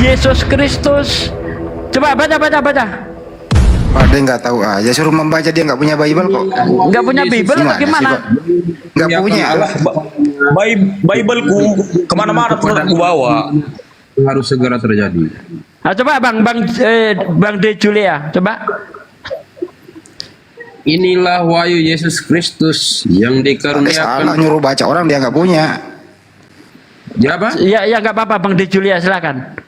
Yesus Kristus. Coba baca. Pak, dia nggak tahu aja, suruh membaca, dia nggak punya Bible kok. Nggak punya Bible atau gimana? Nggak punya. Bibleku kemana-mana pun aku bawa. Harus segera terjadi. Nah, coba Bang De Julia, coba. Inilah wahyu Yesus Kristus yang Salah dikaruniakan. nyuruh baca orang, dia nggak punya. Ya apa? Ya nggak apa-apa, Bang De Julia, silakan.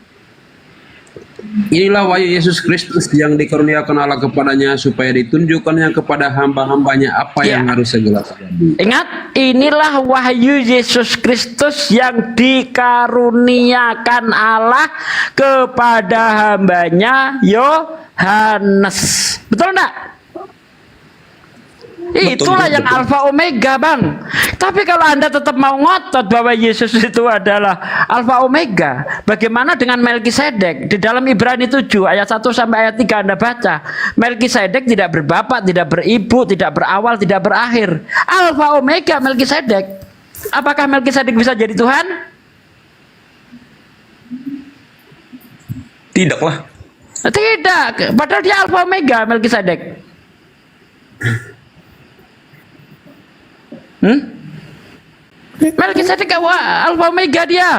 Inilah wahyu Yesus Kristus yang dikaruniakan Allah kepadanya supaya ditunjukkannya kepada hamba-hambanya apa yang harus segera terjadi. Ingat, inilah wahyu Yesus Kristus yang dikaruniakan Allah kepada hambanya Yohanes. Betul enggak? Itulah yang Alfa Omega, Bang. Tapi kalau Anda tetap mau ngotot bahwa Yesus itu adalah Alfa Omega, bagaimana dengan Melkisedek? Di dalam Ibrani 7 ayat 1 sampai ayat 3 Anda baca, Melkisedek tidak berbapak, tidak beribu, tidak berawal, tidak berakhir. Alfa Omega Melkisedek. Apakah Melkisedek bisa jadi Tuhan? Tidaklah. Tidak. Padahal dia Alfa Omega Melkisedek. Melkisedek Alfa Omega dia.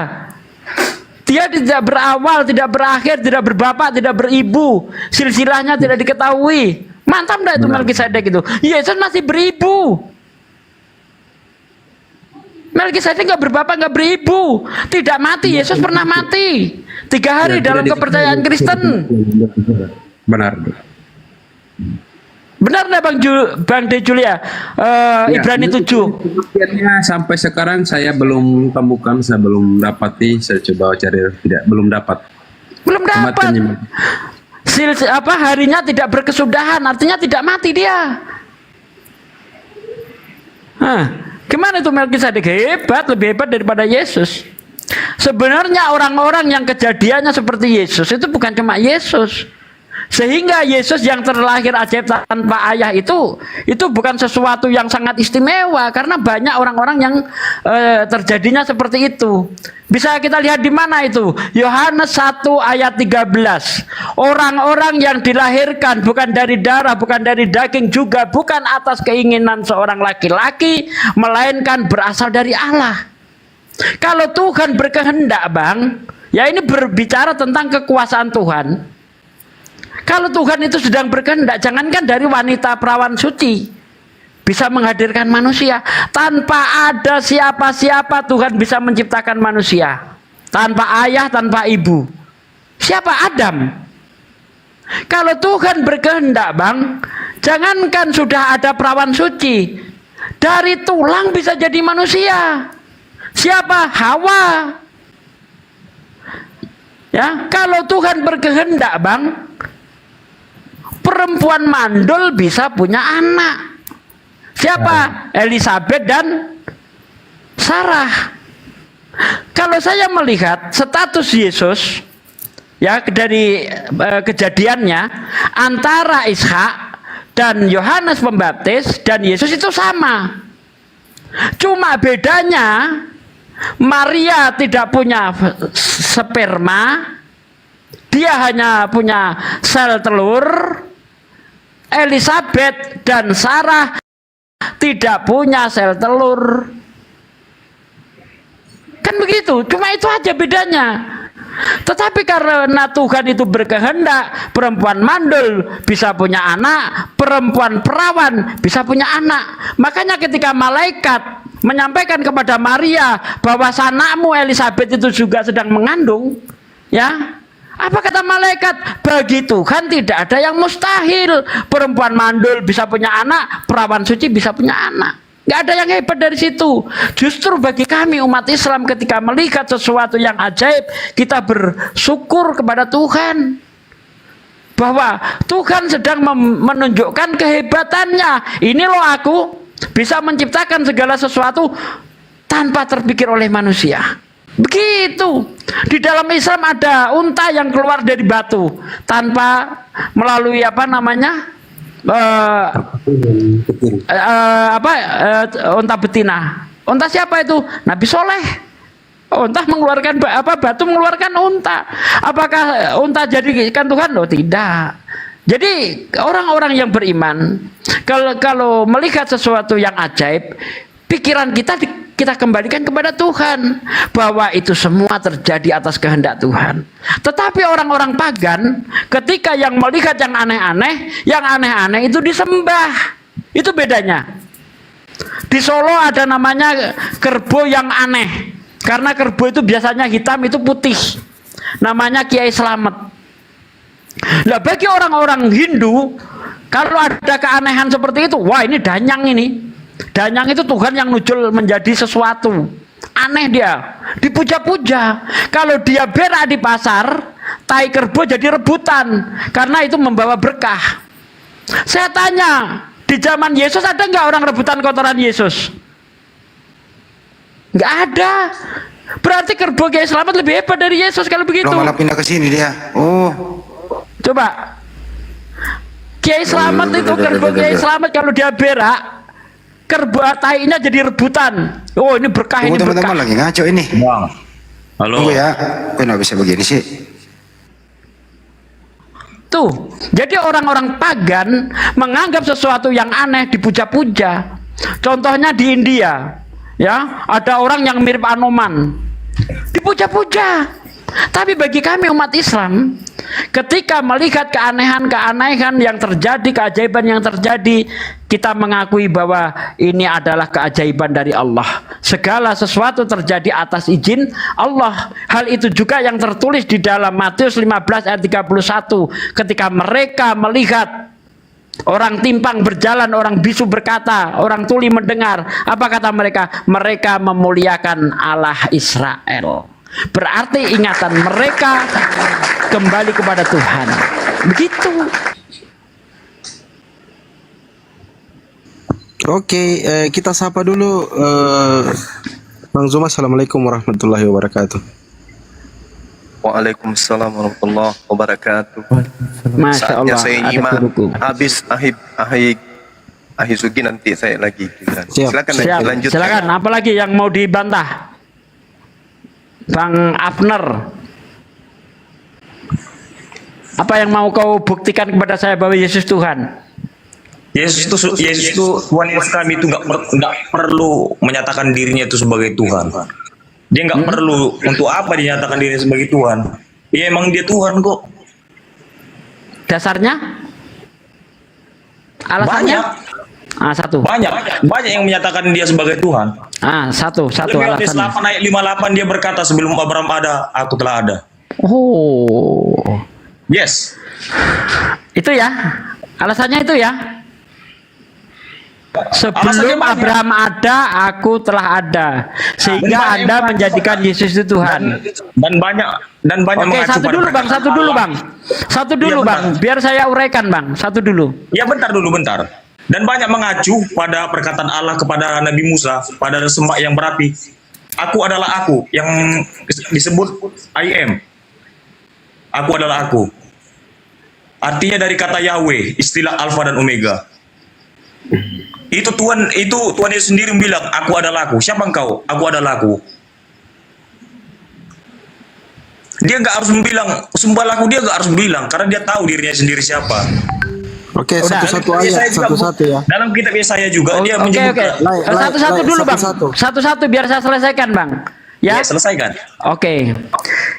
Dia tidak berawal, tidak berakhir, tidak berbapak, tidak beribu. Silsilahnya tidak diketahui. Mantap enggak itu Melkisedek itu? Yesus masih beribu. Melkisedek nggak berbapak, nggak beribu, tidak mati. Yesus pernah mati 3 hari dalam kepercayaan Kristen. Benar. Benar nggak Bang De Julia? Ibrani 7. Akhirnya sampai sekarang saya belum temukan, saya belum dapati, saya coba cari, belum dapat. Belum dapat. Harinya tidak berkesudahan, artinya tidak mati dia. Gimana itu Melkisedek? Hebat, lebih hebat daripada Yesus. Sebenarnya orang-orang yang kejadiannya seperti Yesus itu bukan cuma Yesus. Sehingga Yesus yang terlahir ajaib tanpa ayah itu bukan sesuatu yang sangat istimewa, karena banyak orang-orang yang terjadinya seperti itu. Bisa kita lihat di mana itu? Yohanes 1 ayat 13. Orang-orang yang dilahirkan bukan dari darah, bukan dari daging, juga bukan atas keinginan seorang laki-laki, melainkan berasal dari Allah. Kalau Tuhan berkehendak, Bang, ya ini berbicara tentang kekuasaan Tuhan. Kalau Tuhan itu sedang berkehendak, jangankan dari wanita perawan suci bisa menghadirkan manusia. Tanpa ada siapa-siapa Tuhan bisa menciptakan manusia. Tanpa ayah, tanpa ibu. Siapa? Adam. Kalau Tuhan berkehendak, Bang, jangankan sudah ada perawan suci, dari tulang bisa jadi manusia. Siapa? Hawa. Ya, kalau Tuhan berkehendak, Bang, perempuan mandul bisa punya anak. Siapa? Elizabeth dan Sarah. Kalau saya melihat status Yesus, ya, dari kejadiannya antara Ishak dan Yohanes Pembaptis dan Yesus itu sama. Cuma bedanya Maria tidak punya sperma, dia hanya punya sel telur. Elizabeth dan Sarah tidak punya sel telur. Kan begitu, cuma itu aja bedanya. Tetapi karena Tuhan itu berkehendak, perempuan mandul bisa punya anak, perempuan perawan bisa punya anak. Makanya ketika malaikat menyampaikan kepada Maria bahwa anakmu Elizabeth itu juga sedang mengandung, ya, apa kata malaikat? Bagi Tuhan tidak ada yang mustahil. Perempuan mandul bisa punya anak, perawan suci bisa punya anak. Gak ada yang hebat dari situ. Justru bagi kami umat Islam, ketika melihat sesuatu yang ajaib, kita bersyukur kepada Tuhan bahwa Tuhan sedang menunjukkan kehebatannya. Ini loh, aku bisa menciptakan segala sesuatu tanpa terpikir oleh manusia. Begitu. Di dalam Islam ada unta yang keluar dari batu tanpa melalui unta betina. Unta siapa itu? Nabi Soleh. Unta mengeluarkan batu mengeluarkan unta. Apakah unta jadikan Tuhan? Loh, tidak. Jadi orang-orang yang beriman kalau melihat sesuatu yang ajaib, pikiran kita kembalikan kepada Tuhan bahwa itu semua terjadi atas kehendak Tuhan. Tetapi orang-orang pagan ketika yang melihat yang aneh-aneh itu disembah. Itu bedanya. Di Solo ada namanya kerbau yang aneh. Karena kerbau itu biasanya hitam, itu putih. Namanya Kiai Slamet. Nah, bagi orang-orang Hindu, kalau ada keanehan seperti itu, wah ini danyang ini. Danyang itu Tuhan yang nujul menjadi sesuatu. Aneh dia, dipuja-puja. Kalau dia berak di pasar, tai kerbau jadi rebutan. Karena itu membawa berkah. Saya tanya, di zaman Yesus ada nggak orang rebutan kotoran Yesus? Nggak ada. Berarti kerbau Kiai Slamet lebih hebat dari Yesus kalau begitu. Lo malah pindah ke sini dia. Oh. Coba Kiai Slamet itu kerbau Kiai Slamet kalau dia berak, kerbau tainya jadi rebutan. Oh ini berkah, ini berkah. Teman-teman lagi ngaco ini. Bang. Halo. Tunggu ya. Kok nggak bisa begini sih? Tuh, jadi orang-orang pagan menganggap sesuatu yang aneh dipuja-puja. Contohnya di India, ya, ada orang yang mirip Anoman, dipuja-puja. Tapi bagi kami umat Islam, ketika melihat keanehan-keanehan yang terjadi, keajaiban yang terjadi, kita mengakui bahwa ini adalah keajaiban dari Allah. Segala sesuatu terjadi atas izin Allah. Hal itu juga yang tertulis di dalam Matius 15 ayat 31. Ketika mereka melihat orang timpang berjalan, orang bisu berkata, orang tuli mendengar. Apa kata mereka? Mereka memuliakan Allah Israel. Berarti ingatan mereka kembali kepada Tuhan. Begitu. Oke, kita sapa dulu Bang Zuma. Assalamualaikum warahmatullahi wabarakatuh. Waalaikumsalam warahmatullahi wabarakatuh. Masya Allah. Saatnya saya nyimak habis akhir sugi nanti saya lagi. Silakan lanjut. Silakan. Apalagi yang mau dibantah, Bang Afner? Apa yang mau kau buktikan kepada saya bahwa Yesus Tuhan? Yesus itu Tuhan Yesus kami itu nggak perlu menyatakan dirinya itu sebagai Tuhan. Dia nggak perlu. Untuk apa dinyatakan dirinya sebagai Tuhan? Ya emang dia Tuhan kok. Dasarnya? Alasannya? Banyak. Banyak yang menyatakan dia sebagai Tuhan. Satu Yohanes alasannya. 8 ayat 58 dia berkata, sebelum Abraham ada, aku telah ada. Oh. Yes. Itu ya. Alasannya itu ya. Sebelum Abraham ada, aku telah ada. Sehingga Anda menjadikan Yesus itu Tuhan. Dan banyak Oke, satu dulu Bang. Biar saya uraikan Bang. Satu dulu. Ya bentar. Dan banyak mengacu pada perkataan Allah kepada Nabi Musa pada semak yang berapi. Aku adalah aku, yang disebut I am. Aku adalah aku. Artinya dari kata Yahweh, istilah Alfa dan Omega. Itu Tuhan Yesus sendiri bilang, aku adalah aku. Siapa engkau? Aku adalah aku. Dia nggak harus bilang sembah aku, dia nggak harus bilang karena dia tahu dirinya sendiri siapa. Oke, satu-satu aja, satu-satu ya. Dalam kitab Yesaya juga dia menyebutkan. Satu-satu dulu Bang. Satu-satu biar saya selesaikan Bang. Ya, selesaikan. Oke.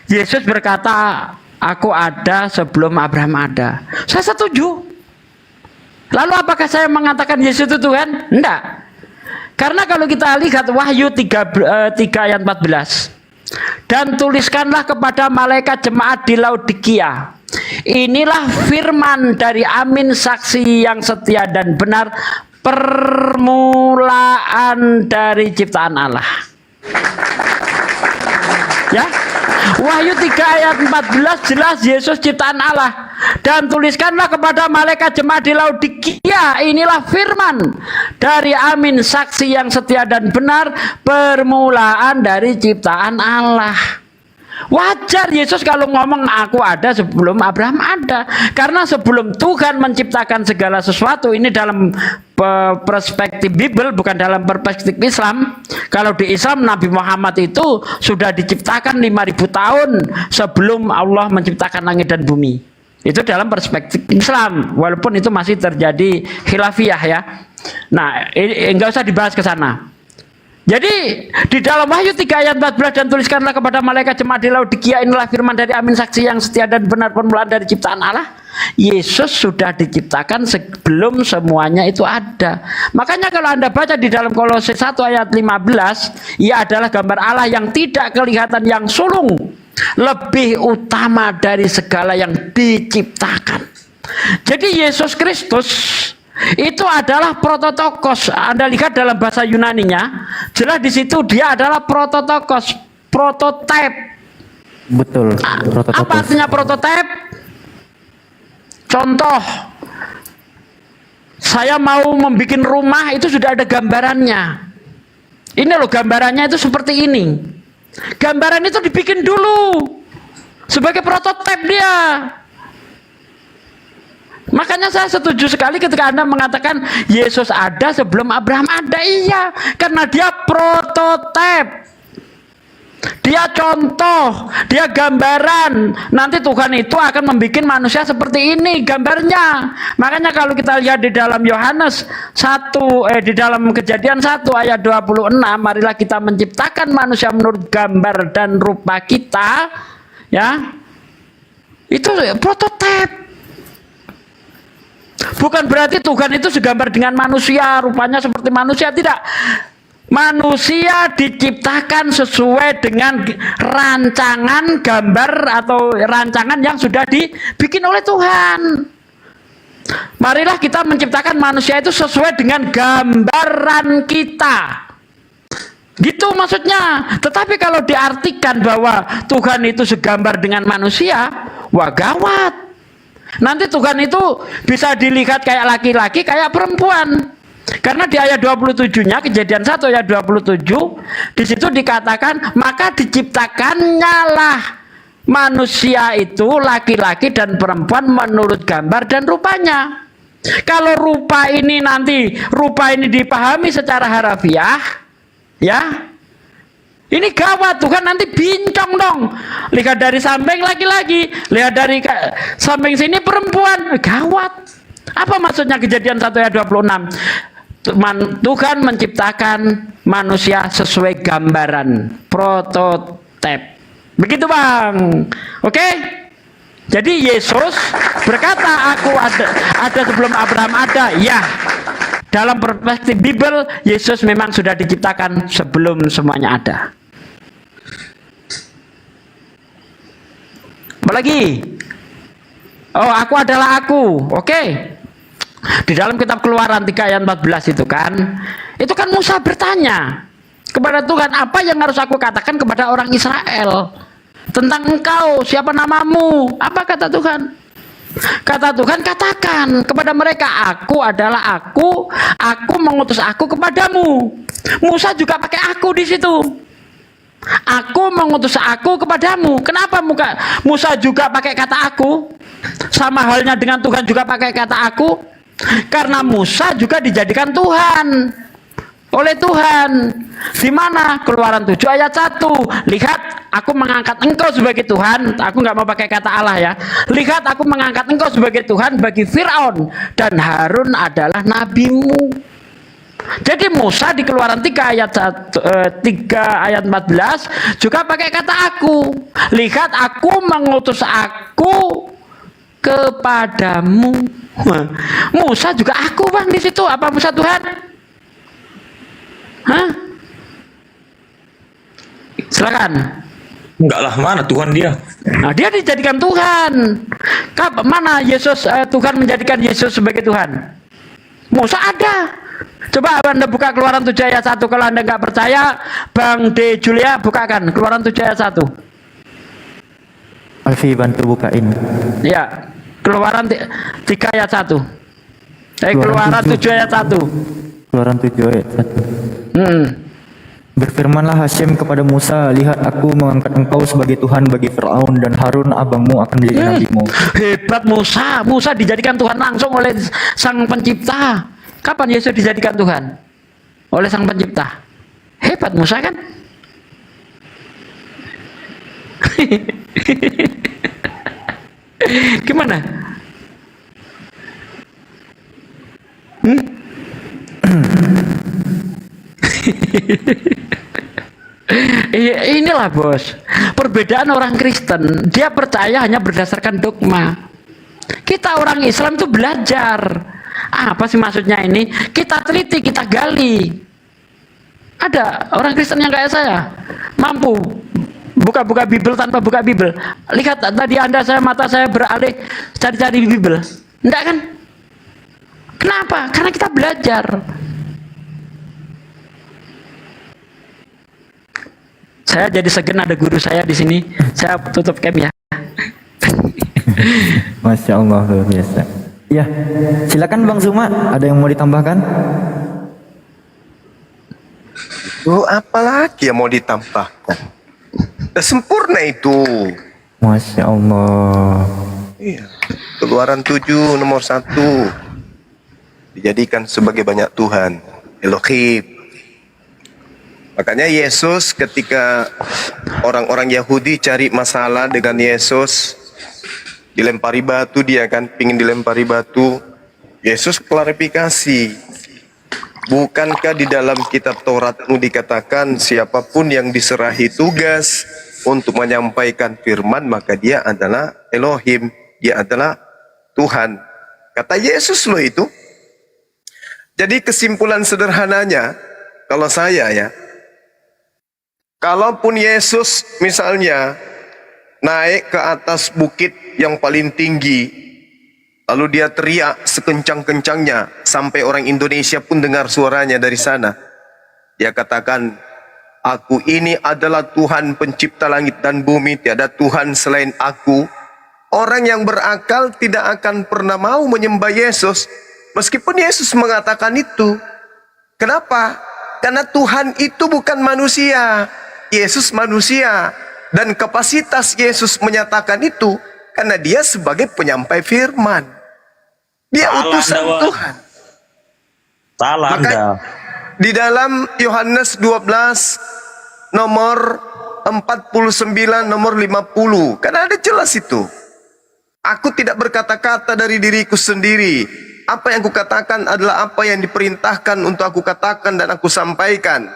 Yesus berkata, aku ada sebelum Abraham ada. Saya setuju. Lalu apakah saya mengatakan Yesus itu Tuhan? Enggak. Karena kalau kita lihat Wahyu 3 ayat 14. Dan tuliskanlah kepada malaikat jemaat di Laodikia, inilah firman dari Amin, saksi yang setia dan benar, permulaan dari ciptaan Allah. Ya, Wahyu 3 ayat 14 jelas Yesus ciptaan Allah. Dan tuliskanlah kepada malaikat jemaat di Laodikia, inilah firman dari Amin, saksi yang setia dan benar, permulaan dari ciptaan Allah. Wajar Yesus kalau ngomong aku ada sebelum Abraham ada. Karena sebelum Tuhan menciptakan segala sesuatu, ini dalam perspektif Bible, bukan dalam perspektif Islam. Kalau di Islam, Nabi Muhammad itu sudah diciptakan 5.000 tahun sebelum Allah menciptakan langit dan bumi. Itu dalam perspektif Islam, walaupun itu masih terjadi khilafiyah ya. Nah, enggak usah dibahas ke sana. Jadi di dalam Wahyu 3 ayat 14, dan tuliskanlah kepada malaikat jemaat di Laodikia, inilah firman dari Amin, saksi yang setia dan benar, permulaan dari ciptaan Allah. Yesus sudah diciptakan sebelum semuanya itu ada. Makanya kalau Anda baca di dalam Kolose 1 ayat 15, ia adalah gambar Allah yang tidak kelihatan, yang sulung, lebih utama dari segala yang diciptakan. Jadi Yesus Kristus itu adalah prototokos. Anda lihat dalam bahasa Yunaninya, jelas di situ dia adalah prototokos, prototype. Betul. Apa artinya prototype? Contoh, saya mau membuat rumah, itu sudah ada gambarannya. Ini loh gambarannya itu seperti ini. Gambaran itu dibikin dulu sebagai prototipe dia. Makanya saya setuju sekali ketika Anda mengatakan Yesus ada sebelum Abraham ada. Iya, karena dia prototipe, dia contoh, dia gambaran. Nanti Tuhan itu akan membuat manusia seperti ini gambarnya. Makanya kalau kita lihat di dalam Yohanes 1, di dalam Kejadian 1 ayat 26, marilah kita menciptakan manusia menurut gambar dan rupa kita, ya. Itu prototipe. Bukan berarti Tuhan itu segambar dengan manusia, rupanya seperti manusia, tidak. Manusia diciptakan sesuai dengan rancangan gambar atau rancangan yang sudah dibikin oleh Tuhan. Marilah kita menciptakan manusia itu sesuai dengan gambaran kita. Gitu maksudnya. Tetapi kalau diartikan bahwa Tuhan itu segambar dengan manusia, wah gawat. Nanti Tuhan itu bisa dilihat kayak laki-laki, kayak perempuan. Karena di ayat 27-nya, Kejadian 1 ayat 27, di situ dikatakan, maka diciptakannya lah manusia itu laki-laki dan perempuan menurut gambar dan rupanya. Kalau rupa ini dipahami secara harafiah, ya, ini gawat. Tuhan nanti bincang dong. Lihat dari samping laki-laki, lihat dari samping sini perempuan, gawat. Apa maksudnya Kejadian 1 ayat 26? Tuhan menciptakan manusia sesuai gambaran, prototipe. Begitu Bang. Oke? Jadi Yesus berkata aku ada sebelum Abraham ada. Ya. Dalam perspektif Bible, Yesus memang sudah diciptakan sebelum semuanya ada. Apalagi? Oh, aku adalah aku. Oke. Di dalam kitab Keluaran 3 ayat 14 itu kan Musa bertanya kepada Tuhan, apa yang harus aku katakan kepada orang Israel tentang engkau, siapa namamu? Apa kata Tuhan? Kata Tuhan, katakan kepada mereka, aku adalah aku mengutus aku kepadamu. Musa juga pakai aku di situ. Aku mengutus aku kepadamu. Kenapa Musa juga pakai kata aku? Sama halnya dengan Tuhan juga pakai kata aku. Karena Musa juga dijadikan Tuhan oleh Tuhan. Di mana? Keluaran 7 ayat 1. Lihat, aku mengangkat engkau sebagai Tuhan. Aku nggak mau pakai kata Allah ya. Lihat, aku mengangkat engkau sebagai Tuhan bagi Firaun, dan Harun adalah nabimu. Jadi Musa di Keluaran 3 ayat 14 juga pakai kata aku. Lihat, aku mengutus aku kepadamu. Musa juga aku Bang di situ. Apa Musa Tuhan? Hah? Silakan. Enggak lah, mana Tuhan dia? Nah, dia dijadikan Tuhan. Mana Yesus, Tuhan menjadikan Yesus sebagai Tuhan? Musa ada. Coba Anda buka Keluaran 7 ayat 1. Kalau Anda nggak percaya, Bang D. Julia bukakan Keluaran 7 ayat 1. Alfi bantu bukain. Ya, Keluaran 3 ayat 1. Keluaran 7 ayat 1. Keluaran 7 ayat 1. Berfirmanlah Hasyim kepada Musa, lihat aku mengangkat engkau sebagai Tuhan bagi Fir'aun dan Harun abangmu akan menjadi nabimu. Hebat Musa. Musa dijadikan Tuhan langsung oleh Sang Pencipta. Kapan Yesus dijadikan Tuhan? Oleh Sang Pencipta. Hebat Musa kan? Gimana? Inilah bos, perbedaan orang Kristen. Dia percaya hanya berdasarkan dogma. Kita orang Islam itu belajar. Apa sih maksudnya ini? Kita teliti, kita gali. Ada orang Kristen yang kayak saya, mampu buka-buka Bible tanpa buka Bible. Lihat tadi mata saya beralih cari-cari Bible. Enggak kan? Kenapa? Karena kita belajar. Saya jadi segen ada guru saya di sini. Saya tutup cam ya. Masya Allah, luar biasa. Ya, silakan Bang Zuma, ada yang mau ditambahkan? Apalagi yang mau ditambahkan? Udah sempurna itu. Masya Allah. Iya. Keluaran 7 nomor 1. Dijadikan sebagai banyak Tuhan. Elohim. Makanya Yesus ketika orang-orang Yahudi cari masalah dengan Yesus, dilempari batu, dia kan pingin dilempari batu. Yesus klarifikasi, bukankah di dalam kitab Tauratmu dikatakan siapapun yang diserahi tugas untuk menyampaikan firman maka dia adalah Elohim, dia adalah Tuhan. Kata Yesus loh itu. Jadi kesimpulan sederhananya, kalau saya ya, kalaupun Yesus misalnya naik ke atas bukit yang paling tinggi, lalu dia teriak sekencang-kencangnya sampai orang Indonesia pun dengar suaranya dari sana. Dia katakan, aku ini adalah Tuhan pencipta langit dan bumi, tiada Tuhan selain aku. Orang yang berakal tidak akan pernah mau menyembah Yesus, meskipun Yesus mengatakan itu. Kenapa? Karena Tuhan itu bukan manusia. Yesus manusia, dan kapasitas Yesus menyatakan itu karena dia sebagai penyampai firman. Dia utusan Tuhan. Salah Maka Anda. di dalam Yohanes 12 nomor 49 nomor 50 kan ada jelas itu. Aku tidak berkata-kata dari diriku sendiri. Apa yang kukatakan adalah apa yang diperintahkan untuk aku katakan dan aku sampaikan.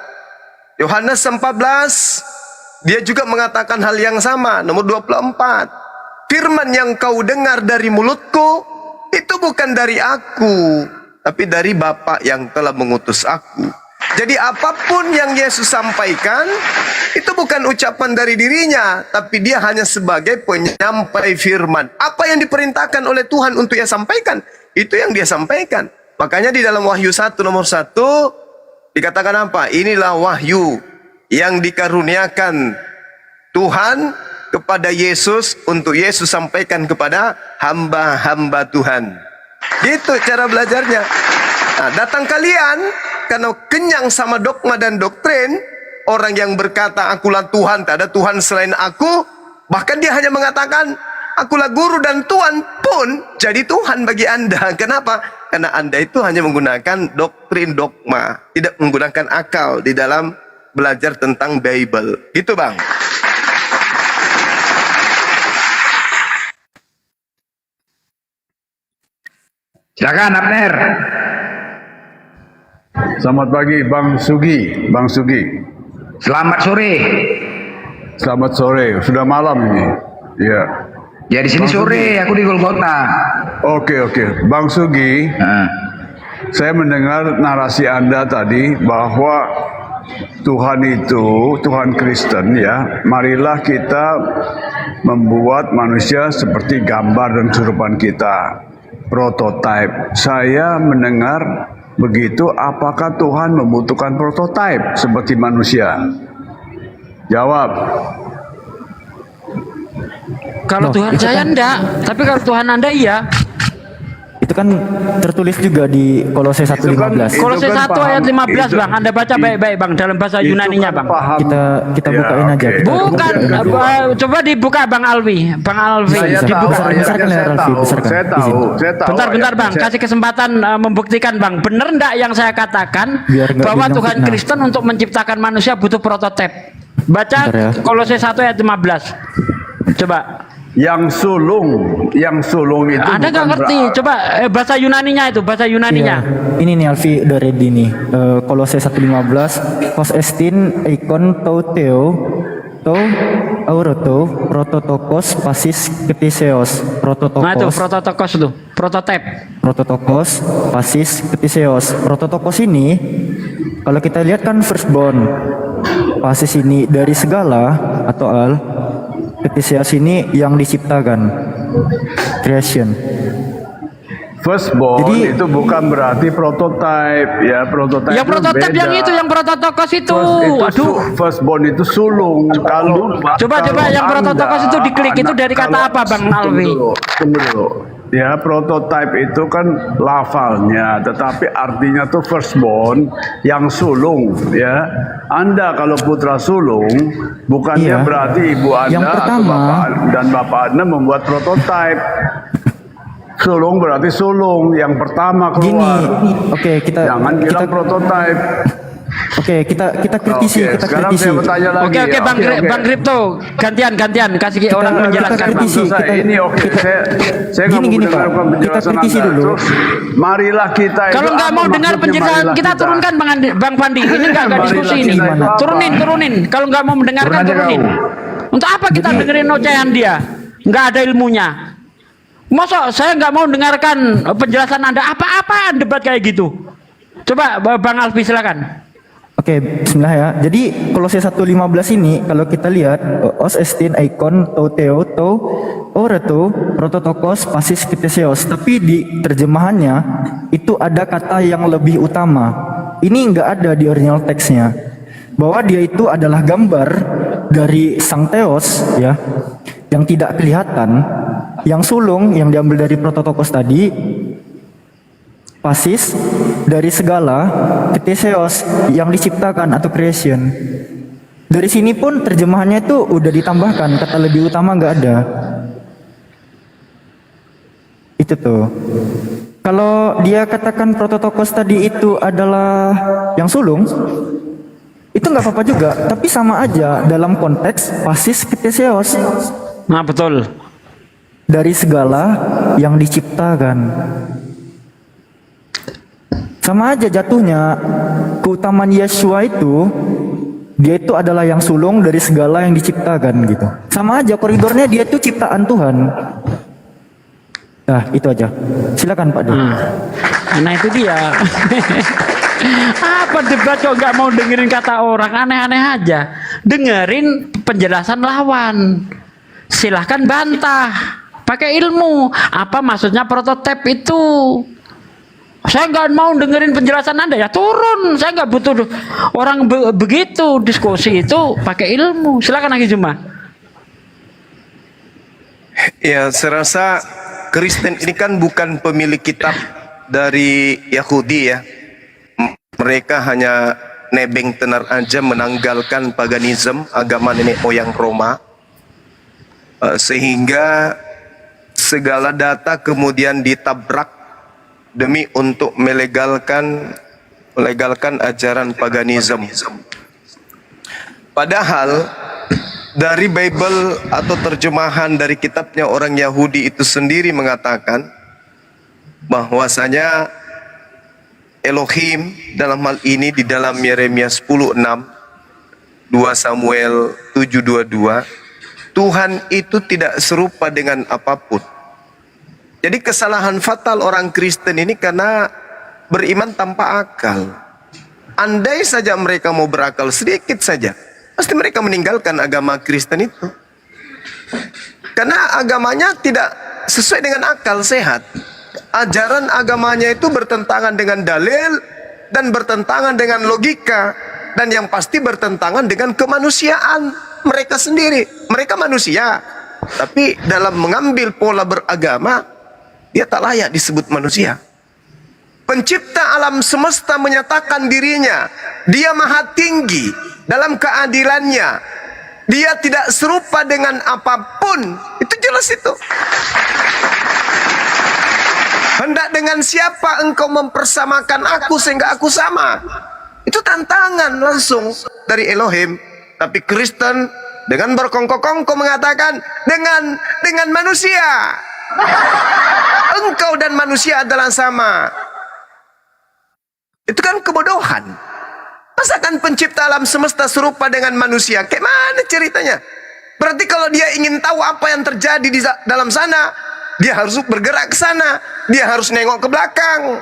Yohanes 14, dia juga mengatakan hal yang sama, nomor 24. Firman yang kau dengar dari mulutku, itu bukan dari aku, tapi dari Bapa yang telah mengutus aku. Jadi apapun yang Yesus sampaikan, itu bukan ucapan dari dirinya, tapi dia hanya sebagai penyampai firman. Apa yang diperintahkan oleh Tuhan untuk ia sampaikan, itu yang dia sampaikan. Makanya di dalam Wahyu 1 nomor 1, dikatakan apa? Inilah wahyu yang dikaruniakan Tuhan kepada Yesus untuk Yesus sampaikan kepada hamba-hamba Tuhan. Gitu cara belajarnya. Nah, datang kalian karena kenyang sama dogma dan doktrin, orang yang berkata akulah Tuhan, tak ada Tuhan selain aku, bahkan dia hanya mengatakan akulah guru dan Tuhan pun jadi Tuhan bagi Anda. Kenapa? Karena Anda itu hanya menggunakan doktrin dogma, tidak menggunakan akal di dalam belajar tentang Bible. Gitu Bang. Silakan Abner. Selamat pagi Bang Sugi. Bang Sugi. Selamat sore. Selamat sore. Sudah malam ini. Iya. Ya di sini Bang sore, Sugi. aku di Golgota. Oke. Bang Sugi. Saya mendengar narasi Anda tadi bahwa Tuhan itu, Tuhan Kristen ya, marilah kita membuat manusia seperti gambar dan serupan kita, prototipe. Saya mendengar begitu, apakah Tuhan membutuhkan prototipe seperti manusia? Jawab. Kalau Tuhan saya enggak, tapi kalau Tuhan Anda iya. Itu kan tertulis juga di Kolose 1:15. Kolose kan 1 ayat paham. 15 Itu- Bang. Anda baca baik-baik Bang dalam bahasa Itu Yunaninya kan Bang. paham. Kita Ya, bukain aja. oke. Kita Bukan, coba dibuka Bang Alwi. Bang Alwi, Saya Bisa, dibuka. bisa. tahu, Besarkan saya ya, Ralfi, tahu, besarkan. saya tahu, Izin. saya tahu. Bentar Bang, Saya- kasih kesempatan membuktikan Bang. Bener enggak yang saya katakan Biar nggak bahwa dibilang Tuhan fitnah. Kristen untuk menciptakan manusia butuh prototipe. Baca Bentar ya. Kolose 1 ayat 15. Coba. yang sulung itu Anda nggak bukan ngerti. Coba bahasa Yunaninya itu, bahasa Iya. Yunaninya. Ini nih Alfi udah ready nih. Kolose 1:15, hos estin eikon tau to auroto prototokos pasis ketiseos Nah itu prototokos prototokos tuh, prototipe. prototokos pasis ketiseos. Prototokos ini kalau kita lihat kan firstborn. Pasis ini dari segala atau al. Ketiseos ini yang diciptakan. Creation. firstborn. Jadi- itu bukan berarti prototype ya, prototype Yang prototipe beda. yang itu, yang prototokos itu. Aduh, Aduh. firstborn itu sulung. Kalau Coba yang kalau prototokos Anda- itu diklik itu dari kata kalau- apa, Bang tunggu Alwi? tunggu dulu. Ya, prototype itu kan lafalnya, tetapi artinya tuh firstborn yang sulung ya. Anda kalau putra sulung, bukannya Iya. berarti ibu Anda Yang atau pertama- bapak dan bapak Anda membuat prototype. Sulung berarti sulung yang pertama Gini, keluar. oke kita Jangan bilang prototype. Oke, kita kritisi, Oke, kita sekarang kritisi. saya bertanya lagi. Oke Bang Bang Kripto, gantian kasih orang menjelaskan Bang. kritisi. Ini oke, saya nggak mau Gini, Pak. mendengarkan Kita penjelasan kritisi Anda. dulu. Terus, marilah kita itu Kalau nggak apa mau dengar maksudnya penjelasan marilah kita turunkan Bang Pandi. Ini nggak Marilah diskusi kita ini. itu apa? Turunin. Kalau nggak mau mendengarkan Turun aja turunin. Untuk apa kita dengerin ocehan dia? Nggak ada ilmunya. Masa saya nggak mau dengarkan penjelasan Anda? Apa-apaan debat kayak gitu? Coba Bang Alfi silakan. Oke, bismillah ya. Jadi Kolose 1:15 ini kalau kita lihat os estin icon to teo to oreto prototokos pasis kiteseos, tapi di terjemahannya itu ada kata yang lebih utama. Ini nggak ada di original teksnya. Bahwa dia itu adalah gambar dari sang Theos ya, yang tidak kelihatan, yang sulung yang diambil dari prototokos tadi, pasis dari segala, kteseos yang diciptakan atau creation. Dari sini pun terjemahannya itu udah ditambahkan kata lebih utama nggak ada. Itu tuh. Kalau dia katakan prototokos tadi itu adalah yang sulung, itu nggak apa-apa juga. Tapi sama aja dalam konteks pasis kteseos, Nah betul. dari segala yang diciptakan. Sama aja jatuhnya. Keutamaan Yeshua itu, dia itu adalah yang sulung dari segala yang diciptakan gitu. Sama aja koridornya, dia itu ciptaan Tuhan. Nah itu aja. Silakan Pak De. Nah itu dia. Apa debat kok nggak mau dengerin kata orang, aneh-aneh aja. Dengerin penjelasan lawan. Silahkan bantah. Pakai ilmu. Apa maksudnya prototipe itu? Saya nggak mau dengerin penjelasan Anda, ya turun. Saya nggak butuh orang begitu diskusi itu pakai ilmu. Silakan lagi Juma. Ya, saya rasa Kristen ini kan bukan pemilik kitab dari Yahudi ya. Mereka hanya nebeng tenar aja menanggalkan paganisme, agama nenek moyang Roma. Sehingga segala data kemudian ditabrak demi untuk melegalkan ajaran paganisme. Padahal dari Bible atau terjemahan dari kitabnya orang Yahudi itu sendiri mengatakan bahwasanya Elohim dalam hal ini di dalam Yeremia 10:6, 2 Samuel 7:22, Tuhan itu tidak serupa dengan apapun. Jadi kesalahan fatal orang Kristen ini karena beriman tanpa akal. Andai saja mereka mau berakal sedikit saja, pasti mereka meninggalkan agama Kristen itu. Karena agamanya tidak sesuai dengan akal sehat. Ajaran agamanya itu bertentangan dengan dalil dan bertentangan dengan logika. Dan yang pasti bertentangan dengan kemanusiaan mereka sendiri. Mereka manusia, tapi dalam mengambil pola beragama, Dia tak layak disebut manusia. Pencipta alam semesta menyatakan dirinya, dia maha tinggi dalam keadilannya. Dia tidak serupa dengan apapun. Itu jelas itu. Hendak dengan siapa engkau mempersamakan aku sehingga aku sama? Itu tantangan langsung dari Elohim. Tapi Kristen dengan berkongko-kongko mengatakan dengan manusia. Engkau dan manusia adalah sama. Itu kan kebodohan. Masakan pencipta alam semesta serupa dengan manusia? Kayak mana ceritanya? Berarti kalau dia ingin tahu apa yang terjadi di dalam sana, dia harus bergerak ke sana. Dia harus nengok ke belakang.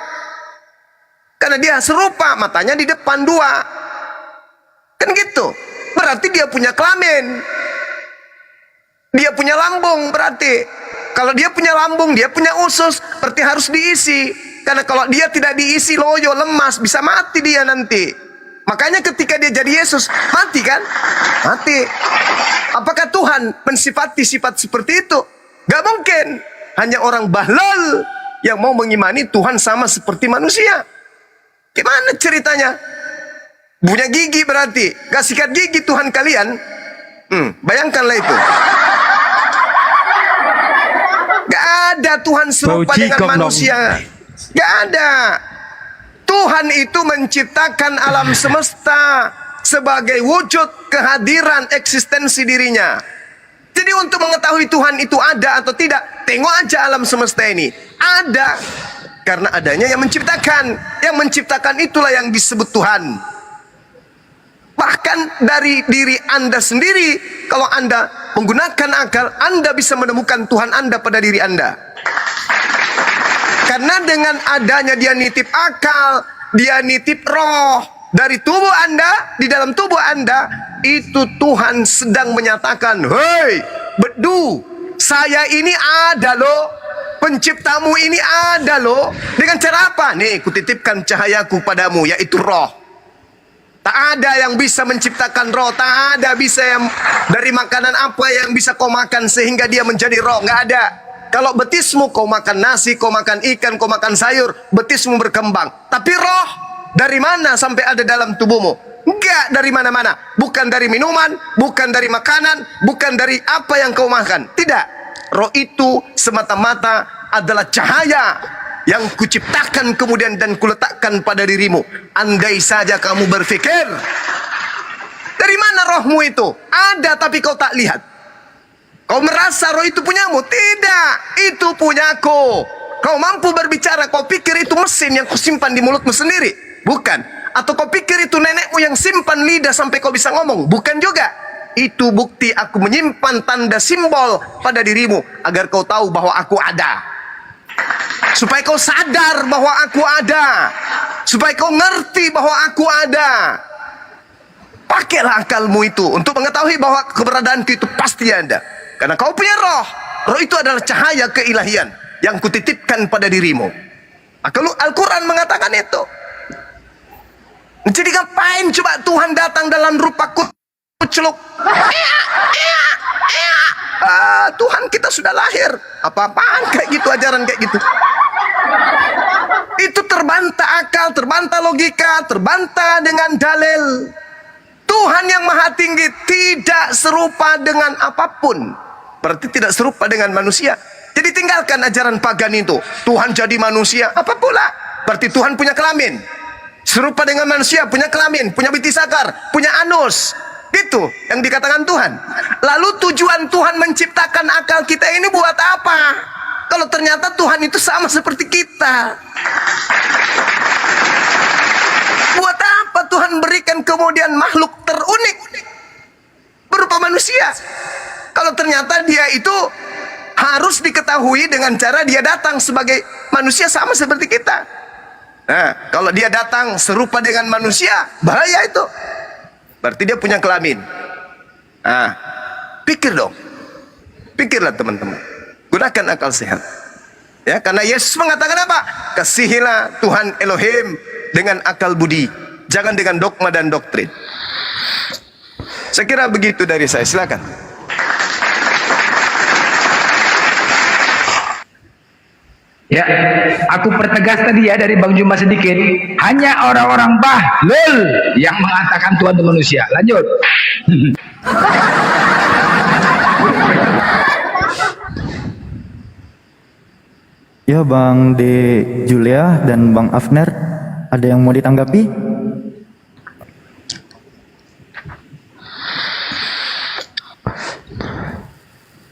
Karena dia serupa, matanya di depan dua. Kan gitu. Berarti dia punya kelamin. Dia punya lambung berarti. Kalau dia punya lambung, dia punya usus, berarti harus diisi. Karena kalau dia tidak diisi, loyo, lemas, bisa mati dia nanti. Makanya ketika dia jadi Yesus, mati kan? Mati. Apakah Tuhan mensifati sifat seperti itu? Gak mungkin. Hanya orang bahlul yang mau mengimani Tuhan sama seperti manusia. Gimana ceritanya? Punya gigi berarti. Gak sikat gigi Tuhan kalian? Bayangkanlah itu. Gak ada Tuhan serupa dengan manusia. Gak ada. Tuhan itu menciptakan alam semesta sebagai wujud kehadiran eksistensi dirinya. Jadi untuk mengetahui Tuhan itu ada atau tidak, tengok aja alam semesta ini. Ada. Karena adanya yang menciptakan. Yang menciptakan itulah yang disebut Tuhan. Bahkan dari diri Anda sendiri, kalau Anda menggunakan akal, Anda bisa menemukan Tuhan Anda pada diri Anda. Karena dengan adanya dia nitip akal, dia nitip roh dari tubuh Anda, di dalam tubuh Anda, itu Tuhan sedang menyatakan, hei, bedu, saya ini ada loh, penciptamu ini ada loh. Dengan cara apa? Nih, kutitipkan cahayaku padamu, yaitu roh. Tak ada yang bisa menciptakan roh. Tak ada bisa yang dari makanan apa yang bisa kau makan sehingga dia menjadi roh. Nggak ada. Kalau betismu kau makan nasi, kau makan ikan, kau makan sayur, betismu berkembang. Tapi roh dari mana sampai ada dalam tubuhmu? Enggak dari mana-mana. Bukan dari minuman, bukan dari makanan, bukan dari apa yang kau makan. Tidak. Roh itu semata-mata adalah cahaya yang kuciptakan kemudian dan kuletakkan pada dirimu. Andai saja kamu berpikir, dari mana rohmu itu? Ada tapi kau tak lihat. Kau merasa roh itu punyamu? Tidak, itu punyaku. Kau mampu berbicara, kau pikir itu mesin yang kau simpan di mulutmu sendiri? Bukan. Atau kau pikir itu nenekmu yang simpan lidah sampai kau bisa ngomong? Bukan juga. Itu bukti aku menyimpan tanda simbol pada dirimu agar kau tahu bahwa aku ada. Supaya kau sadar bahwa aku ada. Supaya kau ngerti bahwa aku ada. Pakailah akalmu itu untuk mengetahui bahwa keberadaanku itu pasti ada. Karena kau punya roh. Roh itu adalah cahaya keilahian yang kutitipkan pada dirimu. Al-Quran mengatakan itu. Jadi ngapain coba Tuhan datang dalam rupa kucluk? Tuhan kita sudah lahir. Apa-apaan kayak gitu, ajaran kayak gitu. Itu terbantah akal, terbantah logika, terbantah dengan dalil. Tuhan yang maha tinggi tidak serupa dengan apapun. Berarti tidak serupa dengan manusia. Jadi tinggalkan ajaran pagan itu. Tuhan jadi manusia, apa pula? Berarti Tuhan punya kelamin. Serupa dengan manusia, punya kelamin, punya biti sakar, punya anus. Gitu yang dikatakan Tuhan. Lalu tujuan Tuhan menciptakan akal kita ini buat apa? Kalau ternyata Tuhan itu sama seperti kita. Buat apa Tuhan berikan kemudian makhluk terunik berupa manusia? Kalau ternyata dia itu harus diketahui dengan cara dia datang sebagai manusia sama seperti kita. Nah, kalau dia datang serupa dengan manusia, bahaya itu. Berarti dia punya kelamin. Nah, pikir dong. Pikirlah teman-teman. Gunakan akal sehat. Ya, karena Yesus mengatakan apa? Kasihilah Tuhan Elohim dengan akal budi, jangan dengan dogma dan doktrin. Saya kira begitu dari saya. Silakan. Ya, aku pertegas tadi ya dari Bang Juma sedikit. Hanya orang-orang bahlul yang mengatakan Tuhan itu manusia. Lanjut. Ya Bang De Julia dan Bang Afner, ada yang mau ditanggapi?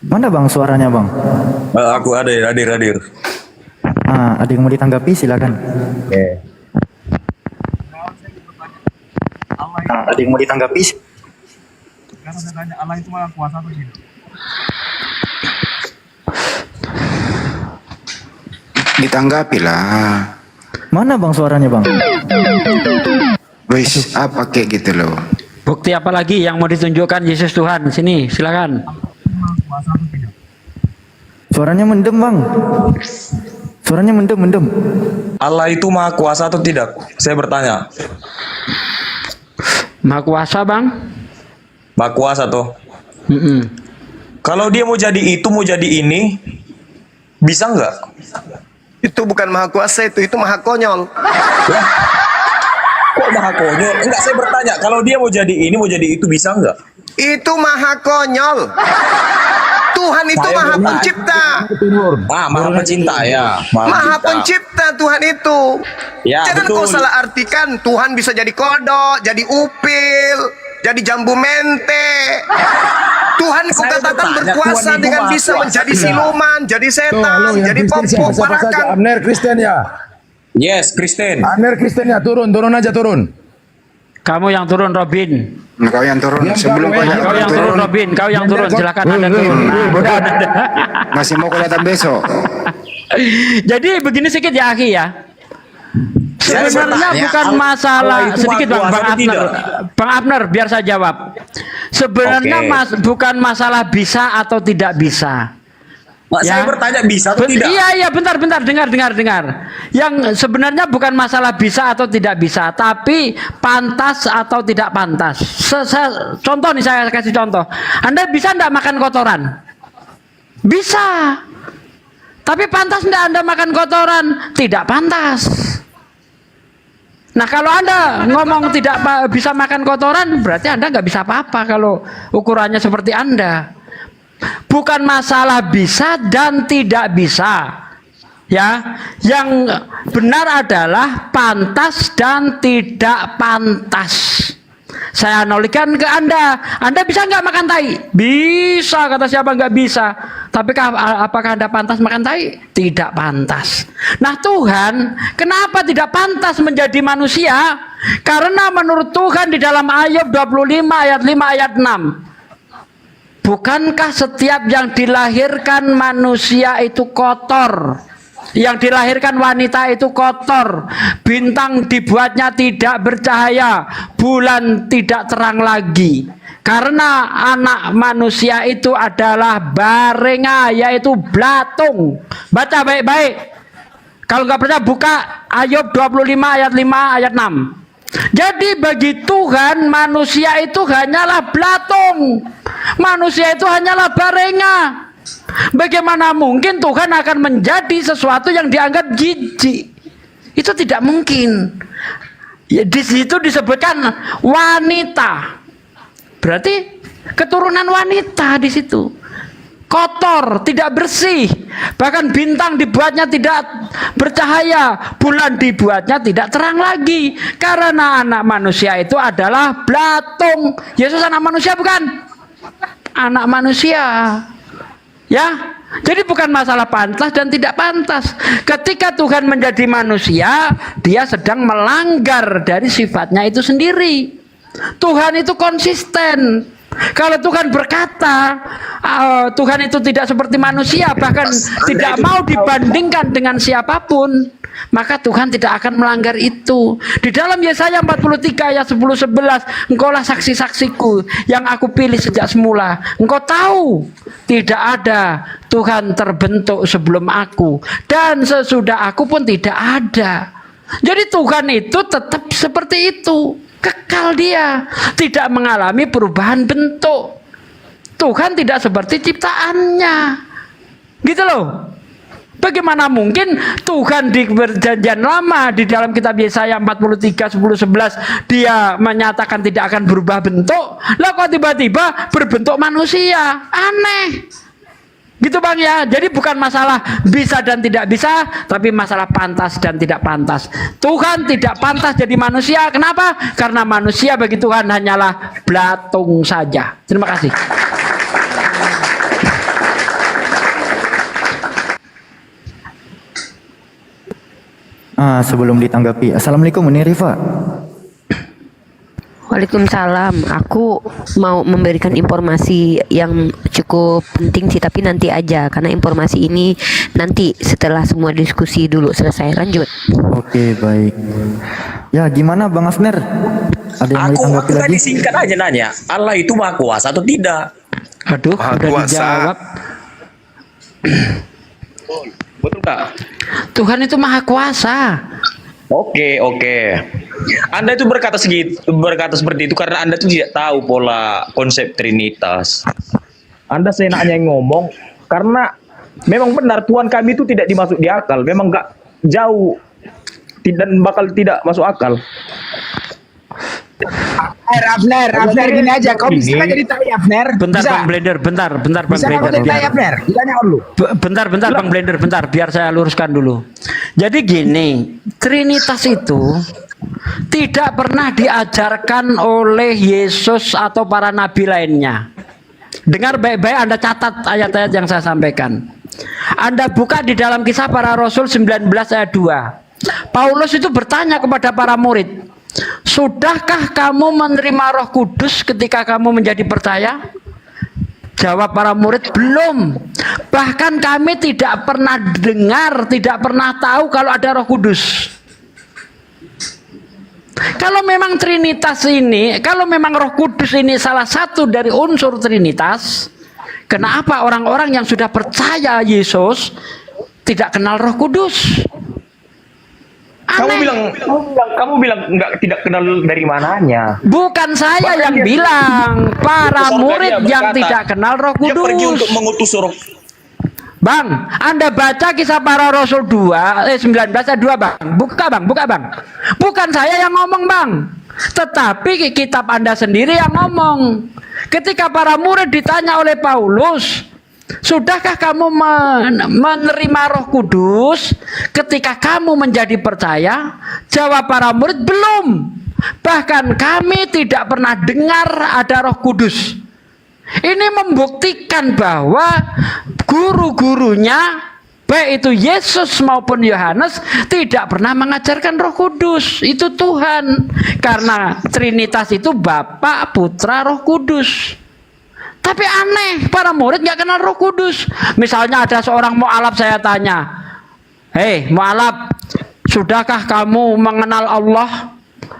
Mana Bang suaranya Bang? Aku hadir. Ada yang mau ditanggapi silakan. Ada yang mau ditanggapi? Allah itu maha kuasa tuh sih. Ditanggapi lah. Mana Bang suaranya Bang? Wis, apa kayak gitu loh. Bukti apa lagi yang mau ditunjukkan Yesus Tuhan? Sini, silakan. Suaranya mendem Bang. Suaranya mendem. Allah itu maha kuasa atau tidak? Saya bertanya. Maha kuasa Bang? Maha kuasa tuh. Kalau dia mau jadi itu, mau jadi ini, bisa nggak? Itu bukan maha kuasa, itu maha konyol. Kok maha konyol? Enggak, saya bertanya. Kalau dia mau jadi ini, mau jadi itu, bisa nggak? Itu maha konyol. Tuhan itu maha pencipta. Maha pencinta ya. Maha pencipta Tuhan itu. Ya, Jangan betul. kau salah artikan Tuhan bisa jadi kodok, jadi upil, jadi jambu mente. Tuhan kau Saya katakan bertanya, berkuasa Tuhan itu dengan maha bisa kuasa menjadi tidak? siluman, jadi setan, jadi pompok, parakan. Abner Kristen ya. Yes, Kristen. Abner Kristen ya, turun aja turun. Kamu yang turun Robin. Kau yang turun sebelum kau Kau yang turun Robin, kau yang turun, silakan Anda turun. Masih mau kau datang besok. Jadi begini sedikit ya Akhi ya. Saya Sebenarnya bertanya, bukan Allah masalah itu sedikit maha Bang kuasa atau Abner. tidak? Bang Abner biar saya jawab. Sebenarnya Oke. bukan masalah bisa atau tidak bisa. Saya bertanya bisa atau tidak? Iya, bentar, dengar. Yang sebenarnya bukan masalah bisa atau tidak bisa, tapi pantas atau tidak pantas. Contoh nih, saya kasih contoh. Anda bisa enggak makan kotoran? Bisa. Tapi pantas enggak Anda makan kotoran? Tidak pantas. Nah, kalau Anda ngomong tidak bisa makan kotoran, berarti Anda nggak bisa apa-apa kalau ukurannya seperti Anda. Bukan masalah bisa dan tidak bisa. Ya, yang benar adalah pantas dan tidak pantas. Saya analogikan ke Anda bisa nggak makan tai? Bisa, kata siapa nggak bisa. Tapi apakah Anda pantas makan tai? Tidak pantas. Nah Tuhan, kenapa tidak pantas menjadi manusia? Karena menurut Tuhan di dalam Ayub 25 ayat 5 ayat 6. Bukankah setiap yang dilahirkan manusia itu kotor? Yang dilahirkan wanita itu kotor. Bintang dibuatnya tidak bercahaya, bulan tidak terang lagi. Karena anak manusia itu adalah barenga, yaitu belatung. Baca baik-baik. Kalau nggak percaya buka Ayub 25 ayat 5 ayat 6. Jadi bagi Tuhan manusia itu hanyalah belatung. Manusia itu hanyalah barenga. Bagaimana mungkin Tuhan akan menjadi sesuatu yang dianggap jijik? Itu tidak mungkin. Ya, di situ disebutkan wanita. Berarti keturunan wanita di situ. Kotor, tidak bersih. Bahkan bintang dibuatnya tidak bercahaya, bulan dibuatnya tidak terang lagi. Karena anak manusia itu adalah belatung. Yesus anak manusia bukan? Anak manusia. Ya, jadi bukan masalah pantas dan tidak pantas. Ketika Tuhan menjadi manusia, dia sedang melanggar dari sifatnya itu sendiri. Tuhan itu konsisten. Kalau Tuhan berkata Tuhan itu tidak seperti manusia, bahkan tidak mau dibandingkan dengan siapapun, maka Tuhan tidak akan melanggar itu. Di dalam Yesaya 43 ayat 10-11, engkaulah saksi-saksiku yang aku pilih sejak semula. Engkau tahu tidak ada Tuhan terbentuk sebelum aku, dan sesudah aku pun tidak ada. Jadi Tuhan itu tetap seperti itu, kekal dia, tidak mengalami perubahan bentuk. Tuhan tidak seperti ciptaannya, gitu loh. Bagaimana mungkin Tuhan di perjanjian lama di dalam kitab Yesaya 43, 10, 11 dia menyatakan tidak akan berubah bentuk, lah kok tiba-tiba berbentuk manusia? Aneh. Gitu Bang ya. Jadi bukan masalah bisa dan tidak bisa, tapi masalah pantas dan tidak pantas. Tuhan tidak pantas jadi manusia. Kenapa? Karena manusia bagi Tuhan hanyalah belatung saja. Terima kasih. Sebelum ditanggapi, Assalamualaikum ini Rifa. Waalaikumsalam. Aku mau memberikan informasi yang cukup penting sih, tapi nanti aja karena informasi ini nanti setelah semua diskusi dulu selesai. Lanjut. Oke, baik. Ya, gimana Bang Afner? Ada yang mau ditanggapi lagi? tadi singkat aja nanya, Allah itu maha kuasa atau tidak? Aduh, Maha udah kuasa. dijawab. Betul nggak? Tuhan itu maha kuasa. Oke. Anda itu berkata seperti itu karena Anda itu tidak tahu pola konsep Trinitas. Anda seenaknya yang ngomong karena memang benar Tuhan kami itu tidak dimasuk di akal, memang nggak jauh, tidak bakal tidak masuk akal. Abner, gini aja. Kau bisa nggak jadi tai Abner? Bentar Bisa. Bang Blender, bentar Bang Bisa nggak Blender. jadi tai Abner? Ditanya dulu. Bentar Bang Blender, bentar biar saya luruskan dulu. Jadi gini, Trinitas itu tidak pernah diajarkan oleh Yesus atau para nabi lainnya. Dengar baik-baik, Anda catat ayat-ayat yang saya sampaikan. Anda buka di dalam Kisah Para Rasul 19 ayat 2. Paulus itu bertanya kepada para murid, sudahkah kamu menerima Roh Kudus ketika kamu menjadi percaya? Jawab para murid, belum. Bahkan kami tidak pernah dengar, tidak pernah tahu kalau ada Roh Kudus. Kalau memang Trinitas ini, kalau memang Roh Kudus ini salah satu dari unsur Trinitas, kenapa orang-orang yang sudah percaya Yesus tidak kenal Roh Kudus? Aneh. Kamu bilang nggak tidak kenal dari mananya. Bukan saya yang bilang, para murid yang tidak kenal Roh Dia pergi Kudus. untuk mengutus Roh. Bang, Anda baca Kisah Para Rasul 19 ayat 2 Bang. Buka Bang. Bukan saya yang ngomong Bang, tetapi kitab Anda sendiri yang ngomong. Ketika para murid ditanya oleh Paulus, sudahkah kamu menerima Roh Kudus ketika kamu menjadi percaya? Jawab para murid, belum. Bahkan kami tidak pernah dengar ada Roh Kudus. Ini membuktikan bahwa guru-gurunya, baik itu Yesus maupun Yohanes, tidak pernah mengajarkan Roh Kudus. Itu Tuhan. Karena Trinitas itu Bapa, Putra, Roh Kudus. Tapi aneh, para murid nggak kenal Roh Kudus. Misalnya ada seorang mu'alaf, saya tanya, hei mu'alaf, sudahkah kamu mengenal Allah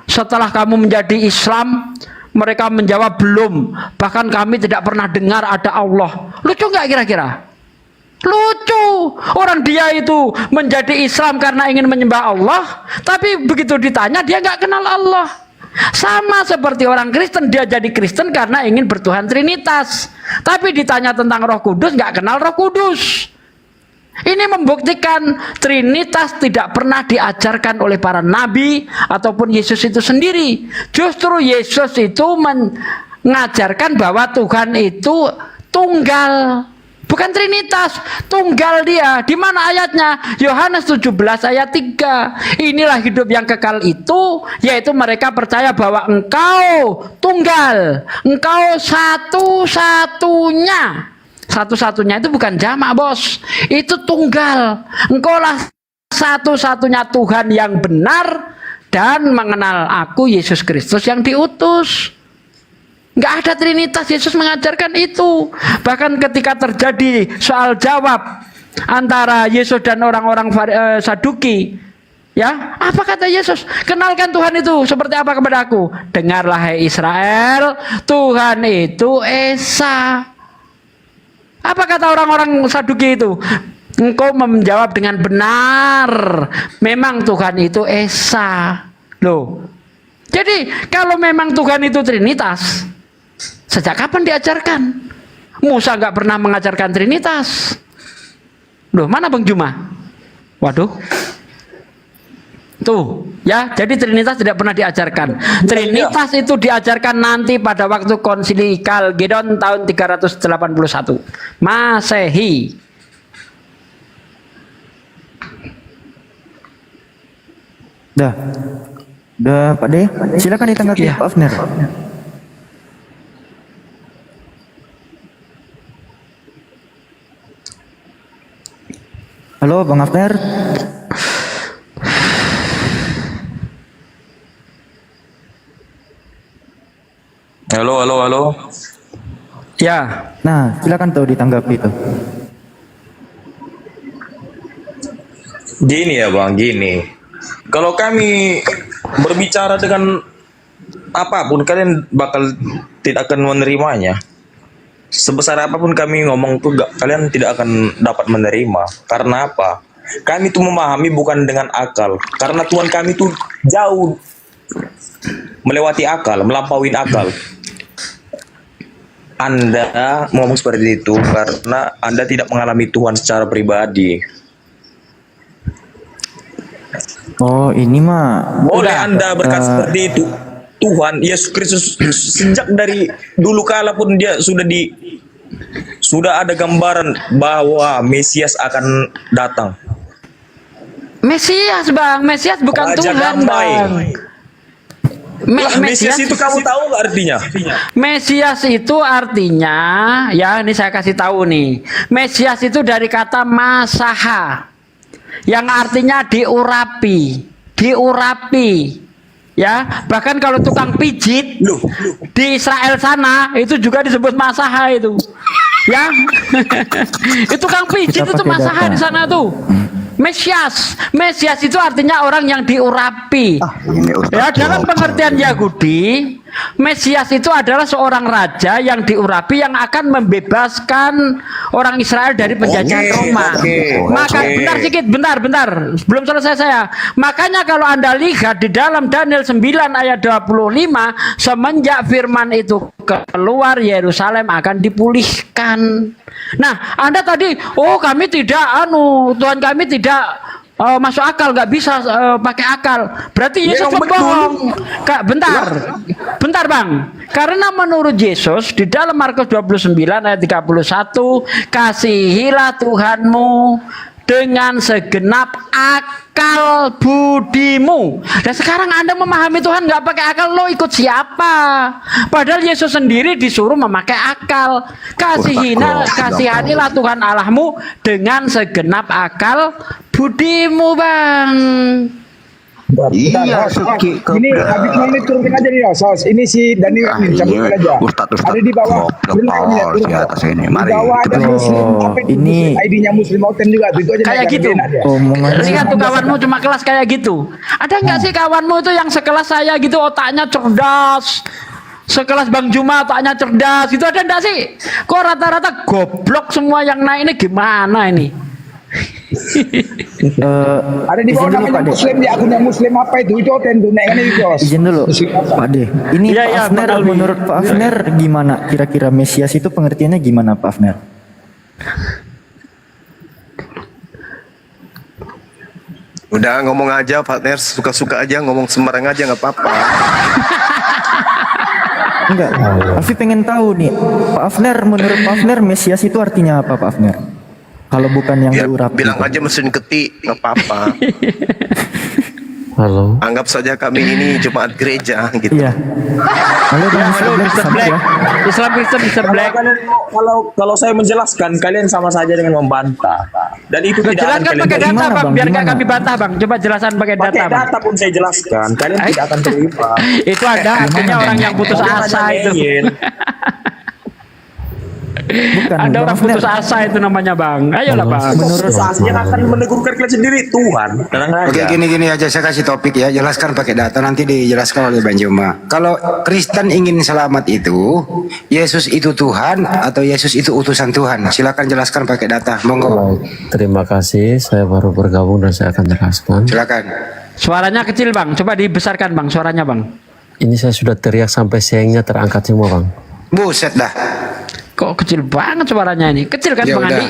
setelah kamu menjadi Islam? Mereka menjawab belum. Bahkan kami tidak pernah dengar ada Allah. Lucu nggak kira-kira? Lucu. Orang dia itu menjadi Islam karena ingin menyembah Allah, tapi begitu ditanya dia nggak kenal Allah. Sama seperti orang Kristen, dia jadi Kristen karena ingin bertuhan Trinitas, tapi ditanya tentang Roh Kudus nggak kenal Roh Kudus. Ini membuktikan Trinitas tidak pernah diajarkan oleh para nabi ataupun Yesus itu sendiri. Justru Yesus itu mengajarkan bahwa Tuhan itu tunggal, bukan Trinitas, tunggal dia. Di mana ayatnya? Yohanes 17 ayat 3. Inilah hidup yang kekal itu, yaitu mereka percaya bahwa Engkau tunggal, Engkau satu-satunya. Satu-satunya itu bukan jamak bos, itu tunggal. Engkaulah satu-satunya Tuhan yang benar dan mengenal aku Yesus Kristus yang diutus. Nggak ada Trinitas, Yesus mengajarkan itu. Bahkan ketika terjadi soal jawab antara Yesus dan orang-orang Saduki, ya, apa kata Yesus? Kenalkan Tuhan itu seperti apa kepada aku. Dengarlah hai Israel, Tuhan itu Esa. Apa kata orang-orang Saduki itu? Engkau menjawab dengan benar, memang Tuhan itu Esa. Loh, jadi kalau memang Tuhan itu Trinitas, sejak kapan diajarkan? Musa nggak pernah mengajarkan Trinitas. Loh, mana Bang Juma? Waduh. Tuh, ya, jadi Trinitas tidak pernah diajarkan. Trinitas itu diajarkan nanti pada waktu Konsili Kalgedon tahun 381 Masehi. Udah Pak De, silakan ditanggapi Iya. Pak Afner. Halo Bang Afner. Halo. Ya, Nah, silakan tuh ditanggapi tuh. Gini ya Bang, gini. Kalau kami berbicara dengan apapun, kalian bakal tidak akan menerimanya. Sebesar apapun kami ngomong tuh, kalian tidak akan dapat menerima. Karena apa? Kami tuh memahami bukan dengan akal. Karena Tuhan kami tuh jauh melewati akal, melampaui akal. Anda ngomong seperti itu karena Anda tidak mengalami Tuhan secara pribadi. Oh, ini mah Boleh Anda berkata seperti itu. Tuhan Yesus Kristus sejak dari dulu kala pun dia sudah ada gambaran bahwa Mesias akan datang. Mesias Bang, Mesias bukan Raja Tuhan damai. Bang. Mesias itu kamu tahu nggak artinya? Mesias itu artinya, ya ini saya kasih tahu nih. Mesias itu dari kata masaha, yang artinya diurapi. Ya, bahkan kalau tukang pijit di Israel sana itu juga disebut masaha itu. Ya, itu tukang pijit Kita itu pakai masaha data. di sana tuh. Mesias itu artinya orang yang diurapi. Ya, dalam pengertian Yahudi, Mesias itu adalah seorang raja yang diurapi yang akan membebaskan orang Israel dari penjajahan Roma. Maka bentar, belum selesai saya. Makanya kalau Anda lihat di dalam Daniel 9 ayat 25, semenjak firman itu keluar, Yerusalem akan dipulihkan. Nah, Anda tadi, kami tidak Tuhan kami tidak masuk akal, nggak bisa pakai akal. Berarti Yesus bohong. Bentar Bang. Karena menurut Yesus di dalam Markus 29 ayat 31, kasihilah Tuhanmu dengan segenap akal budimu. Dan sekarang Anda memahami Tuhan nggak pakai akal, lo ikut siapa? Padahal Yesus sendiri disuruh memakai akal. Kasihanilah Tuhan Allahmu dengan segenap akal budimu, Bang. Iya, ini habis mau turunkan aja nih, Sos. Ini si Daniel cabutkan aja. Ada di bawah. Di bawah ada Muslim. ini ID-nya Muslim Mountain juga. Itu aja Kayak gitu. Lihat tuh kawanmu cuma kelas kayak gitu. Ada nggak sih kawanmu itu yang sekelas saya gitu, otaknya cerdas? Sekelas Bang Juma otaknya cerdas, itu ada nggak sih? Kok rata-rata goblok semua yang naik ini, gimana ini? Ada di bawah namanya Muslim, di akunnya Muslim apa itu hotel tuh naik itu, Sos. Izin dulu Pak De. Ini Iya, Pak iya, Afner, Pak Alwi. menurut Pak Afner gimana kira-kira Mesias itu pengertiannya gimana Pak Afner? Udah ngomong aja partner, suka-suka aja ngomong sembarang aja nggak apa-apa. Enggak, Alfi pengen tahu nih Pak Afner, menurut Pak Afner Mesias itu artinya apa Pak Afner? Kalau bukan yang Ya, diurapi. bilang aja mesin ketik nggak apa-apa. Halo. Anggap saja kami ini jemaat gereja gitu. Iya. Halo, Ya, Mr. halo Black, Mr. selamat Black. ya. Islam Kristen Mr. Black. Kalau saya menjelaskan, kalian sama saja dengan membantah. Dan itu tidak akan Jelaskan kalian pakai data Gimana, Bang, Bang? biar nggak Gimana? kami bantah Bang. Coba jelaskan pakai data pakai Bang. data pun saya jelaskan. Kalian tidak akan terima. Itu ada akhirnya orang yang putus asa itu. Bukan, Ada Bang orang Afner. putus asa itu namanya Bang. Ayolah Bang. Menurut Yang akan menegurkan kalian sendiri Tuhan. Tenang aja. Oke, gini aja saya kasih topik ya, jelaskan pakai data, nanti dijelaskan oleh Bang Juma. Kalau Kristen ingin selamat itu, Yesus itu Tuhan atau Yesus itu utusan Tuhan? Silakan jelaskan pakai data, monggo. Terima kasih, saya baru bergabung dan saya akan jelaskan. Silakan. Suaranya kecil Bang. Coba dibesarkan Bang suaranya Bang. Ini saya sudah teriak sampai siangnya terangkat semua, Bang. Buset dah. Kok kecil banget suaranya ini? Kecil kan Ya Bang udah. Andi?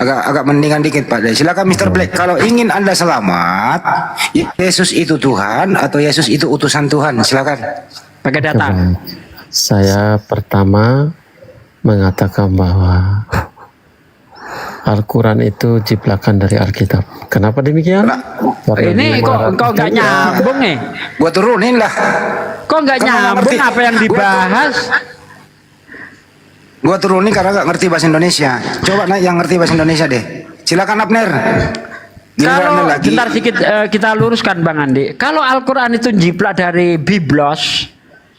agak mendingan dikit Pak Dai. Silakan Mr. Black. Kalau ingin Anda selamat, Yesus itu Tuhan atau Yesus itu utusan Tuhan? Silakan. Pakai data. Saya pertama mengatakan bahwa Al-Quran itu jiplakan dari Alkitab. Kenapa demikian? Ini kok nggak nyambung nih? Gua turunin lah. Kok nggak nyambung apa yang dibahas? Gua turunin karena nggak ngerti bahasa Indonesia. Coba yang ngerti bahasa Indonesia deh. Silakan Abner. Kalau bentar sedikit kita luruskan Bang Andi. Kalau Al-Quran itu jiplak dari Biblos,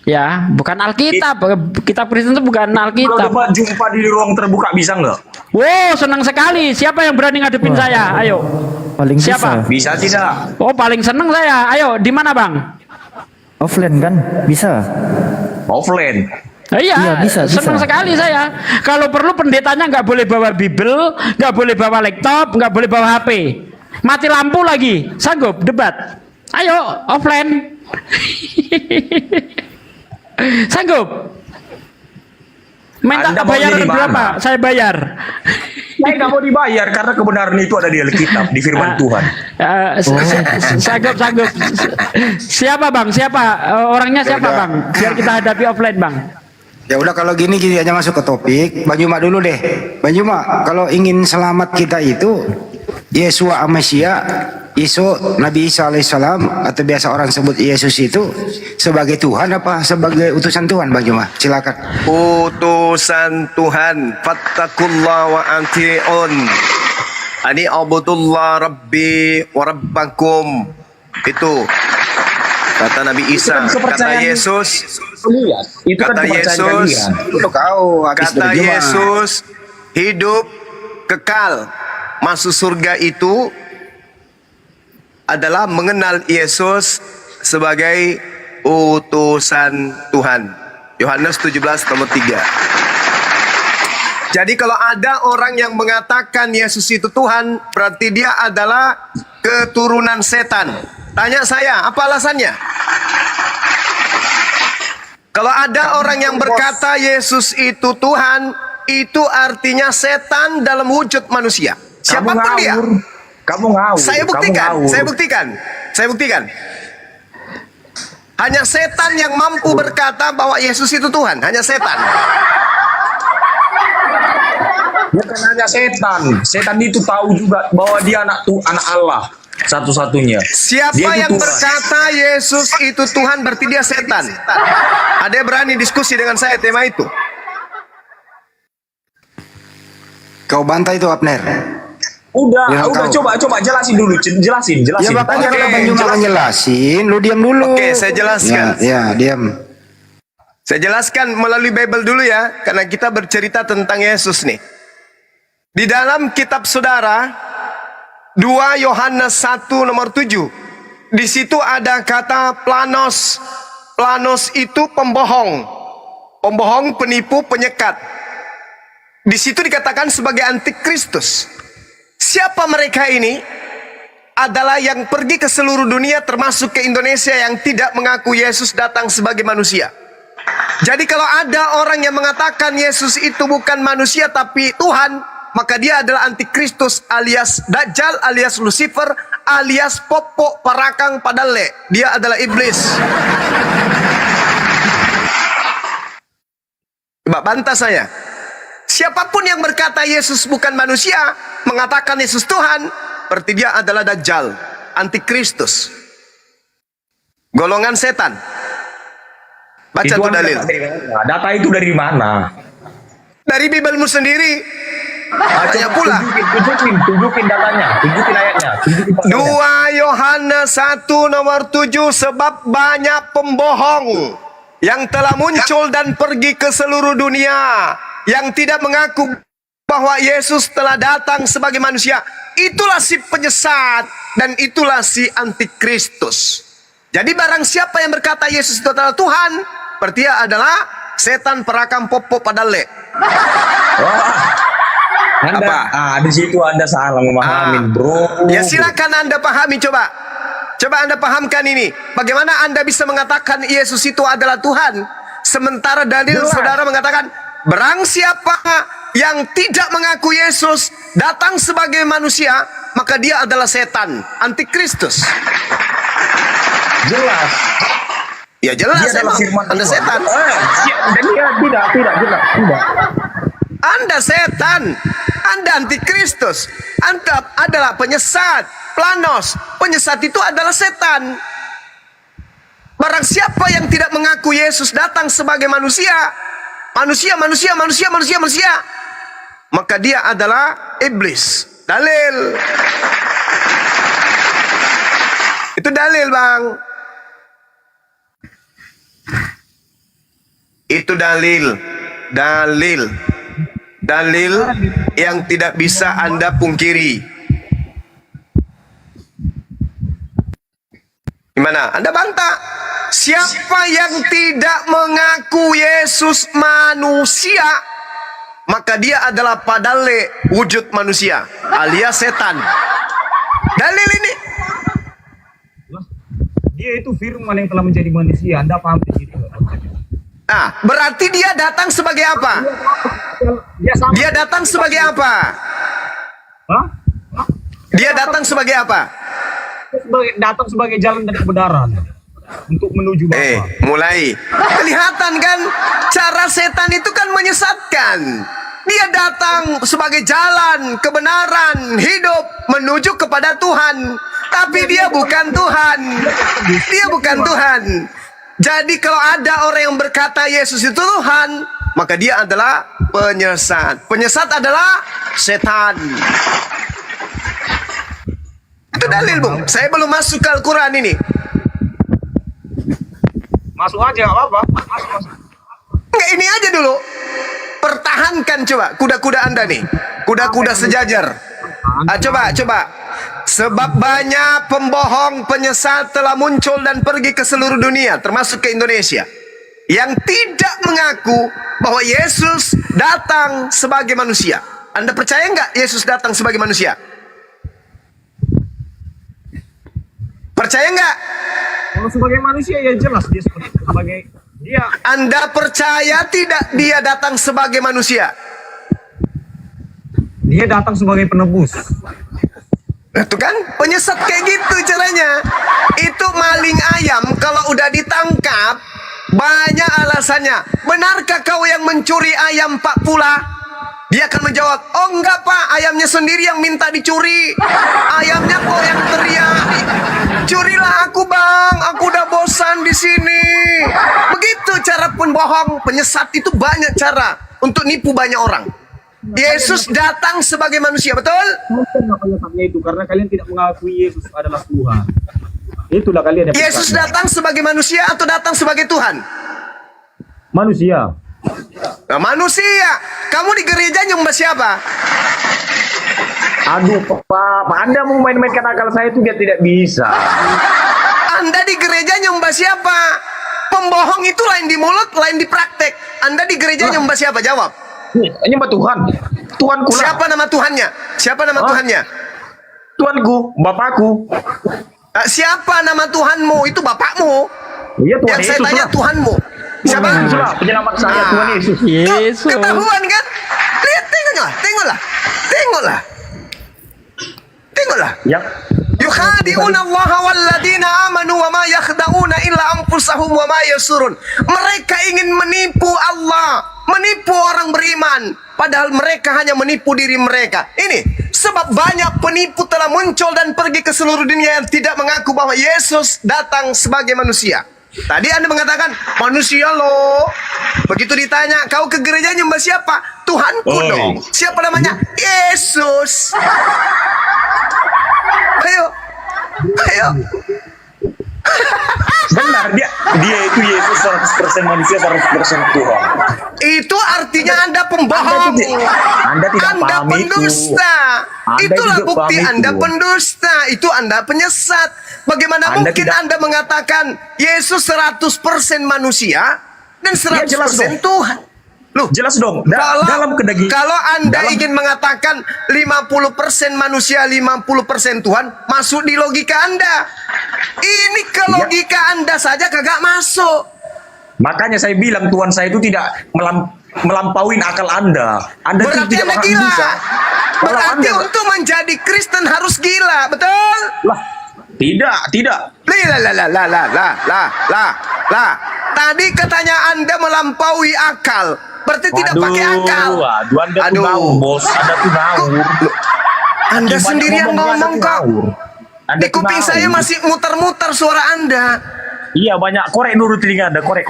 ya bukan Alkitab. Kitab Kristen itu bukan Alkitab. Kalau jumpa di ruang terbuka bisa nggak? Wow, senang sekali. Siapa yang berani ngadepin saya? Ayo. Paling Siapa? Bisa tidak? Oh, paling seneng saya. Ayo, di mana Bang? Offline kan? Bisa. Offline. Iya, bisa. senang sekali saya. Kalau perlu pendetanya nggak boleh bawa Bible, nggak boleh bawa laptop, nggak boleh bawa HP. Mati lampu lagi, sanggup debat? Ayo, offline. Sanggup? Minta bayaran berapa? Saya bayar. Saya nggak mau dibayar karena kebenaran itu ada di Alkitab, di Firman Tuhan. Sanggup. Siapa Bang? Siapa? Orangnya siapa Bang? Biar kita hadapi offline Bang. Ya udah kalau gini aja masuk ke topik. Bang Juma dulu deh. Bang Juma, kalau ingin selamat kita itu Yesua Amasia, Nabi Isa alaihissalam atau biasa orang sebut Yesus itu sebagai Tuhan apa sebagai utusan Tuhan Bang Juma? Silakan. Utusan Tuhan. Fattakullah wa anti'un. Ani abudullah rabbi wa rabbakum. Itu kata Nabi Isa, kata Yesus, kata Yesus, kata Yesus hidup kekal masuk surga itu adalah mengenal Yesus sebagai utusan Tuhan. Yohanes 17 nomor 3. Jadi kalau ada orang yang mengatakan Yesus itu Tuhan, berarti dia adalah keturunan setan. Tanya saya, apa alasannya? Kalau ada orang yang berkata Yesus itu Tuhan, itu artinya setan dalam wujud manusia. Siapapun dia. Kamu ngawur. Saya buktikan. Hanya setan yang mampu berkata bahwa Yesus itu Tuhan. Hanya setan. Bukan hanya setan. Setan itu tahu juga bahwa dia anak Allah satu-satunya. Siapa yang berkata Yesus itu Tuhan berarti dia setan. Ada yang berani diskusi dengan saya tema itu? Kau bantah itu Abner. Udah coba jelasin dulu, jelasin. Ya makanya kalau Bang Juma ngejelasin, lu diam dulu. Oke, saya jelaskan. Ya, diam. Saya jelaskan melalui Bible dulu ya, karena kita bercerita tentang Yesus nih. Di dalam kitab saudara 2 Yohanes 1 nomor 7. Di situ ada kata planos. Planos itu pembohong. Pembohong, penipu, penyekat. Di situ dikatakan sebagai antikristus. Siapa mereka ini? Adalah yang pergi ke seluruh dunia termasuk ke Indonesia yang tidak mengaku Yesus datang sebagai manusia. Jadi kalau ada orang yang mengatakan Yesus itu bukan manusia tapi Tuhan, maka dia adalah antikristus alias Dajjal alias Lucifer alias Popo Parakang Padale. Dia adalah iblis. Coba bantah saya. Siapapun yang berkata Yesus bukan manusia, mengatakan Yesus Tuhan, berarti dia adalah Dajjal, antikristus, golongan setan. Baca itu tuh dalil. Data itu dari mana? Dari Bibelmu sendiri. Tanya pula. Tunjukin datanya, tunjukin ayatnya. 2 Yohanes 1 nomor 7, sebab banyak pembohong yang telah muncul dan pergi ke seluruh dunia, yang tidak mengaku bahwa Yesus telah datang sebagai manusia. Itulah si penyesat dan itulah si antikristus. Jadi barang siapa yang berkata Yesus itu adalah Tuhan, berarti dia adalah setan perakam Popo Padale. Di situ Anda salah memahami, bro. Ya silakan Anda pahami, coba Anda pahamkan ini. Bagaimana Anda bisa mengatakan Yesus itu adalah Tuhan, sementara dalil saudara mengatakan barang siapa yang tidak mengaku Yesus datang sebagai manusia, maka dia adalah setan, antikristus. Jelas. Ya jelas, Dia adalah emang firman Anda Tuhan. setan. Dan dia tidak. Anda setan, Anda antikristus, Anda adalah penyesat, planos. Penyesat itu adalah setan. Barang siapa yang tidak mengaku Yesus datang sebagai manusia, maka dia adalah iblis. Dalil. Itu dalil, Bang. Itu dalil yang tidak bisa Anda pungkiri. Gimana? Anda bantah. Siapa yang tidak mengaku Yesus manusia, maka dia adalah padale, wujud manusia, alias setan. Dalil ini. Dia itu firman yang telah menjadi manusia. Anda paham di situ? Nah, berarti dia datang sebagai apa? Dia datang sebagai apa? Dia datang sebagai apa? Datang sebagai jalan dan kebenaran untuk menuju Bapa. Mulai kelihatan kan cara setan itu kan menyesatkan. Dia datang sebagai jalan, kebenaran, hidup menuju kepada Tuhan. Tapi dia bukan Tuhan. Dia bukan Tuhan. Jadi kalau ada orang yang berkata Yesus itu Tuhan, maka dia adalah penyesat. Penyesat adalah setan. Itu dalil, Bung. Saya belum masuk ke Al-Quran ini. Masuk aja, apa? Masuk. Enggak, ini aja dulu. Pertahankan coba kuda-kuda Anda nih. Kuda-kuda sejajar. Coba. Sebab banyak pembohong penyesat telah muncul dan pergi ke seluruh dunia, termasuk ke Indonesia, yang tidak mengaku bahwa Yesus datang sebagai manusia. Anda percaya nggak Yesus datang sebagai manusia? Percaya nggak? Kalau sebagai manusia ya jelas dia sebagai dia. Anda percaya tidak dia datang sebagai manusia? Dia datang sebagai penebus. Itu kan penyesat kayak gitu caranya. Itu maling ayam kalau udah ditangkap banyak alasannya. Benarkah kau yang mencuri ayam Pak Pula? Dia akan menjawab, oh enggak Pak, ayamnya sendiri yang minta dicuri. Ayamnya kok yang teriak. Curilah aku Bang, aku udah bosan di sini. Begitu cara pembohong, penyesat itu banyak cara untuk nipu banyak orang. Yesus datang sebagai manusia, betul? Itu karena kalian tidak mengakui Yesus adalah Tuhan. Itulah kalian. Yesus datang sebagai manusia atau datang sebagai Tuhan? Manusia. Nah, manusia. Kamu di gereja nyembah siapa? Aduh, Pak, Anda mau main-mainkan akal saya itu dia tidak bisa. Anda di gereja nyembah siapa? Pembohong itu lain di mulut, lain di praktek. Anda di gereja nyembah siapa? Jawab. Nyembah Tuhan. Tuhanku lah. Siapa nama Tuhannya? Siapa nama Tuhannya? Tuanku, Bapakku. Siapa nama Tuhanmu? Itu Bapakmu. Iya, Tuhan Yang Yesus saya tanya lah. Tuhanmu. Siapa? Penyelamat saya Tuhan Yesus. Yesus. Ketahuan kan? Lihat, tengoklah. Ya. Yukhadi'una Allah walladina amanu wa ma yakhda'una illa anfusahum wa ma yasurun. Mereka ingin menipu Allah, menipu orang beriman, padahal mereka hanya menipu diri mereka. Ini sebab banyak penipu telah muncul dan pergi ke seluruh dunia yang tidak mengaku bahwa Yesus datang sebagai manusia. Tadi Anda mengatakan manusia loh. Begitu ditanya, kau ke gereja nyembah siapa? Tuhanku dong. Siapa namanya? Yesus. Ayo. Benar, dia itu Yesus 100% manusia, 100% Tuhan. Itu artinya Anda pembohong. Anda tidak paham pendusta. Anda Itulah tidak bukti paham Anda itu. pendusta. Itu Anda penyesat. Bagaimana Anda mungkin tidak- Anda mengatakan Yesus 100% manusia dan 100% jelas dong. Tuhan? Loh, Jelas dong. kalau Anda dalam- ingin mengatakan 50% manusia, 50% Tuhan, masuk di logika Anda. Ini ke logika Anda saja kagak masuk. Makanya saya bilang Tuhan saya itu melampaui akal Anda. Anda itu Berarti tidak Anda akan gila. bisa. Kalau Berarti Anda- untuk menjadi Kristen harus gila, betul? Lah, tidak. Lah. Tadi katanya Anda melampaui akal. Berarti tidak pakai akal. Waduh, Anda tuh ngawur, bos. Anda tuh ngawur. Anda Gimana sendiri yang ngomongnya, Anda ngomong tuh kok. ngawur. Anda Di tuh kuping ngawur. saya masih muter-muter suara Anda. Iya, banyak. Korek dulu telinga Anda. Korek.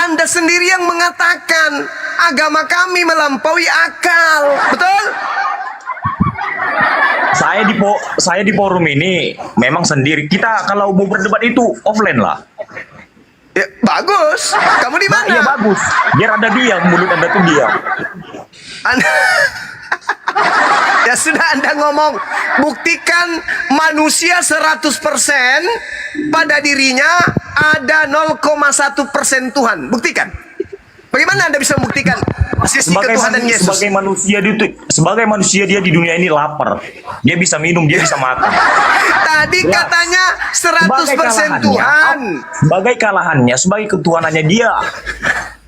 Anda sendiri yang mengatakan agama kami melampaui akal. Betul? Saya di forum ini memang sendiri. Kita kalau mau berdebat itu offline lah. Ya, bagus. Kamu di mana? Iya bagus. Biar Anda diam, mulut Anda tuh diam. Anda ya sudah, Anda ngomong, buktikan manusia 100% pada dirinya ada 0,1% Tuhan. Buktikan. Bagaimana Anda bisa membuktikan sisi ketuhanan Yesus? Sebagai manusia dia di dunia ini lapar. Dia bisa minum, dia bisa makan. Tadi katanya 100% Tuhan. Sebagai kalahannya, sebagai ketuhanannya dia.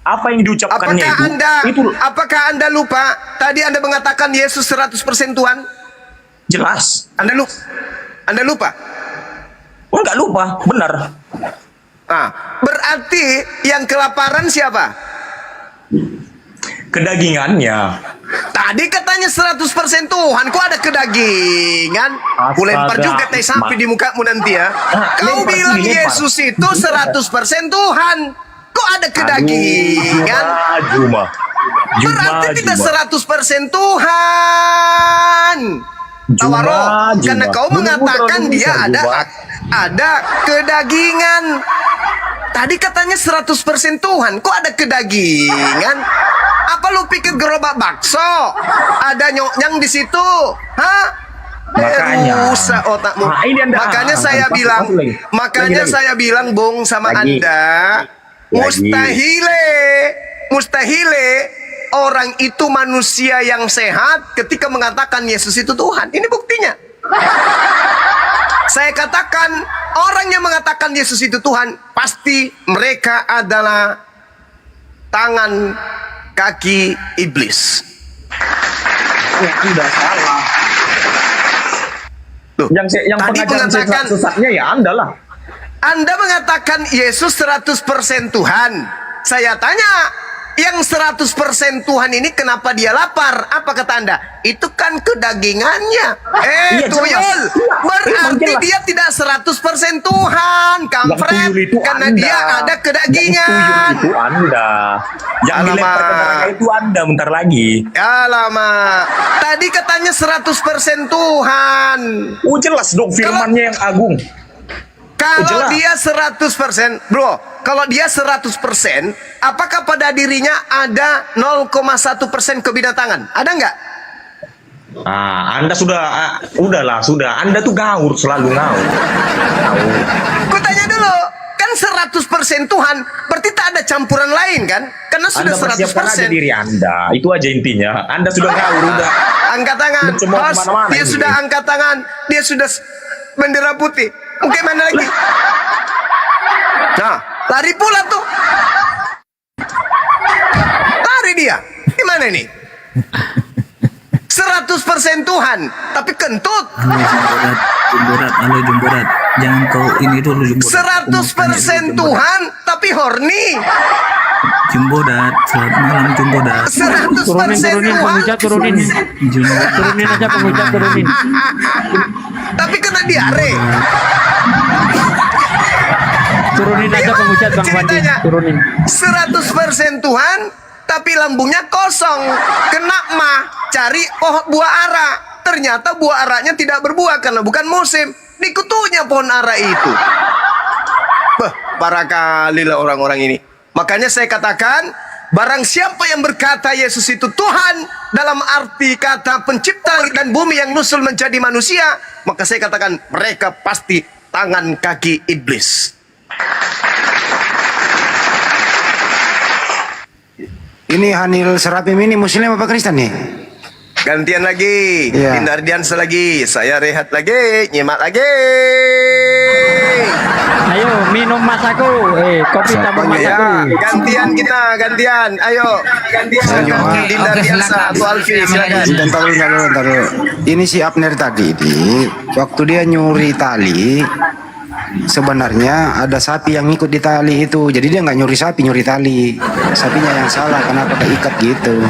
Apa yang diucapkannya Apakah Anda lupa? Tadi Anda mengatakan Yesus 100% Tuhan. Jelas. Anda lupa? Enggak lupa, benar. Nah, berarti yang kelaparan siapa? Kedagingannya. Tadi katanya 100% Tuhan. Kok ada kedagingan? Aku lempar juga teh sapi di mukamu nanti ya. Kau bilang Yesus itu 100% Tuhan. Kok ada kedagingan? Juma. Berarti tidak 100% Tuhan. Tawaro, karena kau mengatakan dia ada kedagingan. Tadi katanya 100% Tuhan. Kok ada kedagingan? Apa lu pikir gerobak bakso? Ada nyoknyang di situ? Hah? Makanya. Rusak otakmu. Nah, ini Anda. Makanya saya bilang, saya bilang, Bung, sama Lagi. Anda, mustahile orang itu manusia yang sehat ketika mengatakan Yesus itu Tuhan. Ini buktinya. Saya katakan, orang yang mengatakan Yesus itu Tuhan, pasti mereka adalah tangan kaki iblis. Ya, sudah salah. Loh, yang tadi mengatakan sesatnya ya Anda lah. Anda mengatakan Yesus 100% Tuhan. Saya tanya, yang 100% Tuhan ini kenapa dia lapar? Apa kata Anda? Itu kan kedagingannya. Iya, Tuyul. jelas. Berarti Jelas. dia tidak 100% Tuhan. Kampret. Karena Anda. dia ada kedagingan. Yang tuyul itu Anda. Yang dilempar ke neraka itu Anda bentar lagi. Alamak. Tadi katanya 100% Tuhan. Oh jelas dong firmannya yang agung. Kalau dia 100%, bro, kalau dia 100%, apakah pada dirinya ada 0,1% kebinatangan? Ada nggak? Ah, Anda udahlah. Anda tuh ngawur, selalu ngawur. Ku tanya dulu, kan 100% Tuhan, berarti tak ada campuran lain kan? Karena sudah Anda persiapkan aja 100%. diri Anda. Itu aja intinya. Anda sudah ngawur, udah. Angkat tangan, Mencemooh Bos. kemana-mana Dia ini. sudah angkat tangan, dia sudah bendera putih. Oke, mana lagi? Nah, lari pula tuh. Lari dia. Gimana nih? 100% Tuhan, tapi kentut. Jumborat. Jangan kau ini dulu Jumborat. 100% Tuhan, tapi horny. Jumborat, selamat malam Jumborat. 100% Tuhan. penghujat turunin aja penghujat turunin. Tapi kena diare. Turunin aja penghujat Bang Fandi, Ceritanya, turunin. 100% Tuhan, tapi lambungnya kosong. Kena mah, cari pohon buah ara. Ternyata buah aranya tidak berbuah karena bukan musim. Dikutunya pohon ara itu. Bah, parah kali lah orang-orang ini. Makanya saya katakan, barang siapa yang berkata Yesus itu Tuhan dalam arti kata pencipta dan bumi yang nusul menjadi manusia, maka saya katakan mereka pasti tangan kaki iblis. Ini Hanil Serapim ini Muslim apa Kristen nih? Gantian lagi. Iya. Dinda Ardiansa lagi. Saya rehat lagi. Nyimak lagi. Ayo minum mas aku. Kopi tambah mas Ya, aku. gantian kita, gantian. Ayo. Silakan Dinda Ardiansa atau Alfi, silakan. Ntar dulu. Ini si Abner tadi ini, waktu dia nyuri tali, sebenarnya ada sapi yang ikut di tali itu. Jadi dia nggak nyuri sapi, nyuri tali. Sapinya yang salah, kenapa keikat gitu?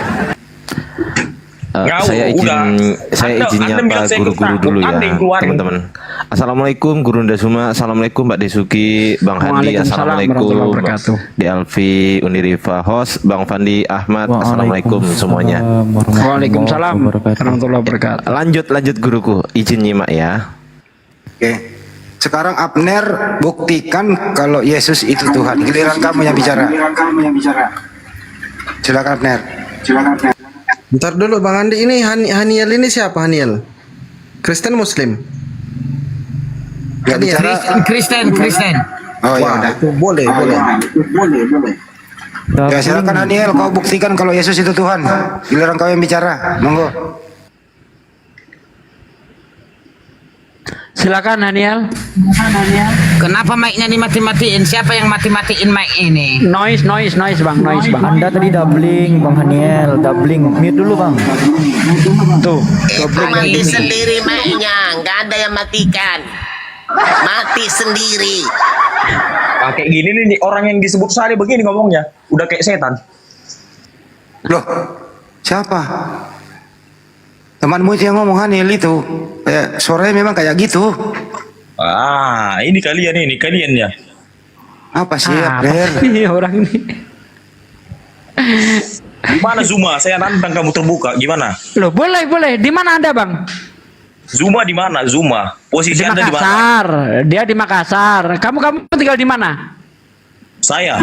Saya izin nyapa guru-guru dulu ya, teman-teman. Assalamualaikum Guru Ndasuma, assalamualaikum Mbak Desuki, Bang Handi, assalamualaikum Di Alfi, Unirifa, host, Bang Fandi, Ahmad, assalamualaikum semuanya. Waalaikumsalam warahmatullahi wabarakatuh. Lanjut guruku, izin nyimak ya. Oke. Sekarang Abner buktikan kalau Yesus itu Tuhan. Giliran kamu yang bicara. Silakan Abner. Bentar dulu Bang Andi, ini Haniel ini siapa Haniel? Kristen Muslim? Gak bicara. Kristen. Oh ya udah. Itu boleh. Ya silakan Haniel, kau buktikan kalau Yesus itu Tuhan. Giliran kau yang bicara. Monggo. Silakan Daniel. Kenapa mic-nya dimati-matiin? Siapa yang mati-matiin mic ini? Noise bang. Anda tadi doubling Bang Haniel, doubling. Mute dulu Bang. Tuh. Mati sendiri mic-nya, nggak ada yang matikan. Mati sendiri. Nah, kayak gini nih orang yang disebut Saleh begini ngomongnya, udah kayak setan. Loh, siapa? Temanmu itu yang ngomong Haniel itu. Suaranya memang kayak gitu. Ah, ini kalian ya. Apa sih Abner? Ini orang ini. Gimana Zuma? Saya nantang kamu terbuka. Gimana? Loh, boleh. Di mana Anda, Bang? Zuma di mana? Zuma. Posisi Di Anda di mana? Makassar. Dia di Makassar. Kamu tinggal di mana? Saya.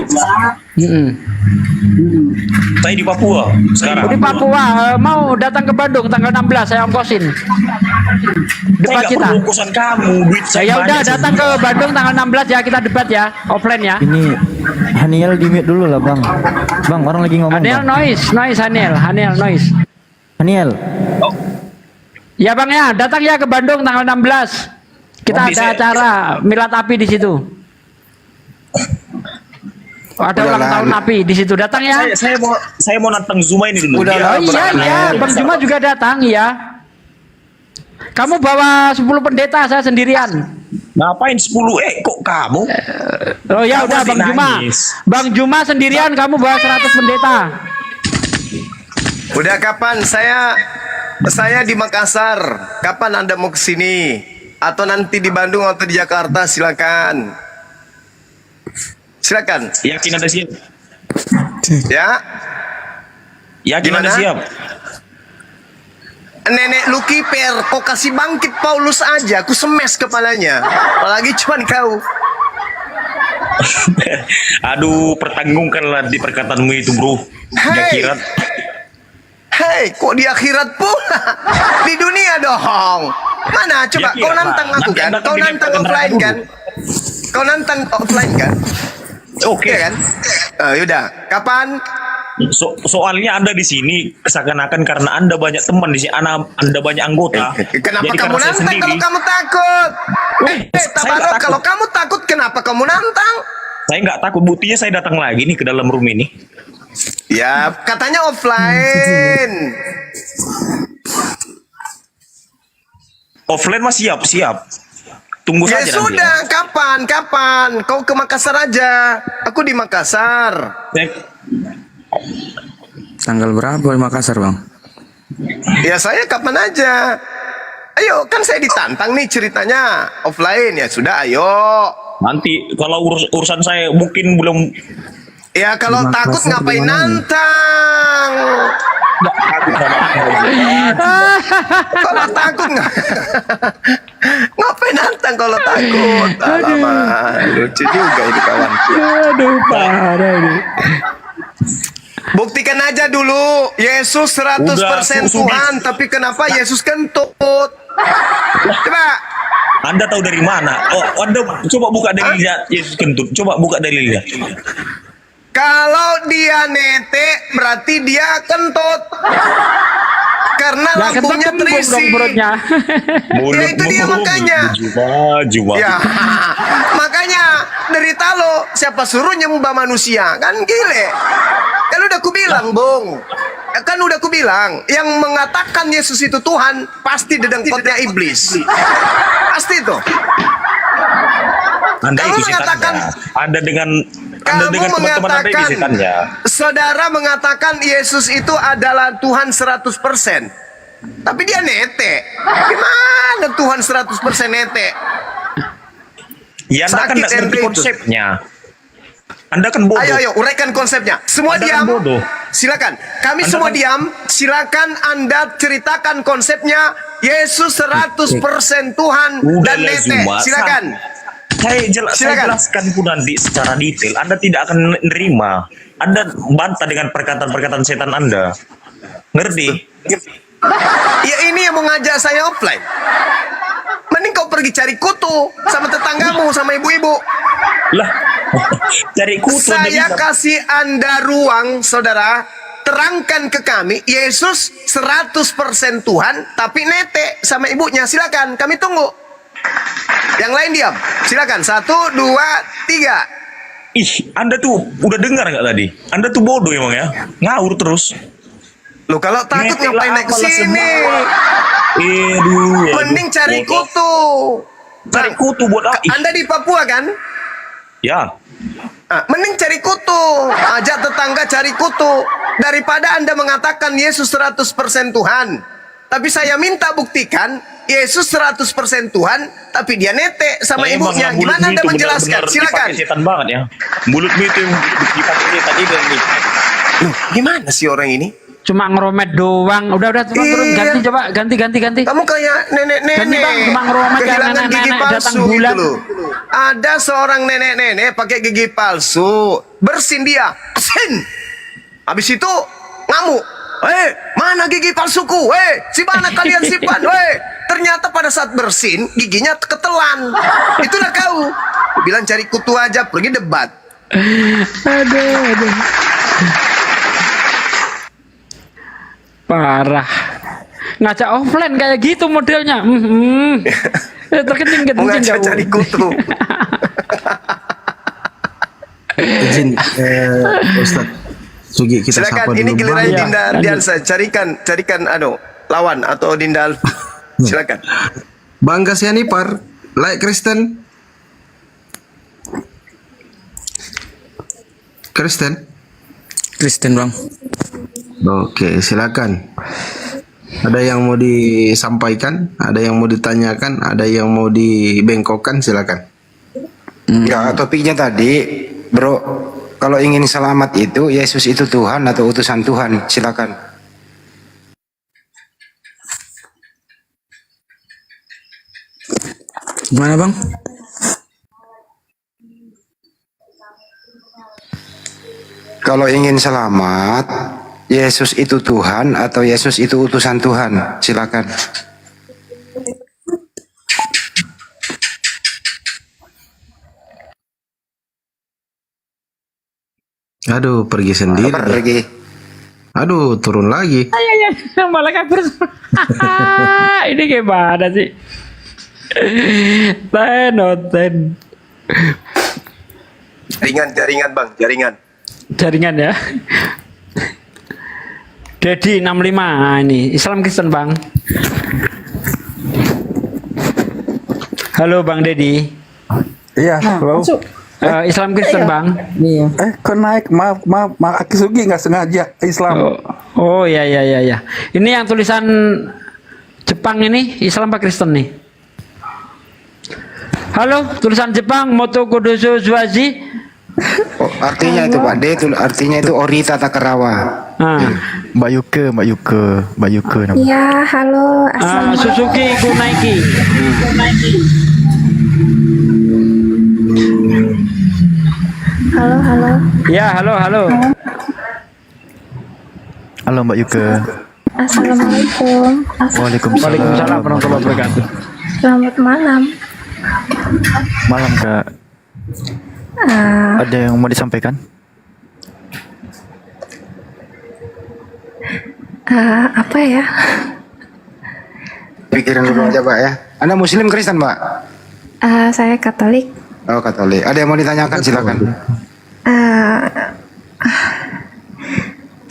Saya di Papua sekarang. Di Papua. Mau datang ke Bandung tanggal 16 saya ongkosin. Saya nggak perlu ongkosan kamu. Duit saya Ya udah banyak datang ke Bandung tanggal 16 ya, kita debat ya, offline ya. Ini Haniel di mute dulu lah Bang. Bang, orang lagi ngomong. Haniel Bang. noise Haniel noise. Haniel. Ya Bang ya, datang ya ke Bandung tanggal 16. Kita ada acara milad api di situ. Ada ulang tahun api di situ, datang ya. Saya mau nantang Zuma ini dulu. Iya, Bang Zuma juga datang ya. Kamu bawa 10 pendeta, saya sendirian. Ngapain 10? Kok kamu? Oh ya udah Bang Zuma. Bang Zuma sendirian, kamu bawa 100 pendeta. Udah kapan saya di Makassar. Kapan Anda mau ke sini? Atau nanti di Bandung atau di Jakarta, silakan. Silakan. Yakin Anda siap? Ya. Yakin Anda siap? Nenek lu kiper, kau kasih bangkit Paulus aja, aku semes kepalanya. Apalagi cuman kau. Aduh, pertanggungkanlah di perkataanmu itu, bro. Di akhirat. Hei, kok di akhirat pula? Di dunia dong. Mana? Coba kau nantang aku kan? Kau nantang offline kan? Kau nantang offline kan? Oke kan? Yaudah, kapan? Soalnya Anda di sini seakan-akan karena Anda banyak teman di sini, Anda banyak anggota. Kenapa jadi kamu nantang kalau kamu takut? Tabarok, kalau kamu takut kenapa kamu nantang? Saya nggak takut, buktinya saya datang lagi nih ke dalam room ini. Ya, katanya offline. Offline mah siap. Tunggu ya saja sudah, nanti. kapan? Kau ke Makassar aja. Aku di Makassar. Tanggal berapa di Makassar, Bang? Ya saya kapan aja. Ayo, kan saya ditantang nih ceritanya. Offline ya sudah, ayo. Nanti kalau urusan saya mungkin belum. Ya kalau takut ngapain nantang? Kalau takut ngapain nantang kalau takut? Alamak, lucu juga ini kawan. Aduh, parah ini. Buktikan aja dulu Yesus 100% Tuhan, tapi kenapa Yesus kentut? Coba. Anda tahu dari mana? Oh, Anda coba buka dalilnya Yesus kentut. Coba buka dalilnya. Kalau dia netek berarti dia kentut. Karena lambungnya terisi. Perutnya. Ya itu dia makanya. Juma. Ya, makanya derita lo siapa suruh nyembah manusia kan gile. Kan udah kubilang, Bung. Kan udah kubilang, yang mengatakan Yesus itu Tuhan pasti dedengkotnya iblis. Pasti itu. Anda Kamu itu mengatakan Anda dengan teman-teman Anda itu setannya. Saudara mengatakan Yesus itu adalah Tuhan 100%. Tapi dia nete. Gimana Tuhan 100% nete? Ya Anda kan tidak ngerti konsepnya. Anda kan bodoh. Ayo, uraikan konsepnya. Semua Anda diam. kan bodoh. Silakan. Kami Anda semua kan- diam. Silakan Anda ceritakan konsepnya. Yesus 100% Tuhan dan Udahlah, nete. Zuma. Silakan. Saya Silakan. jelaskan pun nanti secara detail. Anda tidak akan menerima. Anda bantah dengan perkataan-perkataan setan Anda. Ngerti? Ya ini yang mau ngajak saya offline. Mending kau pergi cari kutu sama tetanggamu, sama ibu-ibu. Lah, cari kutu. Saya kasih Anda ruang, saudara. Terangkan ke kami, Yesus 100% Tuhan, tapi nete sama ibunya. Silakan, kami tunggu. Yang lain diam. Silakan, 1, 2, 3. Ih, Anda tuh udah dengar nggak tadi? Anda tuh bodoh emang ya? Ngawur terus. Loh, kalau takut Nete ngapain lah, naik ke apalah sini? semua. Ya, Mending cari bodoh. kutu. Cari kutu buat apa? Anda di Papua kan? Ya. Mending cari kutu. Ajak tetangga cari kutu. Daripada Anda mengatakan Yesus 100% Tuhan. Tapi saya minta buktikan Yesus 100% Tuhan, tapi dia nete sama Nah, ibunya. emang Gimana mulutmu Anda itu menjelaskan? benar-benar Silakan. dipakai setan banget ya. Mulutmu itu yang dipakai setan ini. Loh, gimana sih orang ini? Cuma ngeromet doang. Udah turun. Iya. Ganti coba, ganti. Kamu kayak nenek-nenek. Ganti, Bang. Cuma ngeromet kayak Kehilangan gigi nenek-nenek datang palsu bulan. gitu loh. Ada seorang nenek-nenek pakai gigi palsu. Bersin dia. Sin. Habis itu ngamuk. Mana gigi palsuku? Si mana kalian simpan? Ternyata pada saat bersin giginya ketelan. Itulah kau. Bilang cari kutu aja, pergi debat. Aduh. Parah. Ngajak offline kayak gitu modelnya. Terkencing. Mau ngajak cari kutu. Izin Ustaz Sugi kita Silakan, sapa ini dulu. giliran Bang. Dinda Ardiansa. Carikan lawan atau Dinda Alfi. Silakan. Bang Kasianipar, like Kristen. Kristen bang. Oke, silakan. Ada yang mau disampaikan, ada yang mau ditanyakan, ada yang mau dibengkokkan, silakan. Ya, topiknya tadi, bro. Kalau ingin selamat itu, Yesus itu Tuhan atau utusan Tuhan? Silakan. Gimana bang? Kalau ingin selamat, Yesus itu Tuhan atau Yesus itu utusan Tuhan? Silakan. Aduh, pergi sendiri. Pergi. Aduh, turun lagi. Ya, malah kabur. Ini gimana sih? Ten. Jaringan bang, Jaringan ya. Dedi 65 ini Islam Kristen bang. Halo Bang Dedi. Iya, halo. Islam Kristen bang. Iya. Kok naik? Maaf, Aki Sugi nggak sengaja Islam. Oh ya. Ini yang tulisan Jepang ini Islam apa Kristen nih? Halo, tulisan Jepang Moto Kudoso Zuazi. Oh, artinya itu Pak D, itu artinya itu Orita Takarawa. Mbak Yuke namanya. Ya, halo. Suzuki Kunaiki. Halo. Ya, halo. Halo Mbak Yuke. Assalamualaikum. Waalaikumsalam warahmatullahi wabarakatuh. Selamat malam. Malam Kak. Ada yang mau disampaikan? Apa ya? Pikirin dulu aja Mbak ya. Anda Muslim Kristen Mbak? Saya Katolik. Oh Katolik. Ada yang mau ditanyakan silakan.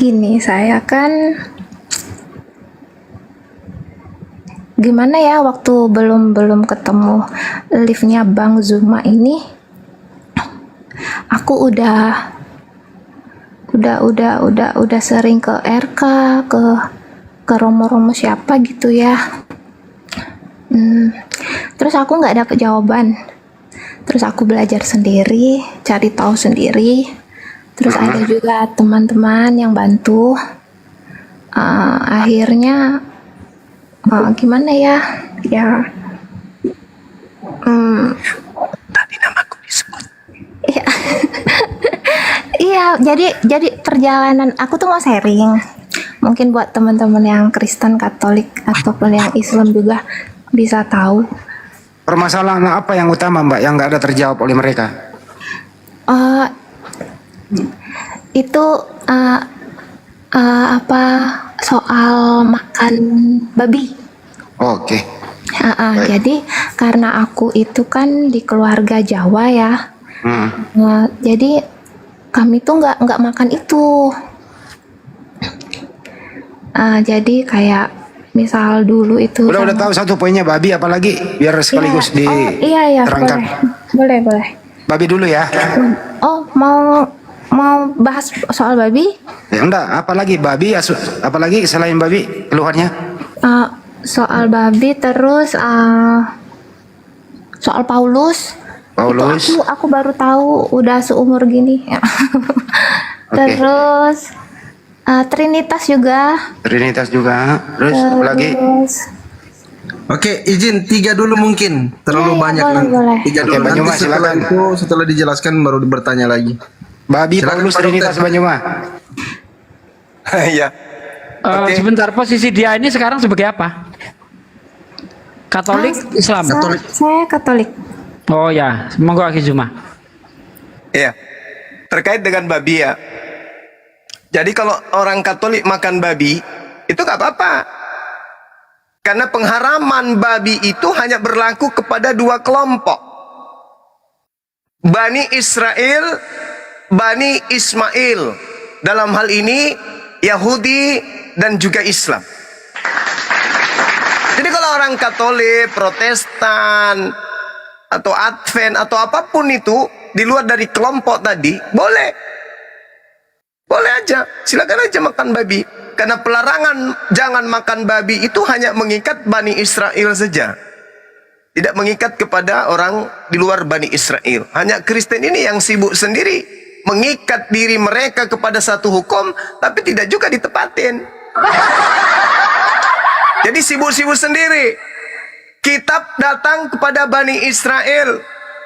Gini, saya kan gimana ya waktu belum ketemu liftnya Bang Zuma ini, aku udah sering ke RK, ke romo-romo siapa gitu ya. Terus aku nggak dapet jawaban. Terus aku belajar sendiri, cari tahu sendiri. Terus ada juga teman-teman yang bantu. Akhirnya gimana ya? Ya. Tadi namaku disebut. Iya. Iya, jadi perjalanan aku tuh mau sharing. Mungkin buat teman-teman yang Kristen, Katolik ataupun yang Islam juga bisa tahu. Permasalahan apa yang utama Mbak yang nggak ada terjawab oleh mereka? Itu apa soal makan babi. Oke. Jadi karena aku itu kan di keluarga Jawa ya. Jadi kami tuh nggak makan itu. Jadi kayak misal dulu itu Udah tahu satu poinnya babi, apalagi biar sekaligus iya, diterangkan. boleh. Babi dulu ya. Oh, mau bahas soal babi? Ya enggak, apalagi babi, apalagi selain babi keluhannya? Soal babi, terus soal Paulus. Itu aku baru tahu udah seumur gini. Terus Trinitas juga. Terus lagi. Oke, izin 3 dulu mungkin. Terlalu banyak boleh. 3 dulu. Nanti setelah itu, setelah dijelaskan baru bertanya lagi. Babi, Paulus, Trinitas, Banyuma. Iya. Sebentar, posisi dia ini sekarang sebagai apa? Katolik, Islam? Saya Katolik. Oh ya, monggo Aki Zuma. Iya. Terkait dengan babi ya. Jadi kalau orang Katolik makan babi, itu gak apa-apa. Karena pengharaman babi itu hanya berlaku kepada 2 kelompok. Bani Israel, Bani Ismail. Dalam hal ini, Yahudi dan juga Islam. Jadi kalau orang Katolik, Protestan, atau Advent, atau apapun itu, di luar dari kelompok tadi, boleh. Boleh aja, silakan aja makan babi. Karena pelarangan jangan makan babi itu hanya mengikat Bani Israel saja. Tidak mengikat kepada orang di luar Bani Israel. Hanya Kristen ini yang sibuk sendiri. Mengikat diri mereka kepada satu hukum, tapi tidak juga ditepatin. Jadi sibuk-sibuk sendiri. Kitab datang kepada Bani Israel.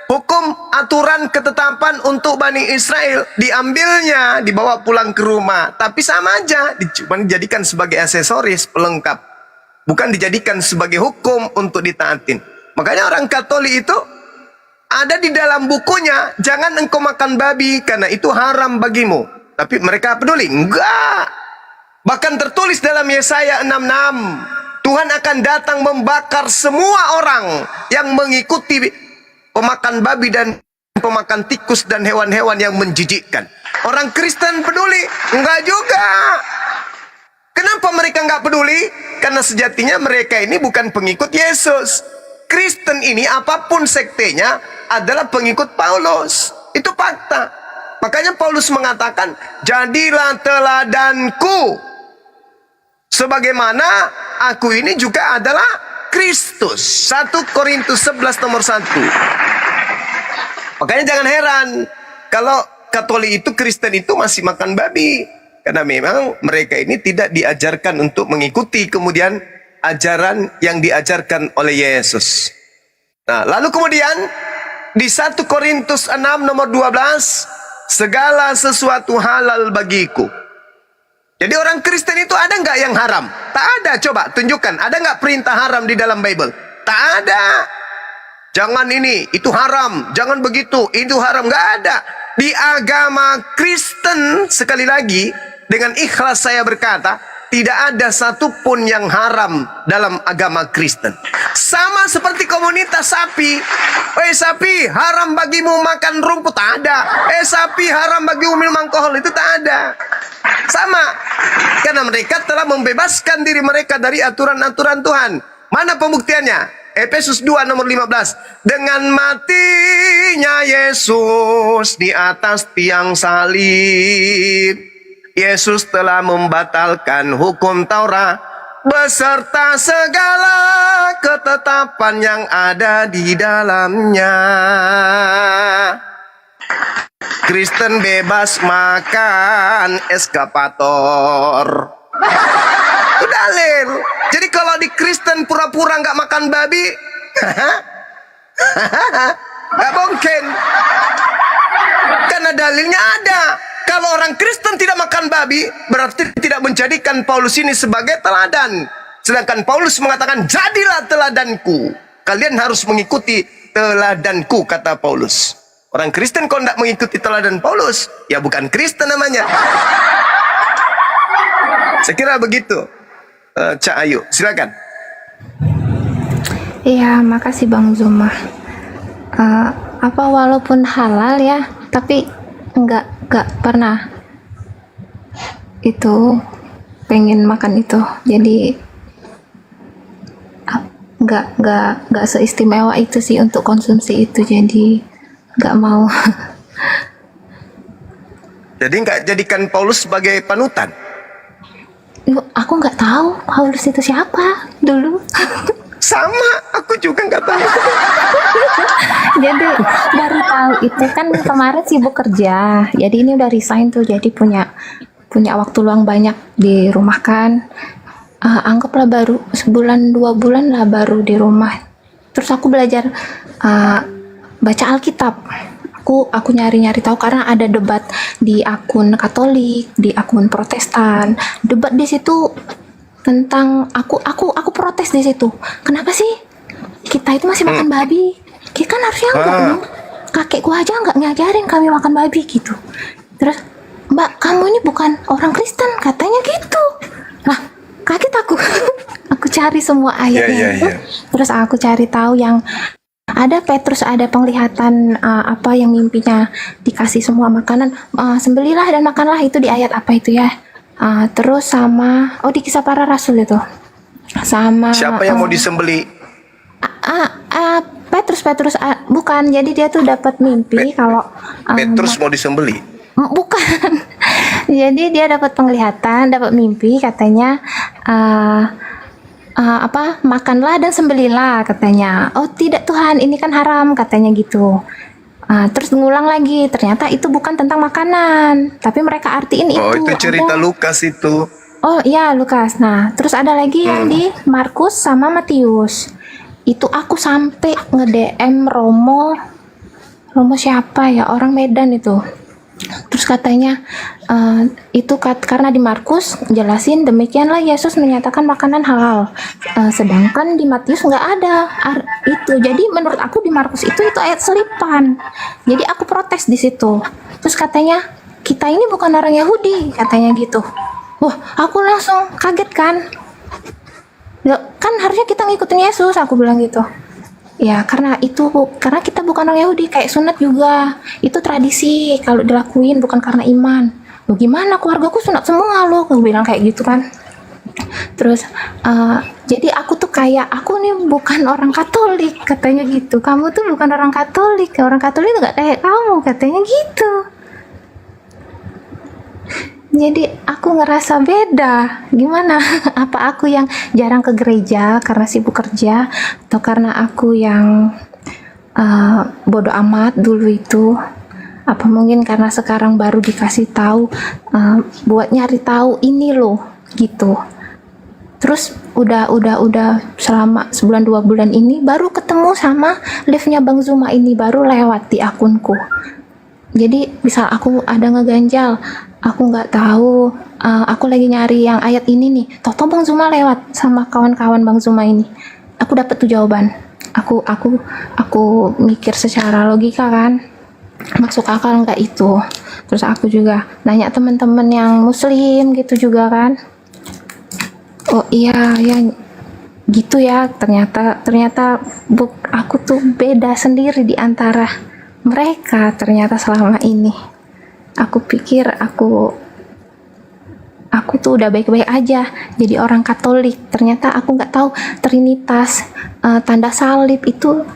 Hukum, aturan, ketetapan untuk Bani Israel diambilnya, dibawa pulang ke rumah. Tapi sama aja, cuma dijadikan sebagai aksesoris, pelengkap. Bukan dijadikan sebagai hukum untuk ditaatin. Makanya orang Katolik itu ada di dalam bukunya, jangan engkau makan babi karena itu haram bagimu. Tapi mereka peduli? Enggak. Bahkan tertulis dalam Yesaya 66, Tuhan akan datang membakar semua orang yang mengikuti pemakan babi dan pemakan tikus dan hewan-hewan yang menjijikkan. Orang Kristen peduli? Enggak juga. Kenapa mereka enggak peduli? Karena sejatinya mereka ini bukan pengikut Yesus. Kristen ini apapun sektenya adalah pengikut Paulus. Itu fakta. Makanya Paulus mengatakan, jadilah teladanku, sebagaimana aku ini juga adalah Kristus. 1 Korintus 11 nomor 1. Makanya jangan heran kalau Katolik itu, Kristen itu masih makan babi. Karena memang mereka ini tidak diajarkan untuk mengikuti kemudian ajaran yang diajarkan oleh Yesus. Nah, lalu kemudian di 1 Korintus 6 nomor 12, segala sesuatu halal bagiku. Jadi orang Kristen itu ada nggak yang haram? Tak ada. Coba tunjukkan. Ada nggak perintah haram di dalam Bible? Tak ada. Jangan ini, itu haram. Jangan begitu, itu haram. Nggak ada. Di agama Kristen, sekali lagi, dengan ikhlas saya berkata, tidak ada satupun yang haram dalam agama Kristen. Sama seperti komunitas sapi. Sapi, haram bagimu makan rumput, tak ada. Sapi, haram bagimu minum alkohol, itu tak ada. Sama. Karena mereka telah membebaskan diri mereka dari aturan-aturan Tuhan. Mana pembuktiannya? Efesus 2 nomor 15. Dengan matinya Yesus di atas tiang salib, Yesus telah membatalkan hukum Taurat beserta segala ketetapan yang ada di dalamnya. Kristen bebas makan eskapator. Itu dalil. Jadi kalau di Kristen pura-pura nggak makan babi, nggak mungkin. Karena dalilnya ada. Kalau orang Kristen tidak makan babi, berarti tidak menjadikan Paulus ini sebagai teladan. Sedangkan Paulus mengatakan, jadilah teladanku. Kalian harus mengikuti teladanku, kata Paulus. Orang Kristen kalau tidak mengikuti teladan Paulus, ya bukan Kristen namanya. Saya kira begitu. Cak Ayu, silakan. Iya, makasih Bang Zuma. Walaupun halal ya, tapi nggak pernah itu pengen makan itu. Jadi nggak seistimewa itu sih untuk konsumsi itu. Jadi nggak mau. Jadi nggak jadikan Paulus sebagai panutan. Aku nggak tahu Paulus itu siapa dulu. Sama, aku juga nggak tahu. Jadi baru tahu itu kan kemarin sibuk kerja. Jadi ini udah resign tuh. Jadi punya waktu luang banyak di rumah kan. Anggaplah baru sebulan 2 bulan lah baru di rumah. Terus aku belajar baca Alkitab. Aku nyari-nyari tahu karena ada debat di akun Katolik, di akun Protestan. Debat di situ tentang aku protes di situ. Kenapa sih kita itu masih makan babi? Kita kan harusnya enggak dong. Kakekku aja nggak ngajarin kami makan babi gitu. Terus, Mbak, kamu ini bukan orang Kristen, katanya gitu. Nah, kaget aku. Aku cari semua ayatnya. Terus aku cari tahu yang ada Petrus, ada penglihatan yang mimpinya dikasih semua makanan, sembelilah dan makanlah, itu di ayat apa itu ya. Terus sama di Kisah Para Rasul itu sama siapa yang mau disembeli? Petrus bukan, jadi dia tuh dapat mimpi kalau Petrus mau disembeli. Bukan. Jadi dia dapat penglihatan, dapat mimpi, katanya makanlah dan sembelilah, katanya. Oh tidak Tuhan, ini kan haram, katanya gitu. Terus ngulang lagi, ternyata itu bukan tentang makanan, tapi mereka artiin itu. Oh, itu cerita Lukas itu. Oh iya, Lukas. Nah, terus ada lagi yang di Markus sama Matius. Itu aku sampai nge-DM Romo siapa ya, orang Medan itu. Terus katanya karena di Markus jelasin demikianlah Yesus menyatakan makanan halal, sedangkan di Matius nggak ada itu. Jadi menurut aku di Markus itu ayat selipan. Jadi aku protes di situ. Terus katanya kita ini bukan orang Yahudi, katanya gitu. Wah, aku langsung kaget kan. Ya, kan harusnya kita ngikutin Yesus, aku bilang gitu. Ya karena kita bukan orang Yahudi, kayak sunat juga itu tradisi, kalau dilakuin bukan karena iman. Loh gimana, keluargaku sunat semua loh, aku bilang kayak gitu kan. Terus jadi aku tuh kayak, aku nih bukan orang Katolik, katanya gitu. Kamu tuh bukan orang Katolik tuh gak kayak kamu, katanya gitu. Jadi aku ngerasa beda. Gimana? Apa aku yang jarang ke gereja karena sibuk kerja, atau karena aku yang bodoh amat dulu itu? Apa mungkin karena sekarang baru dikasih tahu, buat nyari tahu ini loh gitu. Terus udah selama sebulan 2 bulan ini baru ketemu sama live-nya Bang Zuma ini, baru lewat di akunku. Jadi misal aku ada ngeganjal, aku nggak tahu, aku lagi nyari yang ayat ini nih, toto Bang Zuma lewat sama kawan-kawan Bang Zuma ini, aku dapet tuh jawaban. Aku mikir secara logika kan, masuk akal nggak itu. Terus aku juga nanya teman-teman yang muslim gitu juga kan, oh iya ya gitu ya, ternyata aku tuh beda sendiri di antara mereka ternyata selama ini. Aku pikir aku tuh udah baik-baik aja jadi orang Katolik, ternyata aku nggak tahu Trinitas, tanda salib itu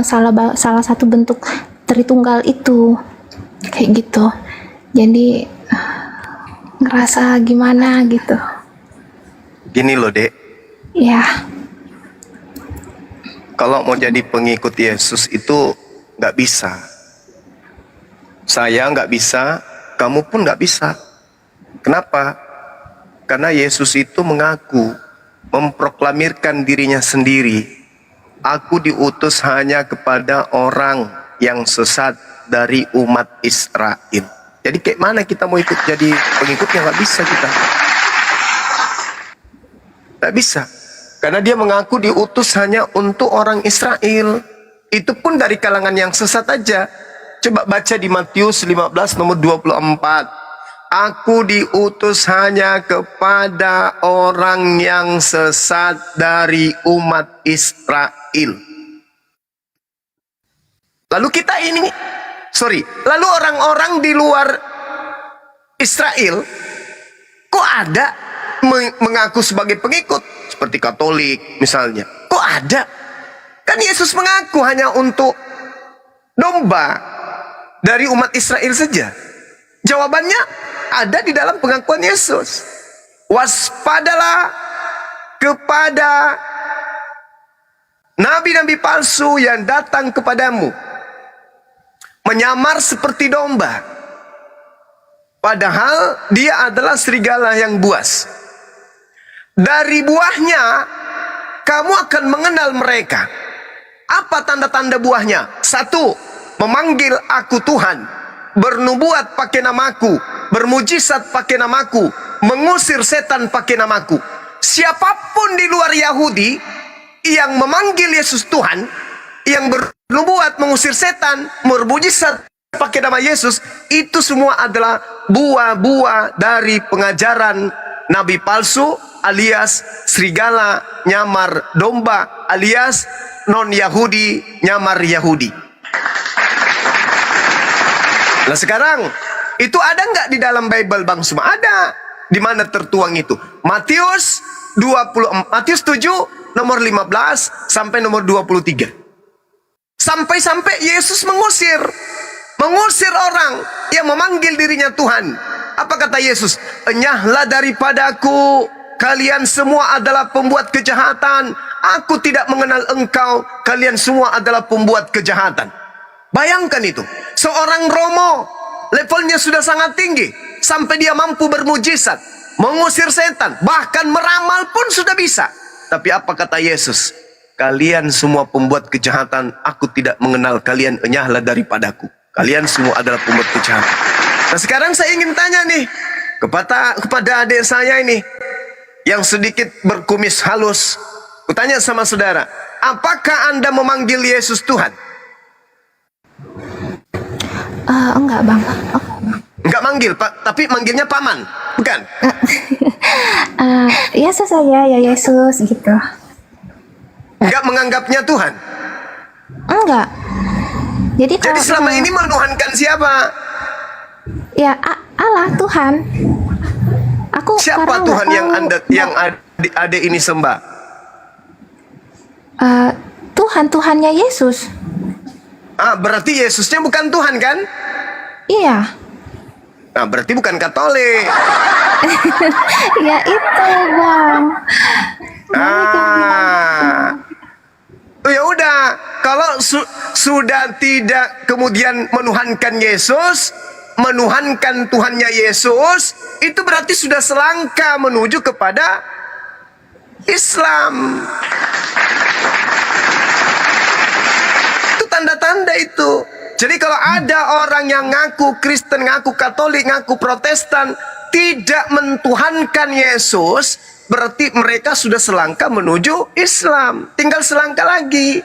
salah satu bentuk Tritunggal itu, kayak gitu. Jadi ngerasa gimana gitu. Gini loh Dek, Ya, kalau mau jadi pengikut Yesus itu nggak bisa. Saya nggak bisa, kamu pun nggak bisa. Kenapa? Karena Yesus itu mengaku, memproklamirkan dirinya sendiri. Aku diutus hanya kepada orang yang sesat dari umat Israel. Jadi kayak mana kita mau ikut jadi pengikutnya? Nggak bisa kita. Nggak bisa. Karena dia mengaku diutus hanya untuk orang Israel. Itu pun dari kalangan yang sesat aja. Coba baca di Matius 15 nomor 24. Aku diutus hanya kepada orang yang sesat dari umat Israel. Lalu kita lalu orang-orang di luar Israel kok ada mengaku sebagai pengikut seperti Katolik misalnya? Kok ada? Kan Yesus mengaku hanya untuk domba dari umat Israel saja. Jawabannya ada di dalam pengakuan Yesus. Waspadalah kepada nabi-nabi palsu yang datang kepadamu, menyamar seperti domba, padahal dia adalah serigala yang buas. Dari buahnya kamu akan mengenal mereka. Apa tanda-tanda buahnya? 1. Memanggil aku Tuhan, bernubuat pakai namaku, bermujizat pakai namaku, mengusir setan pakai namaku. Siapapun di luar Yahudi yang memanggil Yesus Tuhan, yang bernubuat, mengusir setan, bermujizat pakai nama Yesus, itu semua adalah buah-buah dari pengajaran nabi palsu alias serigala nyamar domba alias non-Yahudi nyamar Yahudi. Nah sekarang itu ada nggak di dalam Bible Bang Suma? Ada. Di mana tertuang itu? Matius 7 nomor 15 sampai nomor 23. Sampai-sampai Yesus mengusir orang yang memanggil dirinya Tuhan. Apa kata Yesus? Enyahlah daripadaku, kalian semua adalah pembuat kejahatan. Aku tidak mengenal engkau, kalian semua adalah pembuat kejahatan. Bayangkan itu, seorang romo levelnya sudah sangat tinggi, sampai dia mampu bermujizat, mengusir setan, bahkan meramal pun sudah bisa. Tapi apa kata Yesus? Kalian semua pembuat kejahatan, aku tidak mengenal kalian, enyahlah daripadaku. Kalian semua adalah pembuat kejahatan. Nah sekarang saya ingin tanya nih, kepada adik saya ini, yang sedikit berkumis halus. Kutanya sama saudara, apakah Anda memanggil Yesus Tuhan? Enggak Bang. Enggak manggil, Pak, tapi manggilnya paman, bukan? Yesus saja, ya Yesus gitu. Enggak menganggapnya Tuhan? Enggak. Jadi selama ini menuhankan siapa? Ya Allah, Tuhan. Siapa Tuhan yang adik ini sembah? Tuhannya Yesus. Berarti Yesusnya bukan Tuhan kan? Iya. Nah, berarti bukan Katolik. Ya itu Bang. Ya udah, kalau sudah tidak kemudian menuhankan Yesus, menuhankan Tuhannya Yesus, itu berarti sudah selangkah menuju kepada Islam. Itu tanda-tanda itu. Jadi kalau ada orang yang ngaku Kristen, ngaku Katolik, ngaku Protestan, tidak mentuhankan Yesus, berarti mereka sudah selangkah menuju Islam. Tinggal selangkah lagi.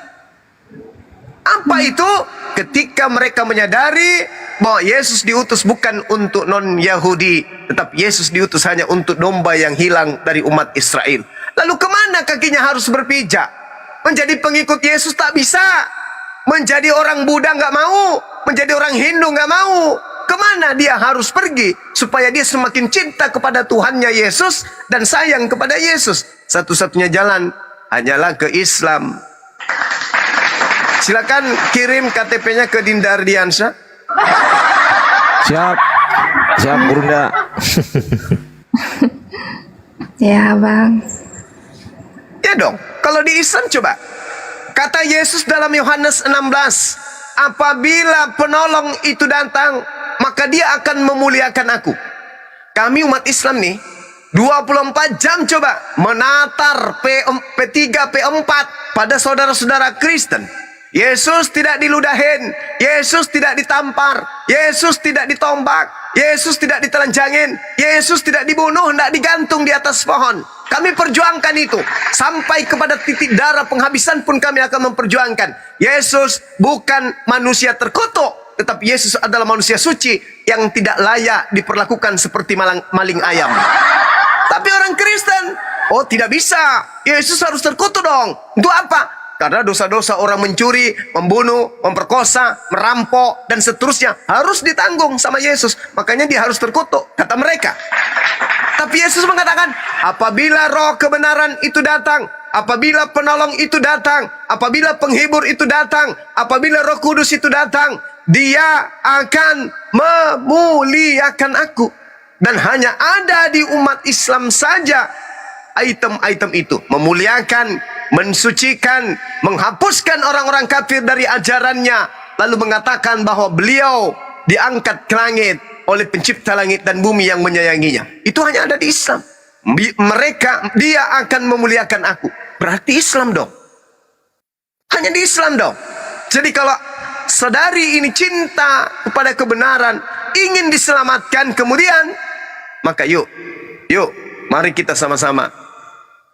Apa itu? Ketika mereka menyadari bahwa Yesus diutus bukan untuk non-Yahudi, tetapi Yesus diutus hanya untuk domba yang hilang dari umat Israel. Lalu kemana kakinya harus berpijak? Menjadi pengikut Yesus tak bisa. Menjadi orang Buddha nggak mau. Menjadi orang Hindu nggak mau. Kemana dia harus pergi supaya dia semakin cinta kepada Tuhannya Yesus dan sayang kepada Yesus? Satu-satunya jalan hanyalah ke Islam. Silakan kirim KTP-nya ke Dinda Ardiansyah. Siap. Siap, Gurunda. Ya, Bang. Ya dong, kalau di Islam coba. Kata Yesus dalam Yohanes 16, apabila penolong itu datang, maka dia akan memuliakan aku. Kami umat Islam nih, 24 jam coba menatar P3, P4 pada saudara-saudara Kristen. Yesus tidak diludahin, Yesus tidak ditampar, Yesus tidak ditombak, Yesus tidak ditelanjangin, Yesus tidak dibunuh, tidak digantung di atas pohon. Kami perjuangkan itu sampai kepada titik darah penghabisan pun kami akan memperjuangkan. Yesus bukan manusia terkutuk, tetapi Yesus adalah manusia suci yang tidak layak diperlakukan seperti maling ayam. Tapi orang Kristen, oh tidak bisa, Yesus harus terkutuk dong. Untuk apa? Karena dosa-dosa orang mencuri, membunuh, memperkosa, merampok, dan seterusnya harus ditanggung sama Yesus. Makanya dia harus terkutuk, kata mereka. Tapi Yesus mengatakan, apabila roh kebenaran itu datang, apabila penolong itu datang, apabila penghibur itu datang, apabila Roh Kudus itu datang, dia akan memuliakan aku. Dan hanya ada di umat Islam saja item-item itu. Memuliakan, mensucikan, menghapuskan orang-orang kafir dari ajarannya, lalu mengatakan bahwa beliau diangkat ke langit oleh pencipta langit dan bumi yang menyayanginya. Itu hanya ada di Islam. Dia akan memuliakan aku. Berarti Islam dong. Hanya di Islam dong. Jadi kalau saudari ini cinta kepada kebenaran, ingin diselamatkan kemudian, maka yuk, mari kita sama-sama.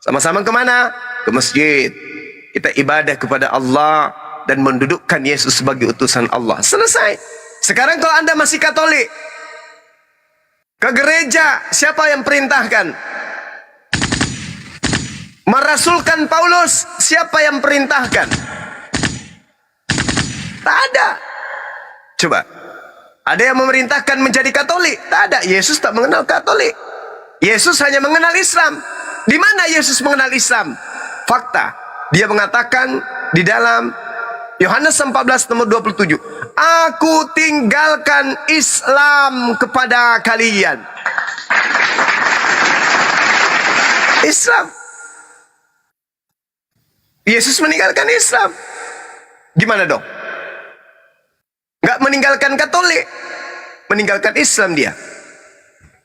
Sama-sama kemana? Ke masjid. Kita ibadah kepada Allah dan mendudukkan Yesus sebagai utusan Allah. Selesai. Sekarang kalau Anda masih Katolik, ke gereja, siapa yang perintahkan? Merasulkan Paulus, siapa yang perintahkan? Tak ada. Coba, ada yang memerintahkan menjadi Katolik? Tak ada. Yesus tak mengenal Katolik. Yesus hanya mengenal Islam. Di mana Yesus mengenal Islam? Fakta. Dia mengatakan di dalam Yohanes 14 nomor 27, aku tinggalkan Islam kepada kalian. Islam. Yesus meninggalkan Islam. Gimana dong? Nggak meninggalkan Katolik, meninggalkan Islam dia.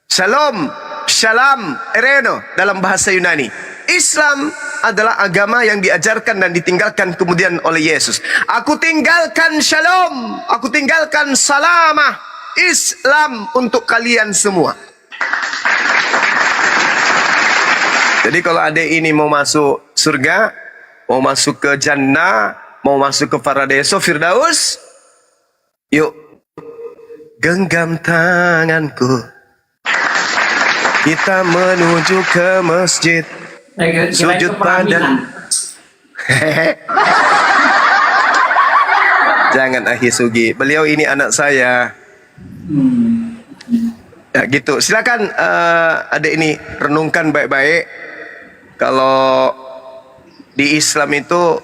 Shalom, shalom, ereno dalam bahasa Yunani. Islam adalah agama yang diajarkan dan ditinggalkan kemudian oleh Yesus. Aku tinggalkan shalom, aku tinggalkan salamah, Islam untuk kalian semua. Jadi kalau adik ini mau masuk surga, mau masuk ke Jannah, mau masuk ke Paradiso Firdaus, yuk genggam tanganku, kita menuju ke masjid, sujud pada. Jangan Ahi Sugi, beliau ini anak saya. Ya gitu, silakan adik ini renungkan baik-baik. Kalau di Islam itu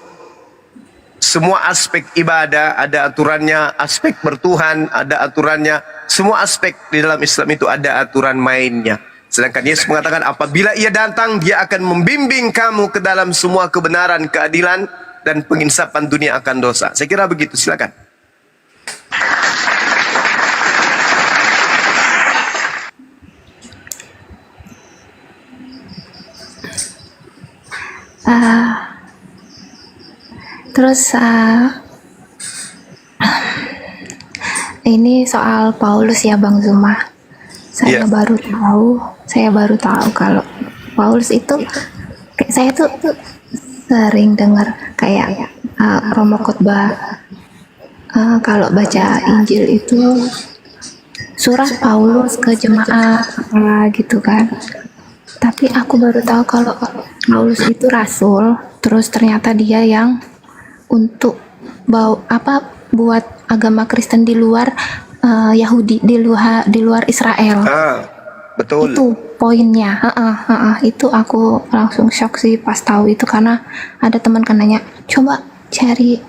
semua aspek ibadah ada aturannya, aspek bertuhan ada aturannya, semua aspek di dalam Islam itu ada aturan mainnya. Sedangkan Yesus mengatakan apabila ia datang, dia akan membimbing kamu ke dalam semua kebenaran, keadilan, dan penginsapan dunia akan dosa. Saya kira begitu, silakan. Terus ini soal Paulus ya Bang Zuma. Saya baru tahu kalau Paulus itu saya tuh sering dengar kayak Romo Khotbah kalau baca Injil itu surat Paulus ke jemaat apa gitu kan. Tapi aku baru tahu kalau Paulus itu rasul, terus ternyata dia yang untuk buat agama Kristen di luar Yahudi, di luar Israel. Betul. Itu poinnya. Itu aku langsung shock sih pas tahu itu, karena ada teman kan nanya, coba cari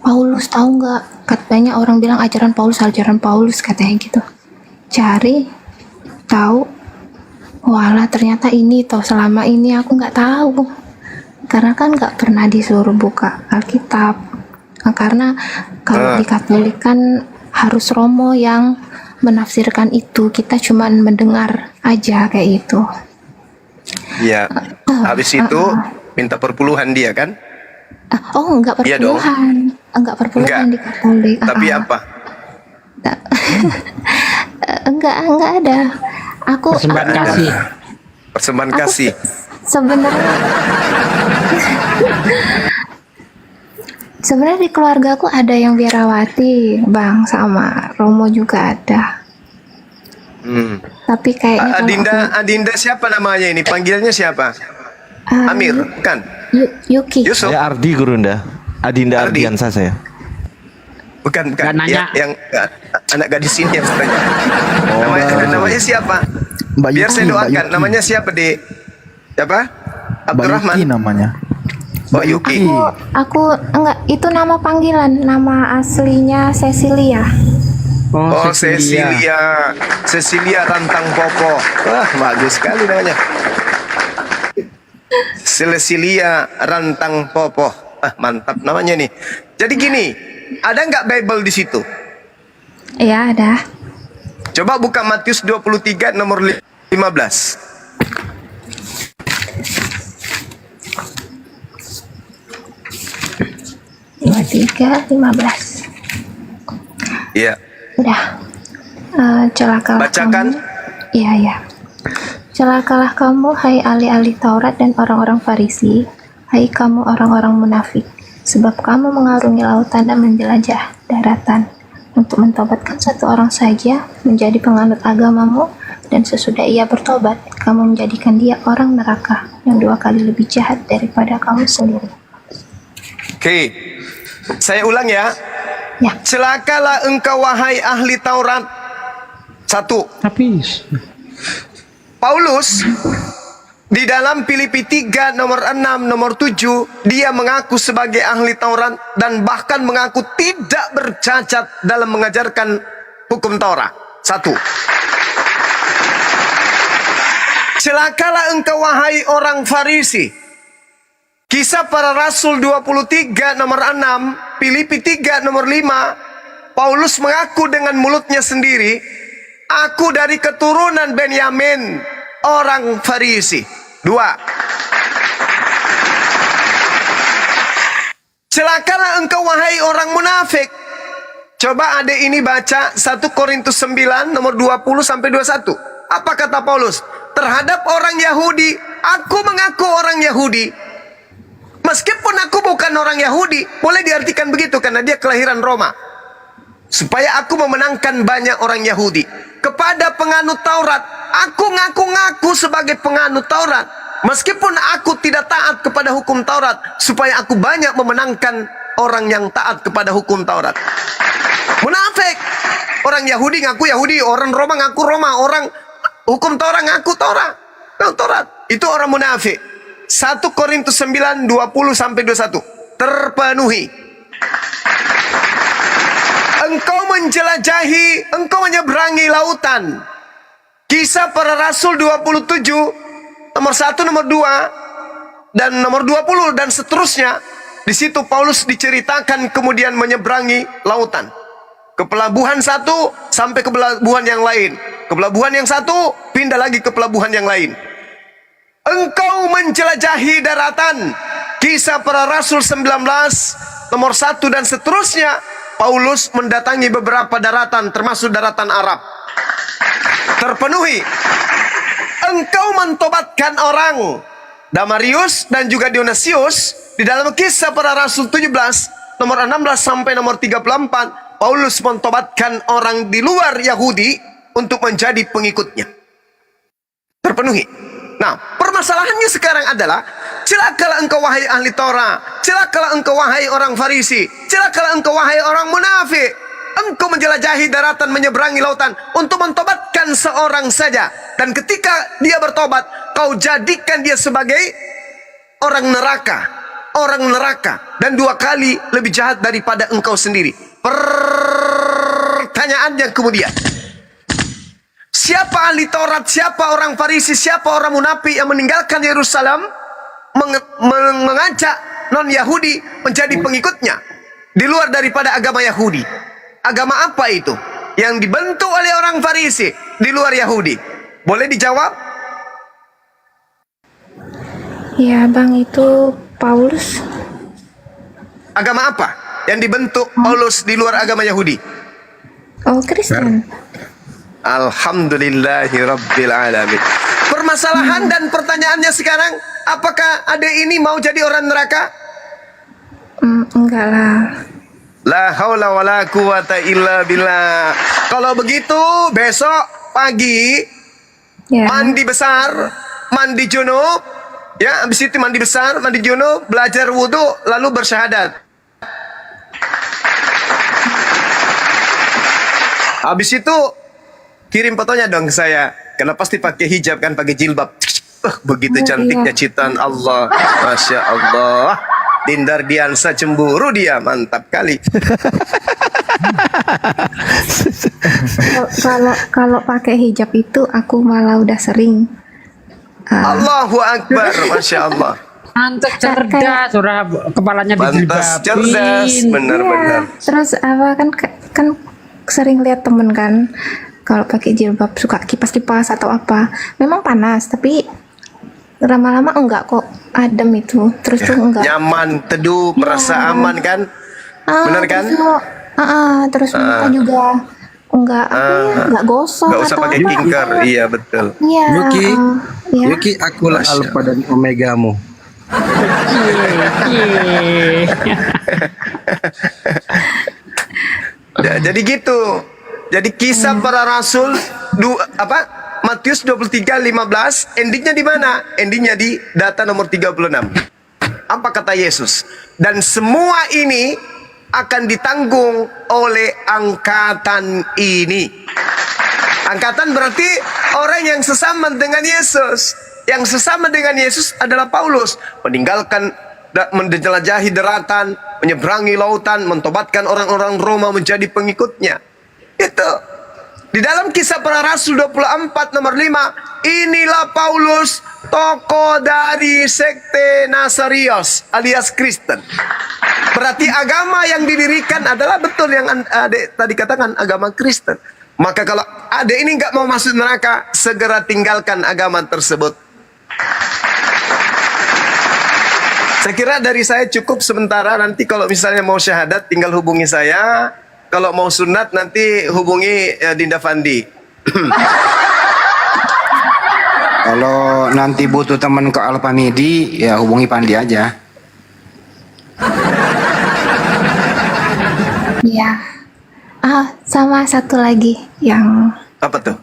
Paulus, tahu nggak? Katanya orang bilang ajaran Paulus katanya gitu. Cari, tahu, walah ternyata ini toh, selama ini aku nggak tahu. Karena kan nggak pernah disuruh buka Alkitab. Karena kalau di Katolik kan harus Romo yang menafsirkan itu, kita cuma mendengar aja kayak itu. Iya. Habis itu minta perpuluhan dia kan? Oh, enggak perpuluhan. Enggak perpuluhan di Katolik. Tapi apa? Enggak ada. Aku Persembahan kasih. Persembahan kasih. Sebenarnya di keluarga aku ada yang biarawati, Bang, sama Romo juga ada. Tapi kayaknya Adinda siapa namanya ini? Panggilannya siapa? Amir, kan? Yuki. Yusuf. Saya Ardi Gurunda. Adinda Ardiansa saya. Bukan. Gak nanya. Yang anak gadis ini yang saya tanya. Namanya siapa? Biar saya doakan. Namanya siapa, Dek? Siapa? Abdurrahman. Yuki namanya. Oh, Yuki. Aku enggak, itu nama panggilan, nama aslinya Cecilia. Oh, Cecilia Rantang Popo. Wah, bagus sekali namanya. Cecilia Rantang Popo. Mantap namanya nih. Jadi gini, ada nggak Bible di situ? Iya, ada. Coba buka Matius 23 nomor 15. Tiga 15. Iya. Udah. Celakalah Bacakan. kamu. Iya. Celakalah kamu, hai ahli-ahli Taurat dan orang-orang Farisi, hai kamu orang-orang munafik, sebab kamu mengarungi lautan dan menjelajah daratan untuk mentobatkan satu orang saja menjadi penganut agamamu, dan sesudah ia bertobat, kamu menjadikan dia orang neraka yang 2 kali lebih jahat daripada kamu sendiri. Oke. Saya ulang ya. Celakalah engkau wahai ahli Taurat. 1. Habis. Paulus di dalam Filipi 3 nomor 6 nomor 7 dia mengaku sebagai ahli Taurat dan bahkan mengaku tidak bercacat dalam mengajarkan hukum Taurat. 1. Celakalah engkau wahai orang Farisi. Kisah Para Rasul 23 nomor 6, Filipi 3 nomor 5, Paulus mengaku dengan mulutnya sendiri, aku dari keturunan Benyamin, orang Farisi. 2. Celakalah engkau wahai orang munafik. Coba adik ini baca 1 Korintus 9 nomor 20 sampai 21. Apa kata Paulus? Terhadap orang Yahudi, aku mengaku orang Yahudi. Meskipun aku bukan orang Yahudi, boleh diartikan begitu karena dia kelahiran Roma. Supaya aku memenangkan banyak orang Yahudi. Kepada penganut Taurat, aku ngaku-ngaku sebagai penganut Taurat. Meskipun aku tidak taat kepada hukum Taurat, supaya aku banyak memenangkan orang yang taat kepada hukum Taurat. Munafik. Orang Yahudi ngaku Yahudi, orang Roma ngaku Roma, orang hukum Taurat ngaku Taurat. Itu orang munafik. 1 Korintus 9 20 sampai 21. Terpenuhi. Engkau menjelajahi, engkau menyeberangi lautan. Kisah Para Rasul 27 nomor 1, nomor 2 dan nomor 20 dan seterusnya. Di situ Paulus diceritakan kemudian menyeberangi lautan. Ke pelabuhan satu sampai ke pelabuhan yang lain. Ke pelabuhan yang satu pindah lagi ke pelabuhan yang lain. Engkau menjelajahi daratan. Kisah Para Rasul 19 nomor 1 dan seterusnya. Paulus mendatangi beberapa daratan termasuk daratan Arab. Terpenuhi. Engkau mentobatkan orang. Damarius dan juga Dionysius di dalam Kisah Para Rasul 17 nomor 16 sampai nomor 34, Paulus mentobatkan orang di luar Yahudi untuk menjadi pengikutnya. Terpenuhi. Nah, permasalahannya sekarang adalah, celakalah engkau wahai ahli Torah, celakalah engkau wahai orang Farisi, celakalah engkau wahai orang munafik. Engkau menjelajahi daratan, menyeberangi lautan untuk mentobatkan seorang saja. Dan ketika dia bertobat, kau jadikan dia sebagai orang neraka. Orang neraka. Dan 2 kali lebih jahat daripada engkau sendiri. Pertanyaannya kemudian, siapa ahli Taurat, siapa orang Farisi, siapa orang munafik yang meninggalkan Yerusalem, mengajak non-Yahudi menjadi pengikutnya di luar daripada agama Yahudi? Agama apa itu yang dibentuk oleh orang Farisi di luar Yahudi? Boleh dijawab? Ya bang, itu Paulus. Agama apa yang dibentuk Paulus di luar agama Yahudi? Oh, Kristen. Alhamdulillahirabbil alamin. Permasalahan dan pertanyaannya sekarang, apakah adik ini mau jadi orang neraka? Enggak lah. La haula wala quwata illa billah. Kalau begitu besok pagi mandi besar, mandi junub, ya, habis itu mandi besar, mandi junub, belajar wudhu, lalu bersyahadat. Habis itu kirim fotonya dong ke saya, karena pasti pakai hijab kan, pakai jilbab. Begitu cantiknya ciptaan Allah, masya Allah. Dindar Diansa cemburu dia, mantap kali. Kalau pakai hijab itu aku malah udah sering. Allahu Akbar, masya Allah. Mantap, cerdas, surah kepalanya dijilbabin. Pantas, cerdas, benar-benar. Terus apa kan sering lihat temen kan, kalau pakai jilbab suka kipas-kipas atau apa. Memang panas, tapi lama-lama enggak kok, adem itu. Terus tuh enggak nyaman, teduh, merasa aman kan? Benar kan? Terus muka juga enggak gosong. Enggak usah pakai skincare, iya betul. Iya. Yuki, akulah alfa dan omegamu. Ya, jadi gitu. Jadi kisah para rasul Matius 23:15, endingnya di mana? Endingnya di data nomor 36. Apa kata Yesus? Dan semua ini akan ditanggung oleh angkatan ini. Angkatan berarti orang yang sesama dengan Yesus. Yang sesama dengan Yesus adalah Paulus. Meninggalkan, menjelajahi daratan, menyeberangi lautan, mentobatkan orang-orang Roma menjadi pengikutnya. Itu. Di dalam kisah para rasul 24 nomor 5, inilah Paulus, tokoh dari sekte Nasarios alias Kristen. Berarti agama yang didirikan adalah betul yang adik tadi katakan, agama Kristen. Maka kalau adik ini nggak mau masuk neraka, segera tinggalkan agama tersebut. Saya kira dari saya cukup sementara. Nanti kalau misalnya mau syahadat tinggal hubungi saya. Kalau mau sunat nanti hubungi Dinda Fandi. Kalau nanti butuh teman ke Alpha Midi, ya hubungi Pandi aja. Iya. Sama satu lagi yang apa tuh?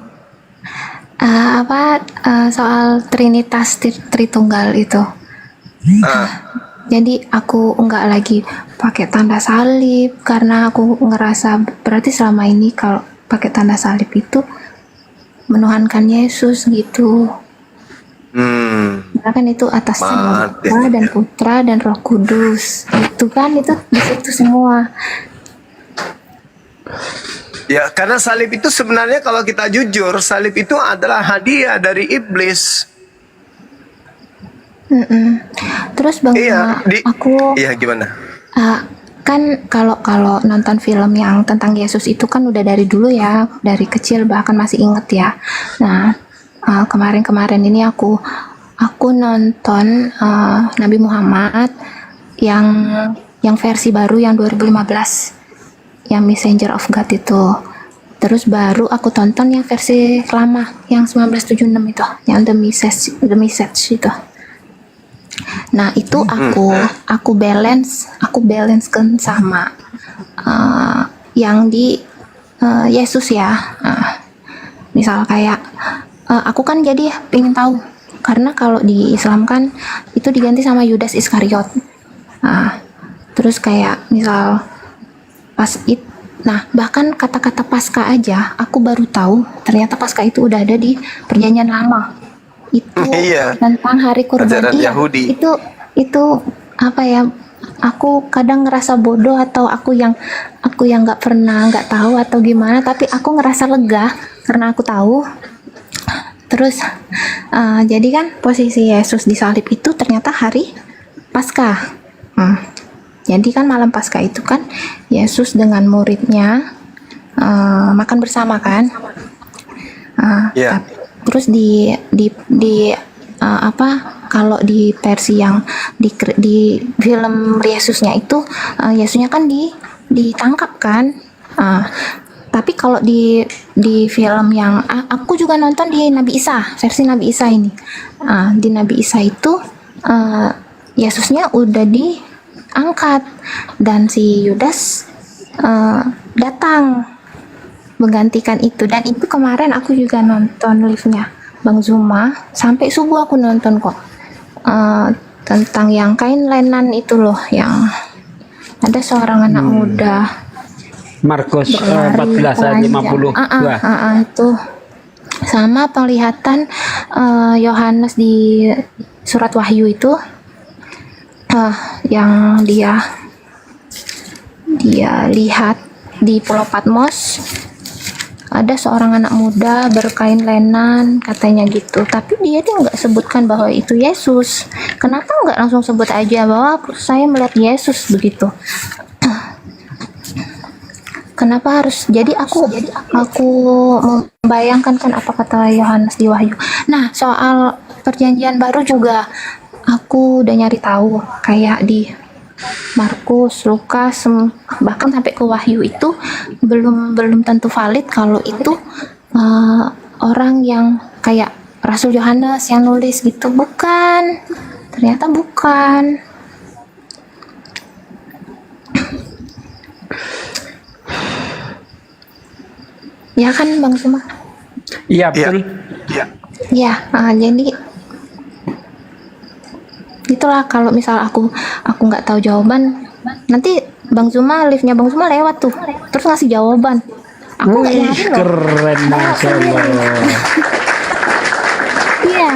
Soal Trinitas Tritunggal itu. Jadi aku enggak lagi pakai tanda salib karena aku ngerasa berarti selama ini kalau pakai tanda salib itu menuhankan Yesus gitu. Karena kan itu atas nama Bapa dan Putra dan Roh Kudus. Itu kan itu di situ semua. Ya, karena salib itu sebenarnya kalau kita jujur, salib itu adalah hadiah dari iblis. Terus Bang, Iya, gimana? Kan kalau nonton film yang tentang Yesus itu kan udah dari dulu ya, dari kecil bahkan masih inget ya. Nah, kemarin ini aku nonton Nabi Muhammad yang versi baru yang 2015, yang Messenger of God itu. Terus baru aku tonton yang versi lama yang 1976 itu, yang The Message itu. Nah, itu aku balancekan sama yang di Yesus ya. Misal kayak aku kan jadi pengen tahu, karena kalau di Islam kan itu diganti sama Yudas Iskariot. Terus kayak misal bahkan kata-kata Paskah aja aku baru tahu ternyata Paskah itu udah ada di Perjanjian Lama. Itu tentang hari kurban. Yahudi. Itu apa ya? Aku kadang ngerasa bodoh atau aku yang nggak tahu atau gimana, tapi aku ngerasa lega karena aku tahu. Terus jadi kan posisi Yesus disalib itu ternyata hari Paskah. Jadi kan malam Paskah itu kan Yesus dengan muridnya makan bersama kan. Terus kalau di versi yang di film Yesusnya itu Yesusnya kan ditangkap kan. Tapi kalau di film yang aku juga nonton di Nabi Isa, versi Nabi Isa ini, di Nabi Isa itu Yesusnya udah diangkat dan si Yudas datang menggantikan itu. Dan itu kemarin aku juga nonton live-nya Bang Zuma sampai subuh aku nonton kok, tentang yang kain lenan itu loh, yang ada seorang anak muda Markus 14 ayat 52. Itu sama penglihatan Yohanes di surat Wahyu itu, yang dia lihat di Pulau Patmos ada seorang anak muda berkain lenan katanya gitu, tapi dia nggak sebutkan bahwa itu Yesus. Kenapa nggak langsung sebut aja bahwa saya melihat Yesus begitu? Kenapa harus? Jadi aku membayangkan kan apa kata Yohanes di Wahyu. Nah, soal Perjanjian Baru juga aku udah nyari tahu, kayak di Markus, Lukas, bahkan sampai ke Wahyu itu belum tentu valid kalau itu orang yang kayak Rasul Yohanes yang nulis gitu. Bukan, ternyata bukan. Ya kan Bang Suma? Iya betul. Ya, jadi itulah, kalau misal aku nggak tahu jawaban, nanti Bang Zuma, live-nya Bang Zuma lewat tuh, terus ngasih jawaban. Aku nggak nyari loh. Keren, Masya Allah. Iya,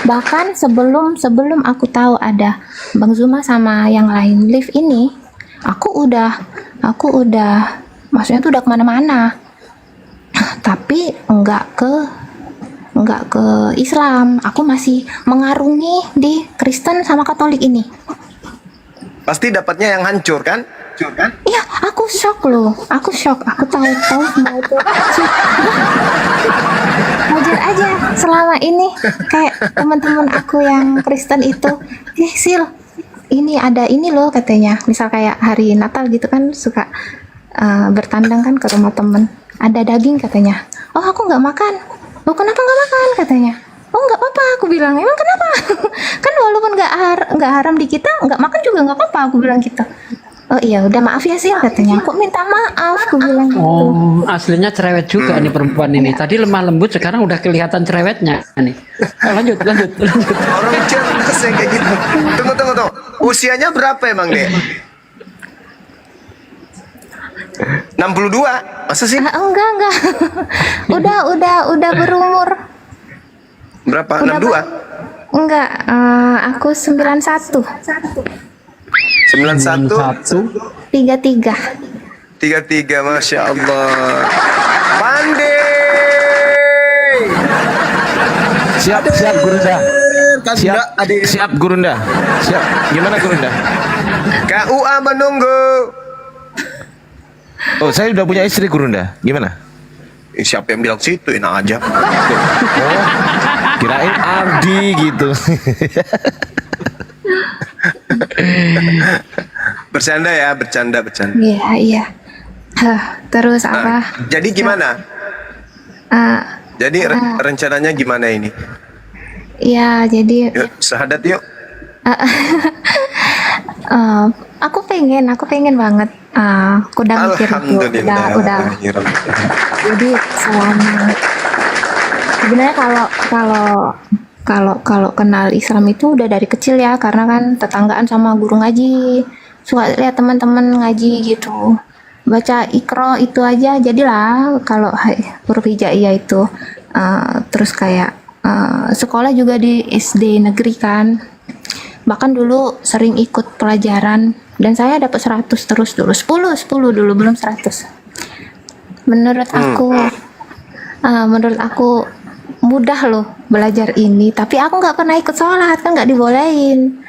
bahkan sebelum aku tahu ada Bang Zuma sama yang lain live ini, aku udah maksudnya tuh udah kemana-mana, tapi nggak ke Islam. Aku masih mengarungi di Kristen sama Katolik ini. Pasti dapatnya yang hancur kan? Iya, aku shock loh. Aku tahu semua itu. Wajar aja selama ini kayak teman-teman aku yang Kristen itu, Sil, ini ada ini loh katanya. Misal kayak hari Natal gitu kan suka bertandang kan ke rumah temen. Ada daging katanya. Oh, aku nggak makan. Oh, kenapa nggak makan katanya? Oh, nggak apa-apa, aku bilang. Emang kenapa? Kan walaupun nggak haram di kita, nggak makan juga nggak apa-apa, aku bilang gitu. Oh iya, udah maaf ya sih katanya. Aku minta maaf, aku bilang gitu. Oh, aslinya cerewet juga nih perempuan ini. Tadi lemah lembut, sekarang udah kelihatan cerewetnya nih. Lanjut. Orang cerdas yang kayak gitu. Tunggu. Usianya berapa emang, Dek? 62? Masa sih? Enggak. udah berumur. Berapa? Udah 62? Enggak, aku 91. 33. 33, Masya Allah. Pandai. Siap Gurunda. Siap Gurunda. Siap. Gimana Gurunda? KUA menunggu. Oh, saya udah punya istri Gurunda. Gimana? Siapa yang bilang situ? Enak aja. Oh, kirain Ardi gitu. Bercanda ya, bercanda. Iya. Terus apa? Jadi gimana? Jadi rencananya gimana ini? Ya, jadi Yuk, syahadat yuk. Aku pengen banget. Aku udah mikir itu, udah. Jadi selama sebenarnya kalau kenal Islam itu udah dari kecil ya, karena kan tetanggaan sama guru ngaji, suka lihat teman-teman ngaji gitu, baca Iqra itu aja jadilah kalau huruf hijaiyah itu. Terus kayak sekolah juga di SD negeri kan, bahkan dulu sering ikut pelajaran dan saya dapat 100 terus dulu, 10 dulu, belum 100. Menurut aku mudah loh belajar ini, tapi aku nggak pernah ikut sholat, kan nggak dibolehin.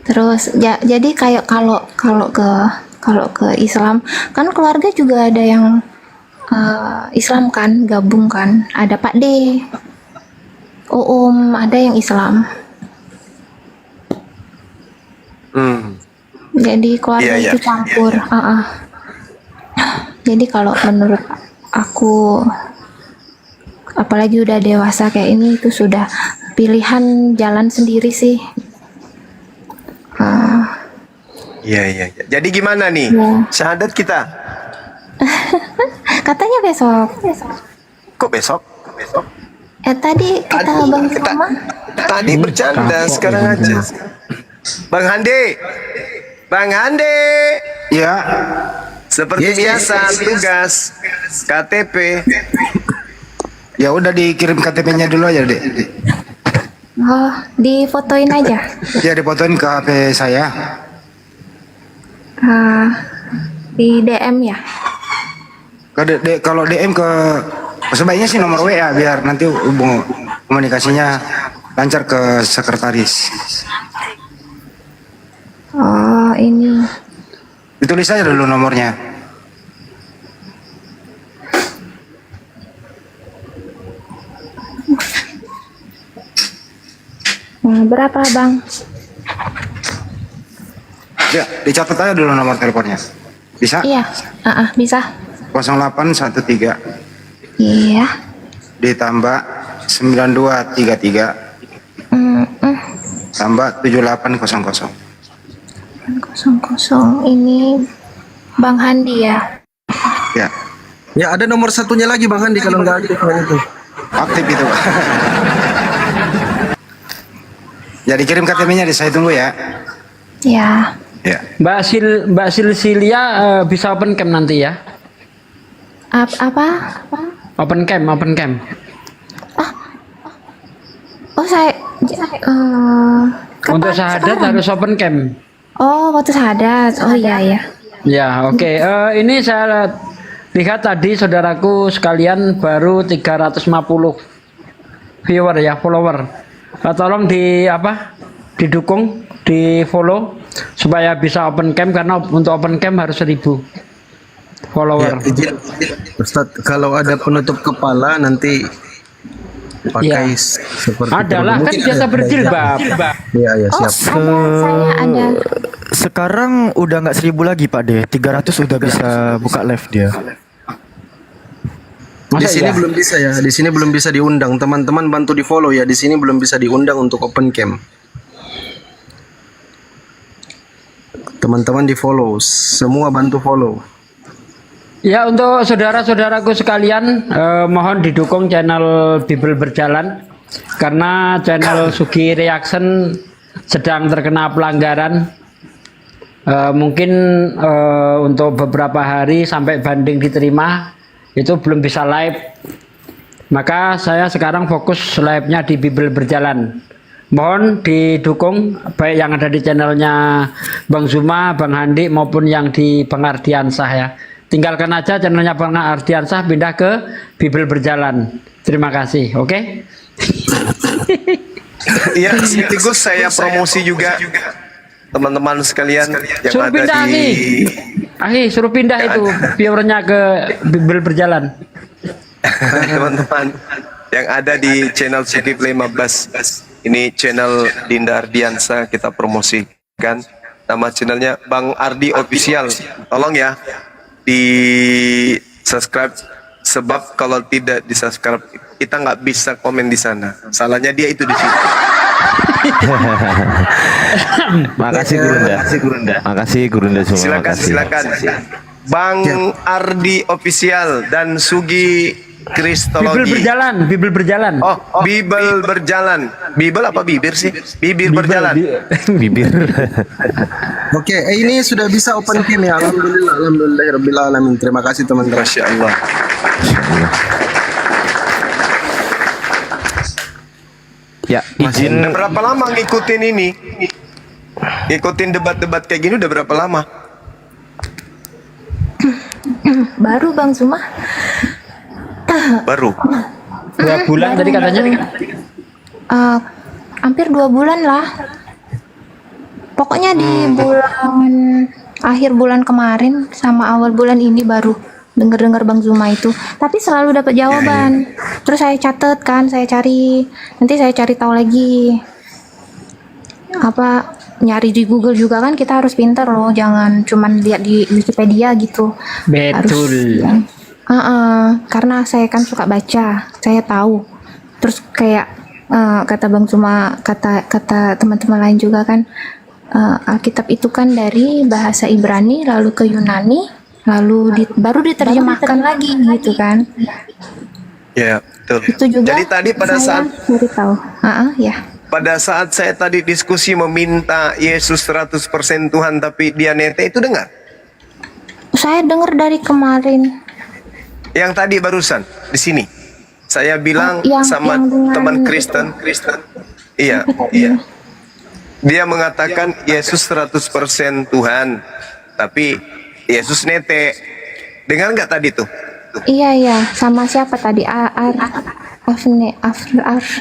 Terus jadi kayak kalau ke Islam kan keluarga juga ada yang Islam kan, gabung kan, ada Pak D, ada yang Islam. Jadi keluarga itu campur. Jadi kalau menurut aku, apalagi udah dewasa kayak ini, itu sudah pilihan jalan sendiri sih. Iya. Jadi gimana nih? Syahadat kita? Katanya besok. Kok besok? Tadi kata Bang Soma. Tadi bercanda, sekarang aja. Bang Hande. Ya. Seperti biasa, tugas KTP. Ya udah dikirim KTP-nya dulu aja, Dek. Oh, difotoin aja. Ya difotoin ke HP saya. Di DM ya. Kalau DM ke sebaiknya sih nomor WA biar nanti hubung komunikasinya lancar ke sekretaris. Oh, ini. Ditulis aja dulu nomornya. Berapa, Bang? Ya, dicatat aja dulu nomor teleponnya. Bisa? Iya, bisa. 0813. Iya. Ditambah 9233. Tambah 7800. 00. Ini Bang Handi ya? Ya. Ya ada nomor satunya lagi Bang Handi kalau nggak aktif yang itu. Aktif itu. Ya dikirim KTP-nya, saya tunggu ya. Ya. Ya. Mbak Silsilia bisa open cam nanti ya. Apa? Open cam. Oh, saya untuk syahadat harus open cam. Oh, waktu syahadat. Oh iya. Ya, oke. Ini saya lihat tadi saudaraku sekalian baru 350 viewer ya, follower. Tolong didukung, di follow supaya bisa open cam, karena untuk open cam harus 1000 follower. Ya, Ustaz, kalau ada penutup kepala nanti pakai seperti adalah kan biasa berjilbab. Iya, siap. Saya ada. Sekarang udah nggak 1000 lagi Pak D, 300 udah bisa buka live dia. Di sini belum bisa ya, di sini belum bisa diundang. Teman-teman bantu di follow ya, di sini belum bisa diundang untuk open cam. Teman-teman di follow, semua bantu follow. Ya, untuk saudara-saudaraku sekalian, mohon didukung channel Bible Berjalan, karena channel Sugi Reaction sedang terkena pelanggaran. Mungkin untuk beberapa hari sampai banding diterima itu belum bisa live, maka saya sekarang fokus live-nya di Bible Berjalan. Mohon didukung baik yang ada di channelnya Bang Zuma, Bang Handi maupun yang di Bang Ardiansah ya. Tinggalkan aja channelnya Bang Ardiansah, pindah ke Bible Berjalan. Terima kasih, oke? Iya, sekaligus saya promosi juga teman-teman sekalian yang suruh ada pindah, di suruh pindah itu viewernya ke Bible Berjalan. teman-teman yang ada di channel Sugi Play 15. Ini channel Dinda Ardiansa, kita promosikan. Nama channelnya Bang Ardi Official. Tolong ya di subscribe Sebab kalau tidak di subscribe, kita nggak bisa komen di sana. Salahnya dia itu di situ. Makasih Gurunda. Makasih Gurunda semua. Silakan. Bang Ardi Official dan Sugi Kristologi. Bibel berjalan. Oh, Bibel berjalan. Bibel apa bibir sih? Bibir berjalan. Bibir. Oke, ini sudah bisa open cam ya. Alhamdulillah alamin. Terima kasih teman-teman. Masya Allah. Ya, izin. Udah berapa lama ngikutin ini? Ngikutin debat-debat kayak gini udah berapa lama? Baru Bang Zuma. Baru. 2 bulan tadi katanya. Hampir 2 bulan lah. Pokoknya di bulan akhir bulan kemarin sama awal bulan ini baru dengar Bang Zuma itu. Tapi selalu dapat jawaban. Terus saya catat kan, saya cari. Nanti saya cari tahu lagi. Apa nyari di Google juga kan kita harus pintar loh, jangan cuman lihat di Wikipedia gitu. Betul. Karena saya kan suka baca, saya tahu. Terus kayak kata Bang Zuma, kata teman-teman lain juga kan, Alkitab itu kan dari bahasa Ibrani lalu ke Yunani, lalu baru diterjemahkan lagi gitu kan. Ya, betul. Itu juga. Jadi tadi pada saya saat cari tahu. Ya. Pada saat saya tadi diskusi meminta Yesus 100% Tuhan tapi dia nete, itu dengar? Saya dengar dari kemarin. Yang tadi barusan di sini. Saya bilang sama teman Kristen. Iya. Dia mengatakan Yesus 100% Tuhan, tapi Yesus nete. Dengar nggak tadi tuh? Iya. Sama siapa tadi?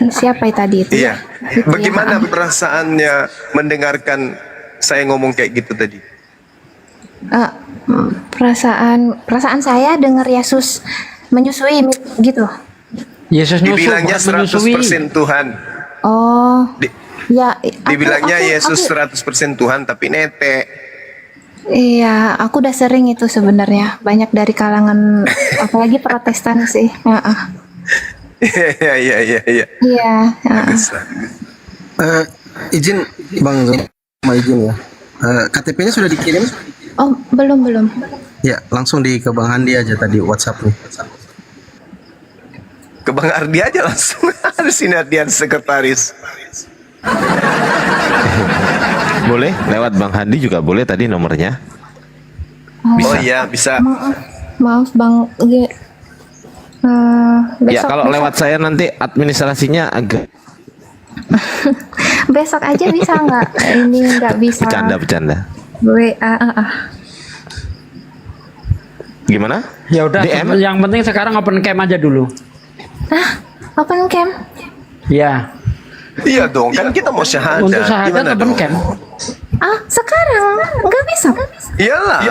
Siapa tadi itu? Iya. Bagaimana perasaannya mendengarkan saya ngomong kayak gitu tadi? Perasaan saya dengar Yesus menyusui gitu. Yesus dibilangnya 100% Tuhan. Oh. Ya. Dibilangnya Yesus 100% Tuhan tapi nete. Iya, aku udah sering itu sebenarnya. Banyak dari kalangan apalagi Protestan sih. Iya. Iya. Izin Bang Zuma, izin ya. KTP-nya sudah dikirim? Oh, belum. Ya, langsung ke Bang Handi aja tadi WhatsApp nih. Ke Bang Ardi aja langsung. Ada Sinardian sekretaris. Boleh lewat Bang Handi juga boleh tadi nomornya. Bisa. Oh iya, bisa. Maaf Bang. Ya kalau lewat saya nanti administrasinya agak besok aja bisa nggak? Ini nggak bisa. Bercanda. Gimana? Ya udah, yang penting sekarang open cam aja dulu. Open cam? Ya. Iya dong, kan kita mau syahadat. Untuk syahadat open cam. Sekarang nggak bisa. Iyalah.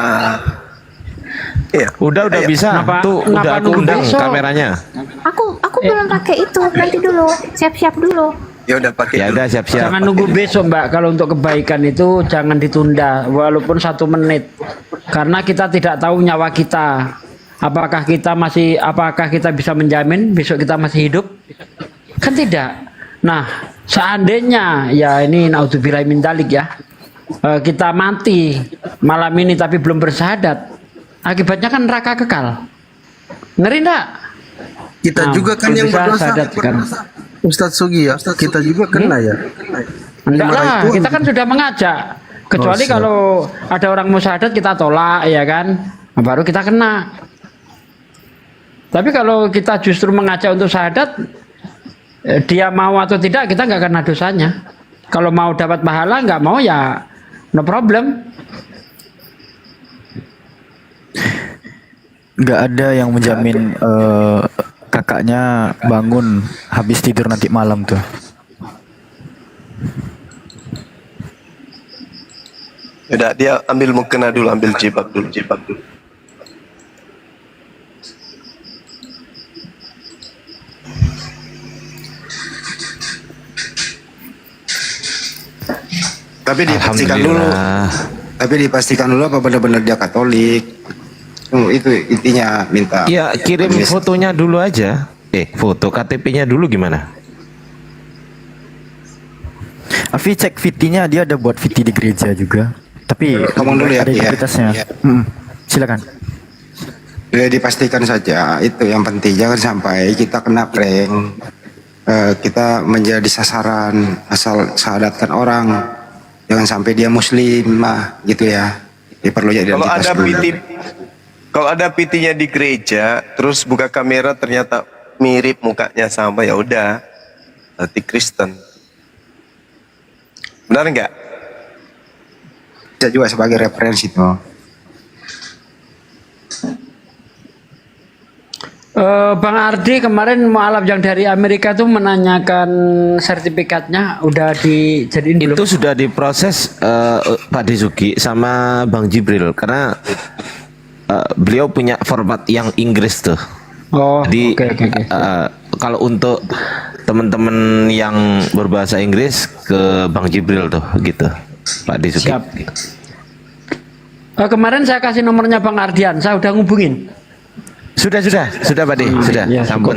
Iya. Udah bisa. Tuh udah aku undang kameranya. Aku belum pakai itu. Nanti dulu. Siap-siap dulu. Ya udah pakai. Ya udah siap-siap. Jangan nunggu besok Mbak. Kalau untuk kebaikan itu jangan ditunda walaupun 1 menit. Karena kita tidak tahu nyawa kita. Apakah kita bisa menjamin besok kita masih hidup? Kan tidak. Nah, seandainya ya ini naudzubillah min dzalik ya. Kita mati malam ini tapi belum bersyahadat. Akibatnya kan neraka kekal. Ngeri enggak? Kita juga kan yang berdosa. Kan. Ustadz Sugi ya, kita juga kena ya. Enggak lah, kita kan sudah mengajak. Kecuali kalau ada orang mau syahadat kita tolak ya kan. Nah, baru kita kena. Tapi kalau kita justru mengajak untuk syahadat, dia mau atau tidak kita nggak kena dosanya. Kalau mau dapat pahala, nggak mau ya no problem. Nggak ada yang menjamin kakaknya bangun habis tidur nanti malam tuh. Udah, dia ambil mukena dulu, ambil jilbab dulu. Tapi dipastikan dulu apa benar-benar dia Katolik. Itu intinya minta. Ya kirim fotonya dulu aja. Foto KTP-nya dulu gimana? Afi cek VT-nya, dia ada buat VT di gereja juga. Tapi Ngomong dulu ya, ada Pi, ya. identitasnya. Ya. Silakan. Ya, dipastikan saja itu yang penting, jangan sampai kita kena prank, kita menjadi sasaran asal sahadatkan orang, jangan sampai dia muslim gitu ya. Perlu ya Kalau identitas ada dulu. Kalau ada PT-nya di gereja, terus buka kamera ternyata mirip mukanya sama, ya udah, berarti Kristen. Benar nggak? Bisa juga sebagai referensi tuh. Bang Ardi kemarin mualaf yang dari Amerika tuh menanyakan sertifikatnya udah dijadiin belum? Itu sudah diproses Pak Desuki sama Bang Jibril karena beliau punya format yang Inggris tuh. Oh, Jadi oke. kalau untuk teman-teman yang berbahasa Inggris ke Bang Jibril tuh gitu, Pak Desuki. Siap. Kemarin saya kasih nomornya Bang Ardian, saya udah ngubungin. Sudah Pak De, sudah. Ya, Sampun.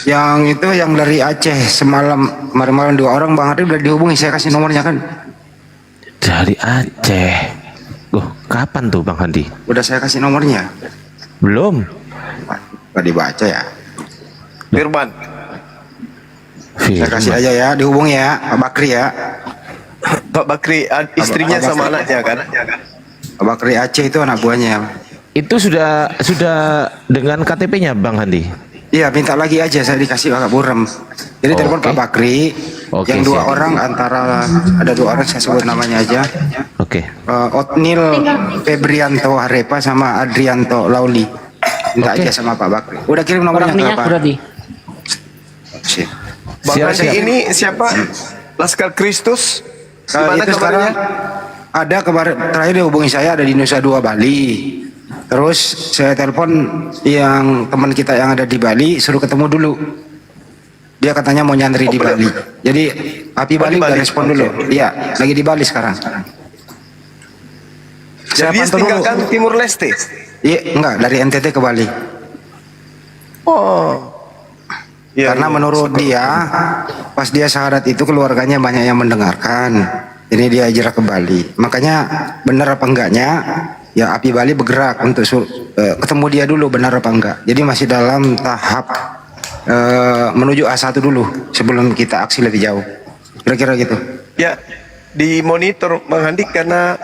Yang itu yang dari Aceh semalam malam 2 orang Bang Ardi udah dihubungi, saya kasih nomornya kan. Dari Aceh. Kapan tuh Bang Handi? Udah saya kasih nomornya. Belum. Gak dibaca ya. Firman. Saya kasih aja ya, dihubungi ya, Pak Bakri ya. Pak Bakri, istrinya Pak sama Bakri. anaknya kan? Pak Bakri Aceh itu anak buahnya. Itu sudah dengan KTP-nya Bang Handi? Iya, minta lagi aja, saya dikasih Pak Burem. Jadi telepon Pak Bakri, yang 2 orang antara ada 2 orang saya sebut namanya aja. Oke. Otnil Febrianto Harepa sama Adrianto Lauli. Minta aja sama Pak Bakri. Udah kirim nomornya ke Pak. Berarti. Bang Handi ini siapa? Laskar Kristus? Gimana Itu sekarang kabarnya? ada kemarin terakhir dia hubungi saya, ada di Nusa Dua Bali. Terus saya telepon yang teman kita yang ada di Bali, suruh ketemu dulu. Dia katanya mau nyantri di Bali. Jadi Api Bali udah respon dulu. Iya, lagi di Bali sekarang. Jadi dia tinggalkan Timur Leste? Iya, enggak, dari NTT ke Bali. Oh. Karena menurut dia, pas dia syahadat itu keluarganya banyak yang mendengarkan. Ini dia hijrah ke Bali. Makanya benar apa enggaknya, ya Api Bali bergerak untuk ketemu dia dulu benar apa enggak. Jadi masih dalam tahap menuju A1 dulu sebelum kita aksi lebih jauh. Kira-kira gitu. Ya, di monitor Bang Handi karena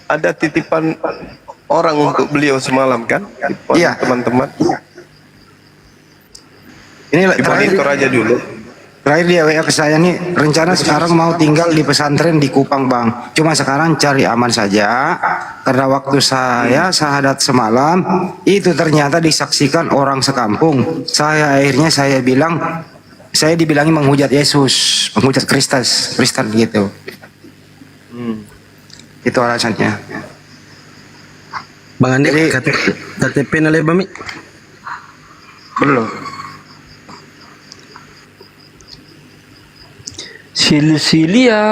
ada titipan orang untuk beliau semalam kan? Iya. Teman-teman. Ini Di monitor aja dulu. Terakhir dia WA ke saya nih, rencana sekarang mau tinggal di pesantren di Kupang Bang. Cuma sekarang cari aman saja, karena waktu saya syahadat semalam, itu ternyata disaksikan orang sekampung. Akhirnya saya dibilangi menghujat Yesus, menghujat Kristen gitu. Itu alasannya. Bang Andi, KTP nalih Bami? Belum. Silsilia,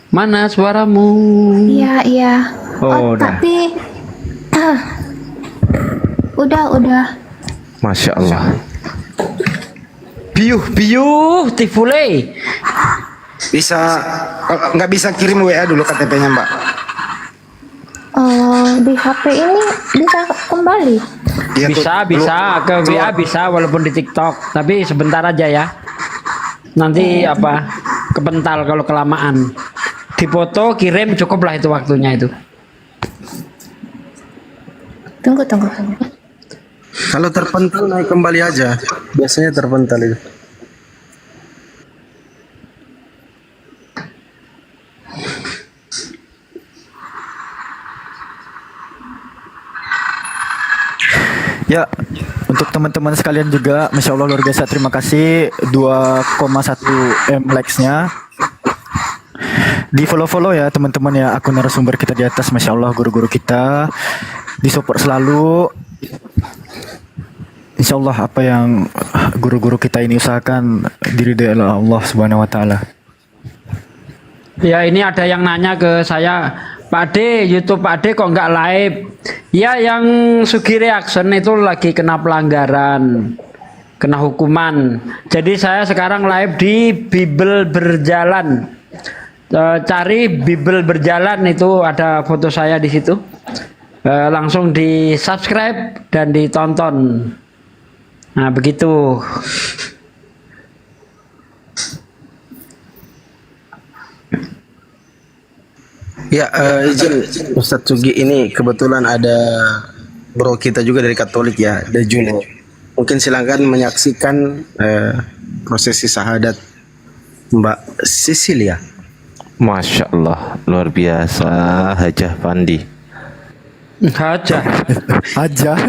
mana suaramu? Iya. Oh, udah. Tapi udah. Masya Allah. Biuh, tifule. Bisa, nggak bisa kirim WA dulu KTP-nya Mbak? Di HP ini bisa kembali. Ya, Bisa ke WA bisa walaupun di TikTok, tapi sebentar aja ya. Nanti kepental kalau kelamaan. Dipoto kirim cukuplah itu waktunya itu. Tunggu. Kalau terpental naik kembali aja. Biasanya terpental itu. Ya, untuk teman-teman sekalian juga, Masya Allah luar biasa, terima kasih 2,1 M likes-nya. Di follow ya teman-teman ya, akun narasumber kita di atas, Masya Allah guru-guru kita, disupport selalu. Insya Allah apa yang guru-guru kita ini usahakan diridhai oleh Allah Subhanahu Wa Taala. Ya ini ada yang nanya ke saya, Pak D, YouTube Pak D kok nggak live? Ya, yang Sugi Reaction itu lagi kena pelanggaran, kena hukuman. Jadi saya sekarang live di Bible Berjalan. Cari Bible Berjalan, itu ada foto saya di situ. Langsung di subscribe dan ditonton. Nah, begitu. Ya, izin Ustadz Sugi, ini kebetulan ada bro kita juga dari Katolik ya, ada Juno. Mungkin silakan menyaksikan prosesi syahadat Mbak Cecilia. Masya Allah, luar biasa Hajah Pandi. Hajah. Hajah.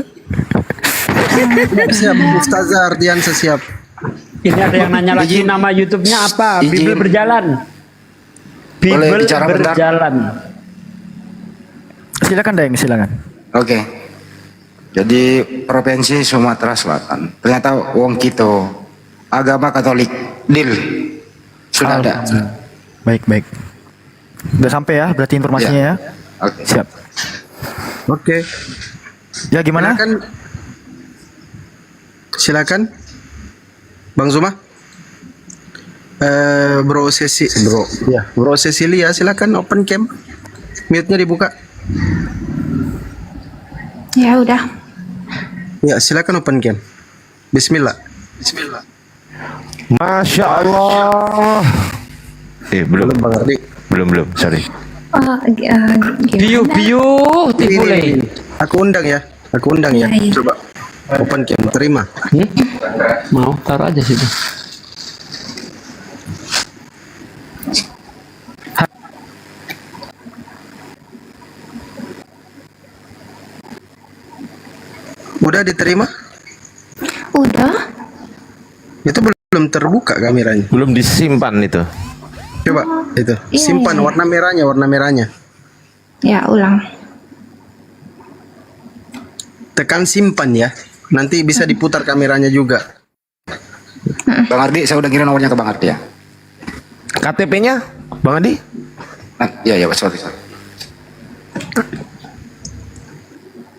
Siap, Ustazah Ardiansa siap. Ini ada yang nanya lagi, nama YouTube-nya apa? Bible Berjalan. Boleh Bible bicara bentar? Berjalan. Silakan Deng, silakan. Oke. Jadi Provinsi Sumatera Selatan. Ternyata wong kita agama Katolik. Deal. Sudah ada. Baik. Udah sampai ya berarti informasinya ya. Oke. Siap. Oke. Ya gimana? Silakan. Bang Zuma. Bro Cecilia silakan open cam. Mute-nya dibuka. Ya udah. Ya, silakan open cam. Bismillah. Masya Allah. Belum. Belum, sorry. Biu tipule. Aku undang ya. Iya. Coba open cam, terima. Mau taruh aja situ. Udah diterima? Udah. Itu belum terbuka kameranya. Belum disimpan itu. Coba itu. Iya, Simpan iya. warna merahnya. Ya, ulang. Tekan simpan ya. Nanti bisa diputar kameranya juga. Bang Ardi, saya udah kirim nomornya ke Bang Ardi ya. KTP-nya, Bang Adi? Iya, sorry.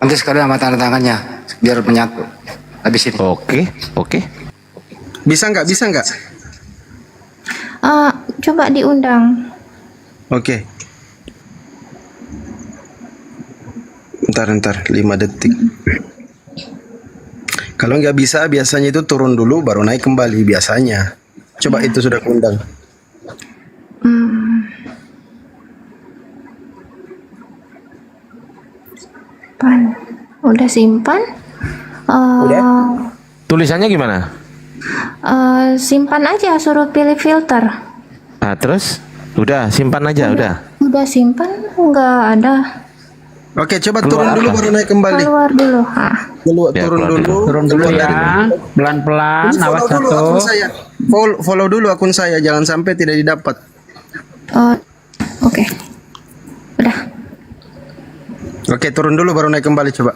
Nanti sekalian sama tanda tangannya biar menyatu. Habis ini. Oke. Bisa nggak? Coba diundang. Oke. Ntar 5 detik. Kalau nggak bisa, biasanya itu turun dulu baru naik kembali biasanya. Coba itu sudah keundang. Udah simpan? Tulisannya gimana? Simpan aja, suruh pilih filter. Nah, terus? Udah, simpan aja, udah. Udah simpan, nggak ada. Oke, coba turun dulu baru naik kembali. Keluar dulu. Turun dulu ya. Pelan-pelan, awas Follow dulu satu. akun saya. Follow dulu akun saya, jangan sampai tidak didapat. Oke. Udah. Oke, turun dulu baru naik kembali coba.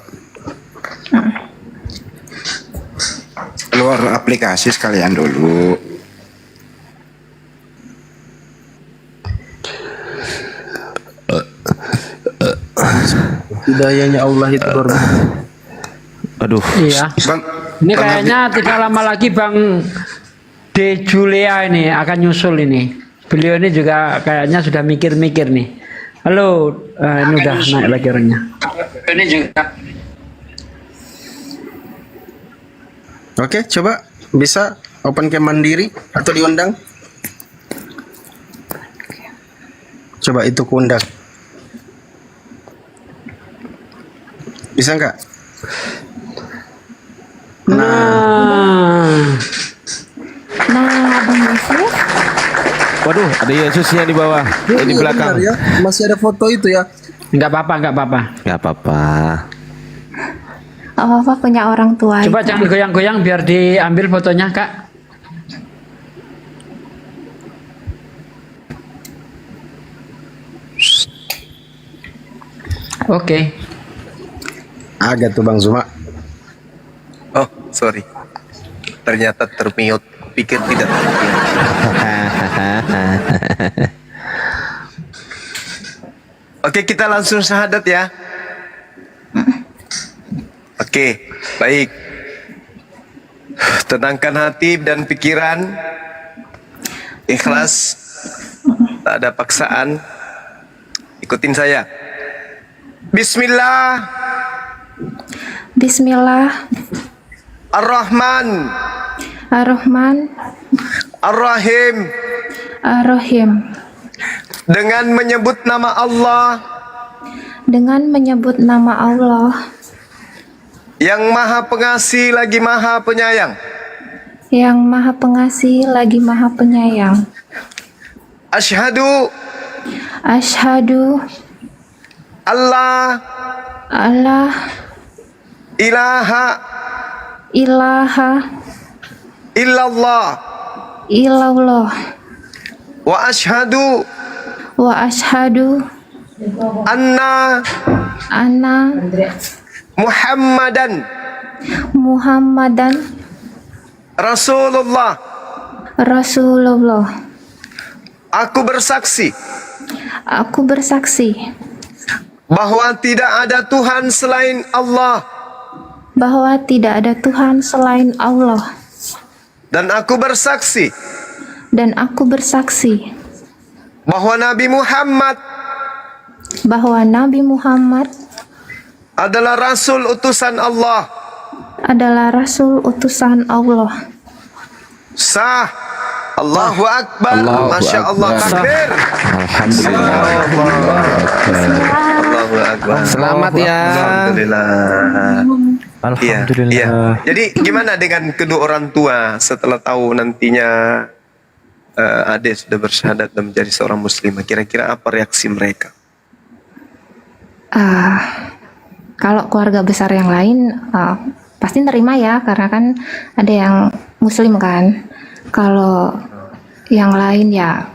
Keluar aplikasi sekalian dulu. Hidayahnya Allah itu luar biasa. Aduh. Iya. Ini kayaknya tidak lama lagi Bang De Julia ini akan nyusul ini. Beliau ini juga kayaknya sudah mikir-mikir nih. Halo, ini udah naik lagi orangnya. Ini juga. Oke, coba bisa open cam mandiri atau diundang. Coba itu kuundang. Bisa nggak? Nah, Bang Yesus. Waduh, ada Yesusnya di bawah, di belakang. Ya. Masih ada foto itu ya? Nggak apa-apa. Nggak apa-apa. Apa punya orang tua. Coba jangan goyang-goyang biar diambil fotonya, Kak. Oke. Agak tuh Bang Zuma. Oh, sorry. Ternyata termute. Pikir tidak termute. Oke, kita langsung syahadat ya. Oke, baik. Tenangkan hati dan pikiran. Ikhlas. Tak ada paksaan. Ikutin saya. Bismillah. Bismillah. Ar-Rahman. Ar-Rahman. Ar-Rahim. Ar-Rahim. Dengan menyebut nama Allah. Dengan menyebut nama Allah. Yang Maha Pengasih lagi Maha Penyayang. Yang Maha Pengasih lagi Maha Penyayang. Asyhadu. Asyhadu. Allah. Ilaha. Illallah. Illallah. Wa asyhadu. Anna. Muhammadan. Rasulullah. Aku bersaksi. Bahwa tidak ada Tuhan selain Allah. Dan aku bersaksi. Bahwa Nabi Muhammad adalah Rasul utusan Allah. Sah. Allahu Akbar. Masya Allah. Takbir. Allahu Akbar. Selamat ya. Alhamdulillah. Iya. Jadi gimana dengan kedua orang tua setelah tahu nantinya Ade sudah bersyahadat dan menjadi seorang muslimah? Kira-kira apa reaksi mereka? Kalau keluarga besar yang lain pasti nerima ya, karena kan ada yang muslim kan. Kalau yang lain ya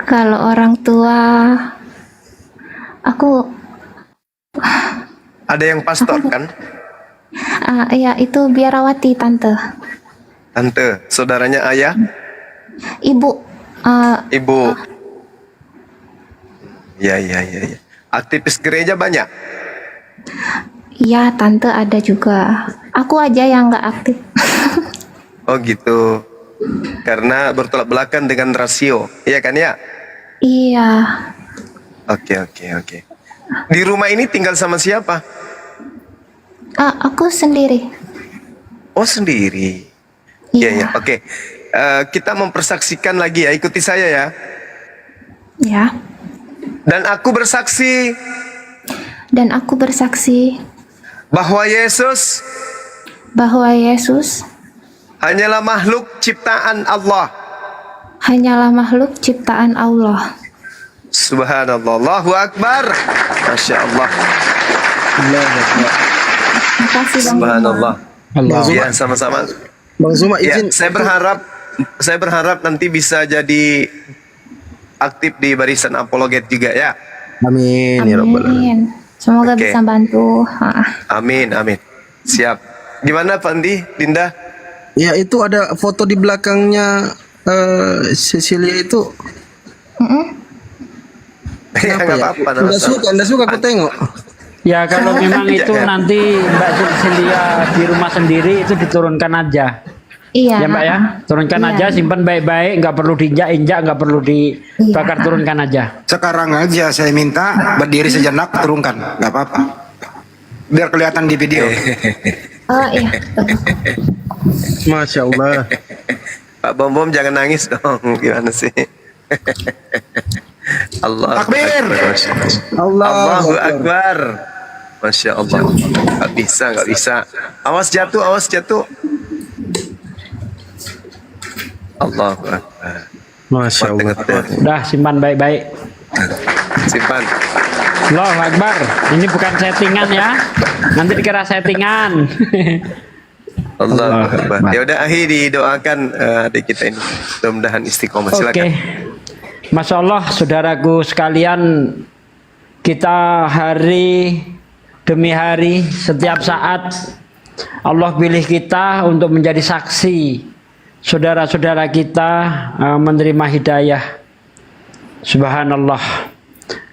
kalau orang tua aku ada yang pastor kan? Ya itu biarawati tante. Tante, saudaranya ayah? Ibu. Ibu. Ya. Aktivis gereja banyak? Iya, tante ada juga. Aku aja yang nggak aktif. Oh gitu. Karena bertolak belakang dengan rasio, iya kan ya? Iya. Oke. Di rumah ini tinggal sama siapa? Aku sendiri. Oh sendiri. Iya. Oke. Kita mempersaksikan lagi ya. Ikuti saya ya. Ya. Dan aku bersaksi. Bahwa Yesus. Hanyalah makhluk ciptaan Allah. Subhanallah. Allahu Akbar. Masya Allah. Terima kasih Bang. Subhanallah. Ya, sama-sama. Bang Zuma izin. Saya berharap nanti bisa jadi aktif di barisan apologet juga ya. Amin ya rabbal alamin. Semoga bisa bantu. Amin. Siap. Gimana Pandi, Dinda? Ya itu ada foto di belakangnya Cecilia itu. Ya nggak apa-apa. Anda suka aku tengok. Ya kalau memang itu nanti Mbak Cecilia di rumah sendiri itu diturunkan aja. Iya. Ya Mbak ya, turunkan aja, simpan baik-baik, nggak perlu diinjak-injak, nggak perlu dibakar, turunkan aja. Sekarang aja saya minta berdiri sejenak, turunkan, nggak apa-apa. Biar kelihatan di video. Oh iya. Masya Allah. Pak Bom jangan nangis dong, gimana sih? Allah Takbir. Allahu Akbar. Masya Allah. Nggak bisa. Awas jatuh. Allahu Akbar. Masya Allah. Udah simpan baik-baik. Simpan. Allahu Akbar. Ini bukan settingan ya. Nanti dikira settingan. Allahu Akbar. Ya udah akhir didoakan adik kita ini. Mudah-mudahan istiqomah. Silakan. Masya Allah, saudaraku sekalian, kita hari demi hari, setiap saat Allah pilih kita untuk menjadi saksi saudara-saudara kita menerima hidayah. Subhanallah.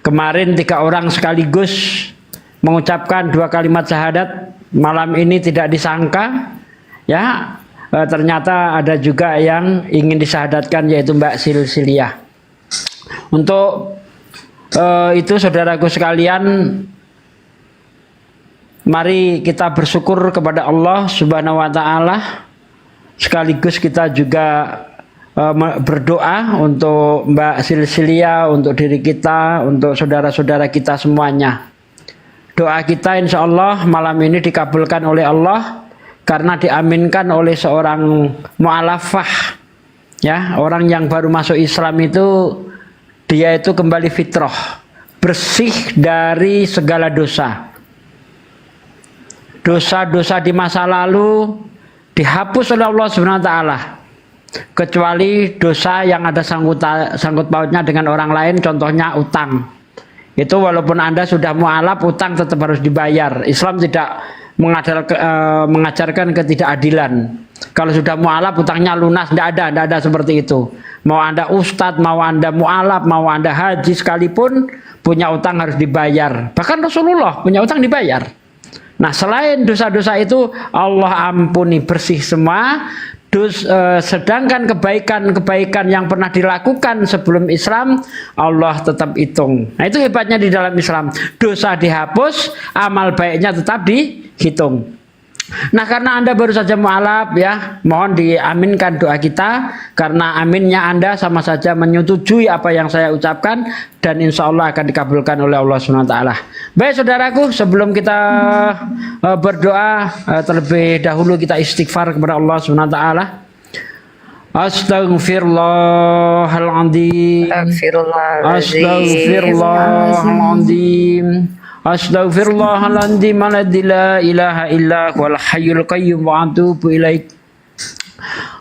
Kemarin 3 orang sekaligus mengucapkan 2 kalimat syahadat. Malam ini tidak disangka, ya, ternyata ada juga yang ingin disyahadatkan, yaitu Mbak Silsilia. Untuk itu saudaraku sekalian, mari kita bersyukur kepada Allah Subhanahu wa taala. Sekaligus kita juga berdoa untuk Mbak Silsilia, untuk diri kita, untuk saudara-saudara kita semuanya. Doa kita insya Allah malam ini dikabulkan oleh Allah karena diaminkan oleh seorang mu'alafah, ya, orang yang baru masuk Islam itu, dia itu kembali fitrah, bersih dari segala dosa. Dosa-dosa di masa lalu dihapus oleh Allah Subhanahu wa taala. Kecuali dosa yang ada sangkut pautnya dengan orang lain, contohnya utang. Itu walaupun Anda sudah mu'alaf, utang tetap harus dibayar. Islam tidak mengajarkan ketidakadilan. Kalau sudah mu'alaf utangnya lunas, tidak ada seperti itu. Mau Anda ustadz, mau Anda mu'alaf, mau Anda haji sekalipun, punya utang harus dibayar. Bahkan Rasulullah punya utang dibayar. Nah, selain dosa-dosa itu Allah ampuni, bersih semua. Sedangkan kebaikan-kebaikan yang pernah dilakukan sebelum Islam, Allah tetap hitung. Nah, itu hebatnya di dalam Islam. Dosa dihapus, amal baiknya tetap dihitung. Nah, karena Anda baru saja mu'alaf, ya, mohon diaminkan doa kita, karena aminnya Anda sama saja menyetujui apa yang saya ucapkan, dan insya Allah akan dikabulkan oleh Allah SWT. Baik saudaraku, sebelum kita berdoa, terlebih dahulu kita istighfar kepada Allah SWT. Astaghfirullahaladzim. Astaghfirullahaladzim. Astaghfirullahaladzim alladzi la ilaha illa huwal hayyul qayyum wa atubu ilaik.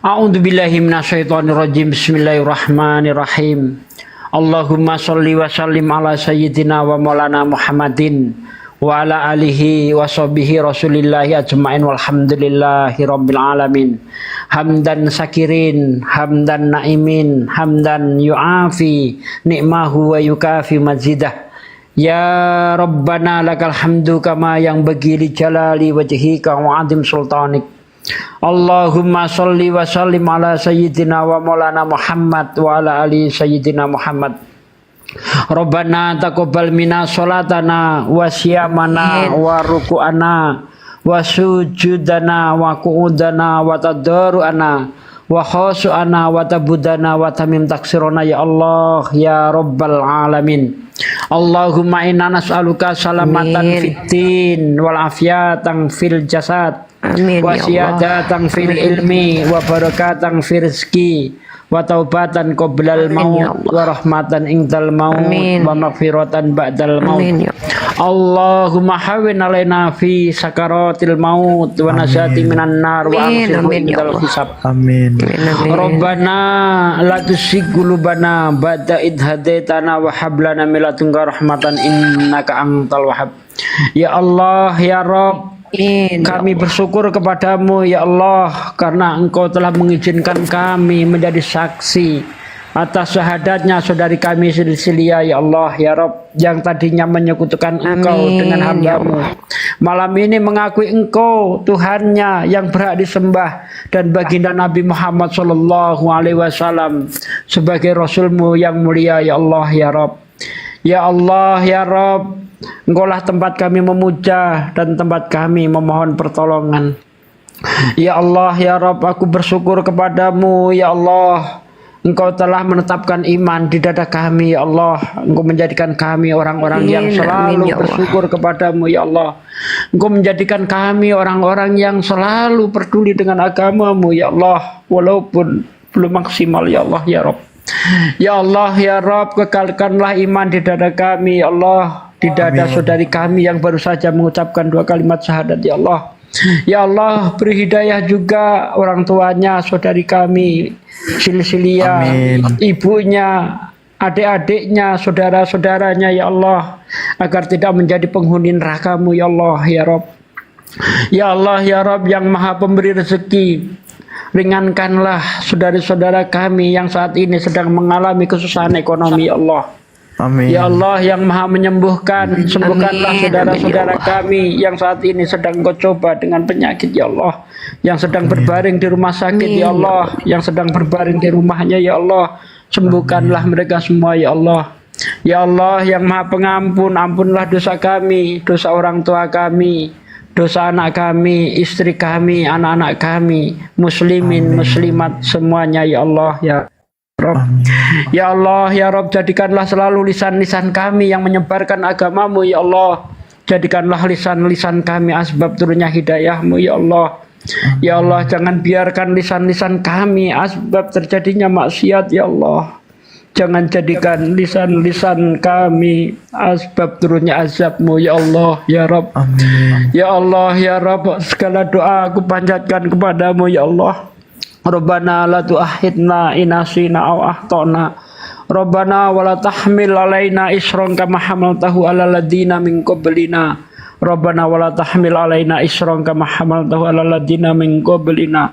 A'udzu billahi minasyaitonir rajim. Bismillahirrahmanirrahim. Allahumma sholli wa sallim ala sayyidina wa maulana Muhammadin wa ala alihi wa sahbihi rasulillahi ajma'in walhamdulillahi rabbil alamin. Hamdan sakirin, hamdan naimin, hamdan yu'afi ni'mahu wa yukafi mazidah. Ya Rabbana lakal hamdu kama yang bagi li jalali wajhika wa azim sultanik. Allahumma sholli wa sallim ala sayyidina wa maulana Muhammad wa ala ali sayyidina Muhammad. Rabbana taqabbal minna sholatana wa siyamana wa ruku'ana wa sujudana wa qu'udana wa tadarru'ana wa khasu'ana wa tabudana wa tamim taksirona ya Allah ya Rabbal alamin. Allahumma inna nas'aluka salamatan fiddin wal afiyatan fil jasad wa siyadatan fil ilmi wa barakatan fil rizki wa taubatan qoblal maut wa rahmatan indal maut wa maghfiratan ba'dal maut. Allahumma hawwin alaina fi sakaratil maut wa najati minan nar wa amsirhu indal hisab. Amin. Rabbana la tuzigh qulubana ba'da idh hadaitana wa hab lana min ladunka rahmatan innaka antal wahhab. Ya Allah ya Rabb, kami bersyukur kepadamu ya Allah karena Engkau telah mengizinkan kami menjadi saksi atas syahadatnya saudari kami Silsilia ya Allah ya Rabb, yang tadinya menyekutukan Engkau dengan hamba-Mu, malam ini mengakui Engkau Tuhannya yang berhak disembah dan baginda Nabi Muhammad SAW sebagai Rasul-Mu yang mulia ya Allah ya Rabb. Ya Allah ya Rabb, Engkaulah tempat kami memuja dan tempat kami memohon pertolongan. Ya Allah ya Rabb, aku bersyukur kepadamu ya Allah. Engkau telah menetapkan iman di dada kami ya Allah. Engkau menjadikan kami orang-orang yang selalu bersyukur kepadamu ya Allah. Engkau menjadikan kami orang-orang yang selalu peduli dengan agamamu ya Allah, walaupun belum maksimal ya Allah ya Rabb. Ya Allah ya Rabb, kekalkanlah iman di dada kami ya Allah, di dada saudari kami yang baru saja mengucapkan 2 kalimat syahadat ya Allah. Ya Allah, beri hidayah juga orang tuanya saudari kami Silsilia, ibunya, adik-adiknya, saudara-saudaranya ya Allah, agar tidak menjadi penghuni neraka-Mu ya Allah ya Rabb. Ya Allah ya Rabb yang maha pemberi rezeki, Ringankanlah saudara-saudara kami yang saat ini sedang mengalami kesusahan ekonomi ya Allah. Amin. Ya Allah yang maha menyembuhkan, sembuhkanlah Amin. saudara-saudara Amin, ya Allah. kami yang saat ini sedang kau coba dengan penyakit ya Allah, yang sedang berbaring di rumah sakit ya Amin. Allah, yang sedang berbaring di rumahnya ya Allah, sembuhkanlah mereka semua ya Allah. Ya Allah yang maha pengampun, ampunlah dosa kami, dosa orang tua kami, dosa anak kami, istri kami, anak-anak kami, muslimin, muslimat semuanya ya Allah ya Rob. Ya Allah, ya Rob, jadikanlah selalu lisan-lisan kami yang menyebarkan agamamu, ya Allah. Jadikanlah lisan-lisan kami asbab turunnya hidayahmu, ya Allah. Ya Allah, jangan biarkan lisan-lisan kami asbab terjadinya maksiat, ya Allah. Jangan jadikan lisan-lisan kami asbab turunnya azabmu, ya Allah, ya Rob. Ya Allah, ya Rob, segala doa aku panjatkan kepadamu, ya Allah. Rabbana la tu'akhidna in nasina aw akhtana. Rabbana wa la tahmil alaina isran kama hamaltahu ala ladina min qablina. Rabbana wa la tahmil alaina isran kama hamaltahu ala ladina min qablina.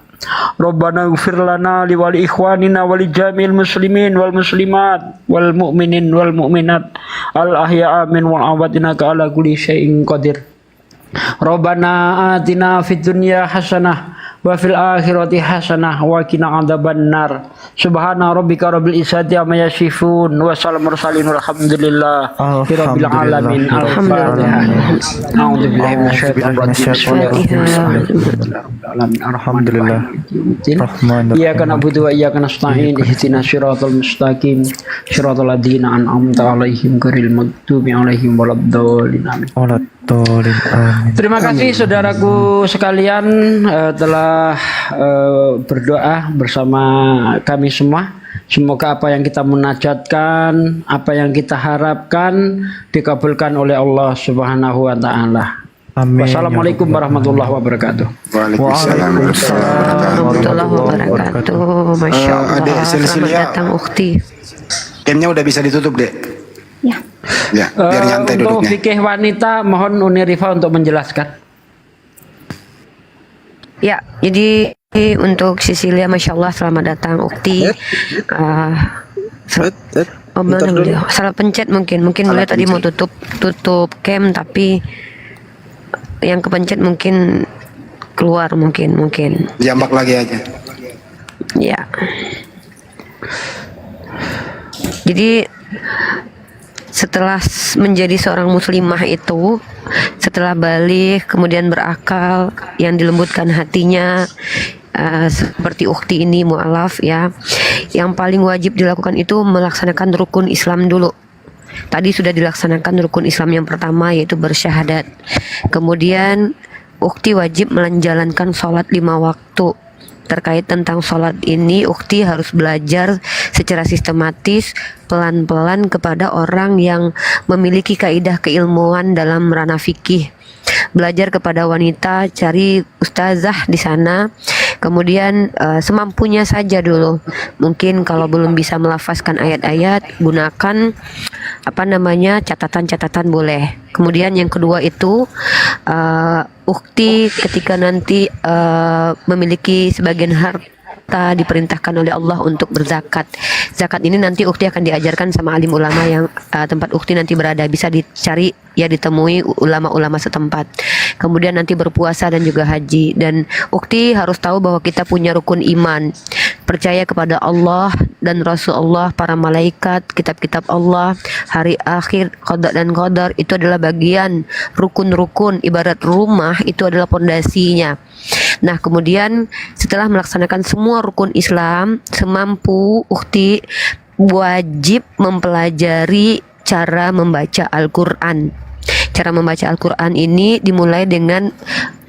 Rabbana ighfir lana li wali ikhwanina wa li jamil muslimin wal muslimat wal mu'minin wal mu'minat al ahya'a min wal amwat innaka ala kulli syai'in qadir. Rabbana atina fid dunya hasanah wa fil akhirati hasanah wa qina adzabannar. Subhana rabbika rabbil izzati amma yasifun wa salamun mursalin walhamdulillah rabbil alamin. Al-Fatihah. A'udzu billahi minasyaitonir rajim. Alhamdulillah. Iyyaka na'budu wa iyyaka nasta'in. Ihdinas siratal mustaqim. Siratal ladzina an'amta 'alaihim ghairil maghdubi 'alaihim waladdallin. Amin. Terima kasih saudaraku sekalian telah berdoa bersama kami semua. Semoga apa yang kita munajatkan, apa yang kita harapkan dikabulkan oleh Allah Subhanahu wa taala. Amin. Wassalamualaikum warahmatullahi wabarakatuh. Waalaikumsalam warahmatullahi wabarakatuh. Masya Allah. Adek Selamat Silsilia, datang Ukti. camnya udah bisa ditutup, Dek. Ya, biar nyantai Untuk duduknya. fikih wanita mohon Unirifa untuk menjelaskan. Ya, jadi untuk Sisilia, Masya Allah, selamat datang Ukti. Belum beliau salah pencet mungkin beliau tadi mau tutup cam tapi yang kepencet mungkin keluar mungkin. Jambak lagi aja. Ya. Jadi setelah menjadi seorang muslimah itu, setelah balik kemudian berakal, yang dilembutkan hatinya, seperti Ukti ini mu'alaf ya, yang paling wajib dilakukan itu melaksanakan rukun Islam dulu. Tadi sudah dilaksanakan rukun Islam yang pertama, yaitu bersyahadat. Kemudian Ukti wajib menjalankan sholat 5 waktu. Terkait tentang sholat ini, Ukti harus belajar secara sistematis, pelan-pelan kepada orang yang memiliki kaidah keilmuan dalam ranah fikih. Belajar kepada wanita, cari ustazah di sana. Kemudian semampunya saja dulu. Mungkin kalau belum bisa melafazkan ayat-ayat, gunakan catatan-catatan boleh. Kemudian yang kedua itu Ukti ketika nanti memiliki sebagian harta diperintahkan oleh Allah untuk berzakat. Zakat ini nanti Ukti akan diajarkan sama alim ulama yang tempat Ukti nanti berada, bisa dicari ya, ditemui ulama-ulama setempat. Kemudian nanti berpuasa dan juga haji. Dan Ukti harus tahu bahwa kita punya rukun iman, percaya kepada Allah dan Rasulullah, para malaikat, kitab-kitab Allah, hari akhir, qada dan qadar, itu adalah bagian rukun-rukun. Ibarat rumah itu adalah pondasinya. Nah, kemudian setelah melaksanakan semua rukun Islam, semampu Ukti wajib mempelajari cara membaca Al-Quran. Cara membaca Al-Quran ini dimulai dengan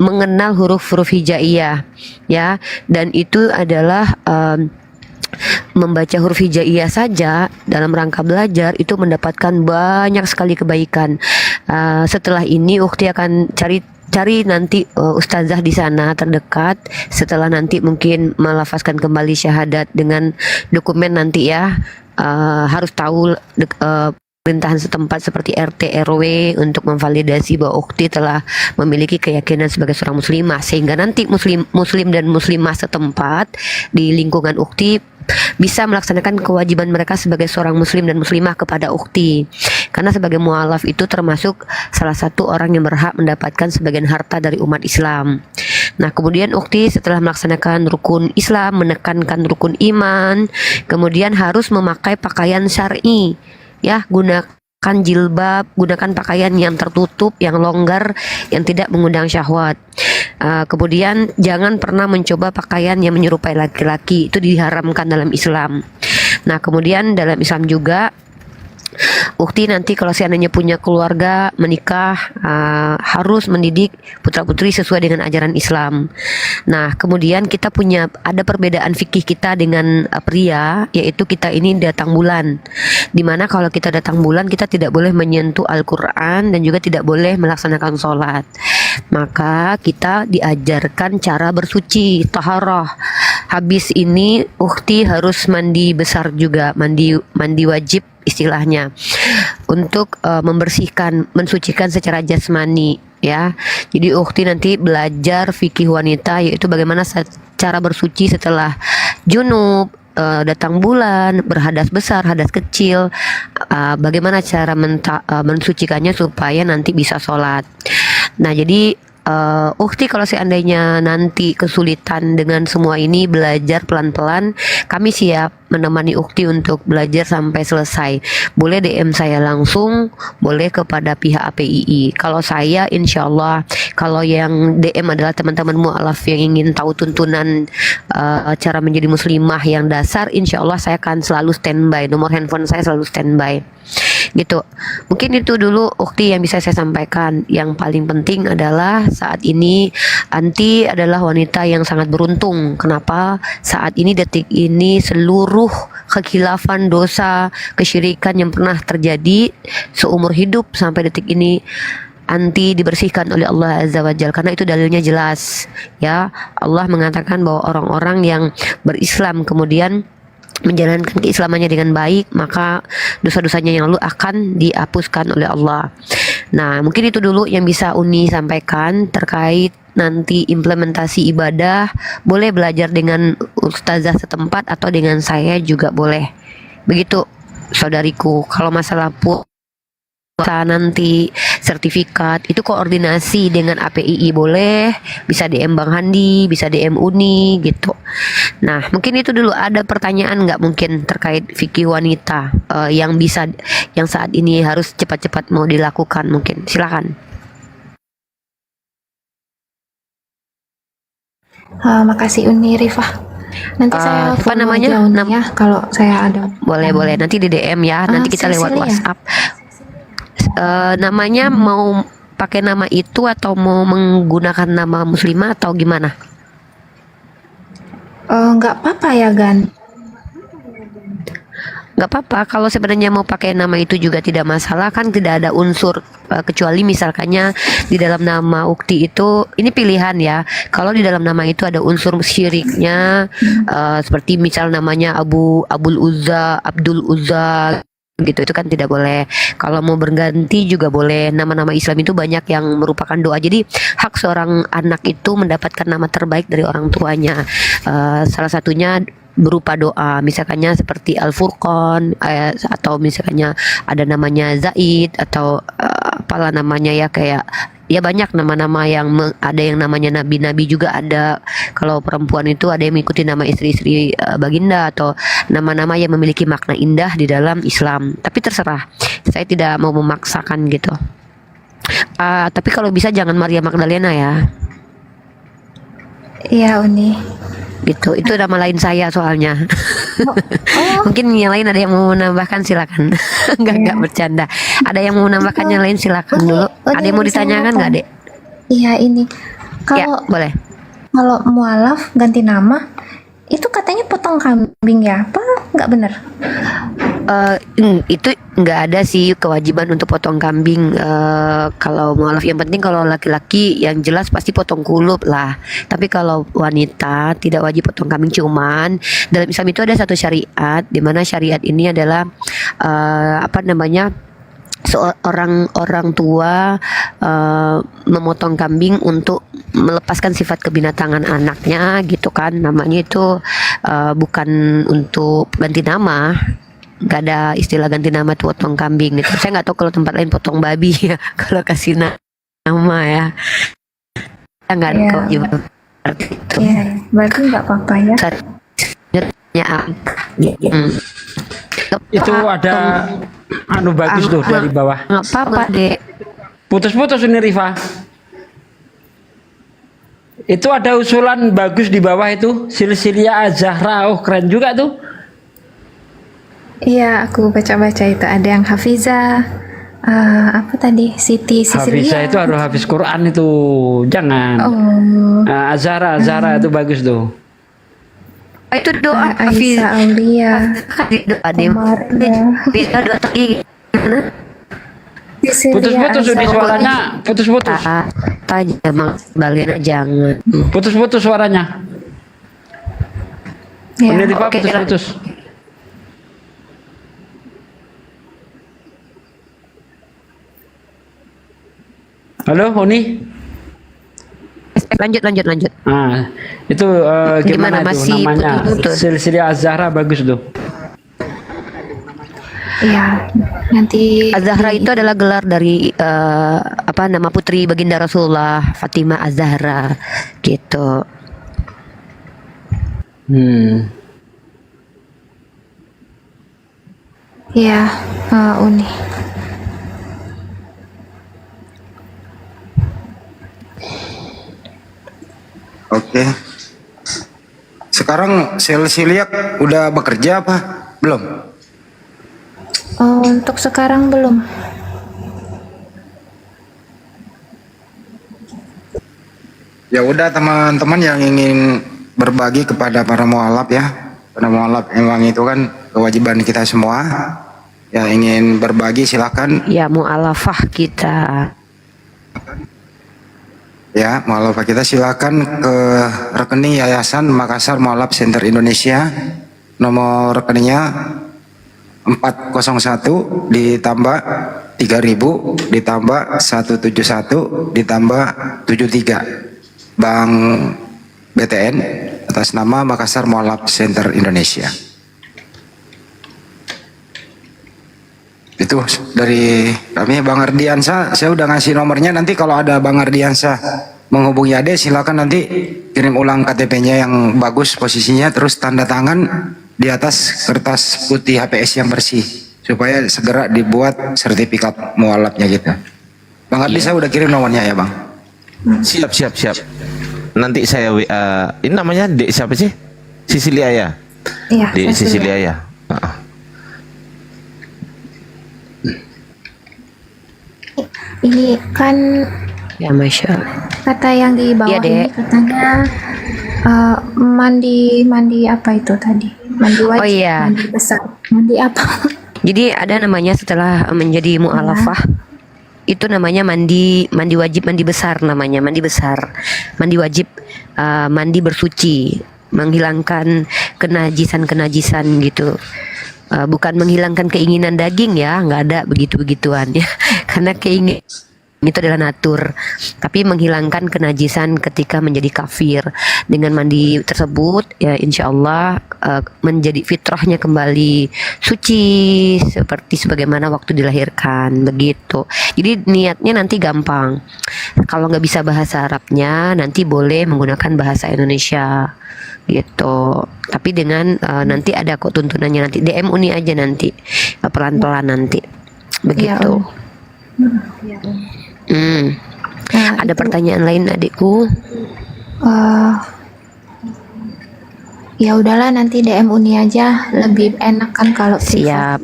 mengenal huruf-huruf hijaiyah, ya, dan itu adalah membaca huruf hijaiyah saja dalam rangka belajar itu mendapatkan banyak sekali kebaikan. Setelah ini Ukti akan cari nanti ustazah di sana terdekat. Setelah nanti mungkin melafazkan kembali syahadat dengan dokumen nanti ya, harus tahu pemerintahan setempat seperti RT RW untuk memvalidasi bahwa ukti telah memiliki keyakinan sebagai seorang muslimah, sehingga nanti muslim dan muslimah setempat di lingkungan ukti bisa melaksanakan kewajiban mereka sebagai seorang muslim dan muslimah kepada ukti. Karena sebagai mualaf itu termasuk salah satu orang yang berhak mendapatkan sebagian harta dari umat Islam. Nah, kemudian ukti setelah melaksanakan rukun Islam, menekankan rukun iman, kemudian harus memakai pakaian syar'i, ya, gunakan jilbab, gunakan pakaian yang tertutup, yang longgar, yang tidak mengundang syahwat. Kemudian jangan pernah mencoba pakaian yang menyerupai laki-laki, itu diharamkan dalam Islam. Nah, kemudian dalam Islam juga ukti nanti kalau seandainya punya keluarga, menikah, harus mendidik putra-putri sesuai dengan ajaran Islam. Nah, kemudian kita ada perbedaan fikih kita dengan pria, yaitu kita ini datang bulan. Dimana kalau kita datang bulan, kita tidak boleh menyentuh Al-Quran dan juga tidak boleh melaksanakan sholat. Maka kita diajarkan cara bersuci, taharah. Habis ini ukti harus mandi besar juga, mandi wajib istilahnya, untuk mensucikan secara jasmani, ya. Jadi ukti nanti belajar fikih wanita, yaitu bagaimana cara bersuci setelah junub, datang bulan, berhadas besar, hadas kecil, bagaimana cara mensucikannya supaya nanti bisa sholat. Nah, jadi ukti kalau seandainya nanti kesulitan dengan semua ini, belajar pelan-pelan, kami siap menemani ukti untuk belajar sampai selesai. Boleh DM saya langsung, boleh kepada pihak APII. Kalau saya insya Allah, kalau yang DM adalah teman-teman mu'alaf yang ingin tahu tuntunan cara menjadi muslimah yang dasar, insya Allah saya akan selalu standby, nomor handphone saya selalu standby gitu. Mungkin itu dulu ukti yang bisa saya sampaikan. Yang paling penting adalah saat ini Anti adalah wanita yang sangat beruntung. Kenapa? Saat ini, detik ini, seluruh kekhilafan, dosa, kesyirikan yang pernah terjadi seumur hidup sampai detik ini, Anti dibersihkan oleh Allah Azza wa Jalla, karena itu dalilnya jelas, ya. Allah mengatakan bahwa orang-orang yang berislam kemudian menjalankan keislamannya dengan baik, maka dosa-dosanya yang lalu akan dihapuskan oleh Allah. Nah, mungkin itu dulu yang bisa Uni sampaikan terkait nanti implementasi ibadah. Boleh belajar dengan ustazah setempat atau dengan saya juga boleh. Begitu saudariku. Kalau masalah nanti sertifikat itu koordinasi dengan APII boleh, bisa DM Bang Handi, bisa DM Uni gitu. Nah, mungkin itu dulu. Ada pertanyaan nggak mungkin terkait fikih wanita yang saat ini harus cepat-cepat mau dilakukan? Mungkin silakan. Makasih Uni Rifah. Nanti saya apa namanya? Ya, kalau saya ada. Boleh nanti di DM ya. Nanti kita lewat Cecilia. WhatsApp. Namanya mau pakai nama itu atau mau menggunakan nama muslimah atau gimana? Nggak apa-apa ya, Gan. Nggak apa-apa, kalau sebenarnya mau pakai nama itu juga tidak masalah, kan tidak ada unsur kecuali misalkannya di dalam nama ukti itu, ini pilihan ya, kalau di dalam nama itu ada unsur syiriknya, seperti misal namanya Abdul Uzza gitu, itu kan tidak boleh. Kalau mau berganti juga boleh. Nama-nama Islam itu banyak yang merupakan doa. Jadi hak seorang anak itu mendapatkan nama terbaik dari orang tuanya. Salah satunya berupa doa, misalkannya seperti Al-Furqan, atau misalkannya ada namanya Zaid, atau apalah namanya ya, kayak ya banyak nama-nama yang ada yang namanya nabi-nabi juga ada. Kalau perempuan itu ada yang mengikuti nama istri-istri baginda, atau nama-nama yang memiliki makna indah di dalam Islam. Tapi terserah, saya tidak mau memaksakan gitu. Tapi kalau bisa jangan Maria Magdalena ya. Iya Uni. Gitu, itu nama lain saya soalnya. Mungkin yang lain ada yang mau menambahkan, silakan. Enggak bercanda. Ada yang mau menambahkan yang lain, silakan dulu. Ada yang mau ditanyakan nggak, Dek? Iya ini. Ya, Kalau boleh. kalau mualaf ganti nama, itu katanya potong kambing ya? Apa nggak benar? Itu nggak ada sih kewajiban untuk potong kambing. Kalau mualaf, yang penting kalau laki-laki yang jelas pasti potong kulub lah. Tapi kalau wanita tidak wajib potong kambing. Cuman dalam Islam itu ada satu syariat, di mana syariat ini adalah seorang orang tua memotong kambing untuk melepaskan sifat kebinatangan anaknya gitu kan, namanya itu bukan untuk ganti nama, nggak ada istilah ganti nama tuh potong kambing gitu. Saya nggak tahu kalau tempat lain potong babi ya kalau kasih nama ya, nggak ada kok juga. Berarti nggak apa-apa ya. Itu ada anu bagus tuh dari bawah. Nggak apa-apa dek. Putus-putus ini Rifa. Itu ada usulan bagus di bawah itu, Silsilia Az-Zahra. Oh keren juga tuh. Iya, aku baca-baca itu ada yang Hafiza, apa tadi, Siti Hafiza Sisilia. itu harus hafiz Quran itu, jangan. Az-Zahra itu bagus tuh. Itu doa Aisyah Aulia, doa deh. Bisa doa tadi. Putus-putus di suaranya, putus-putus. Tanya emang balian jangan. Putus-putus suaranya. Ya, Ini Rifa putus-putus. Halo, Uni. Lanjut. Nah, itu gimana, itu masih namanya? putus-putus? Silsilia Az-Zahra bagus tuh. Iya, nanti Az-Zahra itu adalah gelar dari nama putri baginda Rasulullah, Fatimah Az-Zahra gitu. Iya, Uni. Oke. Sekarang Silsilia udah bekerja apa? Belum? Untuk sekarang belum. Ya udah teman-teman yang ingin berbagi kepada para mualaf ya. Para mualaf emang itu kan kewajiban kita semua. Ya ingin berbagi silakan. Ya mu'alafah kita. Ya, mualaf kita silakan ke rekening Yayasan Makassar Mualaf Center Indonesia. Nomor rekeningnya 401 ditambah 3000 ditambah 171 ditambah 73. Bank BTN atas nama Makassar Mualaf Center Indonesia. Itu dari kami Bang Ardiansa, saya udah ngasih nomornya, nanti kalau ada Bang Ardiansa menghubungi Ade silakan nanti kirim ulang KTP-nya yang bagus posisinya, terus tanda tangan di atas kertas putih HPS yang bersih supaya segera dibuat sertifikat mualafnya gitu. Bang Ardi saya udah kirim nomornya ya Bang. Siap. Nanti saya WA. Ini namanya Dek siapa sih? Sisilia ya? Iya. Dek Sisilia ya. Ini kan ya Masya Allah. kata yang di bawah Iya, Dek. ini katanya mandi apa itu tadi? Mandi wajib, Oh, iya. mandi besar, mandi apa? Jadi ada namanya setelah menjadi mu'alafah itu namanya mandi wajib, mandi besar namanya, mandi besar. Mandi wajib, mandi bersuci, menghilangkan kenajisan gitu. Bukan menghilangkan keinginan daging ya, nggak ada begituan ya. Karena keinginan itu adalah natur, tapi menghilangkan kenajisan ketika menjadi kafir. Dengan mandi tersebut ya insya Allah menjadi fitrahnya kembali suci seperti sebagaimana waktu dilahirkan begitu. Jadi niatnya nanti gampang. Kalau nggak bisa bahasa Arabnya nanti boleh menggunakan bahasa Indonesia gitu. Tapi dengan nanti ada kok tuntunannya, nanti DM Uni aja nanti pelan-pelan nanti begitu. Ada pertanyaan lain adikku? Ya udahlah nanti DM Uni aja, lebih enak kan kalau Siap.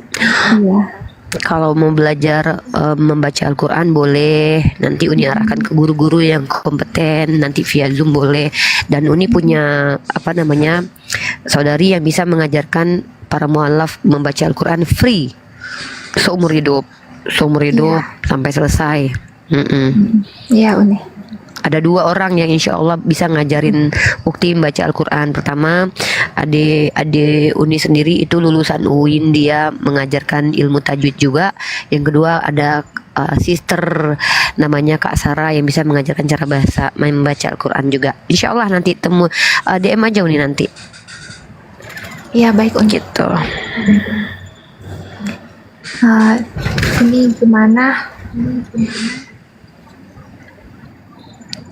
Iya. Kalau mau belajar membaca Al-Quran boleh, nanti Uni arahkan ke guru-guru yang kompeten, nanti via Zoom boleh. Dan Uni punya saudari yang bisa mengajarkan para mualaf membaca Al-Quran free seumur hidup sampai selesai. Iya Uni. Ada 2 orang yang insya Allah bisa ngajarin Ukti membaca Al-Quran. Pertama, Ade Uni sendiri itu lulusan UIN, dia mengajarkan ilmu tajwid juga. Yang kedua ada sister namanya Kak Sarah yang bisa mengajarkan cara membaca Al-Quran juga. Insya Allah nanti temu DM aja Uni nanti. Iya baik Uni. Gitu. Ini gimana?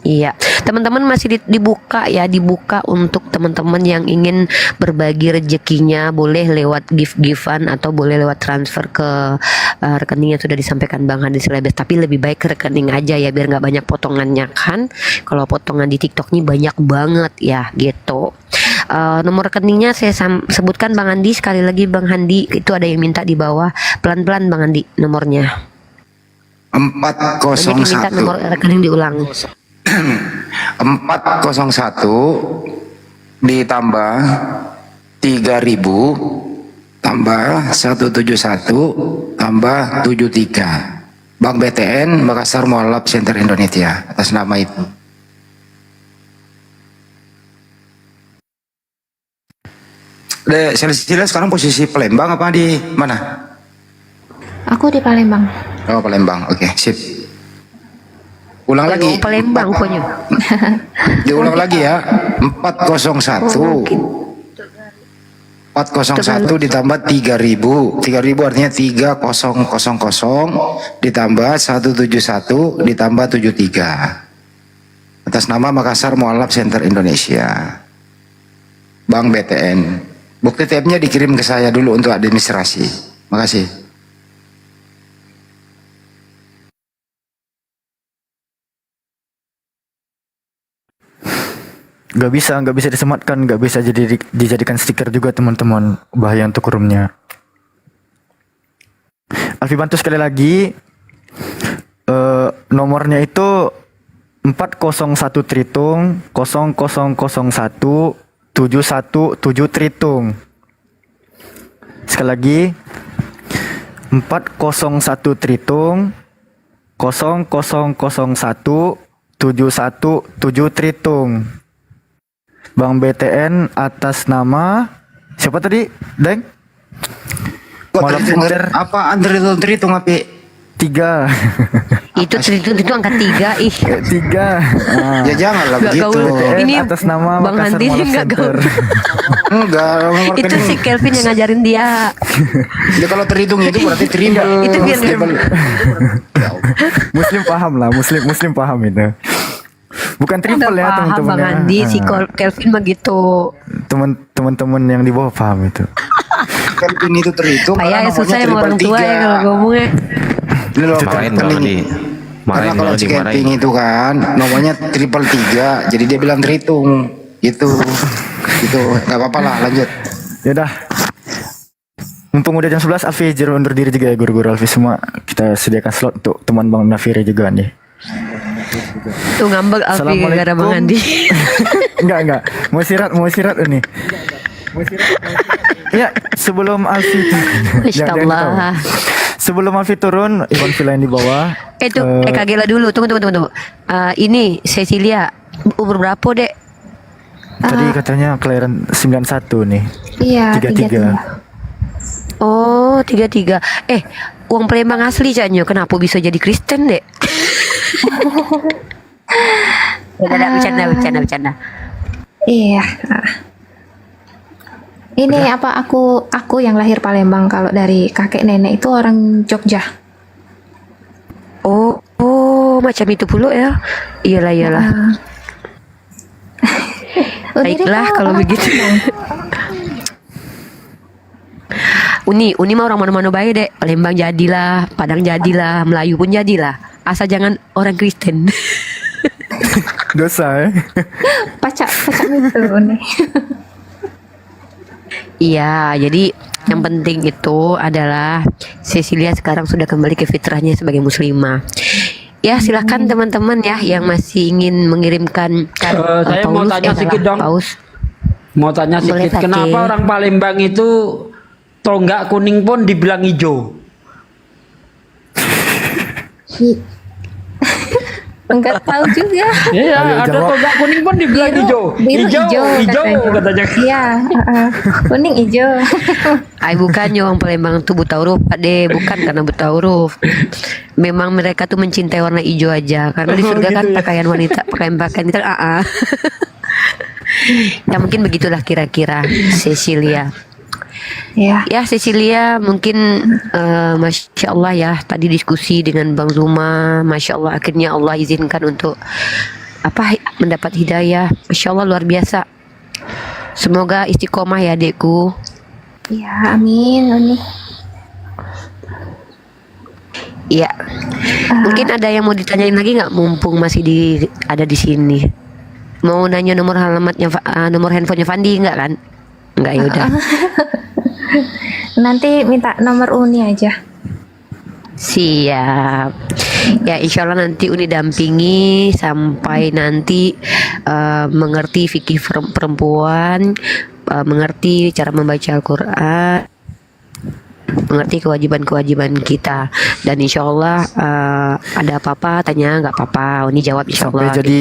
Iya, teman-teman masih dibuka ya, dibuka untuk teman-teman yang ingin berbagi rezekinya, boleh lewat gift-giftan atau boleh lewat transfer ke rekening yang sudah disampaikan Bang Handi Selebes. Tapi lebih baik ke rekening aja ya, biar nggak banyak potongannya kan. Kalau potongan di TikTok ini banyak banget ya, gitu. Nomor rekeningnya saya sebutkan Bang Handi sekali lagi. Bang Handi itu ada yang minta di bawah, pelan-pelan Bang Handi nomornya. 401. Minta nomor rekening diulang. 401 ditambah 3000 tambah 171 tambah 73. Bank BTN Makassar Mualaf Center Indonesia atas nama itu. Sila sekarang posisi Palembang apa di mana? Aku di Palembang. Oh Palembang, oke, sip. Ulang lagi. Palembang pokoknya. Diulang lagi ya. 401. 401 ditambah 3000. 3000 artinya 3000 ditambah 171 ditambah 73. Atas nama Makassar Mualaf Center Indonesia. Bank BTN. Bukti TM-nya dikirim ke saya dulu untuk administrasi. Makasih. Gak bisa disematkan, gak bisa dijadikan stiker juga teman-teman. Bahaya untuk roomnya. Alfi bantu sekali lagi. Nomornya itu 401 tritung 0001 717 tritung. Sekali lagi 401 tritung 0001 717 tritung. Bank BTN atas nama siapa tadi, Deng? Apa Andre Tritung api? 3. Itu angka 3 ih. 3. Ya janganlah begitu. Ini atas nama Bang Makassar Handi Mualaf enggak Center. Enggak, itu si Kelvin yang ngajarin dia. Dia kalau terhitung itu berarti triple. Itu biar Muslim paham lah, Muslim paham itu. Bukan triple ya teman-teman. Bang Handi, si Kelvin begitu. Teman-teman yang di bawah paham itu. Kelvin itu terhitung. Kayak susah ya orang tua ya kalau ngomongnya. Ini loh, Marahin Bang Handi. Karena kalau si Kelvin itu kan nomornya 333, jadi dia bilang terhitung. Itu nggak apa-apa lah, lanjut. Yaudah. Mumpung udah jam 11, Alfi undur diri juga ya guru-guru Alfi semua. Kita sediakan slot untuk teman Bang Nafiri juga nih. Tuh ngambek Alfi gara-gara Bang Handi. Enggak. Mau istirahat ini. Ya, sebelum Alfi Masya Allah. Sebelum Alfi turun, Iwan Villa yang di bawah. Kak Gela dulu, tunggu. Ini Cecilia, umur berapa, Dek? Tadi katanya kelahiran 91 nih. Iya, 33. Oh, 33. Uang Palembang asli Canyo, kenapa bisa jadi Kristen, Dek? Bercanda. Iya. Ini apa aku yang lahir Palembang, kalau dari kakek nenek itu orang Jogja. Oh, macam itu pula ya. Iyalah. Baiklah kalau begitu. Uni mah orang mana-mana baik, Dek. Palembang jadilah, Padang jadilah, Melayu pun jadilah. Asal jangan orang Kristen. Dosa ya. Pacak itu nih. Iya, jadi yang penting itu adalah Cecilia sekarang sudah kembali ke fitrahnya sebagai muslimah. Ya, silakan teman-teman ya yang masih ingin mengirimkan saya mau tanya sedikit dong. Mau tanya sedikit, kenapa orang Palembang itu tonggak kuning pun dibilang hijau? Enggak tahu juga. Iya, ada toga kuning pun dibilang hijau. Biru Hijau katanya. Iya, kuning hijau. Ay bukannya orang Palembang tuh buta huruf, Pak De, bukan karena buta huruf. Memang mereka tuh mencintai warna hijau aja, karena di surga kan pakaian wanita, pakaian itu Ya mungkin begitulah kira-kira Cecilia. Ya Cecilia mungkin Masya Allah ya tadi diskusi dengan Bang Zuma, Masya Allah akhirnya Allah izinkan untuk mendapat hidayah. Masya Allah luar biasa. Semoga istiqomah ya adekku. Ya amin. Iya. Mungkin ada yang mau ditanyain lagi nggak mumpung masih ada di sini. Mau nanya nomor alamatnya nomor handphonenya Fandi nggak kan? Nggak ya udah. Nanti minta nomor Uni aja. Siap. Ya insya Allah nanti Uni dampingi sampai nanti mengerti fikih perempuan, mengerti cara membaca Al-Quran, mengerti kewajiban-kewajiban kita, dan insya Allah ada apa-apa tanya nggak apa-apa Uni jawab insya Allah. Sampai jadi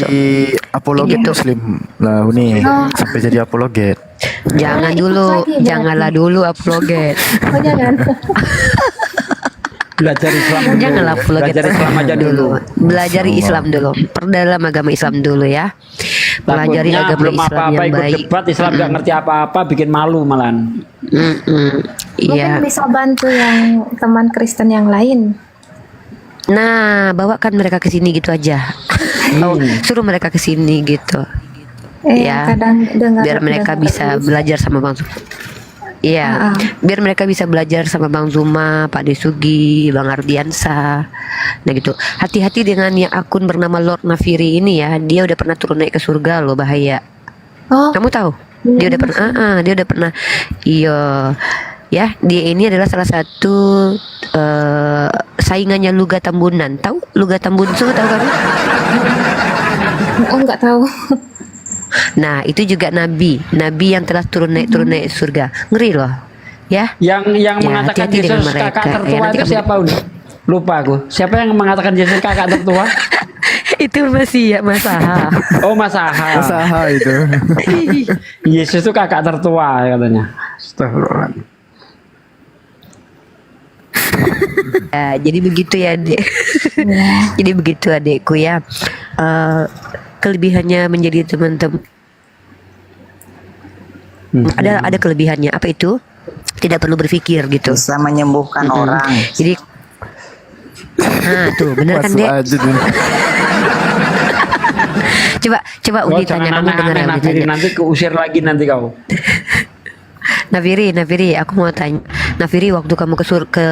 apologet Gitu. Muslim lah Uni. Sampai jadi apologet. Jangan dulu, janganlah dulu apologet. Oh jangan. Belajar Islam dulu. Janganlah apologet. Belajar Islam aja dulu. Belajar Islam dulu. Perdalam agama Islam dulu ya. Pelajari Takutnya agama belum Islam apa-apa yang ikut baik. debat Islam nggak ngerti apa-apa bikin malu malahan. Iya. Mungkin bisa bantu yang teman Kristen yang lain. Nah, bawakan mereka ke sini gitu aja. Suruh mereka ke sini gitu. Ya, kadang biar mereka bisa belajar sama Bang Zuma. Iya, biar mereka bisa belajar sama Bang Zuma, Pak Desugi, Bang Ardiansa. Nah gitu. Hati-hati dengan yang akun bernama Lord Nafiri ini ya. Dia udah pernah turun naik ke surga loh, bahaya. Kamu tahu? Dia udah pernah. Dia udah pernah. Iya. Ya, dia ini adalah salah satu saingannya Luga Tambunan. Tahu? Luga Tambunsu tahu kan? Oh, enggak tahu. Nah, itu juga nabi yang telah turun naik surga. Ngeri loh. Ya. Yang Ya, mengatakan hati-hati dengan Yesus mereka. kakak Ya, tertua nanti itu kamu- siapa Uni? Lupa aku. Siapa yang mengatakan Yesus kakak tertua? Itu masih ya Mas Aha. Oh Mas Aha. Mas Aha itu. Yesus itu kakak tertua katanya. Astagfirullahaladzim. Ya, jadi begitu ya Dek. Jadi begitu adekku ya. Kelebihannya menjadi teman-teman. Ada kelebihannya. Apa itu? Tidak perlu berpikir gitu. Bisa menyembuhkan orang. Jadi tuh bener kan Dek? Coba Udi tanya kamu dengar ya, Udi Nafiri, tanya. nanti keusir lagi nanti kau. Nafiri, aku mau tanya. Nafiri, waktu kamu ke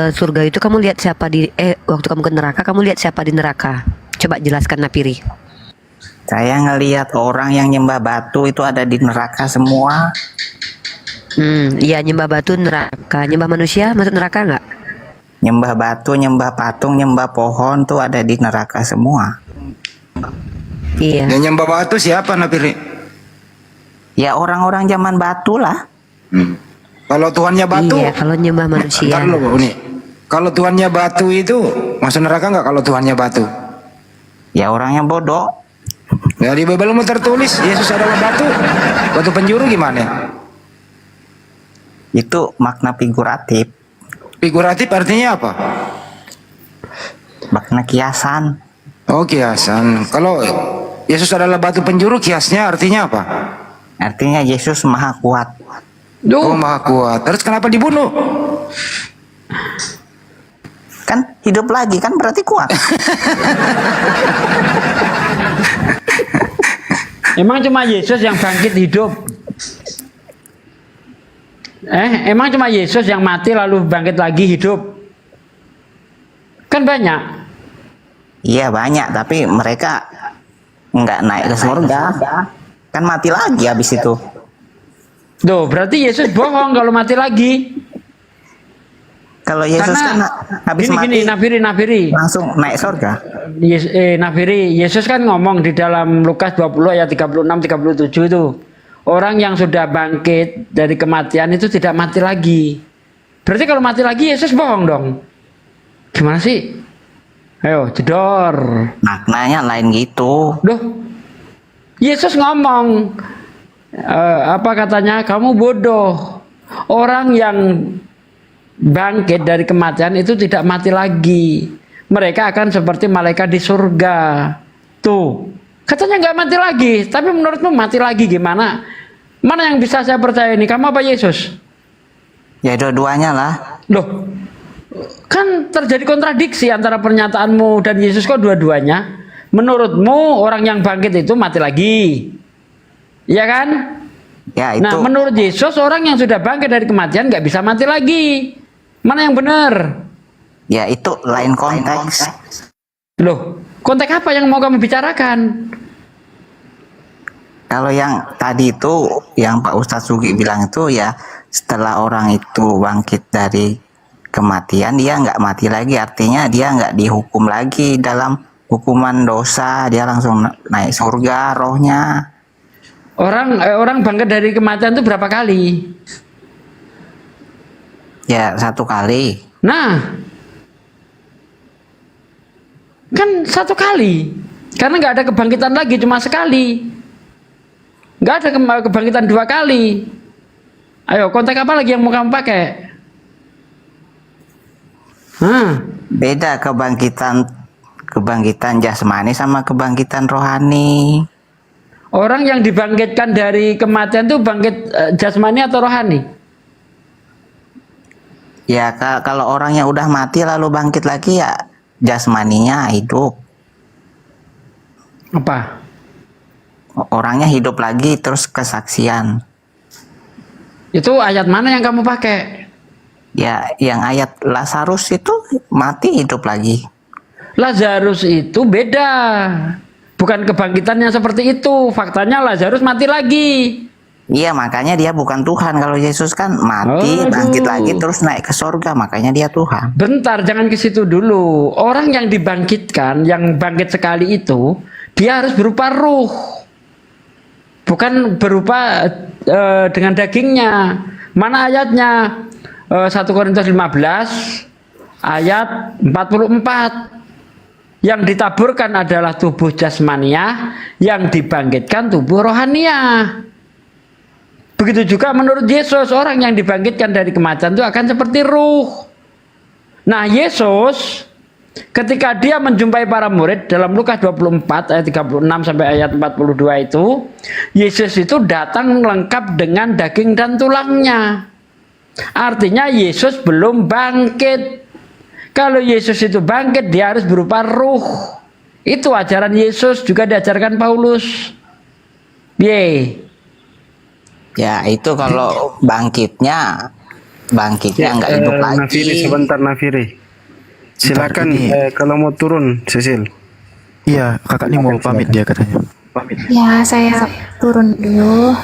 surga itu kamu lihat siapa waktu kamu ke neraka kamu lihat siapa di neraka? Coba jelaskan Nafiri. Saya ngelihat orang yang nyembah batu itu ada di neraka semua. Iya nyembah batu neraka, nyembah manusia masuk neraka nggak? Nyembah batu, nyembah patung, nyembah pohon tuh ada di neraka semua. Iya. Yang nyembah batu siapa Napiri? Ya orang-orang zaman batu lah. Kalau Tuhannya batu? Iya, kalau nyembah manusia. Ntar dulu, Uni. Kalau Tuhannya batu itu masuk neraka nggak kalau Tuhannya batu? Ya orang yang bodoh. Ya di Bible mau tertulis Yesus adalah batu penjuru gimana? Itu makna figuratif. Figuratif artinya apa? Makna kiasan. Oh kiasan. Kalau Yesus adalah batu penjuru kiasnya artinya apa? Artinya Yesus maha kuat. Oh maha kuat. Terus kenapa dibunuh? Kan hidup lagi kan berarti kuat. Emang cuma Yesus yang bangkit hidup? Emang cuma Yesus yang mati lalu bangkit lagi hidup? Kan banyak. Iya banyak, tapi mereka nggak naik ke surga. Kan mati lagi habis itu. Tuh, berarti Yesus bohong kalau mati lagi. Kalau Yesus kan habis mati Nafiri. langsung naik surga. Nafiri, Yesus kan ngomong di dalam Lukas 20 ayat 36-37 itu. Orang yang sudah bangkit dari kematian itu tidak mati lagi. Berarti kalau mati lagi Yesus bohong dong. Gimana sih? Ayo, jedor. Maknanya lain gitu. Loh, Yesus ngomong, apa katanya? Kamu bodoh. Orang yang bangkit dari kematian itu tidak mati lagi. Mereka akan seperti malaikat di surga. Tuh, katanya nggak mati lagi. Tapi menurutmu mati lagi gimana? Mana yang bisa saya percaya ini? Kamu apa Yesus? Ya dua-duanya lah. Loh, kan terjadi kontradiksi antara pernyataanmu dan Yesus kok dua-duanya. Menurutmu orang yang bangkit itu mati lagi, ya kan? Ya itu. Nah, menurut Yesus orang yang sudah bangkit dari kematian nggak bisa mati lagi. Mana yang benar? Ya itu lain konteks. Loh, konteks apa yang mau kamu bicarakan? Kalau yang tadi itu, yang Pak Ustadz Sugi bilang itu ya, setelah orang itu bangkit dari kematian, dia nggak mati lagi. Artinya dia nggak dihukum lagi dalam hukuman dosa. Dia langsung naik surga rohnya. Orang bangkit dari kematian itu berapa kali? Ya 1 kali. Nah, kan 1 kali. Karena nggak ada kebangkitan lagi, cuma sekali. Nggak ada kebangkitan 2 kali. Ayo, konteks apa lagi yang mau kamu pakai? Beda kebangkitan jasmani sama kebangkitan rohani. Orang yang dibangkitkan dari kematian itu bangkit jasmani atau rohani? Ya kalau orangnya udah mati lalu bangkit lagi ya jasmaninya hidup. Apa? Orangnya hidup lagi terus kesaksian. Itu ayat mana yang kamu pakai? Ya yang ayat Lazarus itu mati hidup lagi. Lazarus itu beda. Bukan kebangkitannya seperti itu. Faktanya Lazarus mati lagi. Iya, makanya dia bukan Tuhan. Kalau Yesus kan mati, bangkit lagi terus naik ke surga, makanya dia Tuhan. Bentar, jangan ke situ dulu. Orang yang dibangkitkan, yang bangkit sekali itu, dia harus berupa ruh. Bukan berupa dengan dagingnya. Mana ayatnya? 1 Korintus 15 ayat 44. Yang ditaburkan adalah tubuh jasmania, yang dibangkitkan tubuh rohania. Begitu juga menurut Yesus, orang yang dibangkitkan dari kematian itu akan seperti ruh. Nah, Yesus ketika dia menjumpai para murid dalam Lukas 24 ayat 36 sampai ayat 42 itu, Yesus itu datang lengkap dengan daging dan tulangnya. Artinya Yesus belum bangkit. Kalau Yesus itu bangkit, dia harus berupa ruh. Itu ajaran Yesus, juga diajarkan Paulus. Ya itu kalau bangkitnya nggak hidup lagi. Nafiri, sebentar Nafiri. Silakan kalau mau turun, Cecil. Iya, kakak ini mau pamit dia katanya. Pamit. Ya, saya turun dulu.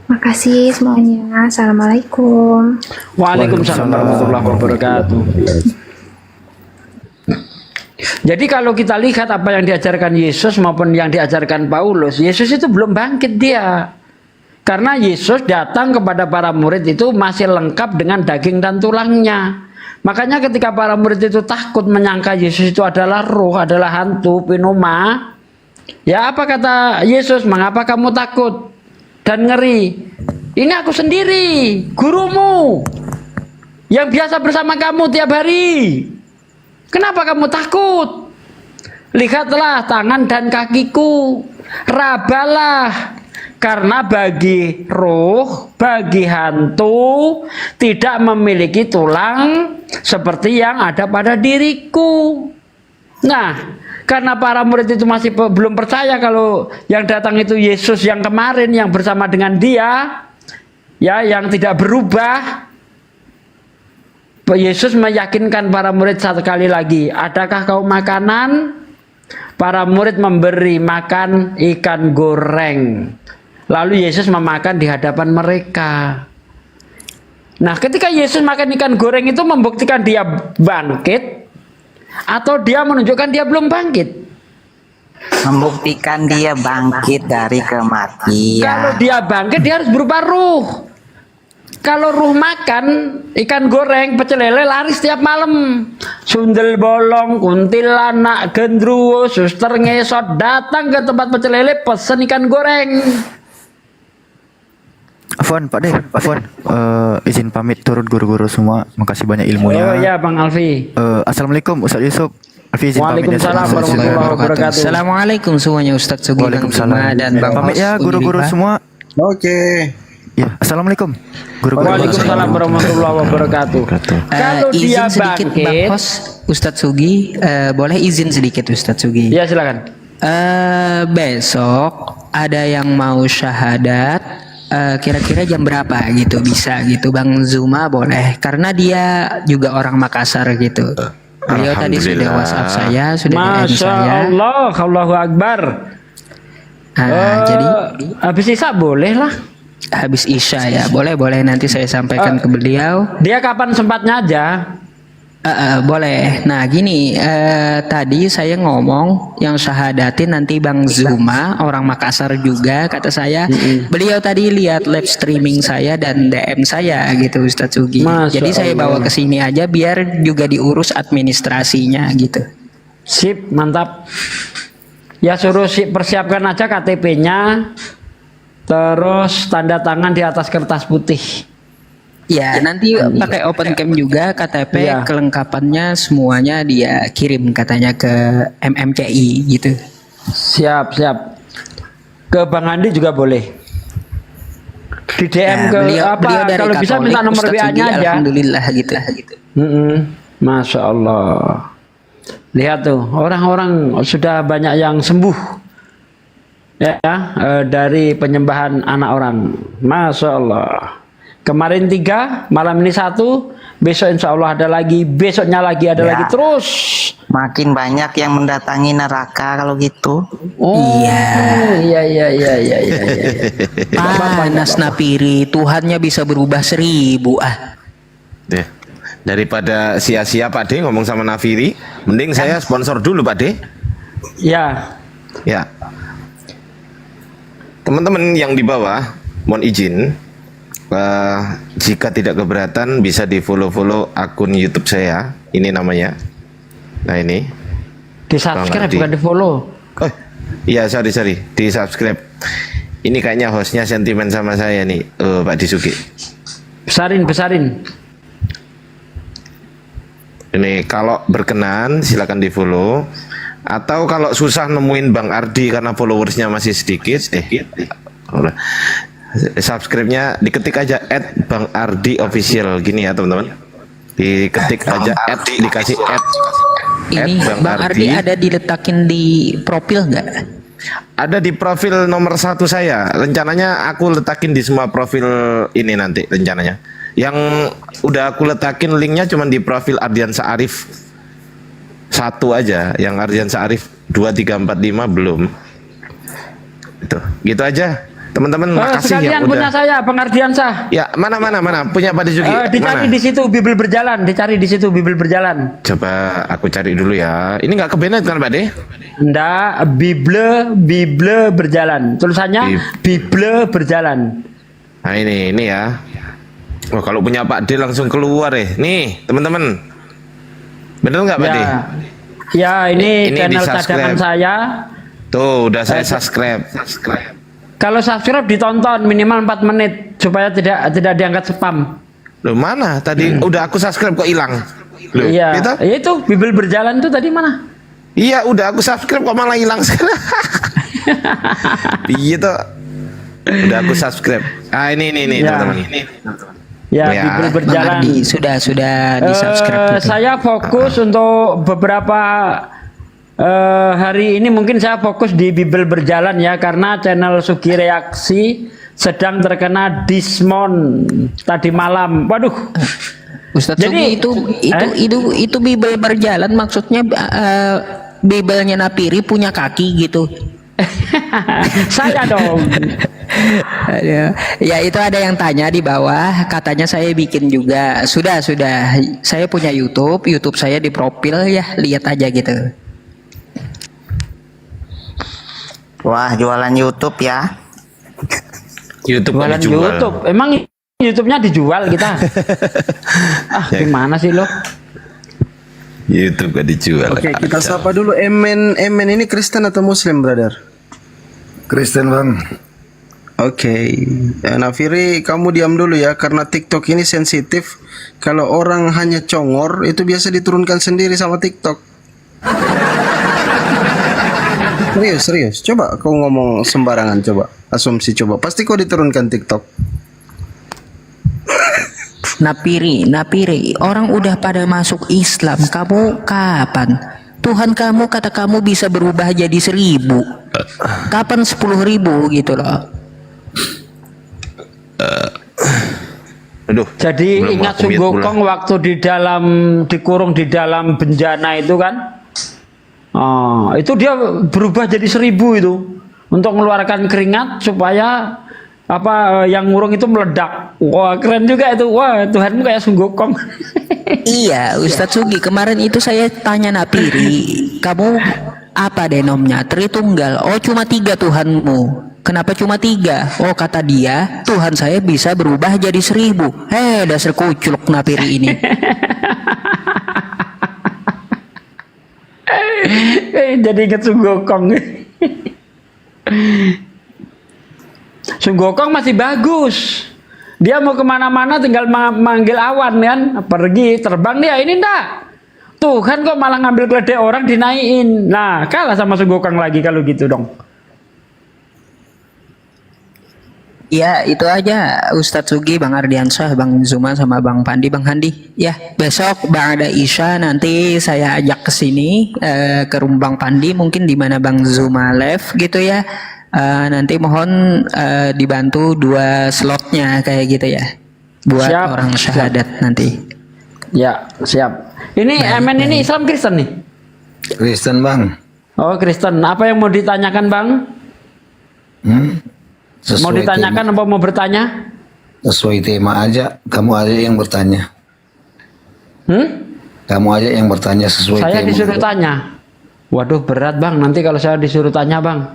Makasih semuanya. Assalamualaikum. Waalaikumsalam warahmatullahi wabarakatuh. Jadi kalau kita lihat apa yang diajarkan Yesus maupun yang diajarkan Paulus, Yesus itu belum bangkit dia. Karena Yesus datang kepada para murid itu masih lengkap dengan daging dan tulangnya. Makanya ketika para murid itu takut menyangka Yesus itu adalah roh, adalah hantu, pneuma. Ya apa kata Yesus, mengapa kamu takut dan ngeri? Ini aku sendiri, gurumu, yang biasa bersama kamu tiap hari. Kenapa kamu takut? Lihatlah tangan dan kakiku, rabalah. Karena bagi roh, bagi hantu, tidak memiliki tulang seperti yang ada pada diriku. Nah, karena para murid itu masih belum percaya kalau yang datang itu Yesus yang kemarin, yang bersama dengan dia, ya, yang tidak berubah. Yesus meyakinkan para murid satu kali lagi, adakah kau makanan? Para murid memberi makan ikan goreng. Lalu Yesus memakan di hadapan mereka. Nah, ketika Yesus makan ikan goreng itu membuktikan dia bangkit atau dia menunjukkan dia belum bangkit? Membuktikan dia bangkit dari kematian. Kalau dia bangkit, dia harus berupa ruh. Kalau ruh makan ikan goreng, pecel lele, lari setiap malam. sundel bolong, kuntilanak, gendruwo, suster ngesot datang ke tempat pecel lele pesen ikan goreng. Afwan, Pak De, Afwan, izin pamit turun guru-guru semua. Makasih banyak ilmunya. Oh ya, Bang Alfi. Assalamualaikum Ustaz Yusuf. Alfi izin pamit ya. Waalaikumsalam warahmatullahi wabarakatuh. Assalamualaikum semuanya Ustadz Sugi, Bang Zuma dan Bang Pamit ya guru-guru semua. Oke. Ya, assalamualaikum. Guru-guru. Waalaikumsalam warahmatullahi wabarakatuh. Kalau dia izin sedikit Bang bangkit, Hos, Ustadz Sugi, boleh izin sedikit Ustadz Sugi? ya silakan. Besok ada yang mau syahadat. Kira-kira jam berapa gitu bisa gitu Bang Zuma boleh karena dia juga orang Makassar gitu. Beliau tadi sudah WhatsApp saya, sudah DM Masya saya. Allah, Allahu Akbar. Jadi habis Isya boleh lah. habis Isya ya, boleh nanti saya sampaikan ke beliau. Dia kapan sempatnya aja. Boleh. Nah gini, tadi saya ngomong yang syahadatin nanti Bang Zuma orang Makassar juga kata saya. Beliau tadi lihat live streaming saya dan DM saya gitu Ustadz Sugi. Jadi saya bawa ke sini aja biar juga diurus administrasinya gitu. Sip, mantap. Ya suruh persiapkan aja KTP-nya, terus tanda tangan di atas kertas putih. Ya nanti pakai open cam juga KTP kelengkapannya semuanya dia kirim katanya ke MMCI gitu. Siap. Ke Bang Andi juga boleh. Di DM ke beliau dari kalau bisa minta nomor Ustadz WA-nya Sugi, aja. Alhamdulillah gitu. Masya Allah. Lihat tuh orang-orang sudah banyak yang sembuh ya dari penyembahan anak orang. Masya Allah. Kemarin 3, malam ini 1, besok insya Allah ada lagi, besoknya lagi ada lagi terus. Makin banyak yang mendatangi neraka kalau gitu. Iya. Panas napiri, Tuhannya bisa berubah 1000 Deh. Daripada sia-sia Pak De ngomong sama Nafiri, mending saya sponsor dulu Pak De. Ya. Teman-teman yang di bawah, mohon izin, jika tidak keberatan bisa di follow akun YouTube saya. Ini namanya. Nah ini. Di subscribe bukan di follow. Oh iya sorry di subscribe. Ini kayaknya hostnya sentimen sama saya nih, Pak Disuki. Besarin. Ini kalau berkenan silakan di follow. Atau kalau susah nemuin Bang Ardi karena followersnya masih sedikit, subscribe-nya diketik aja @BangArdiOfficial gini ya teman-teman. Diketik aja dikasih ini Bang Ardi ada diletakin di profil nggak? Ada di profil nomor 1 saya. Rencananya aku letakin di semua profil ini nanti rencananya. Yang udah aku letakin linknya cuma di profil Ardiansa Arif 1 aja. Yang Ardiansa Arif 2, 3, 4, 5 belum. Gitu aja. Teman-teman makasih ya udah. Punya saya Pengardiansah. Ya, mana punya Pak Disuki. Dicari di situ Bible berjalan, Coba aku cari dulu ya. Ini nggak kebenet kan Pak De? Enggak, Bible berjalan. Tulisannya Bible berjalan. Nah, ini ya. Wah, kalau punya Pak De langsung keluar nih, teman-teman. Bener nggak Pak De? Ya, ini channel cadangan saya. Tuh, udah saya subscribe. Kalau subscribe ditonton minimal 4 menit supaya tidak diangkat spam. Loh mana? Tadi udah aku subscribe kok hilang. Loh, iya. Gitu? Itu Bible berjalan tuh tadi mana? Iya, udah aku subscribe kok malah hilang sekarang. Gitu. Udah aku subscribe. Ini teman-teman. Ya, Bible berjalan. Sudah di subscribe. Saya fokus untuk beberapa hari ini mungkin saya fokus di Bible berjalan ya, karena channel Sugi Reaksi sedang terkena dismon tadi malam. Waduh. Ustadz Sugi itu Bible berjalan maksudnya Biblenya Napiri punya kaki gitu. Saya dong. Ya itu ada yang tanya di bawah, katanya saya bikin juga. Sudah saya punya YouTube saya di profil ya, lihat aja gitu. Wah, jualan YouTube ya. Jualan YouTube. Emang YouTube-nya dijual kita? Gimana sih lo? YouTube gak dijual. Oke, kita sapa dulu Emen. Emen ini Kristen atau Muslim, brother? Kristen, Bang. Oke, Nafiri, kamu diam dulu ya, karena TikTok ini sensitif. Kalau orang hanya congor, itu biasa diturunkan sendiri sama TikTok. Serius. Coba kau ngomong sembarangan, coba. Asumsi coba. Pasti kau diturunkan TikTok. Napiri, orang udah pada masuk Islam, kamu kapan? Tuhan kamu kata kamu bisa berubah jadi 1000. Kapan 10.000 gitu loh? Jadi ingat Sunggokong waktu dikurung di dalam bencana itu kan? Itu dia berubah jadi 1000 itu untuk mengeluarkan keringat supaya yang ngurung itu meledak. Wah, keren juga itu. Wah, Tuhanmu kayak Sunggokong. Iya, Ustadz Sugi, kemarin itu saya tanya Napiri, kamu apa denomnya? Tritunggal. Oh, cuma 3 Tuhanmu. Kenapa cuma 3? Oh, kata dia, Tuhan saya bisa berubah jadi 1000. Dasar kuculuk Napiri ini. Jadi ingat Sunggokong. Sunggokong masih bagus. Dia mau kemana-mana tinggal manggil awan kan, pergi terbang dia. Ini enggak. Tuhan kok malah ngambil keledai orang dinaikin. Nah, kalah sama Sunggokong lagi kalau gitu dong. Ya, itu aja Ustadz Sugi, Bang Ardiansyah, Bang Zuma, sama Bang Pandi, Bang Handi. Ya, besok Bang ada Isya nanti saya ajak ke sini ke rumah Bang Pandi, mungkin di mana Bang Zuma live gitu ya. Nanti mohon dibantu 2 slotnya kayak gitu ya. Buat Siap, orang syahadat nanti. Ya, siap. Ini Emen ini Islam Kristen nih? Kristen, Bang. Oh, Kristen. Apa yang mau ditanyakan, Bang? Mau ditanyakan apa mau bertanya? Sesuai tema aja, kamu aja yang bertanya. Kamu aja yang bertanya sesuai tema. Saya disuruh tanya. Waduh, berat Bang. Nanti kalau saya disuruh tanya, Bang.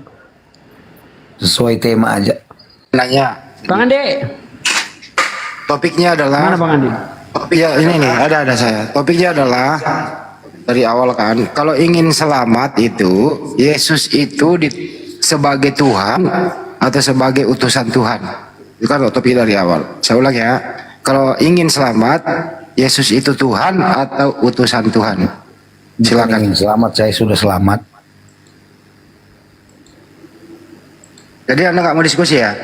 Sesuai tema aja. Nanya. Bang Andi. Topiknya adalah. Mana Bang Andi? Ya ini nih, ada saya. Topiknya adalah dari awal kan. Kalau ingin selamat itu, Yesus itu sebagai Tuhan atau sebagai utusan Tuhan. Itu kan topik dari awal. Saya ulang ya. Kalau ingin selamat, Yesus itu Tuhan atau utusan Tuhan? Silakan. Ingin selamat, saya sudah selamat. Jadi Anda nggak mau diskusi ya?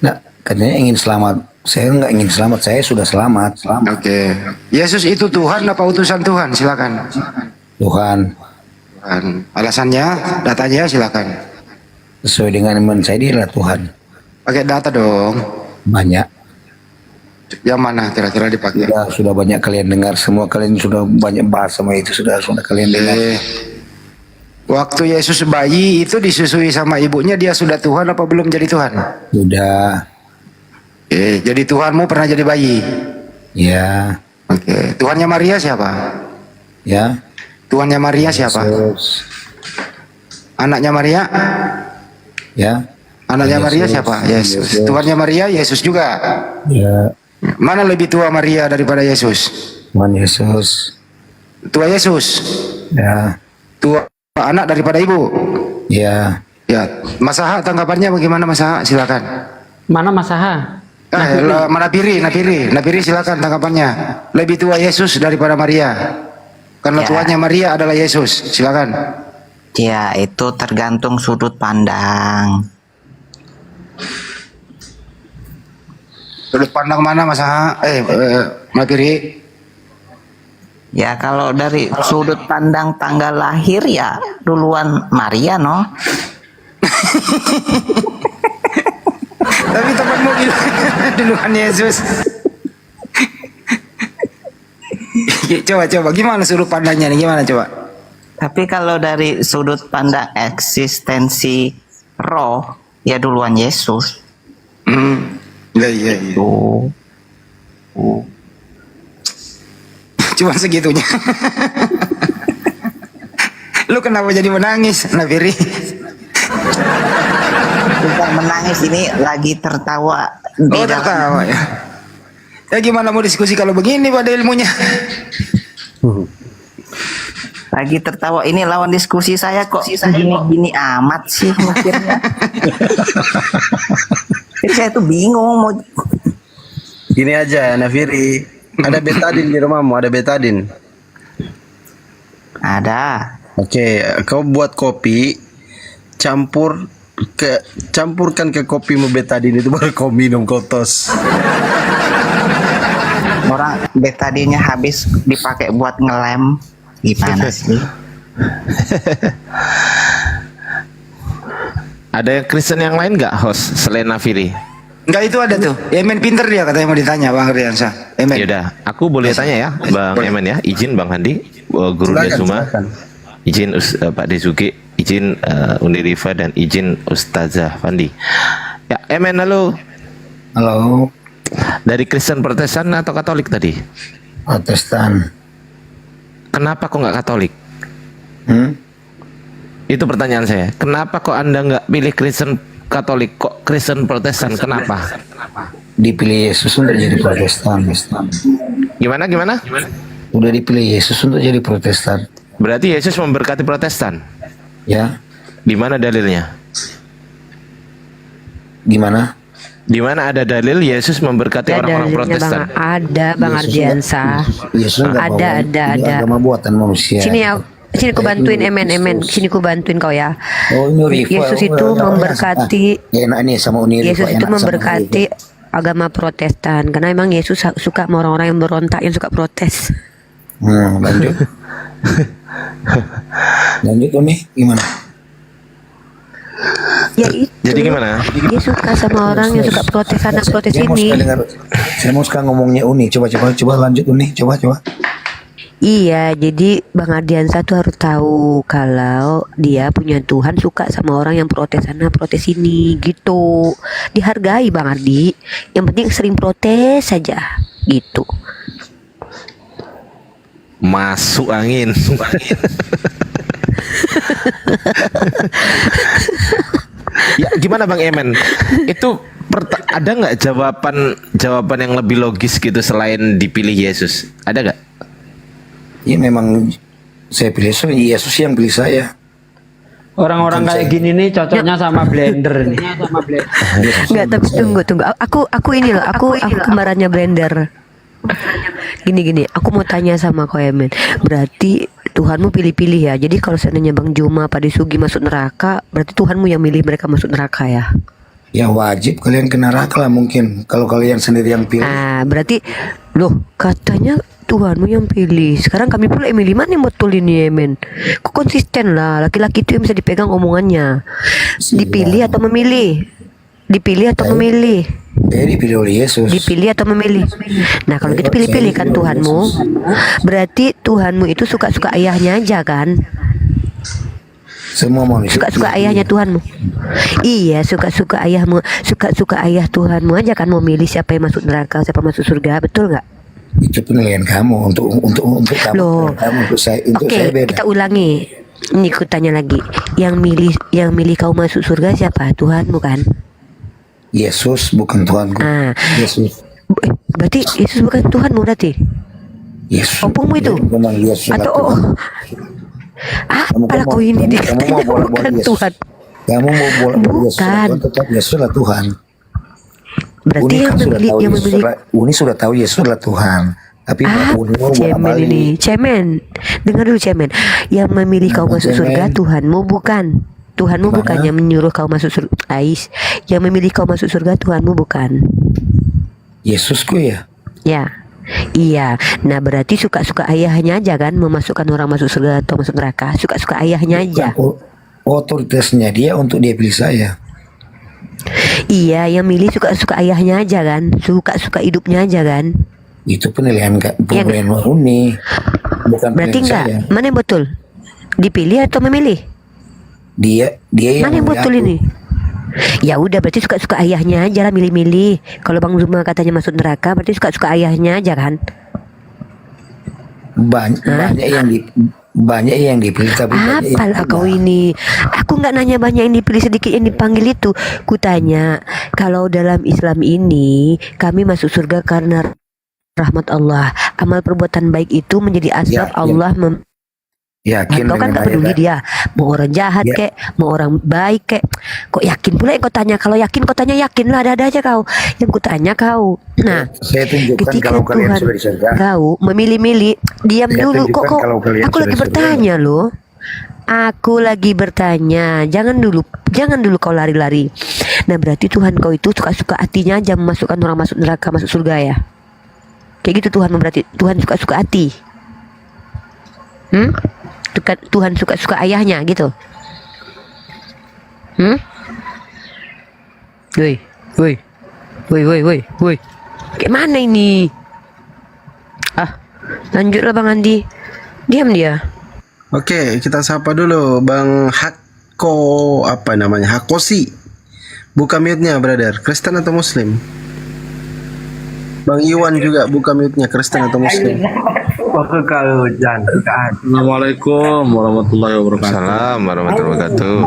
Nah, katanya ingin selamat. Saya nggak ingin selamat, saya sudah selamat. Oke. Yesus itu Tuhan apa utusan Tuhan? Silakan. Tuhan. Tuhan. Alasannya, datanya silakan. Sesuai dengan iman saya, dia adalah Tuhan. Pakai data dong. Banyak. Yang mana kira-kira dipakai? Sudah banyak kalian dengar, semua kalian sudah banyak bahas sama itu, sudah kalian dengar. Waktu Yesus bayi itu disusui sama ibunya, dia sudah Tuhan apa belum jadi Tuhan? Sudah. Jadi Tuhanmu pernah jadi bayi? Ya. Oke. Tuhannya Maria siapa? Ya. Tuhannya Maria siapa? Yesus. Anaknya Maria? Ya. Anaknya Maria siapa? Yesus. Tuhannya Maria, Yesus juga. Ya. Mana lebih tua Maria daripada Yesus? Tuhan Yesus. Tua Yesus. Ya. Tua anak daripada ibu. Ya. Ya. Mas Aha tanggapannya bagaimana Mas Aha? Silakan. Mana Mas Aha? Napiri silakan tanggapannya. Lebih tua Yesus daripada Maria. Karena tuanya Maria adalah Yesus. Silakan. Ya, itu tergantung sudut pandang. Sudut pandang mana Mas Aha? Napiri? Ya, kalau dari sudut pandang tanggal lahir ya duluan Maria, no? Tapi temanmu bilang duluan Yesus. Coba gimana sudut pandangnya nih, gimana coba? Tapi kalau dari sudut pandang eksistensi roh, ya duluan Yesus. Iya. Cuma segitunya. Lu kenapa jadi menangis, Nafiri? Bukan menangis, ini lagi tertawa. Tertawa ya. Ya gimana mau diskusi kalau begini pada ilmunya? Lagi tertawa ini lawan diskusi saya kok gini-gini amat sih mikirnya. Jadi saya tuh bingung mau. Gini aja, Nafiri. Ada betadin di rumahmu, ada betadin. Ada. Oke, kau buat kopi, campurkan ke kopimu betadin itu baru kau minum, kau tos. Orang betadinnya habis dipakai buat ngelem. Gimana sih? Ada Kristen yang lain nggak, host, selain Nafiri? Enggak, itu ada tuh. Emen pinter dia katanya mau ditanya Bang Riansa. Emen. Yaudah, aku boleh tanya ya, Bang Emen ya. Izin Bang Handi, Guru Dasuma. Izin Pak Desuki, izin Unirifa, dan izin Ustazah Fandi. Ya, Emen, halo. Halo. Dari Kristen Protestan atau Katolik tadi? Protestan. Kenapa kok nggak Katolik? Itu pertanyaan saya. Kenapa kok Anda nggak pilih Kristen Katolik, kok Kristen Protestan? Kenapa? Dipilih Yesus untuk jadi Protestan. Gimana? Udah dipilih Yesus untuk jadi Protestan. Berarti Yesus memberkati Protestan? Ya. Di mana dalilnya? Gimana? Di mana ada dalil Yesus memberkati orang-orang Protestan? Ada Bang Ardiansa. Ada. Agama buatan manusia. Sini aku bantuin emen. Sini aku bantuin kau ya. Oh, Unirifa. Yesus itu memberkati. Enak nih sama Unirifa. Yesus itu memberkati agama Protestan karena emang Yesus suka sama orang-orang yang berontak, yang suka protes. Lanjut. Lanjut nih gimana? Ya itu. Jadi gimana? Dia suka sama orang yang suka protes sana protes ini. Saya mau sekarang ngomongnya Uni. Coba lanjut Uni. Coba. Iya, jadi Bang Ardiansa tuh harus tahu kalau dia punya Tuhan suka sama orang yang protes sana protes sini gitu. Dihargai Bang Ardi. Yang penting sering protes saja gitu. Masuk angin. Ya gimana Bang Emen? Itu ada nggak jawaban yang lebih logis gitu selain dipilih Yesus? Ada nggak? Ya memang saya pilih Yesus yang pilih saya. Orang-orang kayak gini nih cocoknya sama blender nih. Enggak, tapi tunggu. Aku ini loh, aku kembarannya blender. Gini, aku mau tanya sama kau Emen. Berarti Tuhanmu pilih-pilih ya. Jadi kalau seandainya Bang Juma, Pak Disugi masuk neraka, berarti Tuhanmu yang milih mereka masuk neraka ya? Ya wajib kalian ke neraka lah mungkin. Kalau kalian sendiri yang pilih. Berarti loh katanya Tuhanmu yang pilih. Sekarang kami pula yang milih. Mana yang betul ini Emen? Kok konsisten lah. Laki-laki itu yang bisa dipegang omongannya. Dipilih atau memilih? Dipilih atau memilih? Dipilih oleh Yesus. Dipilih atau memilih? Nah kalau gitu pilih-pilih kan Tuhanmu. Berarti Tuhanmu itu suka-suka ayahnya aja kan? Semua manusia suka-suka ayahnya Tuhanmu. Iya, suka-suka ayahmu, suka-suka ayah Tuhanmu aja kan mau milih siapa yang masuk neraka, siapa masuk surga, betul nggak? Itu penilaian kamu untuk kamu. Loh. Untuk saya beda. Kita ulangi. Ini aku tanya lagi. Yang milih kau masuk surga siapa? Tuhanmu kan? Yesus bukan Tuhanku. Yesus. Berarti Yesus bukan Tuhanmu berarti? Yesus. Opungmu itu? Atau apalah kau ini dikatanya bukan Tuhan. Kamu mau bola bukan. Tetap Yesus adalah Tuhan. Berarti yang memilih Uni sudah tahu Yesus adalah Tuhan. Tapi cemen ini, cemen. Dengar dulu cemen. Yang memilih kau masuk surga Tuhanmu bukan. Tuhanmu bukan yang menyuruh kau masuk surga. Yang memilih kau masuk surga Tuhanmu bukan. Yesusku ya? Ya. Iya. Nah berarti suka-suka ayahnya aja kan memasukkan orang masuk surga atau masuk neraka. Suka-suka ayahnya aja. Otoritasnya dia untuk dia pilih saya. Iya, yang milih suka-suka ayahnya aja kan, suka-suka hidupnya aja kan. Itu penilaian Uni, bukan berarti enggak saya. Mana yang betul? Dipilih atau memilih? Dia mana yang betul ini? Ya udah berarti suka-suka ayahnya aja lah, milih-milih. Kalau Bang Zuma katanya masuk neraka, berarti suka-suka ayahnya aja kan? Banyak yang dipilih tapi apalah kau ini. Aku nggak nanya banyak yang dipilih sedikit yang dipanggil itu. Ku tanya kalau dalam Islam ini kami masuk surga karena rahmat Allah. Amal perbuatan baik itu menjadi asbab Allah Yakin Kau kan dengan gak peduli ayat. dia mau orang jahat kek, mau orang baik kek. Kok yakin pula yang kau tanya? Kalau yakin kau tanya yakin lah, ada aja kau. Yang ku tanya kau. Nah, Saya tunjukkan ketika kalau kalian Tuhan sudah di surga. kau memilih-milih, diam Saya dulu tunjukkan kok. kalau kalian Aku sudah lagi di surga. bertanya loh. Aku lagi bertanya. Jangan dulu kau lari-lari. Nah, berarti Tuhan kau itu suka-suka hatinya aja memasukkan orang masuk neraka, masuk surga ya. Kayak gitu Tuhan, berarti Tuhan suka-suka hati. Tuhan suka-suka ayahnya gitu. Woi. Kayak mana ini? Lanjutlah Bang Andi. Diam dia. Oke, kita sapa dulu Bang Hakosi. Buka mute-nya, brother. Kristen atau Muslim? Bang Iwan juga buka mute-nya, Kristen atau Muslim? Assalamualaikum warahmatullahi wabarakatuh. Salam warahmatullahi wabarakatuh.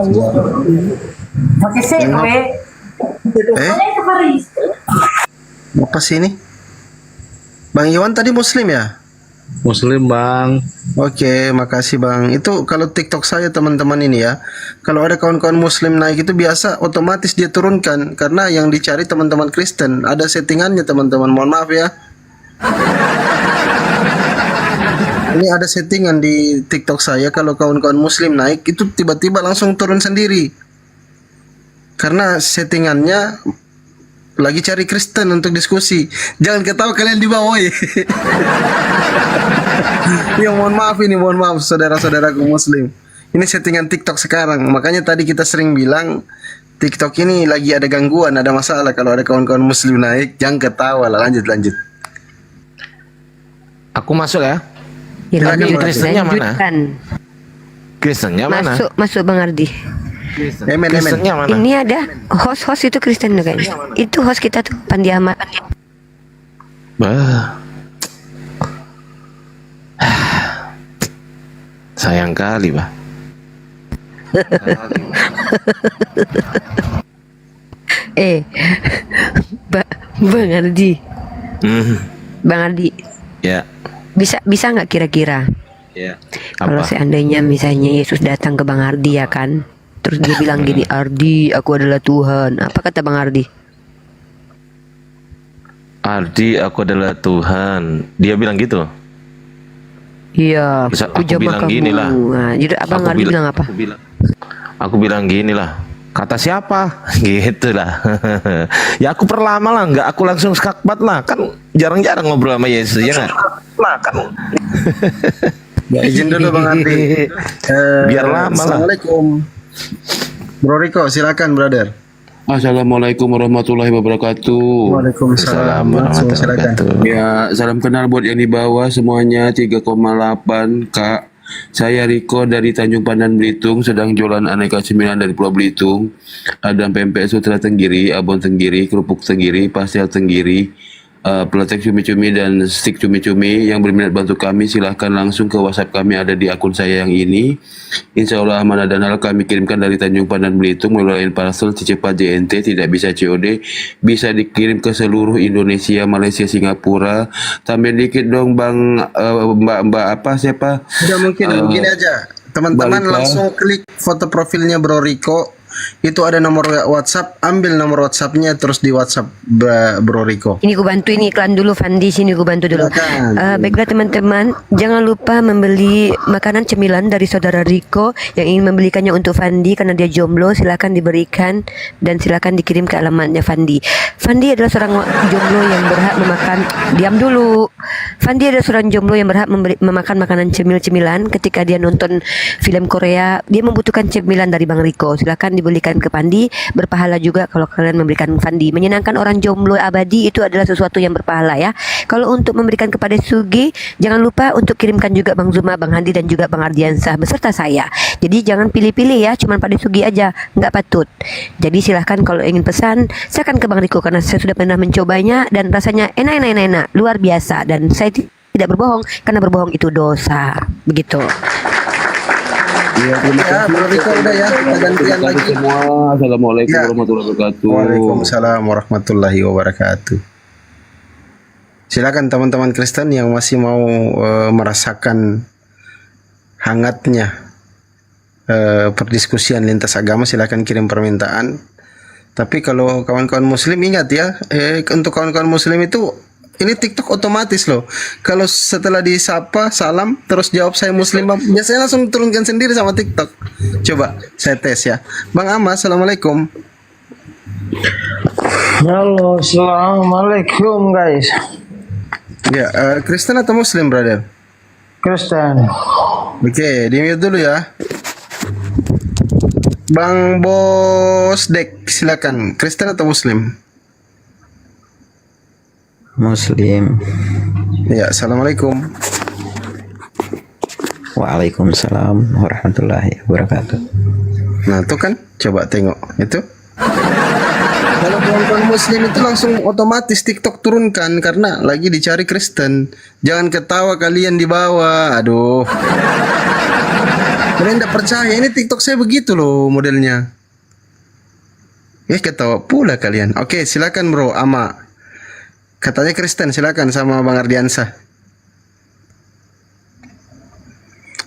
Apa sih ini? Bang Iwan tadi Muslim ya? Muslim Bang. Oke, makasih Bang. Itu kalau TikTok saya teman-teman ini ya, kalau ada kawan-kawan Muslim naik itu biasa otomatis dia turunkan karena yang dicari teman-teman Kristen. Ada settingannya teman-teman. Mohon maaf ya. Ini ada settingan di TikTok saya kalau kawan-kawan Muslim naik itu tiba-tiba langsung turun sendiri. Karena settingannya lagi cari Kristen untuk diskusi. Jangan ketawa kalian di bawah ya. Ya mohon maaf saudara-saudaraku Muslim. Ini settingan TikTok sekarang. Makanya tadi kita sering bilang TikTok ini lagi ada gangguan, ada masalah. Kalau ada kawan-kawan Muslim naik, jangan ketawa lah. Lanjut. Aku masuk ya. Silakan, Kristennya mana? Kristennya mana? Masuk Bang Ardi. Kristennya mana? Ini ada host itu Kristen tuh kayaknya. Itu host kita tuh Pandi Ahmad. Sayang kali, Bah. Bang Ardi. Bang Ardi. Ya. Bisa nggak kira-kira? Ya. Kalau seandainya misalnya Yesus datang ke Bang Ardi ya kan, terus dia bilang gini, Ardi, aku adalah Tuhan. Apa kata Bang Ardi? Ardi, aku adalah Tuhan. Dia bilang gitu. Iya. Aku bilang gini lah. Nah, jadi Abang Ardi bilang apa? Aku bilang gini lah. Kata siapa? Gitu lah. Ya aku perlama lah, nggak aku langsung skakbat lah. Kan jarang-jarang ngobrol sama Yesus ya nggak? Ya izin dulu Bang Ardi. Biar lama lah. Assalamualaikum. Bro Riko, silakan brother. Assalamualaikum warahmatullahi wabarakatuh. Waalaikumsalam warahmatullahi wabarakatuh. Ya, salam kenal buat yang di bawah semuanya 3,8 Kak. Saya Riko dari Tanjung Pandan Belitung, sedang jualan aneka cemilan dari Pulau Belitung. Ada pempek sutra tenggiri, abon tenggiri, kerupuk tenggiri, pastel tenggiri, peletek cumi-cumi dan stik cumi-cumi. Yang berminat bantu kami silahkan langsung ke WhatsApp kami, ada di akun saya yang ini. Insya Allah amanah dan hal kami kirimkan dari Tanjung Pandan Belitung melalui parcel cepat JNT, tidak bisa COD, bisa dikirim ke seluruh Indonesia, Malaysia, Singapura. Tambahin dikit dong Bang, Mbak apa siapa? Udah mungkin begini aja. Teman-teman langsung klik foto profilnya Bro Riko. Itu ada nomor WhatsApp, ambil nomor WhatsAppnya terus di WhatsApp Bro Riko. Ini gue bantu ini iklan dulu Fandi, sini gue bantu dulu. Baiklah teman-teman, jangan lupa membeli makanan cemilan dari saudara Riko yang ingin membelikannya untuk Fandi karena dia jomblo. Silakan diberikan dan silakan dikirim ke alamatnya Fandi. Fandi adalah seorang jomblo yang berhak memakan. Diam dulu. Fandi adalah seorang jomblo yang berhak memakan makanan cemil-cemilan. Ketika dia nonton film Korea, dia membutuhkan cemilan dari Bang Riko. Silakan dibelikan ke Fandi, berpahala juga kalau kalian memberikan Fandi. Menyenangkan orang jomblo abadi itu adalah sesuatu yang berpahala ya. Kalau untuk memberikan kepada Sugi, jangan lupa untuk kirimkan juga Bang Zuma, Bang Handi dan juga Bang Ardiansah beserta saya. Jadi jangan pilih-pilih ya, cuman pada Sugi aja, nggak patut. Jadi silahkan kalau ingin pesan, silakan ke Bang Riko karena saya sudah pernah mencobanya dan rasanya enak, luar biasa, dan saya tidak berbohong karena berbohong itu dosa. Begitu. Ya, Bro Riko udah ya, kita gantian lagi semua. Assalamualaikum warahmatullahi wabarakatuh. Waalaikumsalam warahmatullahi wabarakatuh. Silakan teman-teman Kristen yang masih mau merasakan hangatnya perdiskusian lintas agama, silakan kirim permintaan. Tapi kalau kawan-kawan muslim ingat ya, untuk kawan-kawan muslim itu ini TikTok otomatis loh. Kalau setelah disapa salam terus jawab saya muslim, biasanya langsung turunkan sendiri sama TikTok. Coba saya tes ya. Bang Amma, assalamualaikum. Halo, assalamualaikum guys. Ya, Kristen atau Muslim, brother? Kristen. Oke, di mute dulu ya. Bang Bos Dek, silakan. Kristen atau Muslim? Muslim. Ya, assalamualaikum. Waalaikumsalam warahmatullahi wabarakatuh. Nah, itu kan, coba tengok itu. Kalau kawan-kawan Muslim itu langsung otomatis TikTok turunkan karena lagi dicari Kristen. Jangan ketawa kalian di bawah. Aduh. Kalian tidak percaya, ini TikTok saya begitu loh modelnya. Ketawa pula kalian. Oke, silakan bro, Ama. Katanya Kristen, silakan sama Bang Ardiansa.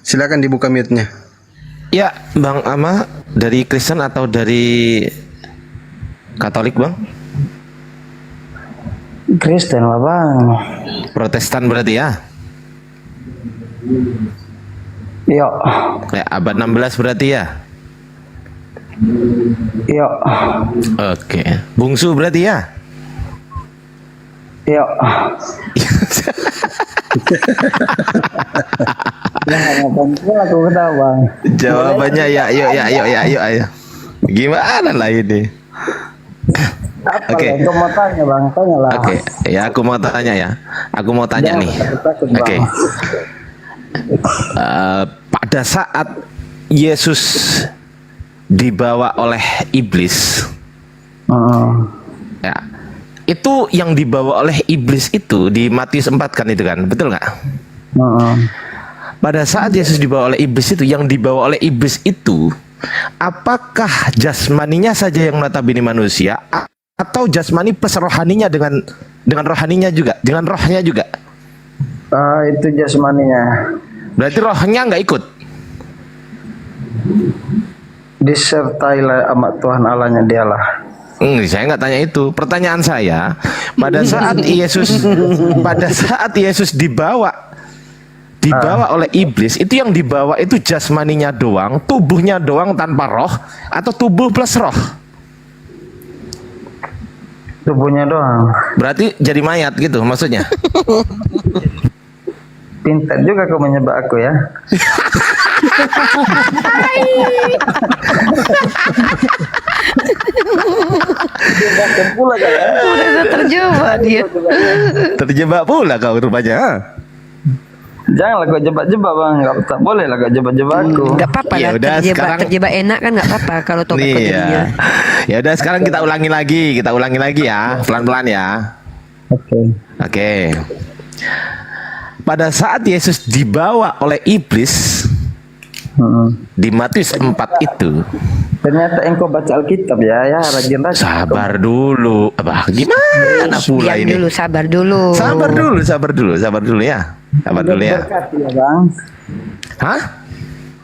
Silakan dibuka mute-nya. Ya, Bang Ama, dari Kristen atau dari Katolik, Bang? Kristen lah bang. Protestan berarti ya? Iya. Ya, abad 16 berarti ya? Iya. Oke. Bungsu berarti ya? Iya. Aku ketawa bang. Jawabannya ya, ayo. Gimana lah ini? Oke. Kau mau tanya bang, tanya lah. Oke, ya aku mau tanya ya. Aku mau tanya nih. Oke. Pada saat Yesus dibawa oleh iblis, ya, itu yang dibawa oleh iblis itu di Matius 4 kan itu kan, betul nggak? Pada saat Yesus dibawa oleh iblis itu, yang dibawa oleh iblis itu, apakah jasmaninya saja yang notabene manusia, atau jasmani plus rohaninya dengan rohaninya juga, dengan rohnya juga? Itu jasmaninya. Berarti rohnya nggak ikut? Disertai sama Tuhan Allahnya dialah. Saya nggak tanya itu. Pertanyaan saya, pada saat Yesus dibawa oleh iblis, itu yang dibawa itu jasmaninya doang, tubuhnya doang tanpa roh, atau tubuh plus roh? Tubuhnya doang. Berarti jadi mayat gitu maksudnya? Pintar juga kau menyebak aku ya. Udah terjebak dia. Terjebak pula kau rupanya. Janganlah kau jebak-jebak bang, tak boleh lah kau jebak-jebak aku. Gak apa-apa lah, terjebak enak kan nggak apa-apa kalau topik jadinya. Ya udah sekarang kita ulangi lagi ya, pelan-pelan ya. Oke. Pada saat Yesus dibawa oleh iblis di Matius 4 itu, ternyata engkau baca Alkitab ya, rajin. Sabar dulu, gimana pula ini? Sabar dulu ya. Diberkati ya bang. Hah?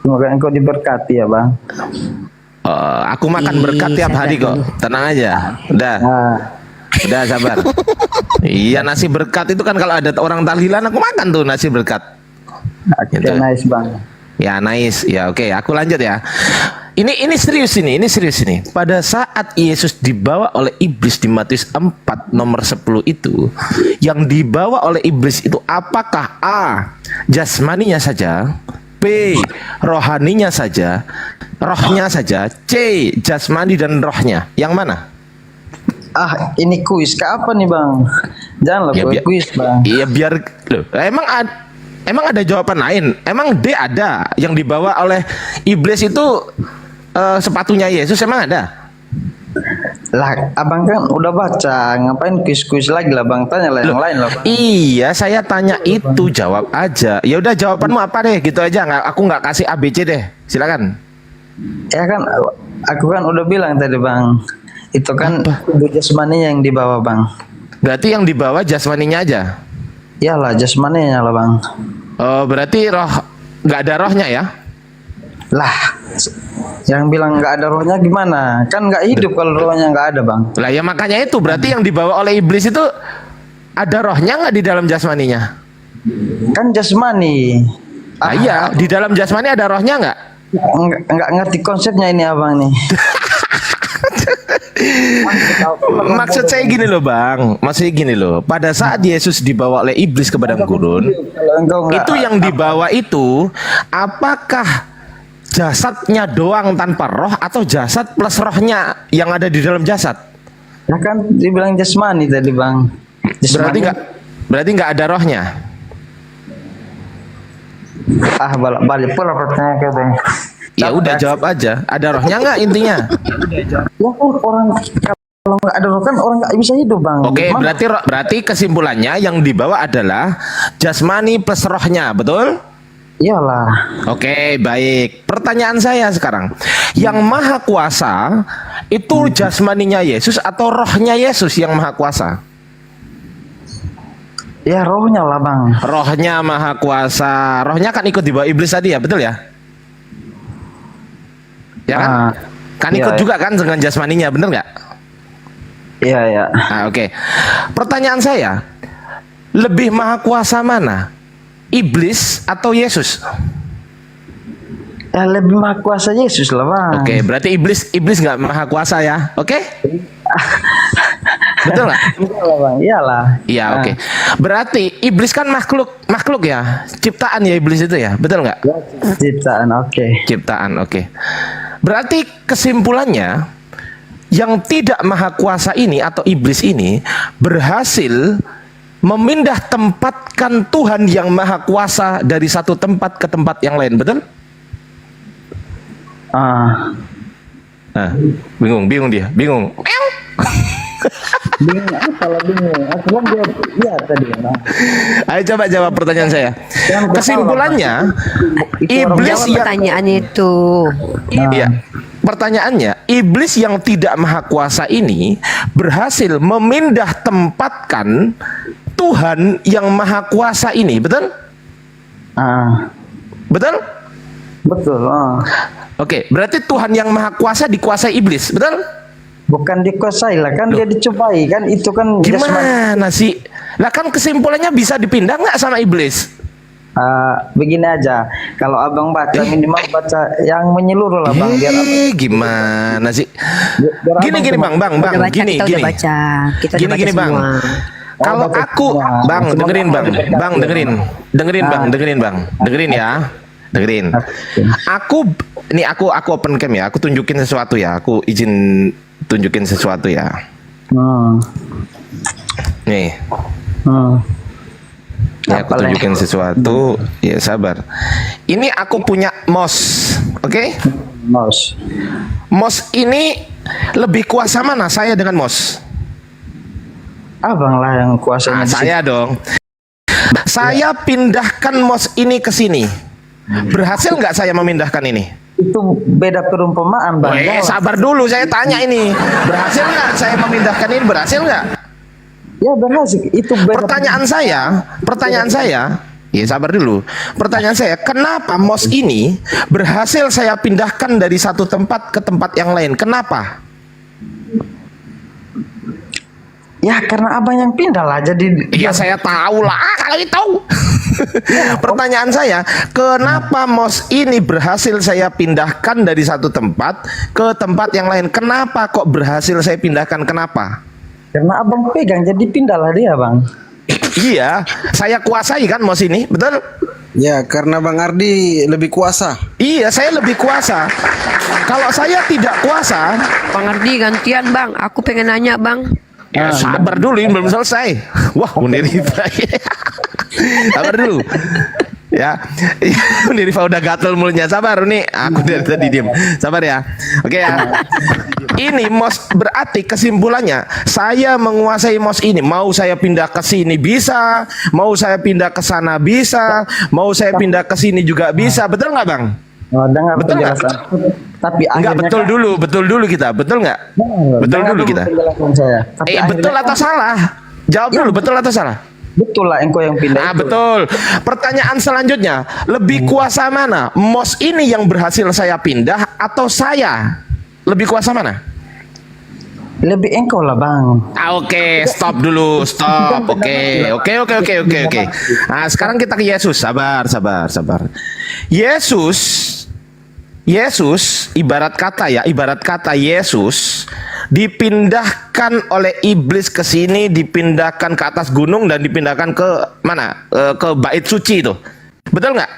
Semoga engkau diberkati ya bang. Aku makan berkat tiap hari kok, tenang aja. Udah sabar. Iya, nasi berkat itu kan kalau ada orang tahlilan aku makan tuh nasi berkat. Gitu. Nice bang. Ya nice. Ya oke, aku lanjut ya. Ini serius ini. Pada saat Yesus dibawa oleh iblis di Matius 4 nomor 10 itu, yang dibawa oleh iblis itu apakah A, jasmaninya saja, B, rohaninya saja, rohnya saja, C, jasmani dan rohnya? Yang mana? Ini kuis ke apa nih bang? Janganlah kuis bang. Iya biar loh. Emang ada jawaban lain? Emang D ada yang dibawa oleh iblis itu sepatunya Yesus emang ada? Lah, abang kan udah baca, ngapain kuis-kuis lagi lah bang? Tanya lah yang lain lah bang. Iya, saya tanya itu, jawab aja. Ya udah jawabanmu apa deh, gitu aja. Aku nggak kasih ABC deh. Silakan. Ya kan, aku kan udah bilang tadi bang. Itu kan tubuh jasmaninya yang dibawa bang. Berarti yang dibawa jasmaninya aja? Iyalah jasmaninya lah bang. Oh berarti nggak ada rohnya ya? Lah, yang bilang nggak ada rohnya gimana? Kan nggak hidup kalau rohnya nggak ada, Bang. Lah ya makanya itu berarti yang dibawa oleh iblis itu ada rohnya nggak di dalam jasmaninya? Kan jasmani. Iya, di dalam jasmani ada rohnya nggak? Nggak ngerti konsepnya ini abang nih. Maksud saya gini loh bang, maksudnya gini loh. Pada saat Yesus dibawa oleh iblis ke padang gurun, itu yang dibawa itu apakah jasadnya doang tanpa roh atau jasad plus rohnya yang ada di dalam jasad? Ya kan dibilang jasmani tadi bang. Berarti nggak ada rohnya. Ah balik pula pertanyaan ke bang. Ya udah jawab aja. Ada rohnya nggak intinya? Ya kan orang kalau nggak ada roh kan orang nggak bisa hidup bang. Oke, berarti kesimpulannya yang dibawa adalah jasmani plus rohnya, betul? Iyalah. Oke, baik. Pertanyaan saya sekarang, yang maha kuasa itu jasmaninya Yesus atau rohnya Yesus yang maha kuasa? Ya rohnya lah bang. Rohnya maha kuasa. Rohnya kan ikut dibawa iblis tadi ya, betul ya? Ya kan? Kan ikut juga kan dengan jasmaninya, bener nggak? Iya ya. Oke. Pertanyaan saya, lebih maha kuasa mana? Iblis atau Yesus? Ya lebih maha kuasa Yesus lah bang. Oke, berarti iblis nggak maha kuasa ya? Oke? Betul nggak? Iyalah bang. Iyalah. Iya oke. Berarti iblis kan makhluk ya, ciptaan ya iblis itu ya, betul nggak? Ciptaan, oke. Ciptaan, oke. Berarti kesimpulannya yang tidak maha kuasa ini atau iblis ini berhasil memindah tempatkan Tuhan yang maha kuasa dari satu tempat ke tempat yang lain, betul? Bingung dia, bingung. Bingung kalau bingung. Aku kan jawab iya tadi. Ayo coba jawab pertanyaan saya. Kesimpulannya iblis yang pertanyaannya itu. Iya. Pertanyaannya, iblis yang tidak maha kuasa ini berhasil memindah tempatkan Tuhan yang maha kuasa ini, betul? Betul? Betul. Oke, berarti Tuhan yang maha kuasa dikuasai iblis, betul? Bukan dikuasai lah, kan dia dicobai kan, itu kan gimana sih? Lah kan kesimpulannya bisa dipindah nggak sama iblis? Begini aja, kalau abang baca minimal baca yang menyeluruh lah bang. Gimana sih? Gini bang, gini. Gini bang. Kalau aku, bang, dengerin ya. Dengerin. Aku open cam ya. Aku tunjukin sesuatu ya. Aku izin tunjukin sesuatu ya. Nih. Ya, aku tunjukin sesuatu. Ya sabar. Ini aku punya mouse, oke? Mouse ini lebih kuasa mana saya dengan mouse? Abang lah yang kuasanya. Saya dong. Saya pindahkan mouse ini ke sini. Berhasil nggak saya memindahkan ini? Itu beda perumpamaan bang. Sabar dulu, saya tanya ini. Berhasil nggak saya memindahkan ini? Berhasil nggak? Ya berhasil. Itu beda. Pertanyaan saya. Ya sabar dulu. Pertanyaan saya, kenapa mouse ini berhasil saya pindahkan dari satu tempat ke tempat yang lain? Kenapa? Ya karena abang yang pindah lah jadi. Ya saya tahu lah kalau itu. Pertanyaan saya, kenapa mouse ini berhasil saya pindahkan dari satu tempat ke tempat yang lain? Kenapa kok berhasil saya pindahkan? Kenapa? Karena abang pegang jadi pindahlah dia bang. Iya, saya kuasai kan mouse ini, betul? Ya karena Bang Ardi lebih kuasa. Iya, saya lebih kuasa. Kalau saya tidak kuasa, Bang Ardi gantian bang. Aku pengen nanya bang. Ya sabar dulu, ini belum selesai. Wah, Unirifa. Sabar dulu. Ya, Unirifa udah gatel mulutnya. Sabar nih, aku dari tadi diem. Sabar ya. Oke ya. Ini mouse berarti kesimpulannya saya menguasai mouse ini. Mau saya pindah ke sini bisa, mau saya pindah ke sana bisa, mau saya pindah ke sini juga bisa. Betul nggak bang? Betul nggak? Tapi enggak betul dulu kita, betul nggak? Betul dulu kita. Betul atau salah? Jawab dulu, betul atau salah? Betul lah engkau yang pindah. Betul. Pertanyaan selanjutnya, lebih kuasa mana? MOS ini yang berhasil saya pindah atau saya? Lebih kuasa mana? Lebih engkau lah bang. Oke, stop dulu, stop. Oke. Nah, sekarang kita ke Yesus. Sabar. Yesus ibarat kata Yesus dipindahkan oleh iblis ke sini, dipindahkan ke atas gunung dan dipindahkan ke mana? Ke bait suci itu. Betul nggak?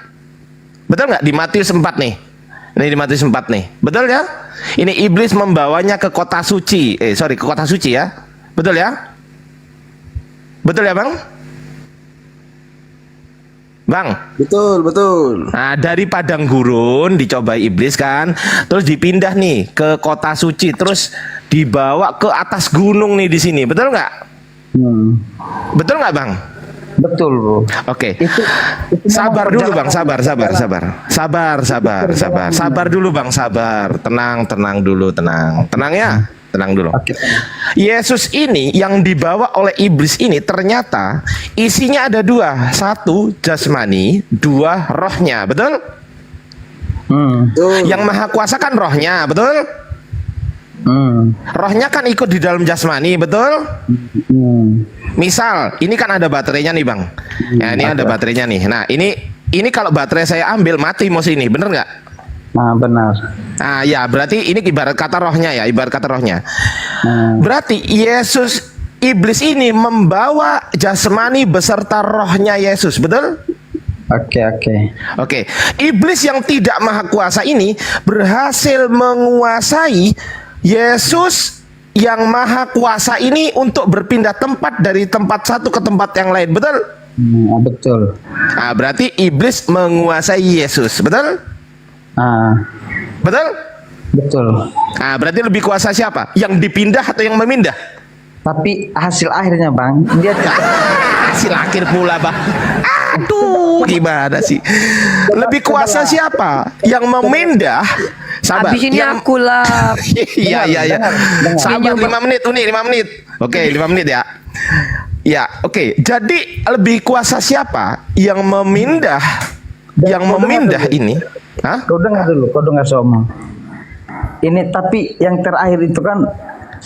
Di Matius 4 nih. Ini di Matius 4 nih. Betul ya? Ini iblis membawanya ke kota suci. Ke kota suci ya. Betul ya? Betul ya, Bang? Bang? Betul. Nah, dari padang gurun dicobai iblis kan, terus dipindah nih ke kota suci, terus dibawa ke atas gunung nih di sini. Betul nggak? Betul nggak, Bang? Betul, Bro. Oke. Sabar dulu, Bang. Sabar dulu, Bang. Tenang dulu. Tenang ya. Tenang dulu. Yesus ini yang dibawa oleh iblis ini ternyata isinya ada dua. Satu jasmani, dua rohnya. Betul? Yang maha kuasa kan rohnya. Betul? Rohnya kan ikut di dalam jasmani. Betul? Misal, ini kan ada baterainya nih, Bang. Ya, ini ada baterainya nih. Nah, ini kalau baterai saya ambil mati MOS ini. Bener nggak? Nah, benar. Ah ya, berarti ini ibarat kata rohnya ya, Berarti Yesus, iblis ini membawa jasmani beserta rohnya Yesus, betul? Oke. Iblis yang tidak maha kuasa ini berhasil menguasai Yesus yang maha kuasa ini untuk berpindah tempat dari tempat satu ke tempat yang lain, betul? Betul. Nah, berarti iblis menguasai Yesus, betul? Betul? Betul. Nah, berarti lebih kuasa siapa? Yang dipindah atau yang memindah? Tapi hasil akhirnya, Bang, dia hasil akhir pula, Bang. Aduh, gimana sih? Lebih kuasa siapa? Yang memindah? Sabar. Habis ini yang... aku lah. Iya. Sabar 5 menit, Uni, 5 menit. Oke, 5 menit ya. Ya, oke. Jadi lebih kuasa siapa? Yang memindah? Yang memindah ini? Hah? Kau dengar semua. Ini tapi yang terakhir itu kan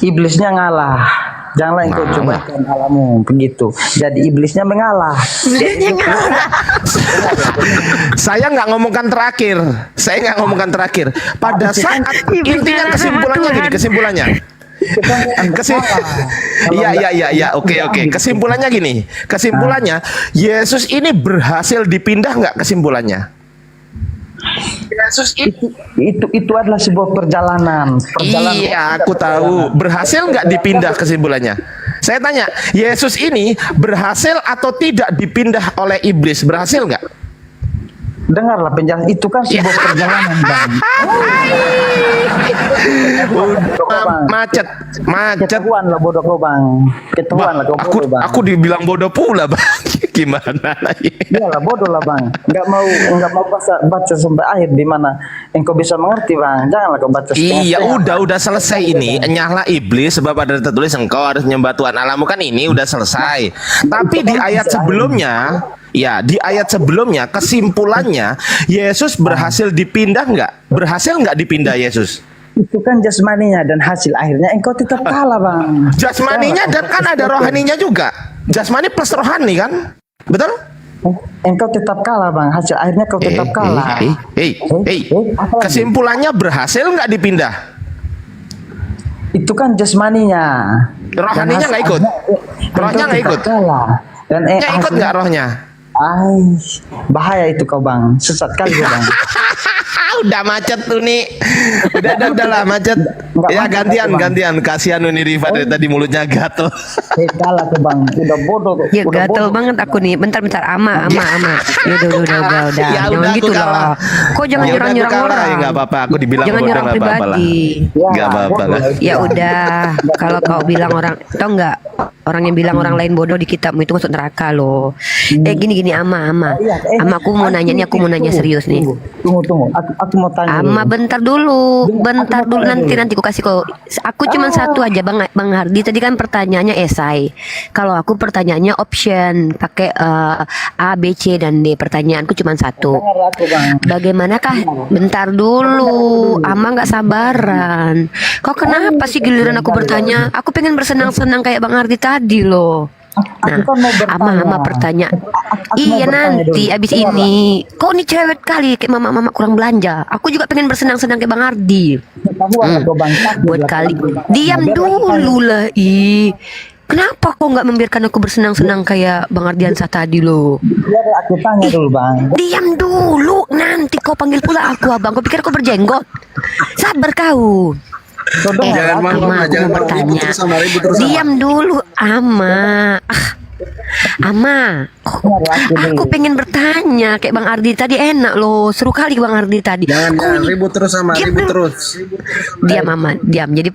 iblisnya ngalah. Janganlah engkau cobakan alamu begitu. Jadi iblisnya mengalah. Saya nggak ngomongkan terakhir. Pada saat intinya kesimpulannya. Iya. Oke. Kesimpulannya gini. Yesus ini berhasil dipindah nggak kesimpulannya? Yesus itu adalah sebuah perjalanan. Iya, aku tahu. Berhasil nggak dipindah kesimpulannya? Saya tanya, Yesus ini berhasil atau tidak dipindah oleh iblis? Berhasil nggak? Dengarlah penjelasan, itu kan sebuah perjalanan, Bang. Macet. Ketahuan lah bodoh kau, Bang. Aku dibilang bodoh pula, Bang. Gimana lagi? Iyalah bodoh lah, Bang. Enggak mau baca sampai akhir di mana engkau bisa mengerti, Bang. Janganlah kau baca setengah. Iya, udah selesai ini. Nyahlah iblis sebab ada tertulis engkau harus menyembah Tuhan Allahmu, kan ini udah selesai. Tapi di ayat sebelumnya, kesimpulannya Yesus berhasil dipindah nggak? Berhasil nggak dipindah Yesus? Itu kan jasmaninya dan hasil akhirnya engkau tetap kalah, Bang. Jasmaninya dan kan ada rohaninya juga. Jasmani plus rohani kan? Betul? Engkau tetap kalah, Bang. Hasil akhirnya kau tetap kalah. Kesimpulannya berhasil nggak dipindah? Itu kan jasmaninya. Rohaninya nggak ikut. Rohnya nggak ikut. Dan ikut nggak rohnya? Bahaya itu kau, Bang. Sesat kali, Bang. Udah macet tuh nih. Udahlah macet. Ya gantian. Kasihan Uni Riva dari tadi mulutnya gatel. Kalah tuh, Bang. Udah bodoh. Ya gatel banget aku nih. Bentar. Ama. Udah. Ya Jangan gitu loh. Kok jangan nyerang orang. Ya enggak apa-apa. Aku dibilang bodoh enggak apa-apa lah. Enggak apa-apa lah. Ya udah. Kalau kau bilang orang, tau enggak? Orang yang bilang orang lain bodoh di kitabmu itu masuk neraka loh. Gini ama. Ama aku mau nanya nih, aku mau nanya serius nih. Tunggu. Aku mau tanya. Ama bentar dulu nanti aku kasih kok. Aku cuma satu aja Bang Hardi. Tadi kan pertanyaannya esai. Kalau aku pertanyaannya option pakai A, B, C dan D. Pertanyaanku cuma satu. Bagaimanakah? Bentar dulu. Ama nggak sabaran. Kok kenapa sih giliran aku bertanya? Aku pengen bersenang-senang kayak Bang Hardi tadi loh. Nah, ama pertanyaan. Iya nanti abis ini. Kok nih cewek kali kayak mama kurang belanja. Aku juga pengen bersenang-senang kayak Bang Hardi. Buat kali. Diam dulu lah. Kenapa kok nggak membiarkan aku bersenang-senang kayak Bang Ardiansah tadi loh? Biar aku tanya dulu Bang. Diam dulu. Nanti kau panggil pula aku abang. Kau pikir aku berjenggot? Sabar kau. Jangan Ama, aku mau bertanya. Diam dulu, Ama. Ama, aku pengen bertanya kayak Bang Ardi tadi, enak loh, seru kali Bang Ardi tadi. Jangan ribut terus sama ribut terus. Diam Ama, diam. Jadi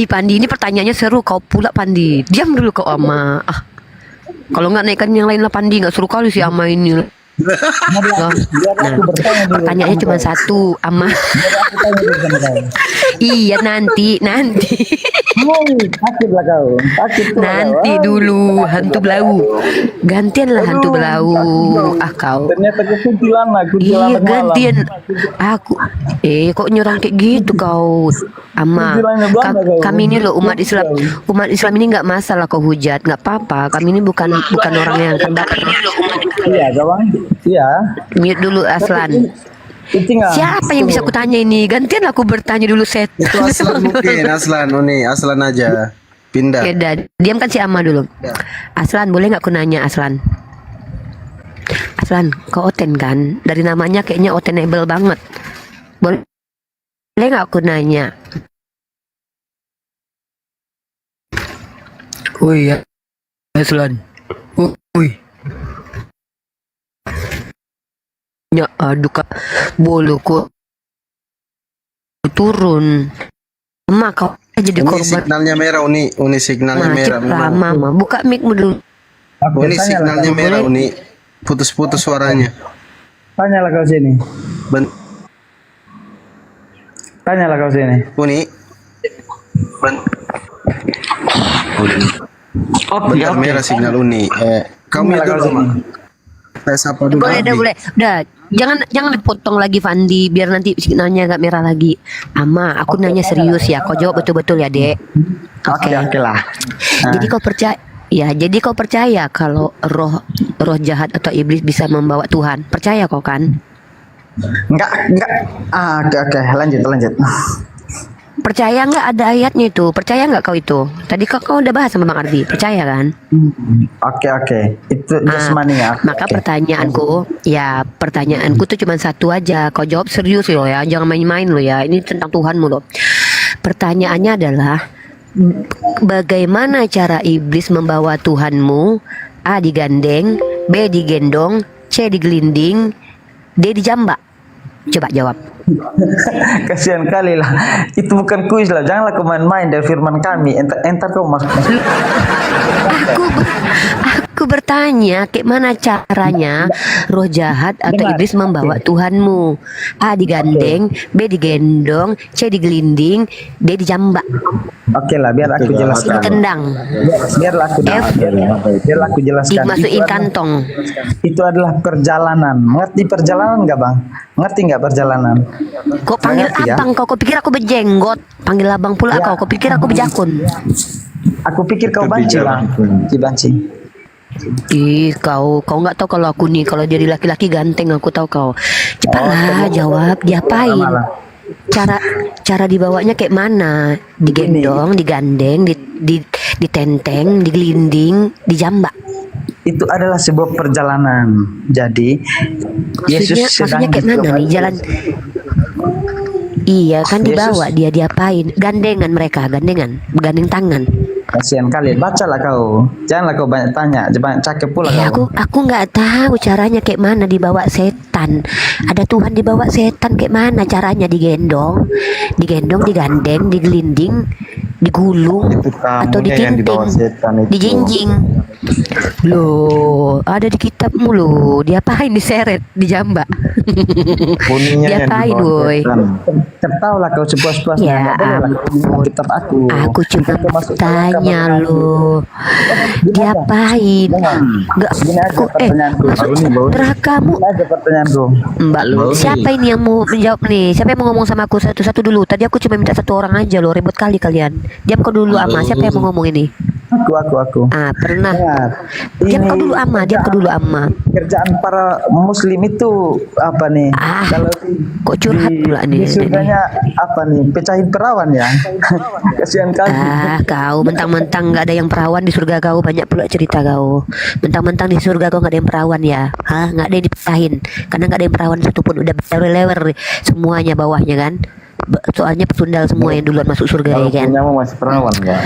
Pandi ini pertanyaannya seru, kau pula Pandi. Diam dulu kau Ama. Kalau nggak naikkan yang lain lah Pandi, nggak seru kali si Ama ini. Nah, pertanyaannya cuma satu, Ama. Iya nanti. Nanti dulu hantu belau. Gantian lah hantu belau. Kau. Iya gantian. Aku. Kok nyerang kayak gitu kau, Ama. Kami ini loh umat Islam. Umat Islam ini nggak masalah kau hujat, nggak apa-apa. Kami ini bukan orang yang akan baper. Iya, Bang. Iya. Mute dulu Aslan. Siapa yang bisa aku tanya ini? Gantian aku bertanya dulu set. Itu Aslan mungkin, Aslan aja. Pindah. Ya, diam kan si Ama dulu. Aslan, boleh nggak aku nanya Aslan? Aslan, kau Oten kan? Dari namanya kayaknya Otenable banget. Boleh nggak aku nanya? Oh iya, Aslan. Ya aduh kak, boleh kok turun. Emak kau jadi korban. Signalnya merah Uni signalnya merah. Mama, buka mic-mu dulu. Uni signalnya merah Uni. Putus-putus suaranya. Tanyalah kau sini. Tanyalah kau sini. Uni. Bentar merah signal Uni. Kamu itu dulu. Saya sapa dulu. Boleh. Udah, jangan dipotong lagi Fandi biar nanti signalnya agak merah lagi. Ama, aku nanya serius ya. Kau jawab betul-betul ya, Dek. Oke lah. Jadi kau percaya kalau roh jahat atau iblis bisa membawa Tuhan? Percaya kau kan? Enggak. Oke, lanjut. Percaya nggak ada ayatnya itu? Percaya nggak kau itu? Tadi kau udah bahas sama Bang Ardi. Percaya kan? Oke. Itu jasmani ya. Maka pertanyaanku tuh cuma satu aja. Kau jawab serius loh ya. Jangan main-main loh ya. Ini tentang Tuhanmu loh. Pertanyaannya adalah bagaimana cara iblis membawa Tuhanmu? A digandeng, B digendong, C digelinding, D dijambak. Coba jawab. Kasihan kali lah. Itu bukan kuis lah. Janganlah kau main-main dari firman kami. Entar kau masuk. Aku bertanya, kayak mana caranya roh jahat atau iblis membawa Tuhanmu? A digandeng, B digendong, C digelinding, D dijambak. Oke lah, biar aku jelaskan. Ditendang. Biarlah aku jelaskan. Dimasukin kantong. Itu adalah perjalanan. Mengerti perjalanan nggak Bang? Ngerti nggak perjalanan? Kok panggil abang kau? Kau pikir aku berjenggot? Panggil abang pula kau? Kau pikir aku berjakun? Aku pikir kau banci Bang. Banci. Kau nggak tahu kalau aku nih, kalau jadi laki-laki ganteng, aku tahu kau. Cepatlah jawab, diapain? Cara dibawanya kayak mana? Digendong, digandeng, ditenteng, digelinding, dijambak. Itu adalah sebuah perjalanan. Jadi maksudnya kayak mana nih jalan? Iya kan dibawa, dia diapain? Gandengan mereka, bergandeng tangan. Kasihan kali, bacalah kau. Janganlah kau banyak tanya, banyak cakep pula kau. Aku nggak tahu caranya kayak mana dibawa setan. Ada Tuhan dibawa setan kayak mana caranya? Digendong, digandeng, digelinding, digulung atau digenteng, dijinjing. Loh, ada di kitabmu loh. Diapain diseret, dijambak? Diapain, woi? Tahu lah kau sepuas-puasnya. Ya ampun. Kitab aku. Aku cuma tanya loh. Diapain? Enggak aku masuk nerakamu. Mbak lu, siapa ini yang mau menjawab nih? Siapa yang mau ngomong sama aku satu-satu dulu? Tadi aku cuma minta satu orang aja loh, ribut kali kalian. Diam kau dulu Ama, siapa yang mau ngomong ini? Aku. Pernah. Diam kau dulu Ama. Kerjaan para muslim itu apa nih? Kalau kok curhat pula nih? Surganya apa nih? Pecahin perawan ya. Kasihan kali. Kau mentang-mentang nggak ada yang perawan di surga kau, banyak pula cerita kau. Mentang-mentang di surga kau nggak ada yang perawan ya? Nggak ada yang dipecahin. Karena nggak ada yang perawan satupun, udah lewer semuanya bawahnya kan? Soalnya pesundal semua yang duluan masuk surga ya kan? Punya masih perawan nggak?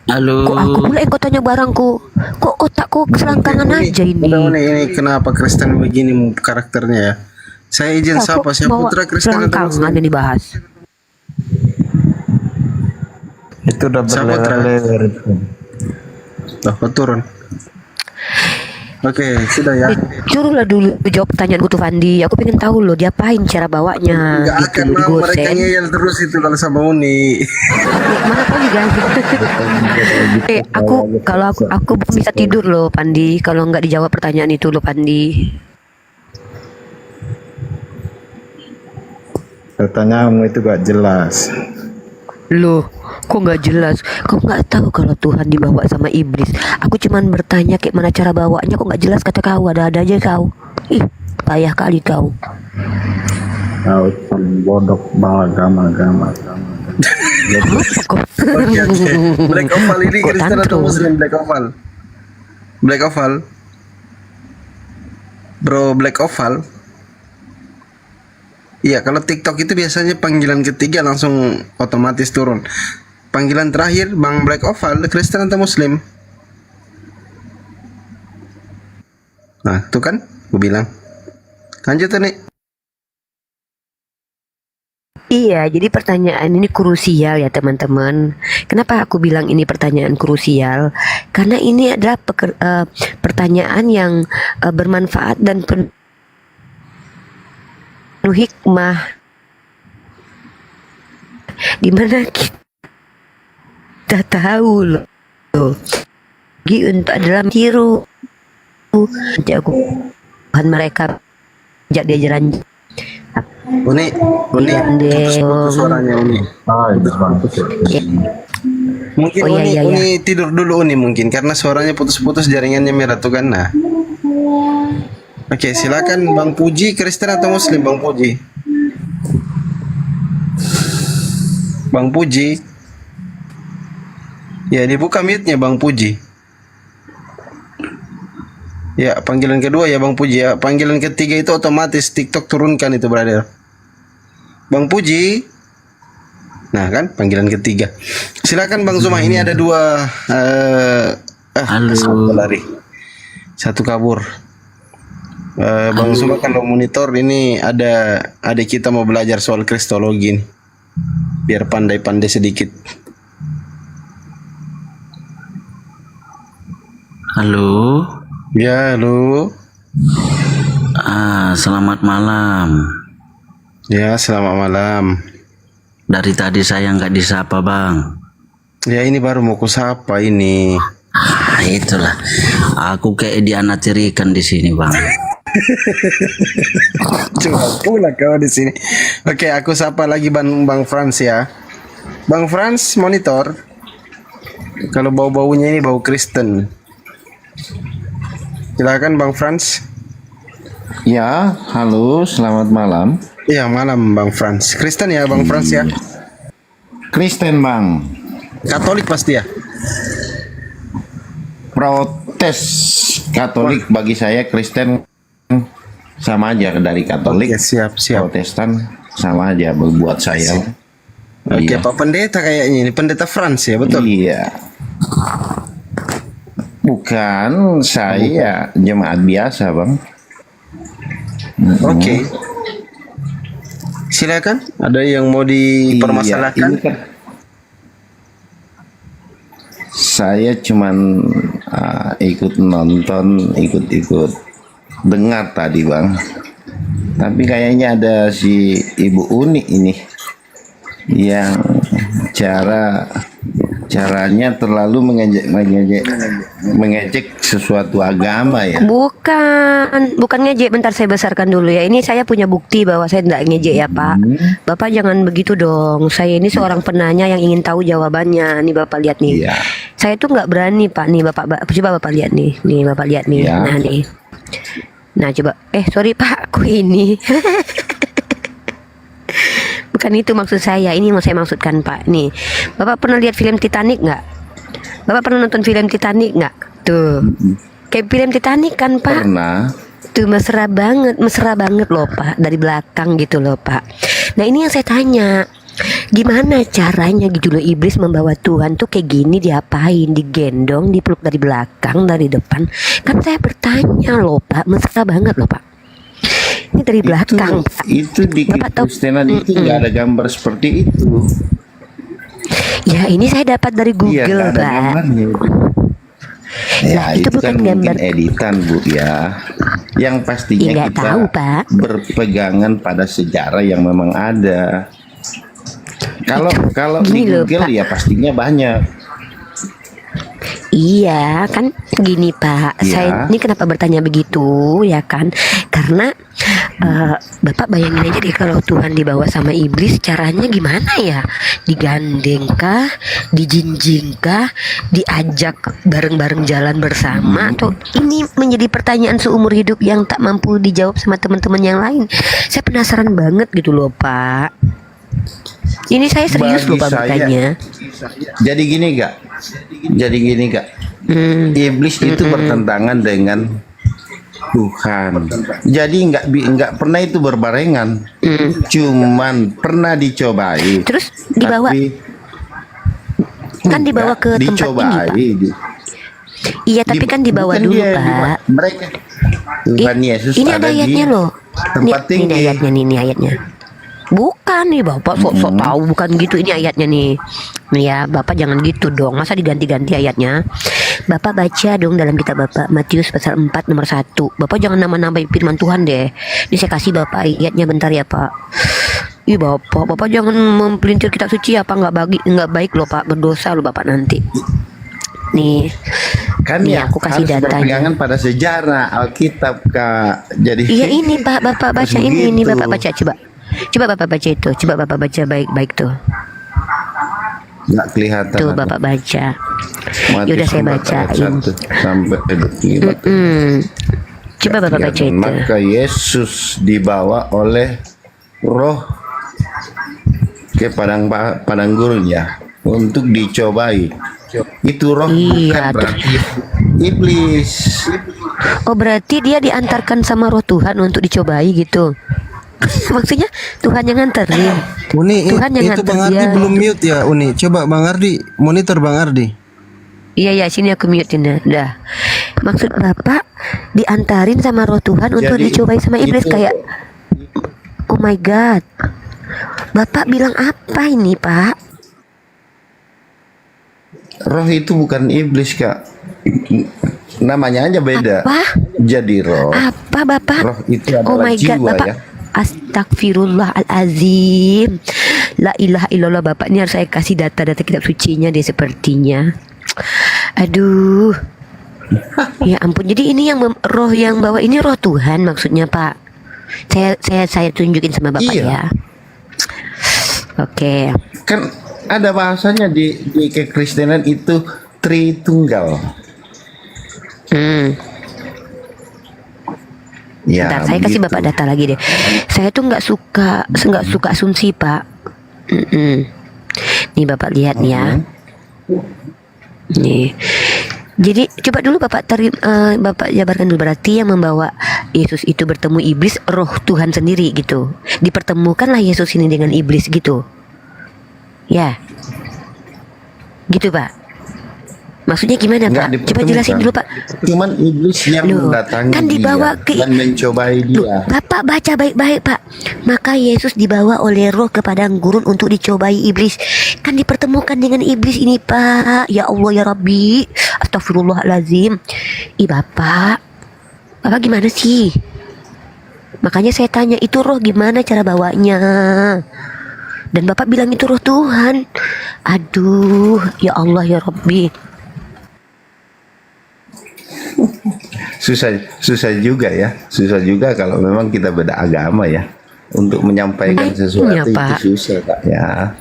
Halo. Kok aku pula yang kau tanya barangku? Kok otakku keselangkangan aja ini? Ini kenapa Kristen begini karakternya ya? Saya izin sapa, saya putra Kristen atau Muslim? Yang dibahas. Itu udah berlewer-lewer. Kau turun. Oke, sudah ya. Suruhlah dulu jawab pertanyaanku tuh Fandi. Aku pengen tahu loh diapain cara bawanya. Gak akan mau mereka ngeyel terus itu kalau sama Uni. Mana tahu juga. Aku bisa tidur loh Pandi kalau nggak dijawab pertanyaan itu loh Pandi. Pertanyaanmu itu gak jelas. Loh, kok nggak jelas? Kau nggak tahu kalau Tuhan dibawa sama iblis. Aku cuman bertanya kayak mana cara bawanya, kok nggak jelas kata kau. Ada-ada aja kau. Ih, payah kali kau. Kau bodoh agama. Black Oval ini Kristen atau Muslim? Black Oval. Bro, Black Oval. Iya, kalau TikTok itu biasanya panggilan ketiga langsung otomatis turun. Panggilan terakhir, Bang Black Oval, Kristen atau Muslim? Nah, tuh kan, gue bilang. Lanjut nih. Iya, jadi pertanyaan ini krusial ya teman-teman. Kenapa aku bilang ini pertanyaan krusial? Karena ini adalah pertanyaan yang bermanfaat dan penuh hikmah, dimana kita tahu loh untuk adalah tiru Tuhan mereka sejak diajaran Uni suaranya Uni. Mungkin Uni tidur dulu Uni mungkin karena suaranya putus-putus, jaringannya merah tuh kan. Nah, oke, silakan Bang Puji, Kristen atau Muslim Bang Puji? Bang Puji. Ya, dibuka mute-nya Bang Puji. Ya, panggilan kedua ya Bang Puji ya. Panggilan ketiga itu otomatis TikTok turunkan itu, brother. Bang Puji. Nah, kan panggilan ketiga. Silakan Bang Zuma, ini ada dua satu lari. Satu kabur. Bang Zuma kalau monitor ini ada kita mau belajar soal kristologi nih. Biar pandai-pandai sedikit. Halo. Ya, halo. Selamat malam. Ya, selamat malam. Dari tadi saya nggak disapa, Bang. Ya, ini baru mau kusapa ini. Itulah. Aku kayak dianaktirikan di sini, Bang. Cuma pula kau di sini. Oke, aku sapa lagi Bang Frans ya. Bang Frans monitor. Kalau bau-baunya ini bau Kristen. Silakan Bang Frans. Ya, halo, selamat malam. Ya, malam Bang Frans. Kristen ya Bang Frans ya? Kristen, Bang. Katolik pasti ya? Protes Katolik bagi saya, Kristen sama aja dari Katolik. Oke, siap. Protestan sama aja buat saya. Oke, Pak Pendeta kayaknya ini Pendeta Frans ya, betul? Iya. Bukan, saya jemaat biasa, Bang. Oke. Silakan. Ada yang mau dipermasalahkan? Saya cuman ikut nonton, ikut dengar tadi Bang. Tapi kayaknya ada si Ibu Uni ini yang caranya terlalu mengejek sesuatu agama ya. Bukan ngejek. Bentar saya besarkan dulu ya. Ini saya punya bukti bahwa saya tidak ngejek ya Pak. Bapak jangan begitu dong. Saya ini seorang penanya yang ingin tahu jawabannya. Nih Bapak lihat nih. Iya. Saya tuh nggak berani Pak. Nih Bapak coba Bapak lihat nih. Nih Bapak lihat nih. Iya. Nah nih. Nah coba. Sorry Pak. Aku ini. Bukan itu maksud saya. Ini yang saya maksudkan Pak. Nih. Bapak pernah lihat film Titanic nggak? Bapak pernah nonton film Titanic nggak? Tuh. Kayak film Titanic kan Pak? Pernah. Tuh mesra banget loh Pak. Dari belakang gitu loh Pak. Nah ini yang saya tanya. Gimana caranya gitu loh iblis membawa Tuhan tuh kayak gini, diapain? Digendong, dipeluk dari belakang, dari depan. Kan saya bertanya loh Pak. Mesra banget loh Pak. Ini dari belakang Pak. Itu di Kristenan itu nggak ada gambar seperti itu. Ya ini saya dapat dari Google Iya, nggak ada Pak. gambarnya. Ya Nah, itu itu bukan kan mungkin gambar. editan Bu ya. Yang pastinya Nggak kita tahu, Pak. berpegangan pada sejarah yang memang ada. Kalau di Gini loh, Google Pak. ya pastinya banyak. Iya kan gini Pak, Iya. saya ini kenapa bertanya begitu ya kan? Karena Bapak bayangin aja deh kalau Tuhan dibawa sama iblis, caranya gimana ya? Digandeng kah, dijinjing kah, diajak bareng-bareng jalan bersama? Atau ini menjadi pertanyaan seumur hidup yang tak mampu dijawab sama teman-teman yang lain. Saya penasaran banget gitu loh Pak. Ini saya serius loh Pak bertanya. Jadi gini gak? Iblis itu bertentangan dengan Tuhan. Jadi nggak pernah itu berbarengan. Cuman pernah dicobai. Terus dibawa kan dibawa ke tempat ini Pak. Iya tapi kan dibawa bukan dulu dia, Pak. Mereka Tuhan Yesus Ini ada ayatnya di loh. tempat Ini tinggi. ayatnya nih, ini ayatnya. Bukan nih Bapak sok-sok tahu, bukan gitu ini ayatnya nih. Ya Bapak jangan gitu dong. Masa diganti-ganti ayatnya? Bapak baca dong dalam kitab Bapak Matius pasal 4 nomor 1. Bapak jangan nambah-nambah firman Tuhan deh. Ini saya kasih Bapak ayatnya bentar ya Pak. Ih Bapak jangan mempelintir kitab suci apa nggak baik loh Pak, berdosa loh Bapak nanti. Nih. Kan Nih, ya aku kasih harus datanya. berpegangan pada sejarah Alkitab Kak. Jadi Iya ini Pak, Bapak baca harus ini begitu. Bapak baca coba Bapak baca itu. Coba Bapak baca baik-baik tuh. nggak kelihatan. Tuh aku. Bapak baca. Matius Yaudah saya 4 ayat bacain. 1 sampai 5. Coba Bapak baca itu. Maka Yesus dibawa oleh Roh ke padang gurun ya untuk dicobai. Itu roh Iya, bukan berarti iblis. Oh berarti dia diantarkan sama roh Tuhan untuk dicobai gitu. Maksudnya Tuhan yang nganterin. Uni, Tuhan yang itu nganter Bang Ardi dia. belum mute ya Uni. Coba Bang Ardi, monitor Bang Ardi. Iya sini aku mute ya. Dah. Maksud Bapak diantarin sama roh Tuhan untuk Jadi, dicobai sama iblis itu- kayak. Oh my God. Bapak bilang apa ini Pak? Roh itu bukan iblis Kak. Namanya aja beda. Apa? Jadi roh. Apa Bapak? Roh itu Oh adalah my God jiwa Bapak. ya. Astagfirullahalazim. La ilaha illallah Bapak, ini harus saya kasih data-data kitab sucinya deh sepertinya. Aduh. Ya ampun. Jadi ini yang roh yang bawa ini roh Tuhan maksudnya Pak. Saya tunjukin sama Bapak Iya. ya. Oke. Kan ada bahasanya di kekristenan itu Tritunggal. Ya, Bentar, saya kasih begitu. Bapak data lagi deh. Saya tuh nggak suka asumsi Pak. Nih Bapak lihat nih ya. Nih. Jadi coba dulu Bapak Bapak jabarkan dulu, berarti yang membawa Yesus itu bertemu iblis roh Tuhan sendiri gitu. Dipertemukanlah Yesus ini dengan iblis gitu. Ya. Gitu Pak. Maksudnya gimana Nggak Pak? Coba dipertemukan. jelasin dulu Pak. Cuman iblis yang Loh, mendatangi kan dibawa dia ke dan mencobai dia. Bapak baca baik-baik Pak. Maka Yesus dibawa oleh roh ke padang gurun untuk dicobai iblis. Kan dipertemukan dengan iblis ini Pak. Ya Allah ya Rabbi. Astagfirullahalazim. Bapak gimana sih? Makanya saya tanya, itu roh gimana cara bawanya? Dan Bapak bilang itu roh Tuhan. Aduh, ya Allah ya Rabbi. Susah juga ya. Susah juga kalau memang kita beda agama ya. Untuk menyampaikan sesuatu Pak. itu susah Kak ya.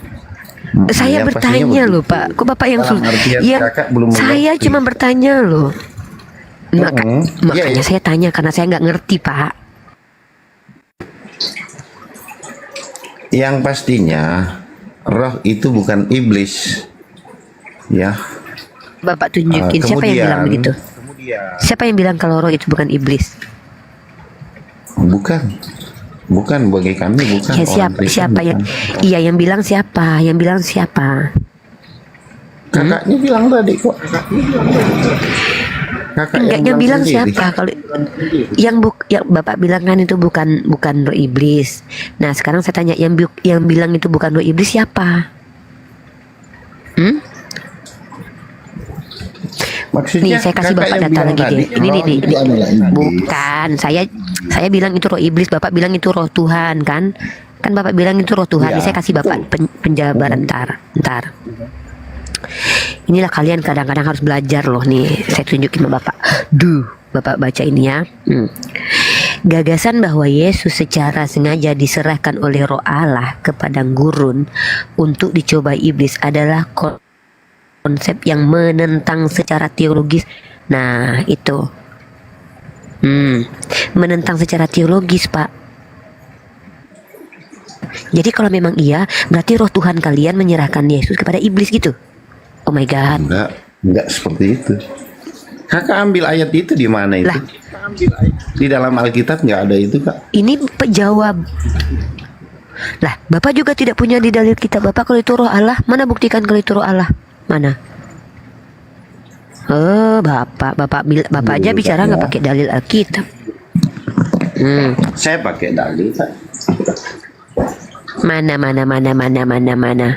Saya Yang pastinya bertanya loh begitu. Pak. Kok Bapak yang Dalam artian yang kakak belum saya mengerti. cuma bertanya loh. Makanya Iya, iya. saya tanya karena saya nggak ngerti Pak. Yang pastinya roh itu bukan iblis. Ya. Bapak tunjukin siapa yang bilang begitu? Siapa yang bilang kalau roh itu bukan iblis? Bukan bagi kami bukan. Ya, Orang Kristen siapa yang bukan. iya yang bilang siapa? Yang bilang siapa? Kakaknya bilang tadi kok. Enggaknya bilang siapa? Kalau yang Bapak bilang kan itu bukan roh iblis. Nah, sekarang saya tanya yang bilang itu bukan roh iblis siapa? Maksudnya nih saya kasih kakak Bapak yang data bilang lagi tadi, deh. Ini roh nih. itu adalah iblis. Bukan, saya bilang itu roh iblis, Bapak bilang itu roh Tuhan kan? Kan Bapak bilang itu roh Tuhan. Ya, Nih, saya kasih Bapak penjabaran ntar. Inilah kalian kadang-kadang harus belajar loh nih. Saya tunjukin sama Bapak. Bapak baca ini ya. Gagasan bahwa Yesus secara sengaja diserahkan oleh roh Allah ke padang gurun untuk dicobai iblis adalah konsep yang menentang secara teologis. Nah itu menentang secara teologis Pak. Jadi kalau memang iya, berarti roh Tuhan kalian menyerahkan Yesus kepada iblis gitu. Oh my God. Enggak seperti itu. Kakak ambil ayat itu di mana itu? Di dalam Alkitab nggak ada itu Kak. Ini jawab. Lah, Bapak juga tidak punya di dalil kitab Bapak kalau itu roh Allah. Mana buktikan kalau itu roh Allah? Mana? Bapak aja bicara nggak pakai dalil Alkitab. Saya pakai dalil Kak. Mana.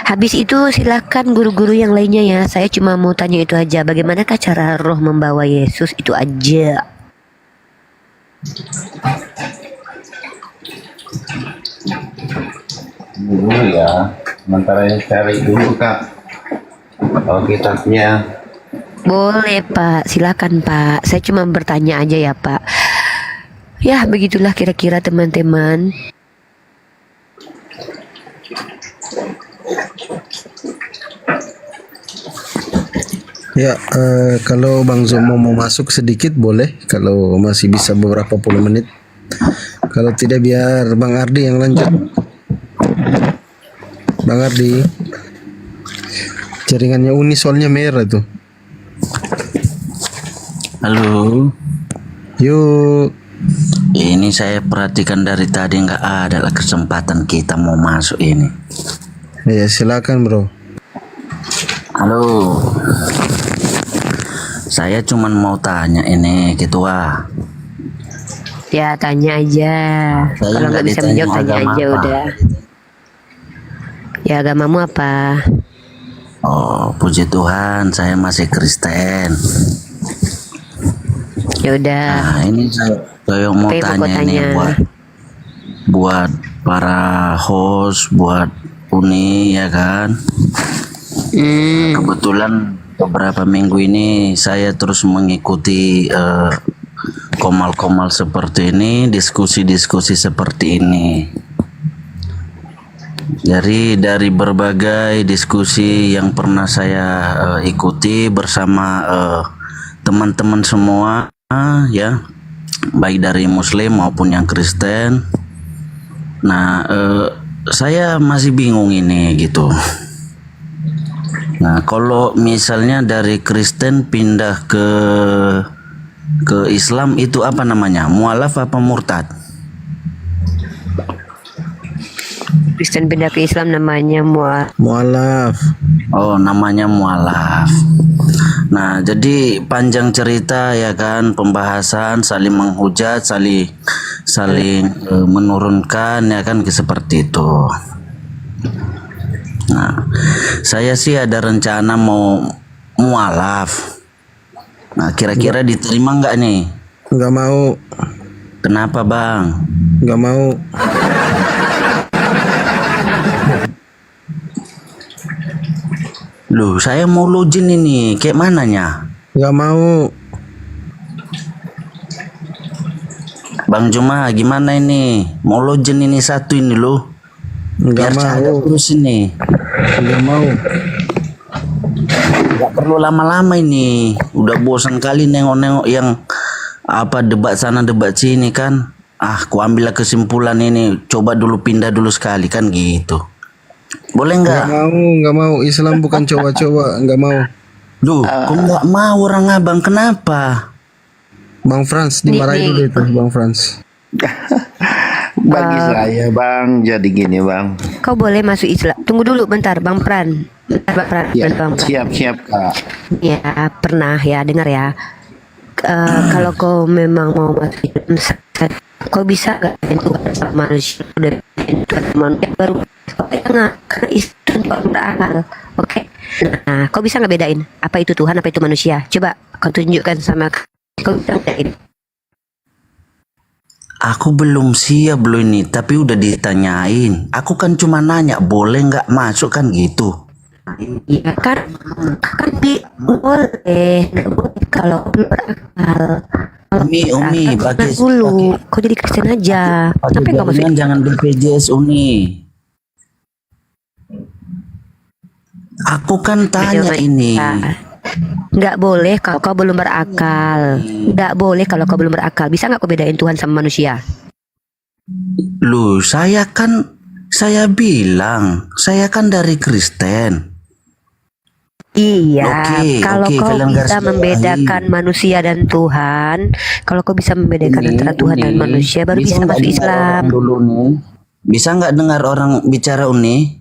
Habis itu silakan guru-guru yang lainnya ya. Saya cuma mau tanya itu aja. Bagaimanakah cara roh membawa Yesus? Itu aja. Dulu ya. Sementara cari dulu Kak. Alkitabnya. Boleh Pak, silakan Pak. Saya cuma bertanya aja ya Pak. Ya begitulah kira-kira teman-teman. Ya, kalau Bang Zomo mau masuk sedikit boleh, kalau masih bisa beberapa puluh menit. Kalau tidak biar Bang Ardi yang lanjut. Bang Ardi, jaringannya Uni soalnya merah tuh. Halo. Yuk. Ini saya perhatikan dari tadi nggak ada lah kesempatan kita mau masuk ini. Ya silakan bro. Halo. Saya cuman mau tanya ini Ketua. Ya tanya aja. Saya Kalau nggak bisa ditanya menjawab tanya agama aja apa. udah. Ya agamamu apa? Oh puji Tuhan saya masih Kristen. Ya udah. Nah ini saya mau Oke, tanya mau ini tanya. buat para host, buat Uni ya kan. Kebetulan beberapa minggu ini saya terus mengikuti komal-komal seperti ini, diskusi-diskusi seperti ini. Jadi dari berbagai diskusi yang pernah saya ikuti bersama teman-teman semua ya, baik dari Muslim maupun yang Kristen. Nah, saya masih bingung ini gitu. Nah, kalau misalnya dari Kristen pindah ke Islam itu apa namanya? Mualaf apa murtad? Kristen pindah ke Islam namanya mualaf. Oh, namanya mualaf. Nah, jadi panjang cerita ya kan, pembahasan saling menghujat, saling menurunkan ya kan, seperti itu. Nah, saya sih ada rencana mau mualaf. Nah, kira-kira diterima nggak nih? Nggak mau. Kenapa, Bang? Nggak mau. Loh, saya mau login ini. Kayak mananya? Nggak mau. Bang Juma, gimana ini? Mau login ini satu ini loh. Nggak mau. Terus ini. Nggak mau. Nggak perlu lama-lama ini. Udah bosan kali nengok-nengok yang apa debat sana debat sini kan. Ku ambil kesimpulan ini. Coba dulu pindah dulu sekali kan gitu. Boleh nggak? Nggak mau. Islam bukan coba-coba, nggak mau. Duh, kok nggak mau orang abang? Kenapa? Bang Frans dimarahin dulu itu, Bang Frans. Bagi saya bang, jadi gini bang. Kau boleh masuk Islam. Tunggu dulu bentar, Bang Pran. Bentar, Bang Pran. Ya, Bang Pran. siap kak. Ya, pernah ya, dengar ya. Kalau kau memang mau masuk Islam, kau bisa gak Tuhan sama manusia dari Tuhan sama manusia baru karena Islam Tuhan berakal. Oke. Nah, kau bisa nggak bedain apa itu Tuhan, apa itu manusia? Coba kau tunjukkan sama kau bisa bedain. Aku belum siap belum ini, tapi udah ditanyain. Aku kan cuma nanya, boleh nggak masuk kan gitu. Iya kan boleh, nggak boleh kalau berakal. Umi, bagi dulu, kau jadi Kristen aja. Tapi nggak masuk. Jangan BPJS Umi. Aku kan tanya ini. Nggak boleh kalau kau belum berakal. Nggak boleh kalau kau belum berakal. Bisa nggak kau bedain Tuhan sama manusia? Loh, saya bilang, saya kan dari Kristen. Iya, kalau kau bisa membedakan manusia dan Tuhan, kalau kau bisa membedakan antara Tuhan dan manusia, baru bisa masuk Islam. Dulu nih, bisa nggak dengar orang bicara Uni?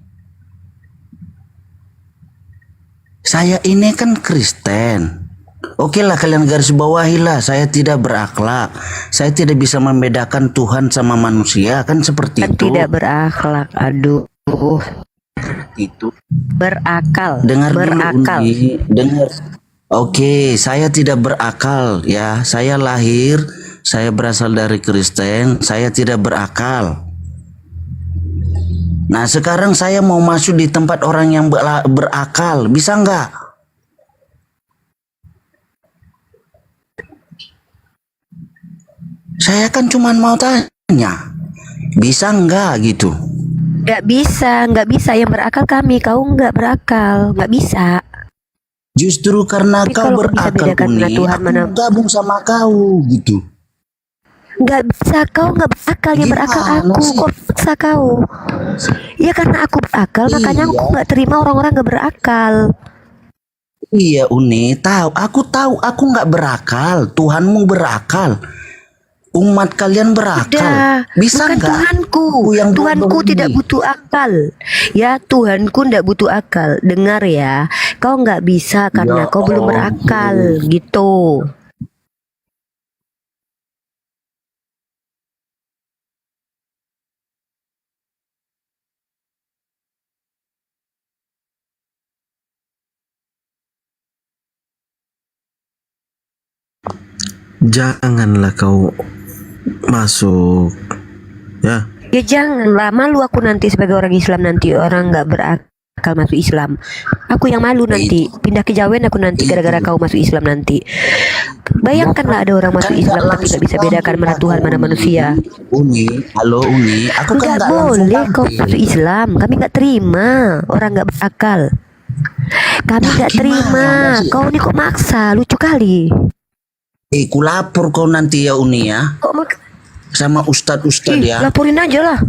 Saya ini kan Kristen. Oke lah, kalian garis bawahi lah. Saya tidak berakhlak. Saya tidak bisa membedakan Tuhan sama manusia, kan seperti itu. Tidak berakhlak, aduh. Itu berakal. Dengar berakal. Dulu, Uni. Dengar. Oke, saya tidak berakal ya. Saya lahir, saya berasal dari Kristen. Saya tidak berakal. Nah, sekarang saya mau masuk di tempat orang yang berakal, bisa nggak? Saya kan cuma mau tanya, bisa nggak gitu? Nggak bisa. Yang berakal kami, kau nggak berakal, nggak bisa. Justru karena tapi kau berakal, Uni, aku gabung sama kau gitu. Nggak bisa, kau nggak berakal, yang berakal aku. Kok paksa kau? Ya karena aku berakal, makanya aku nggak terima orang-orang nggak berakal. Iya Uni, aku tahu aku nggak berakal, Tuhanmu berakal, umat kalian berakal. Bisa bukan nggak? Tuhanku tidak butuh akal. Ya, Tuhanku tidak butuh akal. Dengar ya, kau nggak bisa karena kau belum berakal gitu. Janganlah kau masuk, ya. Ya janganlah, malu aku nanti sebagai orang Islam, nanti orang nggak berakal masuk Islam. Aku yang malu nanti, pindah ke Jawen aku nanti gara-gara kau masuk Islam nanti. Bayangkanlah ada orang masuk Islam tapi nggak bisa bedakan mana Tuhan mana manusia. Uni, halo Uni, aku kan nggak boleh kau masuk Islam, kami nggak terima orang nggak berakal. Kami nggak terima, kau ini kok maksa, lucu kali. Ku lapor kau nanti ya Uni ya, sama ustad-ustad ya. Laporin aja lah,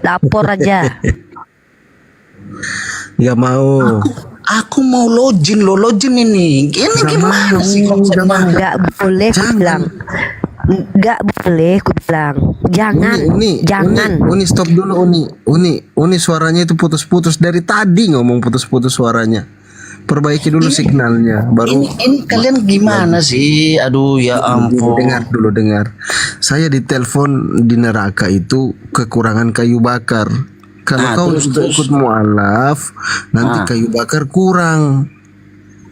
lapor aja. Nggak mau. Aku mau login ini. Ini gimana sih konsepnya? Nggak boleh bilang. Nggak boleh, ku bilang. Jangan, jangan. Uni stop dulu Uni suaranya itu putus-putus dari tadi ngomong putus-putus suaranya. Perbaiki dulu signalnya baru. Ini kalian gimana sih? Aduh ya ampun. Dengar. Saya ditelepon di neraka itu kekurangan kayu bakar. Kalau kau ikut mualaf, nanti kayu bakar kurang.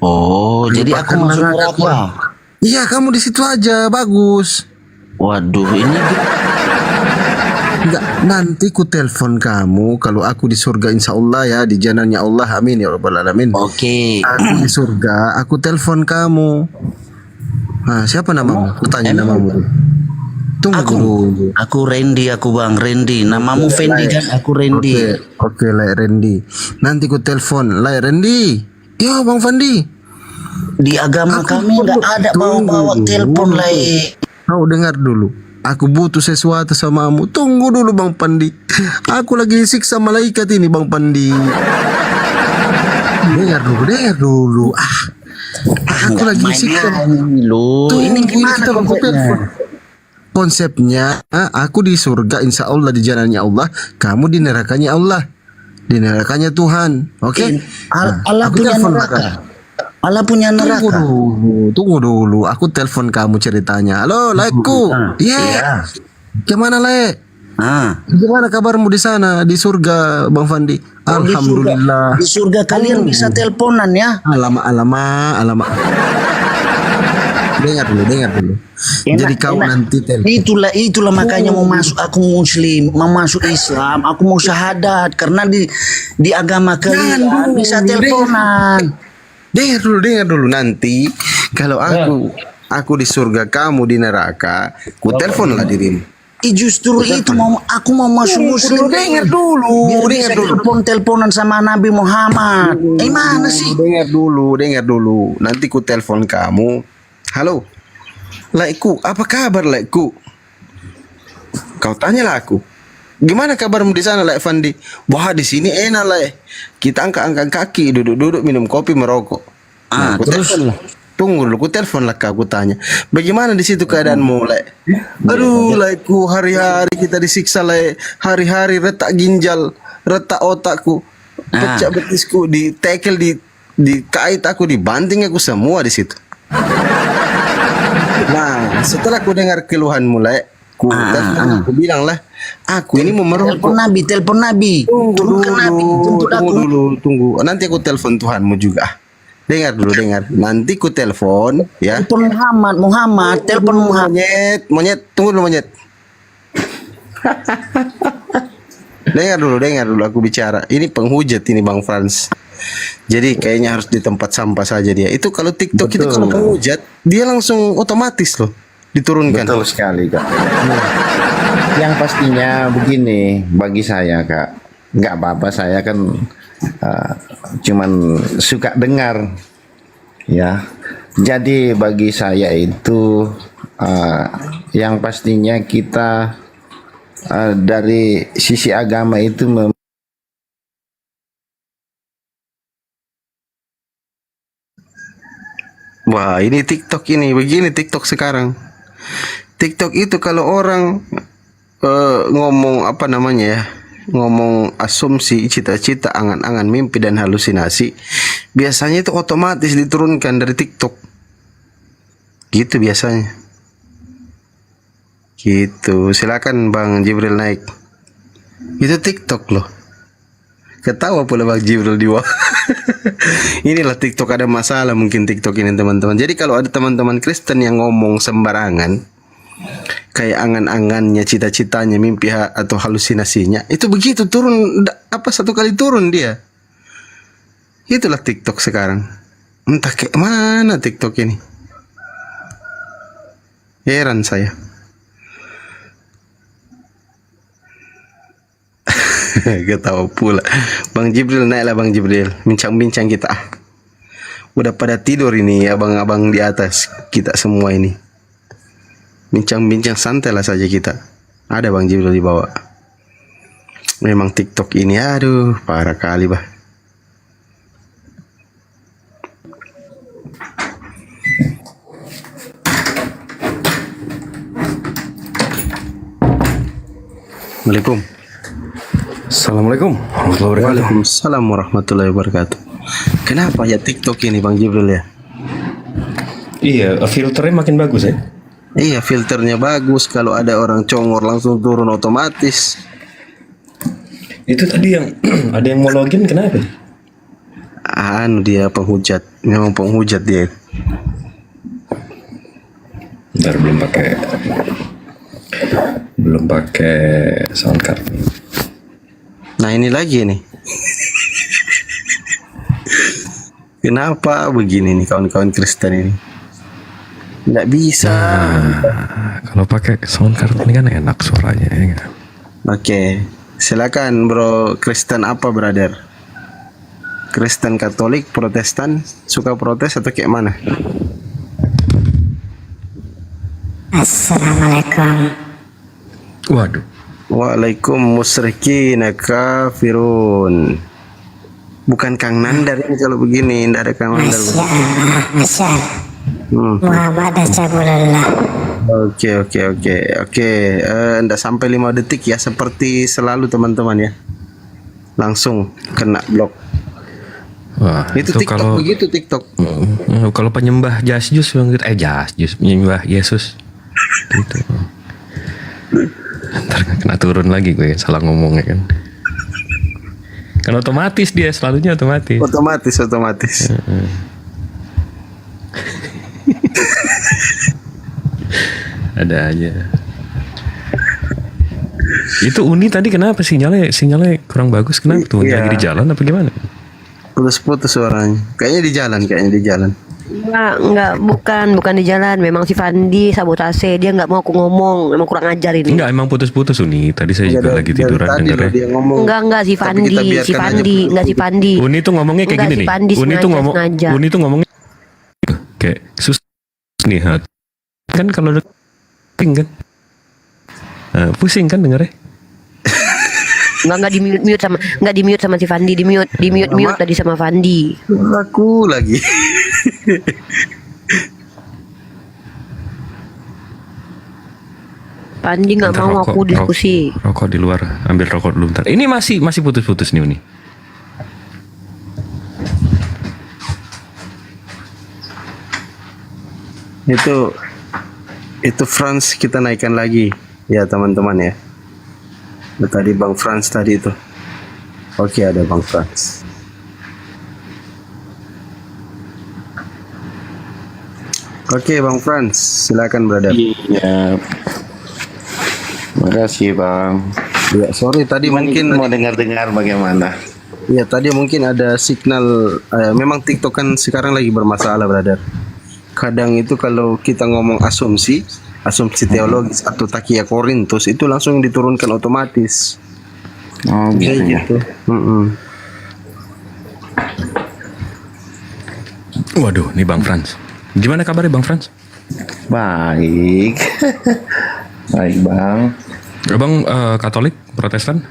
Oh, Kayu jadi aku bakar masuk neraka neraka. kurang. Iya, kamu di situ aja, bagus. Waduh, ini Enggak, nanti ku telepon kamu kalau aku di surga insya Allah ya, di janannya Allah, amin ya rabbal alamin. Oke. Aku di surga, aku telepon kamu. Nah, siapa namamu? Ku tanya namamu. Tunggu dulu. Aku Randy, aku Bang Randy. Namamu Fendi kan? Aku Randy. Oke, Lai Randy. Nanti ku telepon, Lai Randy. Yo, Bang Fandi. Di agama kami nggak ada bawa-bawa telepon Lai. Kau dengar dulu. Aku butuh sesuatu samamu. Tunggu dulu Bang Pandi. Aku lagi disiksa malaikat ini Bang Pandi. Dengar dulu. Aku lagi disiksa. Ini gimana konsepnya? Konsepnya, aku di surga insya Allah di janannya Allah, kamu di nerakanya Allah, di nerakanya Tuhan. Oke? Allah punya neraka. Allah punya neraka. Tunggu dulu. Aku telepon kamu ceritanya. Halo, Laiku. Iya. Gimana, Le? Gimana kabarmu di sana di surga, Bang Fandi? Alhamdulillah. Di surga kalian bisa teleponan ya? Alamak. Dengar dulu. Jadi kau nanti telepon. Itulah makanya mau masuk aku Muslim, mau masuk Islam, aku mau syahadat karena di agama kalian bisa teleponan. Dengar dulu nanti kalau aku di surga kamu di neraka, ku telepon lah dirimu. Justru itu aku mau masuk Muslim. Dengar dulu. Biar bisa teleponan sama Nabi Muhammad. Mana sih? Dengar dulu. Nanti ku telepon kamu. Halo, Laiku, apa kabar Laiku? Kau tanyalah aku. Gimana kabarmu di sana, Lai Fandi? Wah, di sini enak, Lai. Kita angkat kaki, duduk minum kopi, merokok. Aku telepon lah. Tunggu dulu, ku telepon lah kau, ku tanya. Bagaimana di situ keadaanmu, Lai? Aduh, Laiku, hari-hari kita disiksa, Lai. Hari-hari retak ginjal, retak otakku, pecah betisku, ditekel, dikait aku, dibanting aku semua di situ. Nah, setelah ku dengar keluhan mulai, ku bilang lah, aku ini mau merokok. Telepon Nabi. Tunggu. Nanti aku telepon Tuhanmu juga. Dengar dulu. Nanti ku telepon ya. Telepon Muhammad. Telepon Muhammad. Monyet. Tunggu dulu monyet. Dengar dulu aku bicara. Ini penghujat ini Bang Frans. Jadi kayaknya harus di tempat sampah saja dia. Itu kalau TikTok itu kalau penghujat, dia langsung otomatis loh diturunkan. Betul sekali Kak. Yang pastinya begini bagi saya Kak, nggak apa-apa saya kan cuman suka dengar ya. Jadi bagi saya itu yang pastinya kita dari sisi agama itu Wah, ini TikTok ini begini TikTok sekarang. TikTok itu kalau orang ngomong apa namanya ya, ngomong asumsi, cita-cita, angan-angan, mimpi dan halusinasi, biasanya itu otomatis diturunkan dari TikTok. Gitu biasanya. Gitu. Silakan Bang Jibril naik. Itu TikTok loh. Ketawa pula Bang Jibril di bawah. Inilah TikTok ada masalah mungkin TikTok ini teman-teman. Jadi kalau ada teman-teman Kristen yang ngomong sembarangan, kayak angan-angannya, cita-citanya, mimpi atau halusinasinya, itu begitu turun satu kali turun dia. Itulah TikTok sekarang. Entah kayak mana TikTok ini. Heran saya. Ketawa pula. Bang Jibril naiklah Bang Jibril. Bincang-bincang kita. Udah pada tidur ini abang-abang di atas. Kita semua ini. Bincang-bincang santai lah saja kita. Ada Bang Jibril di bawah. Memang TikTok ini aduh parah kali bah. Assalamualaikum. Assalamualaikum warahmatullahi wabarakatuh. Waalaikumsalam warahmatullahi wabarakatuh. Kenapa ya TikTok ini Bang Jibril ya? Iya, filternya makin bagus ya. Iya, filternya bagus. Kalau ada orang congor langsung turun otomatis. Itu tadi yang ada yang mau login kenapa? Dia penghujat. Memang penghujat dia. Bentar, belum pakai sound card. Nah ini lagi nih. Kenapa begini nih kawan-kawan Kristen ini? Nggak bisa. Kalau pakai sound card ini kan enak suaranya ya. Oke, silakan bro. Kristen apa brother? Kristen Katolik, Protestan, suka protes atau kayak mana? Assalamualaikum. Waduh. Waalaikum musyrikin kafirun. Bukan Kang Nandar ini kalau begini, ndak ada Kang Nandar. Masya Allah. Muhammad Asyabulullah. Oke. Ndak sampai 5 detik ya, seperti selalu teman-teman ya. Langsung kena blok. Wah, itu TikTok kalau, begitu TikTok. Kalau penyembah Jasjus penyembah Yesus gitu. Ntar kena turun lagi gue salah ngomong ya kan. Kan otomatis dia selalunya otomatis. Otomatis. Ada aja. Itu Uni tadi kenapa sinyalnya kurang bagus? Kenapa tuh? Iya. Lagi di jalan apa gimana? Putus-putus suaranya. Kayaknya di jalan. Enggak, bukan di jalan. Memang si Fandi sabotase. Dia nggak mau aku ngomong. Memang kurang ajar ini. Enggak, emang putus-putus Uni. Tadi saya juga lagi tiduran dengarnya. Enggak si Fandi. Uni tuh ngomongnya kayak Enggak, gini si nih. Fandi sengaja. Uni tuh ngomongnya kayak susah nih hat. Kan kalau udah pusing kan. Pusing kan dengarnya. Enggak di mute sama si Fandi, di mute tadi sama Fandi. Aku lagi. Fandi nggak mau aku diskusi. Rokok di luar, ambil rokok dulu bentar. Ini masih putus-putus nih Uni. Itu Franz kita naikkan lagi ya teman-teman ya. Tadi Bang Franz tadi itu. Oke, ada Bang Franz. Oke, Bang Franz, silakan brother. Iya. Makasih Bang. Ya, sorry tadi mungkin mau dengar-dengar bagaimana. Ya, tadi mungkin ada signal. Memang TikTok kan sekarang lagi bermasalah, brother. Kadang itu kalau kita ngomong asumsi teologis atau takia Korintus itu langsung diturunkan otomatis. Oh gitu. Waduh, nih Bang Franz. Gimana kabarnya Bang Franz? Baik. Baik Bang. Abang Katolik, Protestan?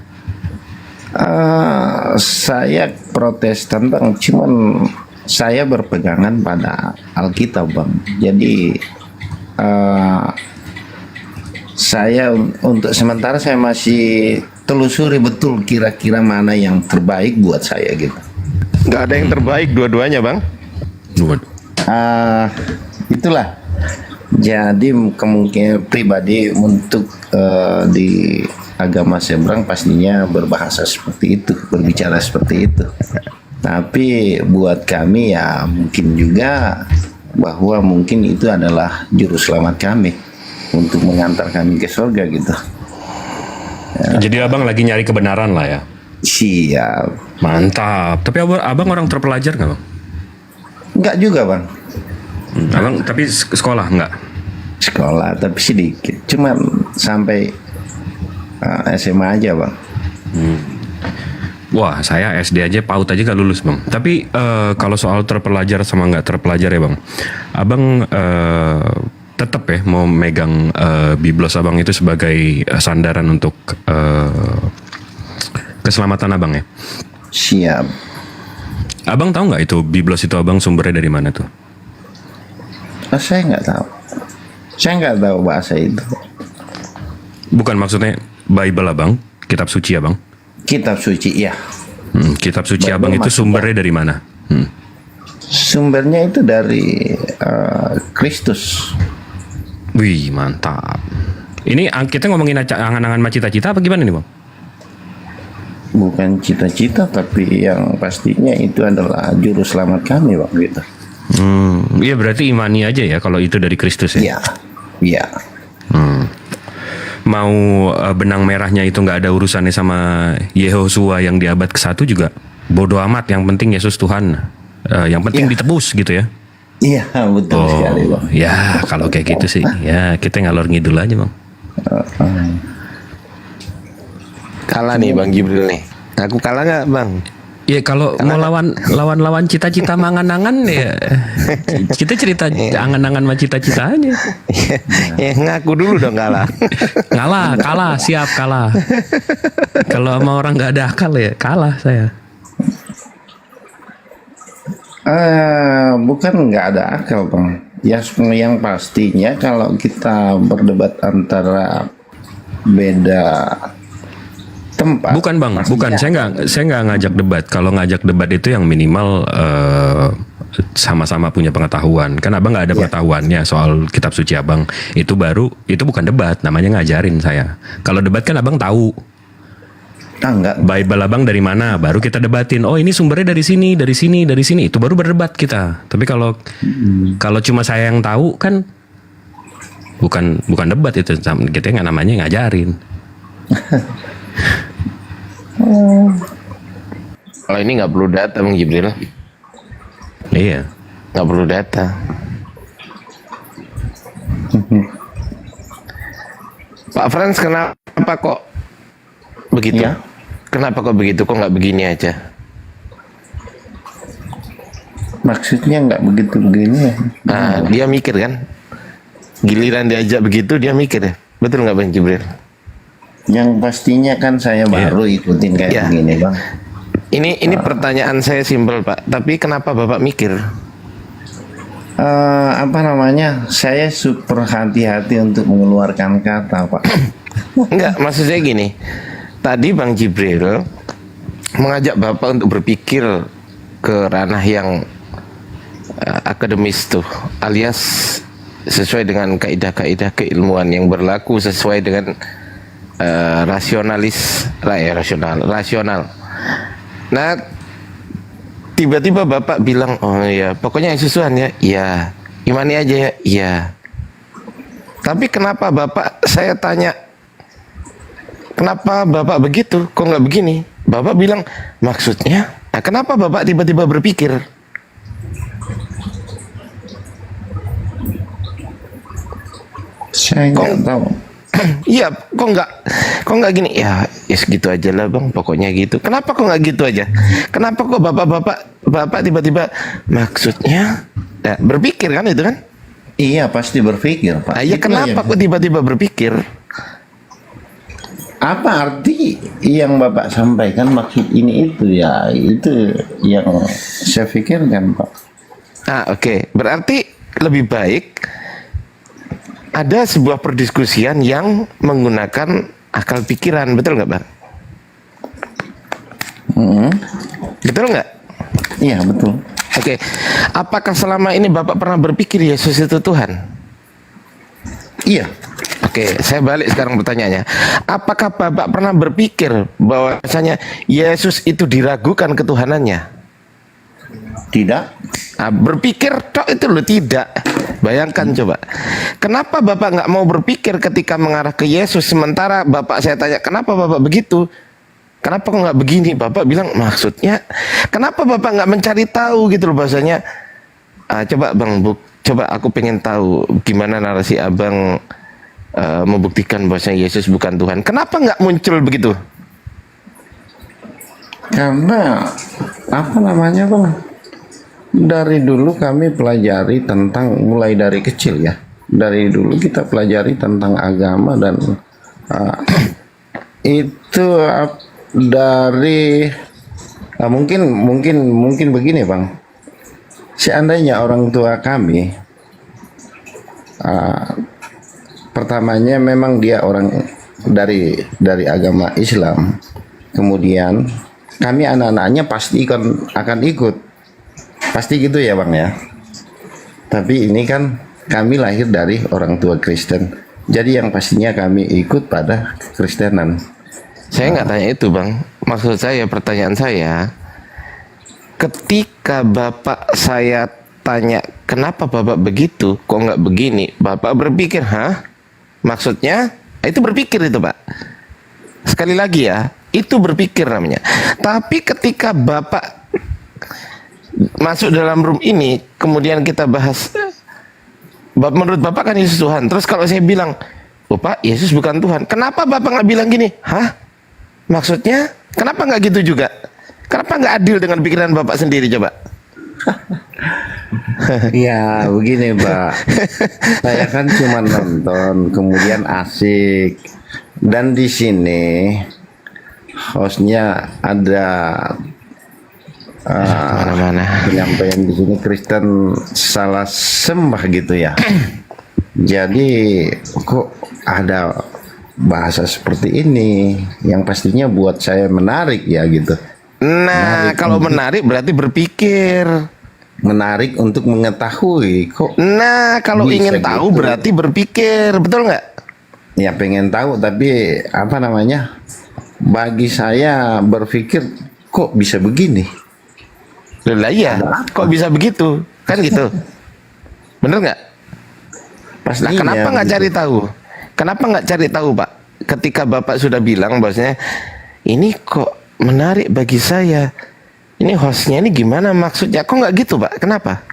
Saya Protestan Bang, cuman saya berpegangan pada Alkitab Bang. Jadi saya untuk sementara saya masih telusuri betul kira-kira mana yang terbaik buat saya gitu. Nggak ada yang terbaik dua-duanya Bang? Itulah. Jadi kemungkinan pribadi untuk di agama seberang pastinya berbahasa seperti itu, berbicara seperti itu. Tapi buat kami ya mungkin juga bahwa mungkin itu adalah juru selamat kami untuk mengantar kami ke surga gitu. Ya. Jadi abang lagi nyari kebenaran lah ya. Siap. Mantap. Tapi abang orang terpelajar nggak bang? Enggak juga bang. Abang tapi sekolah nggak? Sekolah tapi sedikit. Cuma sampai SMA aja bang. Wah, saya SD aja PAUD aja gak lulus bang. Tapi kalau soal terpelajar sama nggak terpelajar ya bang, abang tetap ya mau megang biblos abang itu sebagai sandaran untuk keselamatan abang ya. Siap. Abang tahu nggak itu biblos itu abang sumbernya dari mana tuh? Saya nggak tahu. Saya nggak tahu bahasa itu. Bukan maksudnya Bible abang, kitab suci abang. Kitab suci, ya. Kitab suci Bible abang itu maksudnya- sumbernya dari mana? Sumbernya itu dari Kristus. Wih, mantap. Ini kita ngomongin angan-angan cita-cita apa gimana nih bang? Bukan cita-cita, tapi yang pastinya itu adalah juru selamat kami, Bang, gitu. Iya berarti imani aja ya kalau itu dari Kristus ya? Iya. Mau benang merahnya itu nggak ada urusannya sama Yehosua yang di abad ke-1 juga bodoh amat, yang penting Yesus Tuhan. Yang penting ditebus gitu ya? Iya, betul sekali, Bang. Ya kalau kayak gitu sih, ya kita ngalor ngidul aja bang. Kalah nih Bang Jibril nih. Aku kalah nggak Bang? Ya kalau mau lawan cita-cita mangan-angan ya kita cerita angan-angan sama cita-cita aja. Ya ngaku dulu dong kalah. kalah, siap kalah. Kalau sama orang nggak ada akal ya kalah saya. Bukan nggak ada akal, Bang. Yang pastinya kalau kita berdebat antara beda tempat. Bukan bang, bukan. Saya nggak ngajak debat. Kalau ngajak debat itu yang minimal sama-sama punya pengetahuan. Kan abang nggak ada pengetahuannya soal kitab suci abang. Itu bukan debat. Namanya ngajarin saya. Kalau debat kan abang tahu. Enggak. Bible abang dari mana? Baru kita debatin. Oh ini sumbernya dari sini, dari sini, dari sini. Itu baru berdebat kita. Tapi kalau cuma saya yang tahu kan bukan debat itu. Kita nggak namanya ngajarin. Kalau ini nggak perlu data Bang Jibril. Iya. Nggak perlu data. Pak Frans kenapa kok begitu? Ya. Kenapa kok begitu? Kok nggak begini aja? Maksudnya nggak begitu begini ya? Nah, dia mikir kan? Giliran diajak begitu dia mikir ya? Betul nggak Bang Jibril? Yang pastinya kan saya baru ikutin kayak begini, Bang. Ini pertanyaan saya simpel Pak. Tapi kenapa Bapak mikir? Apa namanya? Saya super hati-hati untuk mengeluarkan kata, Pak. Enggak, maksud saya gini. Tadi Bang Jibril mengajak Bapak untuk berpikir ke ranah yang akademis tuh, alias sesuai dengan kaidah-kaidah keilmuan yang berlaku sesuai dengan rasional. Nah, tiba-tiba Bapak bilang, oh ya, pokoknya Yesus Tuhan ya, iya. Imani aja ya, iya. Tapi kenapa Bapak, saya tanya, kenapa Bapak begitu? Kok nggak begini? Bapak bilang, maksudnya? Nah, kenapa Bapak tiba-tiba berpikir? Saya nggak tahu. Iya, kok nggak gini? Ya, segitu aja lah Bang, pokoknya gitu. Kenapa kok nggak gitu aja? Kenapa kok Bapak tiba-tiba maksudnya? Nah, berpikir kan itu kan? Iya, pasti berpikir, Pak. Nah, iya, Itu kenapa kok tiba-tiba berpikir? Apa arti yang Bapak sampaikan maksud ini itu ya? Itu yang saya pikirkan, Pak. Ah, oke. Berarti lebih baik ada sebuah perdiskusian yang menggunakan akal pikiran, betul nggak Bang? Betul nggak? Iya, betul. Oke. Apakah selama ini Bapak pernah berpikir Yesus itu Tuhan? Iya. Oke, saya balik sekarang pertanyaannya. Apakah Bapak pernah berpikir bahwasanya Yesus itu diragukan ketuhanannya? Tidak. Nah, berpikir tok itu loh tidak. Bayangkan coba. Kenapa Bapak nggak mau berpikir ketika mengarah ke Yesus, sementara Bapak saya tanya, kenapa Bapak begitu? Kenapa kok nggak begini? Bapak bilang maksudnya. Kenapa Bapak nggak mencari tahu gitu loh bahasanya? Coba Bang Buk, coba aku pengen tahu gimana narasi Abang membuktikan bahwasanya Yesus bukan Tuhan. Kenapa nggak muncul begitu? Karena apa namanya, Bang? Dari dulu kami pelajari tentang, mulai dari kecil ya. Dari dulu kita pelajari tentang agama dan itu dari mungkin begini, Bang. Seandainya orang tua kami pertamanya memang dia orang dari agama Islam, kemudian kami anak-anaknya pasti akan ikut, pasti gitu ya Bang ya. Tapi ini kan kami lahir dari orang tua Kristen, jadi yang pastinya kami ikut pada Kristenan. Saya nggak tanya itu Bang, maksud saya, pertanyaan saya, ketika Bapak saya tanya kenapa Bapak begitu, kok nggak begini, Bapak berpikir, maksudnya itu berpikir itu Pak. Sekali lagi ya, itu berpikir namanya. Tapi ketika Bapak masuk dalam room ini, kemudian kita bahas, menurut Bapak kan Yesus Tuhan. Terus kalau saya bilang, oh Pak, Yesus bukan Tuhan, kenapa Bapak nggak bilang gini? Maksudnya, kenapa nggak gitu juga? Kenapa nggak adil dengan pikiran Bapak sendiri coba? Ya begini Pak, saya kan cuma nonton, kemudian asik, dan di sini hostnya ada penyampaian di sini Kristen salah sembah gitu ya. Jadi kok ada bahasa seperti ini yang pastinya buat saya menarik ya gitu. Nah, kalau menarik berarti berpikir. Menarik untuk mengetahui kok. Nah, kalau ingin tahu gitu. berarti berpikir, betul nggak? Ya pengen tahu, tapi apa namanya? Bagi saya berpikir kok bisa begini. Lah iya, kok bisa begitu? Kan gitu. Bener nggak? Nah, kenapa nggak cari tahu? Kenapa nggak cari tahu Pak? Ketika Bapak sudah bilang bahwasanya ini kok menarik bagi saya. Ini hostnya ini gimana maksudnya? Kok nggak gitu Pak? Kenapa?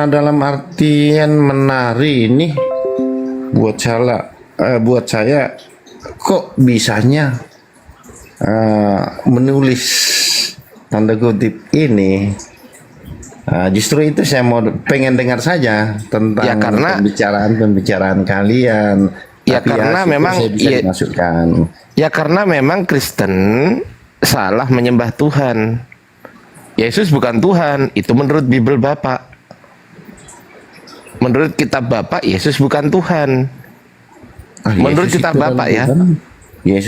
Dalam artian menari ini buat saya kok bisanya menulis tanda kutip ini. Justru itu saya pengen dengar saja tentang ya, karena pembicaraan kalian. Ya karena memang ya karena memang Kristen salah menyembah Tuhan. Yesus bukan Tuhan, itu menurut Bible Bapak. Menurut kitab Bapak, Yesus bukan Tuhan. Menurut kitab Bapak ya.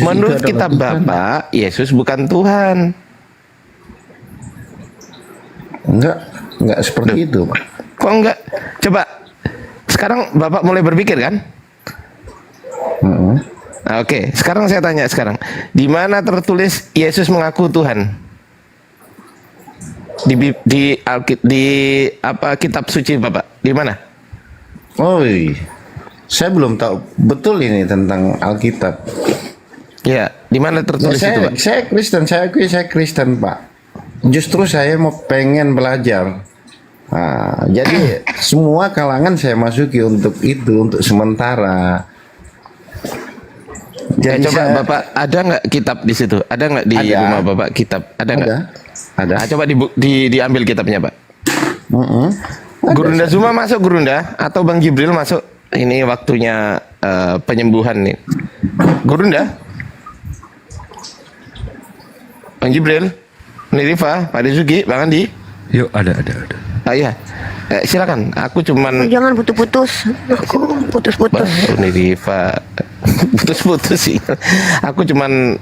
Menurut kitab Bapak, Yesus bukan Tuhan. Enggak seperti itu, Pak. Kok enggak? Coba sekarang Bapak mulai berpikir kan? Nah, oke, sekarang saya tanya di mana tertulis Yesus mengaku Tuhan? Di apa kitab suci Bapak? Di mana? Oh, saya belum tahu betul ini tentang Alkitab. Ya, di mana tertulis itu, Pak? Saya Kristen, saya akui saya Kristen, Pak. Justru saya mau pengen belajar. Jadi semua kalangan saya masuki untuk itu, untuk sementara. Jadi coba Bapak ada nggak kitab di situ? Ada nggak di rumah Bapak kitab? Ada nggak? Ada. Coba diambil kitabnya Pak. Gurunda Zuma masuk Gurunda atau Bang Jibril masuk? Ini waktunya penyembuhan nih. Gurunda, Bang Jibril, Nirifa, Pak Desuki, Bang Andi. Yuk ada. Iya. Silakan. Aku cuman Jangan putus-putus. Aku putus-putus. Nirifa putus-putus sih. Aku cuman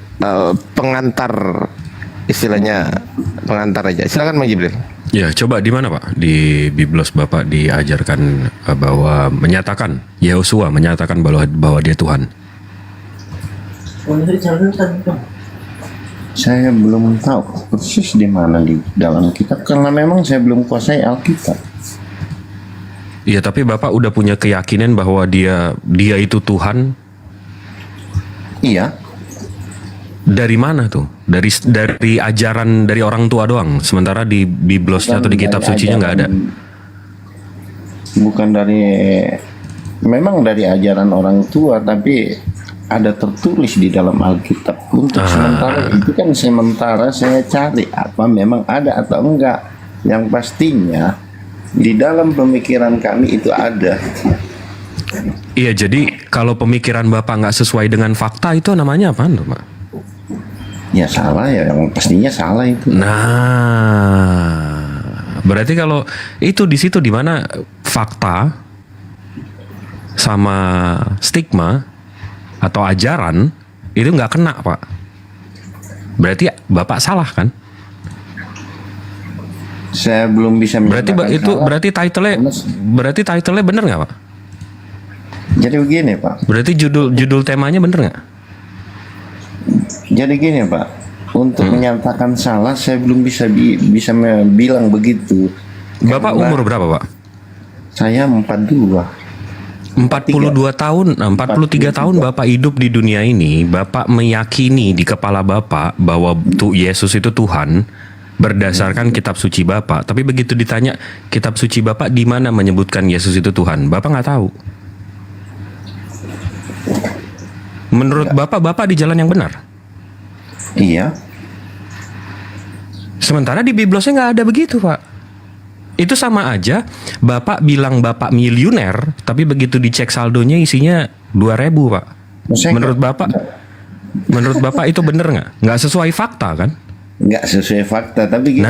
pengantar, istilahnya pengantar aja. Silakan Bang Jibril. Ya, coba di mana Pak? Di Biblos Bapak diajarkan bahwa menyatakan Yehosua menyatakan bahwa dia Tuhan. Saya belum tahu persis di mana di dalam kitab karena memang saya belum kuasai Alkitab. Iya, tapi Bapak udah punya keyakinan bahwa dia itu Tuhan? Iya. Dari mana tuh? Dari ajaran dari orang tua doang. Sementara di Biblosnya atau di kitab sucinya nggak ada. Bukan memang dari ajaran orang tua, tapi ada tertulis di dalam Alkitab. Untuk sementara itu kan sementara saya cari apa memang ada atau enggak. Yang pastinya di dalam pemikiran kami itu ada. Iya, jadi kalau pemikiran Bapak nggak sesuai dengan fakta itu namanya apa, Pak? Ya salah ya, yang pastinya salah itu. Nah, berarti kalau itu di situ di mana fakta sama stigma atau ajaran itu nggak kena, Pak. Berarti Bapak salah kan? Saya belum bisa menyatakan Itu salah. berarti title-nya bener nggak, Pak? Jadi begini, Pak. Berarti judul temanya bener nggak? Jadi gini, Pak. Untuk menyatakan salah, saya belum bisa bilang begitu. Bapak umur berapa, Pak? Saya 42. 42 tahun, 43 tahun Bapak hidup di dunia ini, Bapak meyakini di kepala Bapak bahwa Yesus itu Tuhan berdasarkan kitab suci Bapak. Tapi begitu ditanya kitab suci Bapak di mana menyebutkan Yesus itu Tuhan, Bapak nggak tahu. Menurut Bapak di jalan yang benar. Iya. Sementara di Biblosnya nggak ada begitu, Pak. Itu sama aja Bapak bilang Bapak miliuner, tapi begitu dicek saldonya isinya 2.000, Pak. Menurut Bapak itu bener nggak? Nggak sesuai fakta kan? Nggak sesuai fakta, tapi gini,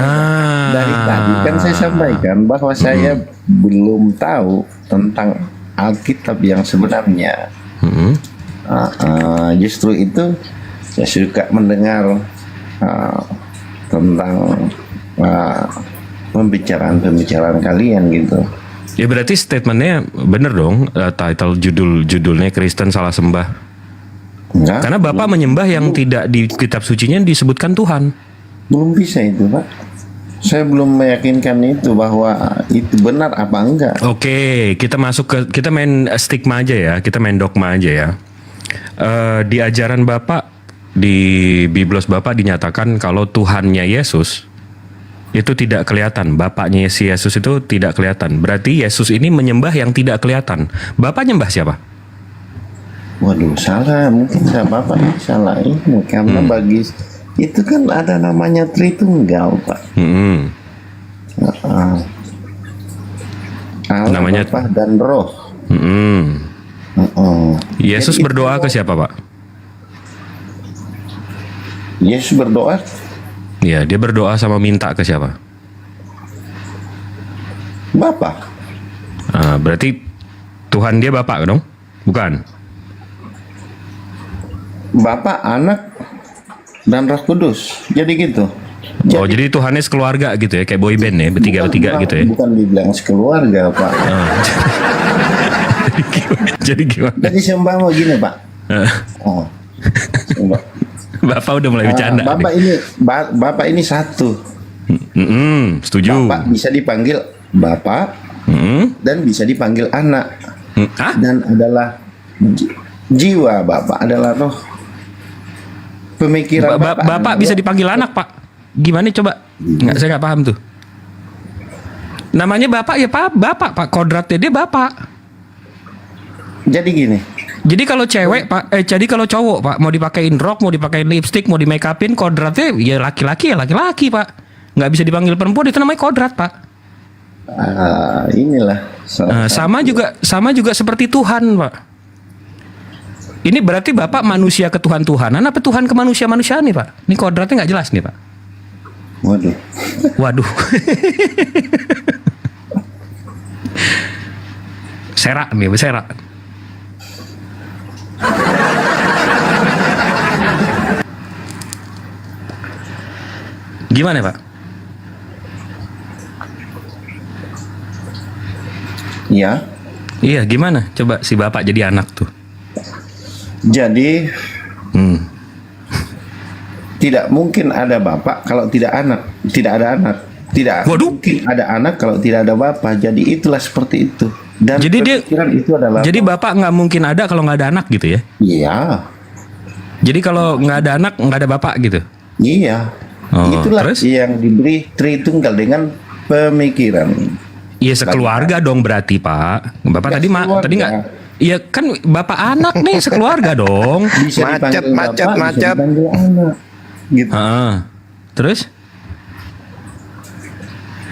dari tadi kan saya sampaikan bahwa saya belum tahu tentang Alkitab yang sebenarnya. Justru itu saya suka mendengar tentang pembicaraan kalian gitu. Ya berarti statementnya bener dong, title judulnya Kristen salah sembah. Enggak. Karena Bapak menyembah yang tidak di kitab sucinya disebutkan Tuhan. Belum bisa itu, Pak. Saya belum meyakinkan itu bahwa itu benar apa enggak. Oke, kita main stigma aja ya, kita main dogma aja ya. Di ajaran Bapak, di Biblos Bapak dinyatakan kalau Tuhannya Yesus itu tidak kelihatan, Bapaknya si Yesus itu tidak kelihatan. Berarti Yesus ini menyembah yang tidak kelihatan. Bapak nyembah siapa? Waduh, salah. Mungkin Bapak salah ini karena bagi itu kan ada namanya Tritunggal, Pak. Allah, Namanya Bapa dan Roh. Yesus berdoa ke siapa, Pak? Yesus berdoa? Ya, dia berdoa sama minta ke siapa? Bapa. Berarti Tuhan dia Bapak dong? Bukan? Bapa, Anak, dan Roh Kudus. Jadi gitu. Jadi Tuhannya sekeluarga gitu ya, kayak boy band ya, bertiga gitu ya? Bukan dibilang sekeluarga, Pak. Jadi gimana? Jadi seumpama gini, Pak. Bapak udah mulai bercanda. Bapak ini satu. Setuju. Bapak bisa dipanggil Bapak dan bisa dipanggil Anak. Dan adalah jiwa Bapak adalah roh. Pemikiran Bapak bisa dipanggil anak, Pak. Gimana coba? Saya nggak paham tuh. Namanya Bapak ya Bapak, Pak. Kodratnya dia Bapak. Jadi gini. Jadi kalau cewek, Pak, jadi kalau cowok, Pak, mau dipakein rok, mau dipakein lipstick, mau di make upin, kodratnya ya laki-laki, Pak. Nggak bisa dipanggil perempuan, itu namanya kodrat, Pak. Inilah. Sama juga seperti Tuhan, Pak. Ini berarti Bapak manusia ke Tuhan-Tuhanan apa Tuhan ke manusia-manusiaan nih, Pak? Ini kodratnya nggak jelas nih, Pak. Waduh. Serak nih, berserak. Gimana, Pak? Iya. Iya, gimana? Coba si Bapak jadi anak tuh. Jadi tidak mungkin ada bapak kalau tidak anak, tidak ada anak, tidak mungkin ada anak kalau tidak ada bapak. Jadi itulah seperti itu. Dan jadi itu adalah. Jadi bapak nggak mungkin ada kalau nggak ada anak gitu ya? Iya. Jadi kalau nggak ada anak nggak ada bapak gitu? Iya. Itulah yang diberi Tritunggal dengan pemikiran. Iya sekeluarga dong berarti, Pak. Bapak tadi nggak. Iya kan bapak anak nih sekeluarga dong. Macet. Gitu. Terus?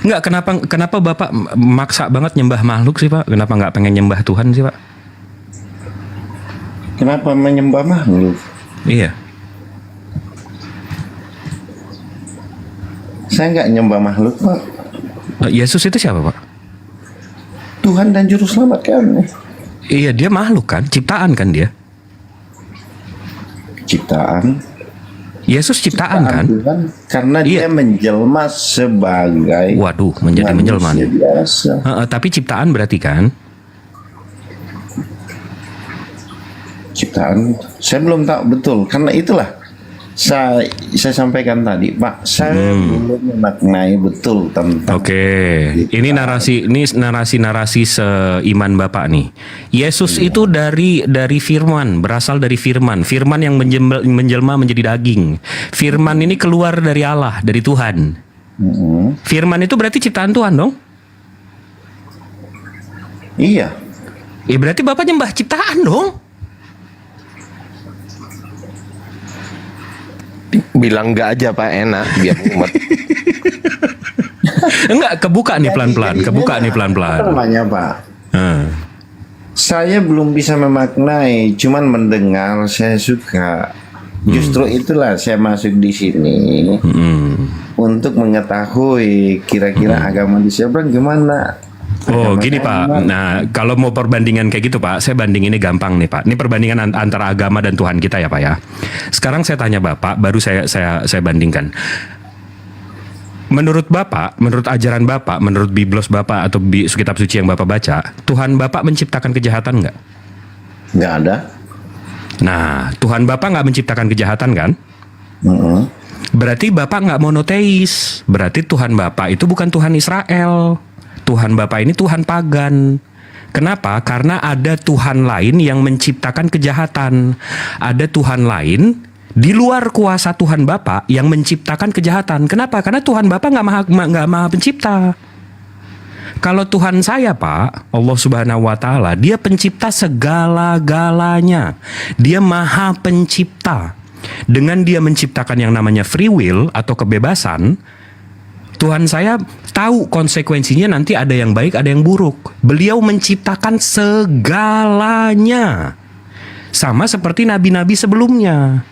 Enggak, kenapa Bapak maksa banget nyembah makhluk sih, Pak? Kenapa nggak pengen nyembah Tuhan sih, Pak? Kenapa menyembah makhluk? Iya. Saya nggak nyembah makhluk, Pak. Yesus itu siapa, Pak? Tuhan dan Juru Selamat kami. Iya, dia makhluk kan, ciptaan kan dia. Ciptaan. Yesus ciptaan kan? Tuhan, karena dia menjelma sebagai Waduh, menjadi menjelma nih. biasa. Tapi ciptaan berarti kan? Ciptaan, saya belum tahu betul. Karena itulah saya sampaikan tadi, Pak, saya belum memaknai betul tentang. Ini narasi seiman Bapak nih. Yesus itu dari firman, berasal dari firman. Firman yang menjelma menjadi daging. Firman ini keluar dari Allah, dari Tuhan. Firman itu berarti ciptaan Tuhan dong? Iya. Berarti Bapak nyembah ciptaan dong? Bilang enggak aja Pak, enak biar umat. Enggak, kebuka nih pelan-pelan. Apa namanya Pak? Saya belum bisa memaknai, cuman mendengar saya suka. Justru itulah saya masuk di sini untuk mengetahui kira-kira agama di seberang gimana. Oh gini Pak, nah kalau mau perbandingan kayak gitu Pak, saya bandinginnya gampang nih Pak. Ini perbandingan antara agama dan Tuhan kita ya Pak ya. Sekarang saya tanya Bapak, baru saya bandingkan. Menurut Bapak, menurut ajaran Bapak, menurut Biblos Bapak atau kitab suci yang Bapak baca, Tuhan Bapak menciptakan kejahatan nggak? Nggak ada. Nah, Tuhan Bapak nggak menciptakan kejahatan kan? Berarti Bapak nggak monoteis. Berarti Tuhan Bapak itu bukan Tuhan Israel. Tuhan Bapak ini Tuhan pagan. Kenapa? Karena ada Tuhan lain yang menciptakan kejahatan. Ada Tuhan lain di luar kuasa Tuhan Bapak yang menciptakan kejahatan. Kenapa? Karena Tuhan Bapak nggak maha pencipta. Kalau Tuhan saya Pak, Allah Subhanahu Wa Taala, Dia pencipta segala-galanya. Dia maha pencipta. Dengan Dia menciptakan yang namanya free will atau kebebasan, Tuhan saya tahu konsekuensinya nanti ada yang baik, ada yang buruk. Beliau menciptakan segalanya. Sama seperti nabi-nabi sebelumnya.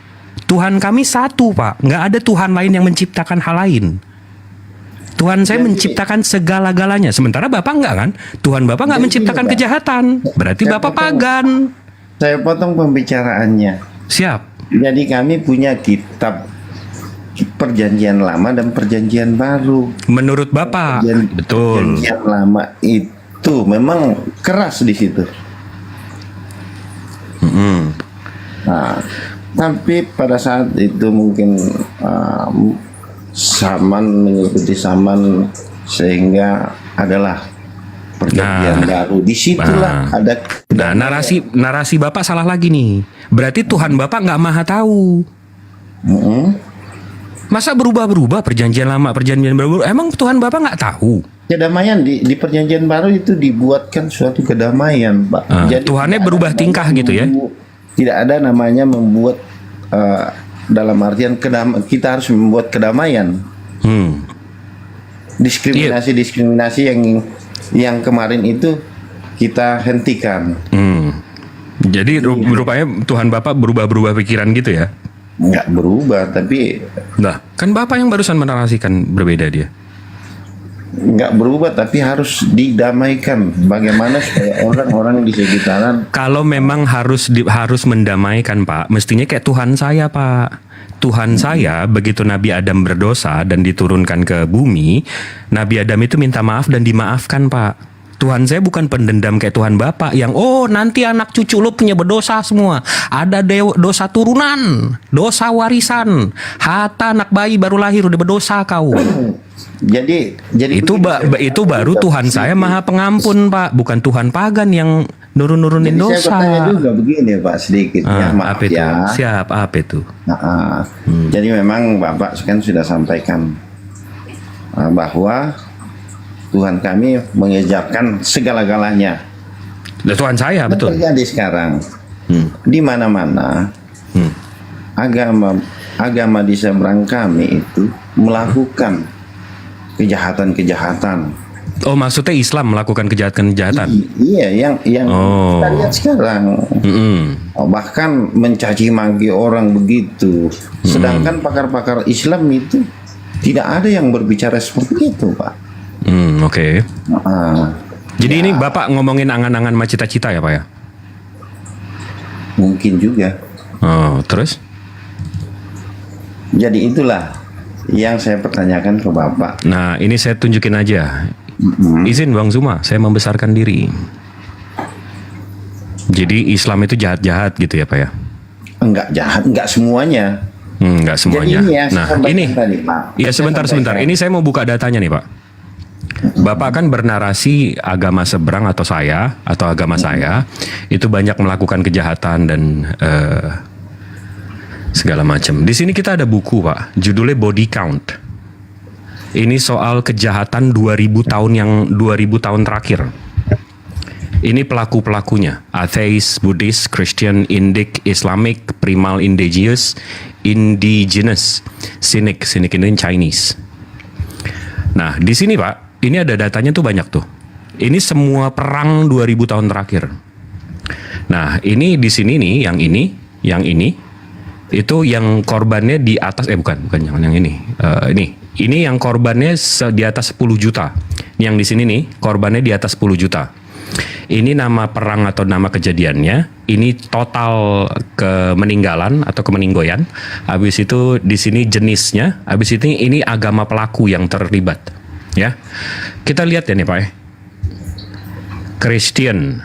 Tuhan kami satu Pak, nggak ada Tuhan lain yang menciptakan hal lain. Tuhan saya menciptakan segala-galanya. Sementara Bapak enggak kan? Tuhan Bapak nggak menciptakan kejahatan. Berarti Bapak pagan. Saya potong pembicaraannya. Siap. Jadi kami punya kitab Perjanjian Lama dan Perjanjian Baru. Menurut Bapak, betul. Perjanjian Lama itu memang keras di situ. Nah, tapi pada saat itu mungkin Saman mengikuti Saman sehingga adalah Perjanjian Baru. Di situlah ada. Nah, narasi Bapak salah lagi nih. Berarti Tuhan Bapak nggak maha tahu. Masa berubah-berubah perjanjian lama, perjanjian baru? Emang Tuhan Bapak nggak tahu? Kedamaian di perjanjian baru itu dibuatkan suatu kedamaian, Pak. Jadi Tuhannya berubah tingkah gitu ya? Tidak ada namanya membuat dalam artian kita harus membuat kedamaian. Diskriminasi yang kemarin itu kita hentikan. Jadi rupanya Tuhan Bapak berubah-berubah pikiran gitu ya? Nggak berubah, tapi kan Bapak yang barusan menarasikan berbeda dia. Nggak berubah, tapi harus didamaikan. Bagaimana supaya orang-orang di sekitaran. Kalau memang harus mendamaikan Pak, mestinya kayak Tuhan saya Pak. Tuhan saya begitu Nabi Adam berdosa dan diturunkan ke bumi, Nabi Adam itu minta maaf dan dimaafkan Pak. Tuhan saya bukan pendendam kayak Tuhan Bapak yang nanti anak cucu lo punya berdosa semua. Ada dosa turunan, dosa warisan, harta anak bayi baru lahir udah berdosa kau. Jadi itu baru Tuhan saya maha pengampun Pak, bukan Tuhan pagan yang nurunin dosa. Saya bertanya juga begini Pak sedikit maaf apa itu? ya. Siap, apa itu? Jadi memang Bapak kan sudah sampaikan bahwa Tuhan kami mengejarkan segala-galanya. Tuhan saya betul. Terjadi sekarang di mana-mana agama di seberang kami itu melakukan kejahatan-kejahatan. Oh, maksudnya Islam melakukan kejahatan-kejahatan? Iya, yang kita lihat sekarang. Bahkan mencaci maki orang begitu. Sedangkan pakar-pakar Islam itu tidak ada yang berbicara seperti itu, Pak. Oke. Jadi ini Bapak ngomongin angan-angan sama cita-cita ya Pak ya? Mungkin juga. Oh, terus? Jadi itulah yang saya pertanyakan ke Bapak. Nah, ini saya tunjukin aja. Izin Bang Zuma, saya membesarkan diri. Jadi Islam itu jahat-jahat gitu ya Pak ya? Enggak jahat, enggak semuanya. Enggak semuanya. Jadi ini yang saya Nah, sampaikan ini. tadi, Pak. Ya sebentar. Ini saya mau buka datanya nih Pak. Bapak kan bernarasi agama seberang atau agama saya itu banyak melakukan kejahatan dan segala macam. Di sini kita ada buku Pak, judulnya Body Count. Ini soal kejahatan 2000 tahun terakhir. Ini pelaku-pelakunya: atheist, Buddhist, Christian, Indic, Islamic, primal, indigenous, cynic ini Chinese. Nah, di sini Pak, ini ada datanya tuh banyak tuh. Ini semua perang 2000 tahun terakhir. Nah, ini di sini nih, yang ini itu yang korbannya di atas bukan jangan yang ini. Ini yang korbannya di atas 10 juta. Yang di sini nih, korbannya di atas 10 juta. Ini nama perang atau nama kejadiannya. Ini total kemeninggalan atau kemeninggoyan. Habis itu di sini jenisnya. Habis itu ini agama pelaku yang terlibat. Ya, kita lihat ya nih Pak. Christian,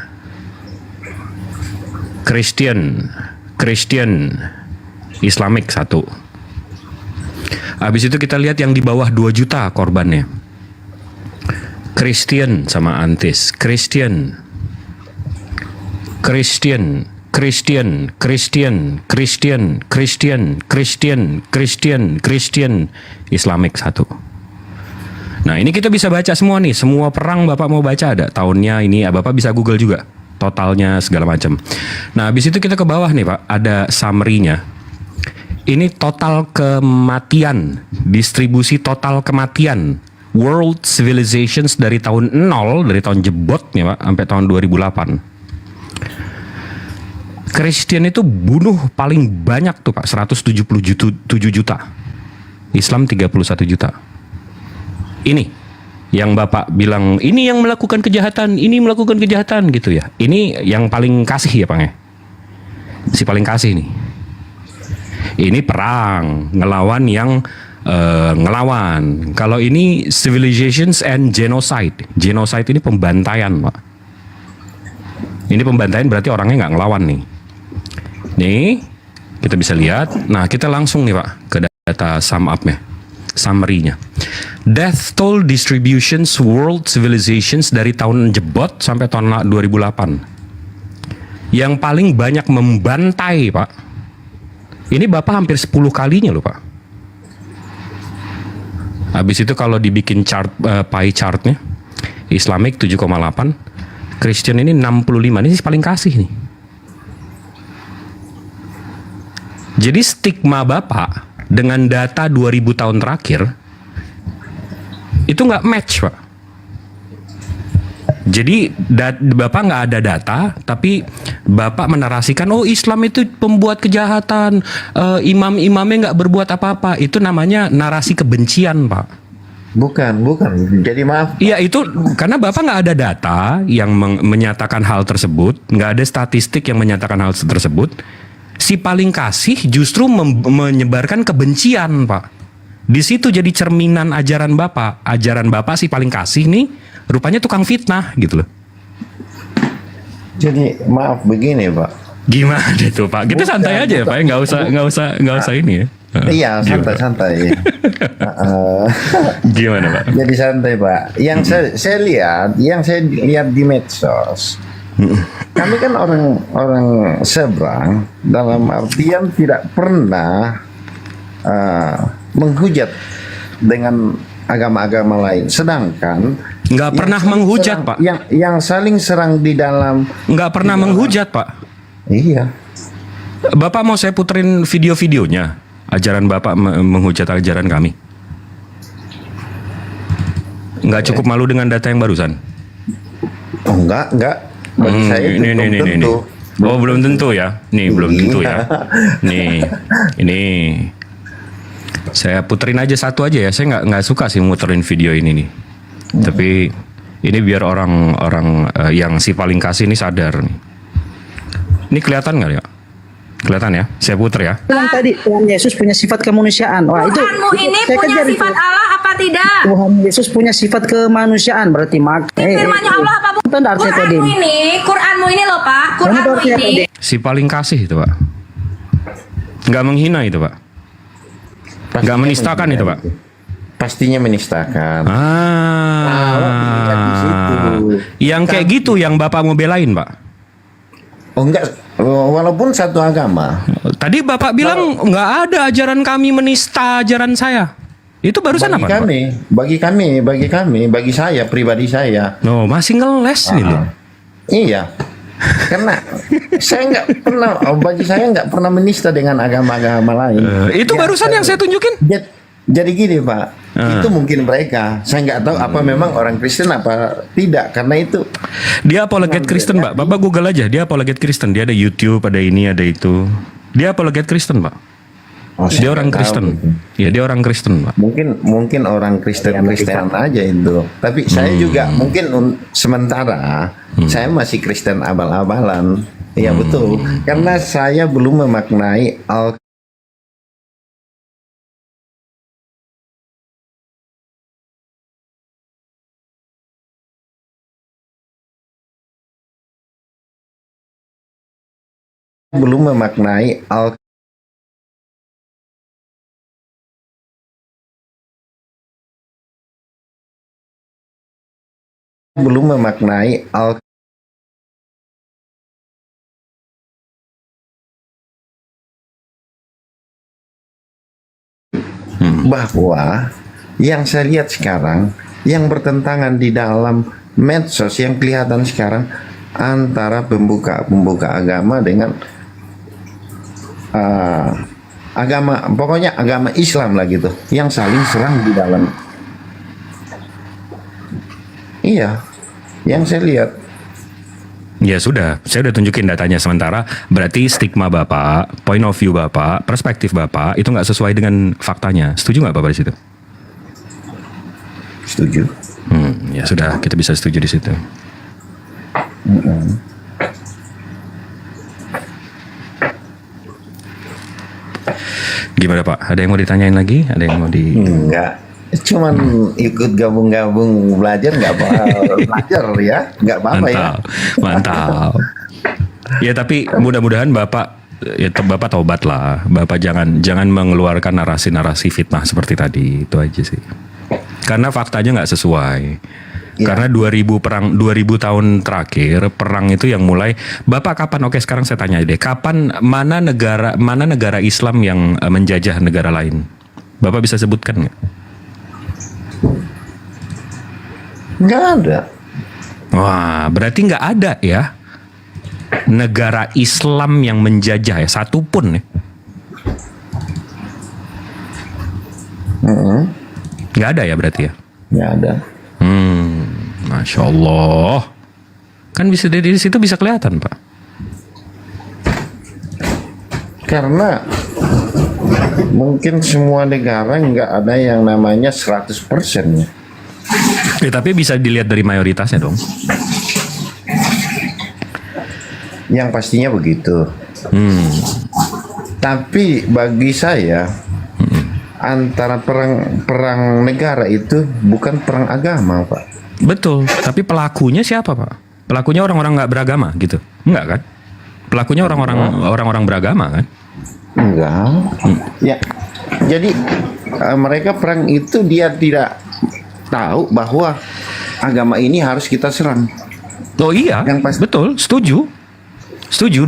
Islamic 1. Habis itu kita lihat yang di bawah 2 juta korbannya. Christian sama antis. Christian, Islamic 1. Nah, ini kita bisa baca semua nih, semua perang Bapak mau baca ada tahunnya ini, Bapak bisa Google juga, totalnya segala macam. Nah, habis itu kita ke bawah nih Pak, ada summary-nya. Ini total kematian, distribusi total kematian world civilizations dari tahun 0, dari tahun jebot nih Pak, sampai tahun 2008. Kristen itu bunuh paling banyak tuh Pak, 177 juta. Islam 31 juta. Ini yang Bapak bilang, ini yang melakukan kejahatan, ini melakukan kejahatan gitu ya. Ini yang paling kasih ya Pak ya? Si paling kasih nih. Ini perang, ngelawan yang ngelawan. Kalau ini civilizations and genocide. Genocide ini pembantaian Pak. Ini pembantaian berarti orangnya nggak ngelawan nih. Nih, kita bisa lihat. Nah, kita langsung nih Pak ke data sum up-nya, summary-nya. Death toll distributions world civilizations dari tahun jebot sampai tahun 2008. Yang paling banyak membantai Pak. Ini Bapak hampir 10 kalinya loh Pak. Habis itu kalau dibikin chart pie chart-nya, Islamic 7,8, Christian ini 65, ini paling kasih nih. Jadi stigma Bapak dengan data 2000 tahun terakhir itu nggak match Pak. Jadi Bapak nggak ada data, tapi Bapak menarasikan, oh Islam itu pembuat kejahatan, imam-imamnya nggak berbuat apa-apa. Itu namanya narasi kebencian Pak. Bukan. Jadi maaf. Iya itu karena Bapak nggak ada data yang menyatakan hal tersebut, nggak ada statistik yang menyatakan hal tersebut. Si paling kasih justru menyebarkan kebencian Pak. Di situ jadi cerminan ajaran Bapak. Ajaran Bapak si paling kasih nih, rupanya tukang fitnah gitu loh. Jadi maaf begini Pak. Gimana tuh Pak? Kita santai aja ya Pak, nggak usah ini ya. Iya santai. Gimana Pak? Jadi santai Pak. Yang saya lihat di medsos. Kami kan orang seberang, dalam artian tidak pernah menghujat dengan agama-agama lain. Sedangkan nggak pernah menghujat Pak. Yang saling serang di dalam nggak pernah menghujat Pak. Iya. Bapak mau saya puterin video-videonya ajaran Bapak menghujat ajaran kami. Nggak cukup malu dengan data yang barusan? Oh enggak. Bagi saya itu belum tentu. Oh belum tentu ya? Nih belum tentu ya. Nih ini saya puterin aja satu aja ya. Saya nggak suka sih muterin video ini nih. Tapi ini biar orang yang si paling kasih ini sadar nih. Ini kelihatan nggak ya? Kelihatan ya? Saya puter ya. Bilang tadi Tuhan Yesus punya sifat kemanusiaan. Wah, Tuhanmu ini saya punya kejar itu. sifat Allah apa tidak? Tuhan Yesus punya sifat kemanusiaan berarti Firman-Nya Allah apa bukan? Itu artinya tadi. Quranmu ini loh Pak. Ini Quranmu artinya ini. Si paling kasih itu Pak. Nggak menghina itu Pak. Nggak menistakan itu Pak. Pastinya menistakan. Yang kayak gitu yang Bapak mau belain Pak. Oh enggak, walaupun satu agama. Tadi Bapak bilang nggak ada ajaran kami menista ajaran saya. Itu barusan bagi apa? Bagi saya, pribadi saya. No, masih ngeles nih loh. Iya. Karena saya nggak pernah, bagi saya nggak pernah menista dengan agama-agama lain. Itu barusan yang saya tunjukin. Jadi gini Pak, itu mungkin mereka. Saya nggak tahu apa memang orang Kristen apa tidak, karena itu. Dia apologet Kristen Pak. Bapak Google aja, dia apologet Kristen. Dia ada YouTube, ada ini, ada itu. Dia apologet Kristen Pak. Oh, dia orang Kristen. Iya, dia orang Kristen Pak. Mungkin orang Kristen aja itu. Tapi saya juga mungkin sementara saya masih Kristen abal-abalan. Iya betul. Karena saya belum memaknai bahwa yang saya lihat sekarang yang bertentangan di dalam medsos yang kelihatan sekarang antara pembuka agama dengan pokoknya agama Islam lah gitu, yang saling serang di dalam. Iya, yang saya lihat. Ya sudah, saya udah tunjukin datanya sementara. Berarti stigma Bapak, point of view Bapak, perspektif Bapak itu nggak sesuai dengan faktanya. Setuju nggak Bapak di situ? Setuju. Ya sudah, kita bisa setuju di situ. Gimana Pak? Ada yang mau ditanyain lagi? Ada yang mau di? Enggak. Cuman ikut gabung-gabung belajar nggak apa belajar ya, nggak apa-apa ya. Mantap. Ya tapi mudah-mudahan Bapak tobat lah. Bapak jangan mengeluarkan narasi-narasi fitnah seperti tadi, itu aja sih. Karena faktanya nggak sesuai. Karena 2000 tahun terakhir perang itu yang mulai. Bapak kapan? Oke, sekarang saya tanya deh. Kapan mana negara Islam yang menjajah negara lain? Bapak bisa sebutkan nggak? Nggak ada. Wah, berarti nggak ada ya negara Islam yang menjajah ya, satupun ya. Nggak ada ya berarti ya? Nggak ada. Masya Allah. Kan bisa dari situ bisa kelihatan Pak. Karena mungkin semua negara nggak ada yang namanya 100% ya. Tapi bisa dilihat dari mayoritasnya dong. Yang pastinya begitu. Tapi bagi saya antara perang negara itu bukan perang agama Pak. Betul. Tapi pelakunya siapa Pak? Pelakunya orang-orang nggak beragama gitu? Enggak kan? Pelakunya orang-orang beragama kan? Enggak. Ya. Jadi mereka perang itu dia tidak tahu bahwa agama ini harus kita serang. Oh iya, betul, setuju.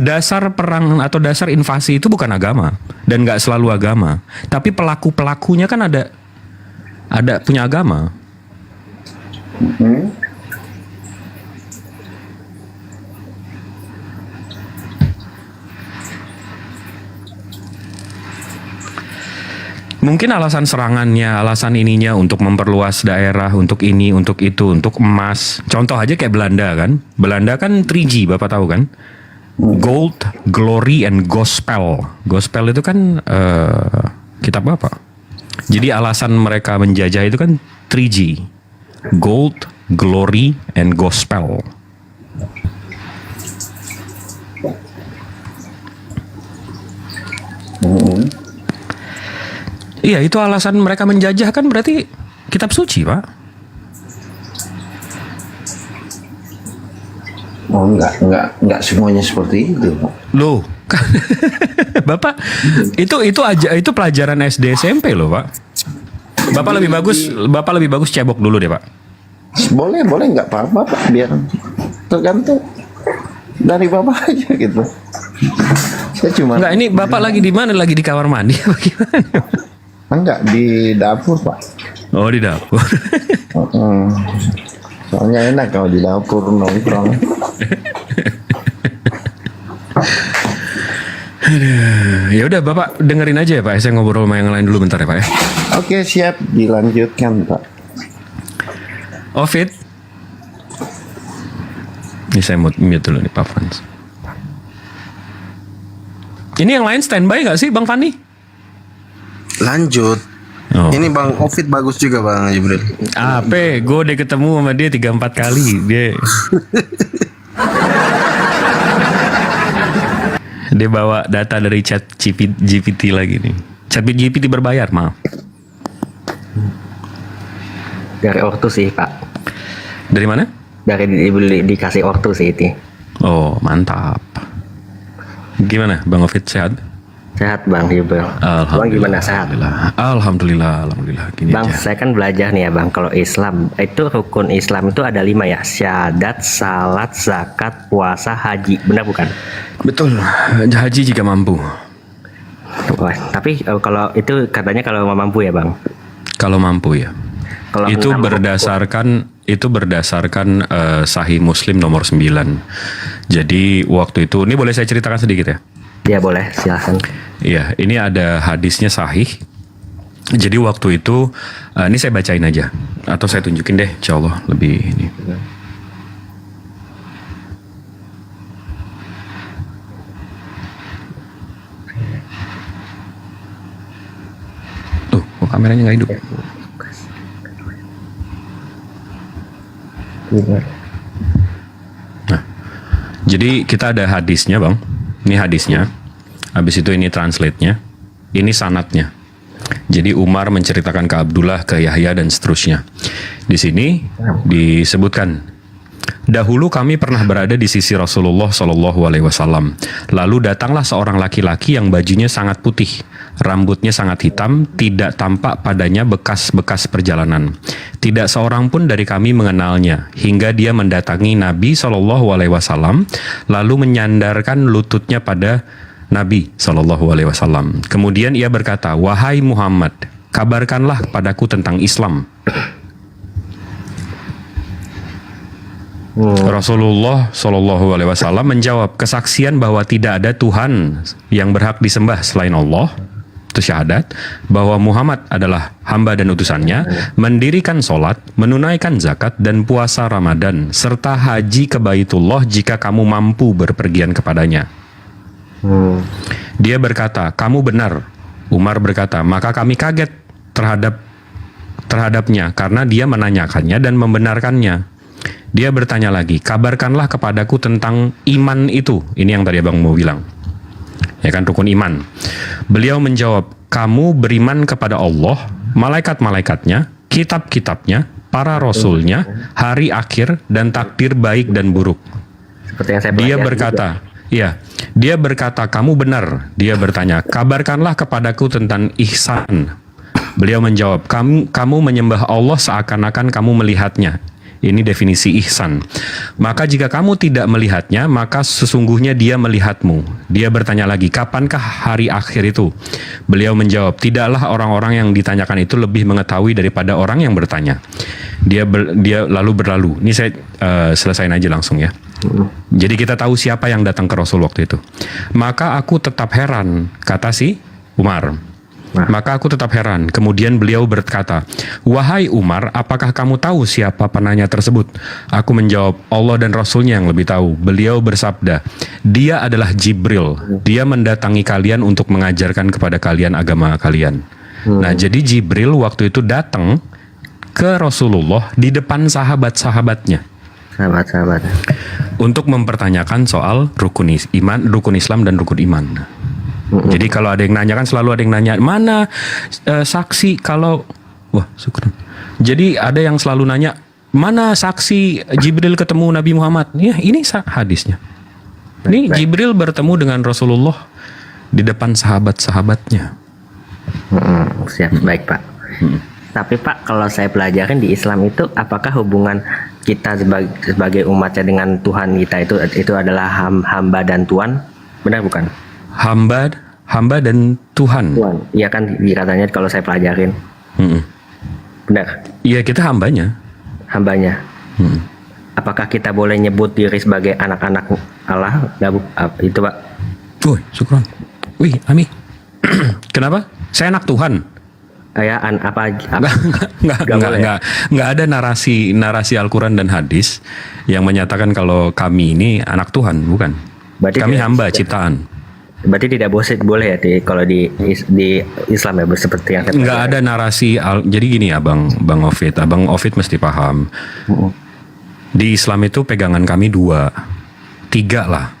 Dasar perang atau dasar invasi itu bukan agama dan nggak selalu agama. Tapi pelakunya kan ada punya agama. Mungkin alasan serangannya, alasan ininya untuk memperluas daerah, untuk ini, untuk itu, untuk emas. Contoh aja kayak Belanda kan. Belanda kan 3G, Bapak tahu kan? Gold, Glory, and Gospel. Gospel itu kan kitab Bapak. Jadi alasan mereka menjajah itu kan 3G. Gold, Glory, and Gospel. Iya, itu alasan mereka menjajah kan berarti kitab suci, Pak. Oh, enggak semuanya seperti itu, Pak. Loh, Bapak itu pelajaran SD SMP loh, Pak. Bapak lebih bagus cebok dulu deh, Pak. Boleh nggak apa-apa, Pak. Biar tergantung dari Bapak aja gitu. Saya cuma Enggak, ini Bapak lagi di mana? Lagi di kamar mandi apa gimana? enggak di dapur, Pak. Oh, di dapur. Soalnya enak kalau di dapur nongkrong. Ya udah Bapak dengerin aja ya Pak. Saya ngobrol sama yang lain dulu bentar ya Pak ya. Oke, siap, dilanjutkan, Pak. Fit. Ini saya mute dulu nih Pak Frans. Ini yang lain standby nggak sih Bang Fandi? Lanjut. Ini Bang Ovid bagus juga Bang Jibril. Gue udah ketemu sama dia 3-4 kali. Dia bawa data dari chat GPT lagi nih. Chat GPT berbayar, maaf. Dari ortu sih Pak. Dari mana? Dari dikasih ortu sih itu. Oh, mantap. Gimana Bang Ovid, sehat? Sehat Bang Jibril. Bang gimana, sehat? Alhamdulillah. Gini Bang, aja. saya kan belajar nih ya Bang, kalau Islam itu rukun Islam itu ada 5 ya, syahadat, salat, zakat, puasa, haji, benar bukan? Betul, haji jika mampu. Wah, tapi kalau itu katanya kalau mampu ya Bang? Kalau mampu ya. Kalau Itu berdasarkan Sahih Muslim nomor 9. Jadi waktu itu, ini boleh saya ceritakan sedikit ya? Ya boleh, silahkan. Iya, ini ada hadisnya sahih. Jadi waktu itu, ini saya bacain aja. Atau saya tunjukin deh, insya Allah lebih ini. Tuh, kok kameranya nggak hidup? Nah, jadi kita ada hadisnya Bang. Ini hadisnya. Habis itu ini translate-nya. Ini sanatnya. Jadi Umar menceritakan ke Abdullah, ke Yahya dan seterusnya. Di sini disebutkan, dahulu kami pernah berada di sisi Rasulullah Shallallahu Alaihi Wasallam. Lalu datanglah seorang laki-laki yang bajunya sangat putih, rambutnya sangat hitam, tidak tampak padanya bekas-bekas perjalanan. Tidak seorang pun dari kami mengenalnya, hingga dia mendatangi Nabi Shallallahu Alaihi Wasallam, lalu menyandarkan lututnya pada Nabi Shallallahu Alaihi Wasallam. Kemudian ia berkata, wahai Muhammad, kabarkanlah kepadaku tentang Islam. Rasulullah Shallallahu Alaihi Wasallam menjawab, kesaksian bahwa tidak ada Tuhan yang berhak disembah selain Allah, itu syahadat, bahwa Muhammad adalah hamba dan utusannya, mendirikan sholat, menunaikan zakat dan puasa Ramadan, serta haji ke Baitullah jika kamu mampu berpergian kepadanya. Dia berkata, kamu benar. Umar berkata, maka kami kaget terhadapnya karena dia menanyakannya dan membenarkannya. Dia bertanya lagi, kabarkanlah kepadaku tentang iman itu. Ini yang tadi Abang mau bilang. Ya kan, rukun iman. Beliau menjawab, kamu beriman kepada Allah, malaikat-malaikatnya, kitab-kitabnya, para rasulnya, hari akhir, dan takdir baik dan buruk. Seperti yang saya Dia pelajari berkata, dia berkata, kamu benar. Dia bertanya, kabarkanlah kepadaku tentang ihsan. Beliau menjawab, kamu menyembah Allah seakan-akan kamu melihatnya. Ini definisi ihsan. Maka jika kamu tidak melihatnya, maka sesungguhnya dia melihatmu. Dia bertanya lagi, kapankah hari akhir itu? Beliau menjawab, tidaklah orang-orang yang ditanyakan itu lebih mengetahui daripada orang yang bertanya. Dia lalu berlalu. Ini saya selesain aja langsung ya. Jadi kita tahu siapa yang datang ke Rasul waktu itu. Maka aku tetap heran, kata si Umar. Maka aku tetap heran. Kemudian beliau berkata, wahai Umar, apakah kamu tahu siapa penanya tersebut? Aku menjawab, Allah dan Rasulnya yang lebih tahu. Beliau bersabda, dia adalah Jibril. Dia mendatangi kalian untuk mengajarkan kepada kalian agama kalian. Nah, jadi Jibril waktu itu datang ke Rasulullah di depan sahabat-sahabatnya. Sahabat-sahabat. Untuk mempertanyakan soal rukun Islam dan rukun iman. Jadi kalau ada yang nanya kan selalu ada yang nanya mana saksi kalau wah syukur. Jadi ada yang selalu nanya mana saksi Jibril ketemu Nabi Muhammad? Ya ini hadisnya. Ini Jibril bertemu dengan Rasulullah di depan sahabat-sahabatnya. Siap, baik Pak. Tapi Pak, kalau saya pelajarin di Islam itu, apakah hubungan kita sebagai umatnya dengan Tuhan kita itu adalah hamba dan Tuhan? Benar bukan? Hamba dan Tuhan. Iya kan, katanya kalau saya pelajarin. Benar. Iya, kita hambanya. Apakah kita boleh nyebut diri sebagai anak-anak Allah? Itu Pak. Wih, syukron. Wih, Ami. Kenapa? Saya anak Tuhan. Nggak ada narasi Al-Quran dan hadis yang menyatakan kalau kami ini anak Tuhan, bukan. Berarti kami hamba ciptaan. Berarti tidak boleh ya kalau di Islam ya seperti yang nggak ada narasi. Jadi gini ya Bang Ovid mesti paham. Di Islam itu pegangan kami 3 lah.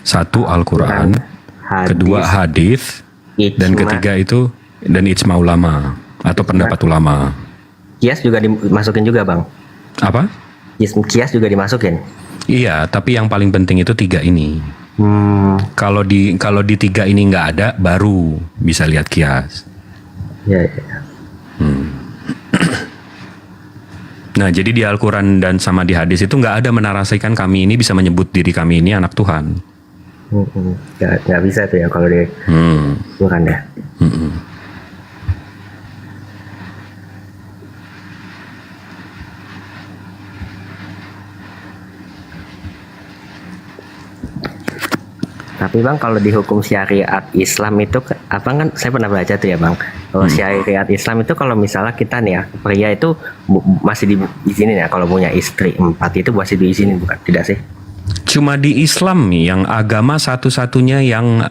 1 Al-Quran, kedua hadis, dan ketiga itu dan ijma ulama atau pendapat ulama. Kias juga dimasukin juga Bang. Apa? Kias juga dimasukin. Iya, tapi yang paling penting itu 3 ini. Kalau di 3 ini nggak ada, baru bisa lihat kias. Ya. Nah, jadi di Al-Quran dan sama di hadis itu nggak ada menarasikan kami ini bisa menyebut diri kami ini anak Tuhan. Nggak bisa tuh ya kalau di Quran ya. Tapi Bang, kalau di hukum syariat Islam itu apa kan saya pernah baca tuh ya Bang. Kalau syariat Islam itu kalau misalnya kita nih ya, pria itu masih diizinin ya kalau punya istri 4 itu masih diizinin bukan? Tidak sih? Cuma di Islam nih yang agama satu-satunya yang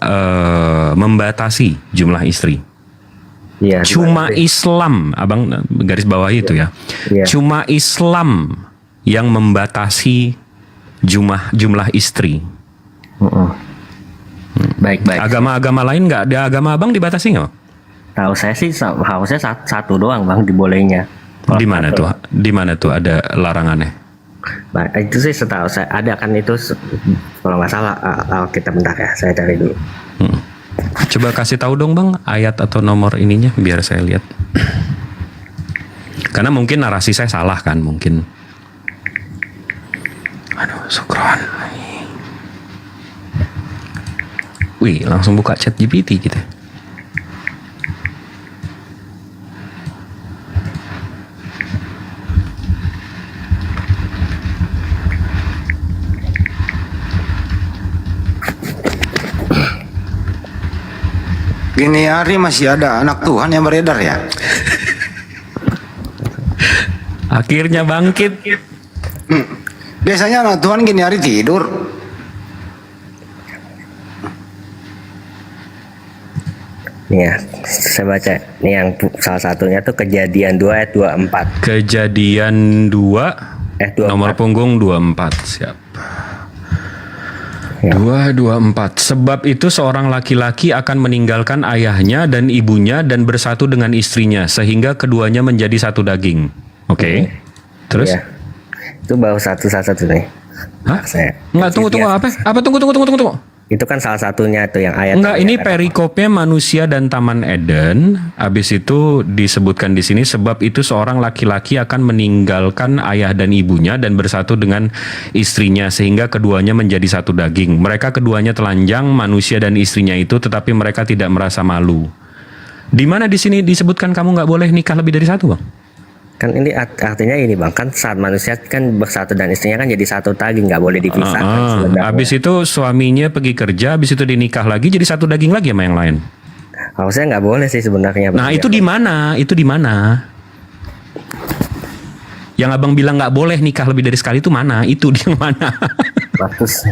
membatasi jumlah istri. Iya. Cuma Islam, Abang garis bawah itu ya. Iya. Cuma Islam yang membatasi jumlah istri. Baik. Agama-agama lain nggak ada, agama Abang dibatasi nggak? Tahu saya sih harusnya satu doang Bang dibolehnya. Di mana tuh? Di mana tuh ada larangannya? Nah, itu sih setahu saya ada kan itu kalau nggak salah kita bentar ya saya cari dulu. Coba kasih tahu dong Bang ayat atau nomor ininya biar saya lihat. Karena mungkin narasi saya salah kan mungkin. Aduh, syukron. Wih, langsung buka chat GPT kita. Gini hari masih ada anak Tuhan yang beredar ya. Akhirnya bangkit. Biasanya anak Tuhan gini hari tidur. Nih ya, saya baca. Nih yang salah satunya tuh Kejadian 2 ayat 24. Kejadian 2 nomor punggung 24. Siap. 224. Sebab itu seorang laki-laki akan meninggalkan ayahnya dan ibunya dan bersatu dengan istrinya sehingga keduanya menjadi satu daging. Oke. Terus? Iya. Itu baru salah satu nih. Hah? Enggak, tunggu apa? Apa tunggu. Itu kan salah satunya tuh yang ayat. Enggak, ini perikopnya manusia dan Taman Eden. Habis itu disebutkan di sini sebab itu seorang laki-laki akan meninggalkan ayah dan ibunya dan bersatu dengan istrinya sehingga keduanya menjadi satu daging. Mereka keduanya telanjang, manusia dan istrinya itu, tetapi mereka tidak merasa malu. Di mana di sini disebutkan kamu nggak boleh nikah lebih dari satu, Bang? Kan ini artinya ini Bang, kan saat manusia kan bersatu dan istrinya kan jadi satu daging, nggak boleh dipisahkan. Habis itu suaminya pergi kerja, habis itu dinikah lagi jadi satu daging lagi sama yang lain. Harusnya nggak boleh sih sebenarnya. Nah itu di mana? Itu di mana? Yang abang bilang nggak boleh nikah lebih dari sekali itu mana? Itu di mana? Markus.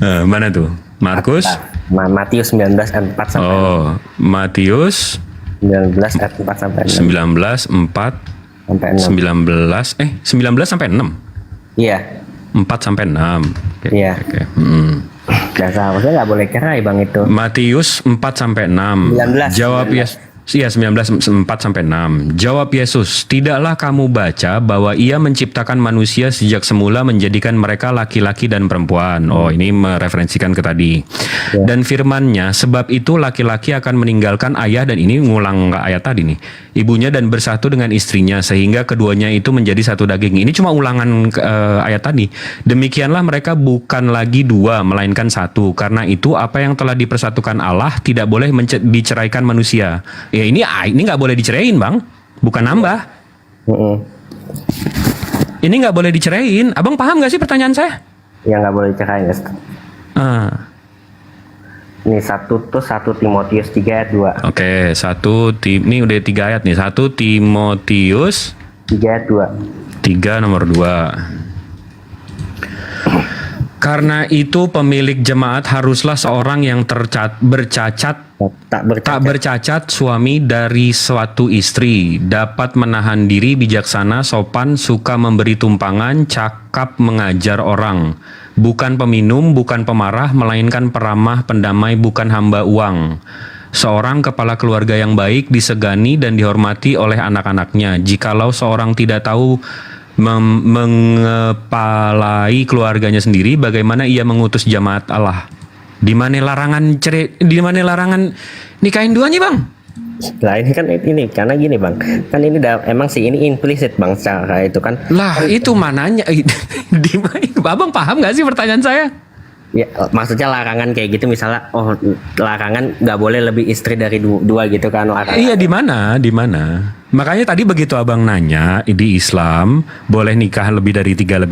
Mana tuh? Markus? Matius 19 ayat 4 sampai 6. Oh, Matius 19 ayat 4 sampai 6. 19 4 sampai 6. 19 sampai 6. Iya. 4 sampai 6. Iya. Okay. Dan seharusnya nggak boleh cerai bang itu. Matius 4 sampai 6. 19. Jawab Yesus. Iya 19 4 sampai 6. Jawab Yesus, tidaklah kamu baca bahwa Ia menciptakan manusia sejak semula menjadikan mereka laki-laki dan perempuan. Oh, ini mereferensikan ke tadi. Dan firman-Nya, sebab itu laki-laki akan meninggalkan ayah, dan ini ngulang ayat tadi nih, ibunya, dan bersatu dengan istrinya sehingga keduanya itu menjadi satu daging. Ini cuma ulangan ayat tadi. Demikianlah mereka bukan lagi dua melainkan satu. Karena itu apa yang telah dipersatukan Allah tidak boleh diceraikan manusia. Ya ini nggak boleh diceraiin bang, bukan nambah. Ini nggak boleh diceraiin. Abang paham nggak sih pertanyaan saya? Ya nggak boleh diceraiin. Ini 1 Timotius 3 ayat 2. Oke, ini udah 3 ayat nih. 1 Timotius 3 ayat 2. 3 nomor 2. Karena itu pemilik jemaat haruslah seorang yang tak bercacat suami dari suatu istri, dapat menahan diri, bijaksana, sopan, suka memberi tumpangan, cakap mengajar orang, bukan peminum, bukan pemarah, melainkan peramah, pendamai, bukan hamba uang. Seorang kepala keluarga yang baik, disegani dan dihormati oleh anak-anaknya. Jikalau seorang tidak tahu mengepalai keluarganya sendiri, bagaimana ia mengutus jemaat Allah? Di mana larangan nikahin duanya bang? Lah ini kan ini karena gini bang, kan ini emang sih ini implisit bang secara itu kan. Lah itu mananya? Abang paham nggak sih pertanyaan saya? Ya maksudnya larangan kayak gitu, misalnya larangan nggak boleh lebih istri dari dua gitu kan larangan. Iya di mana? Makanya tadi begitu abang nanya di Islam boleh nikah lebih dari 3,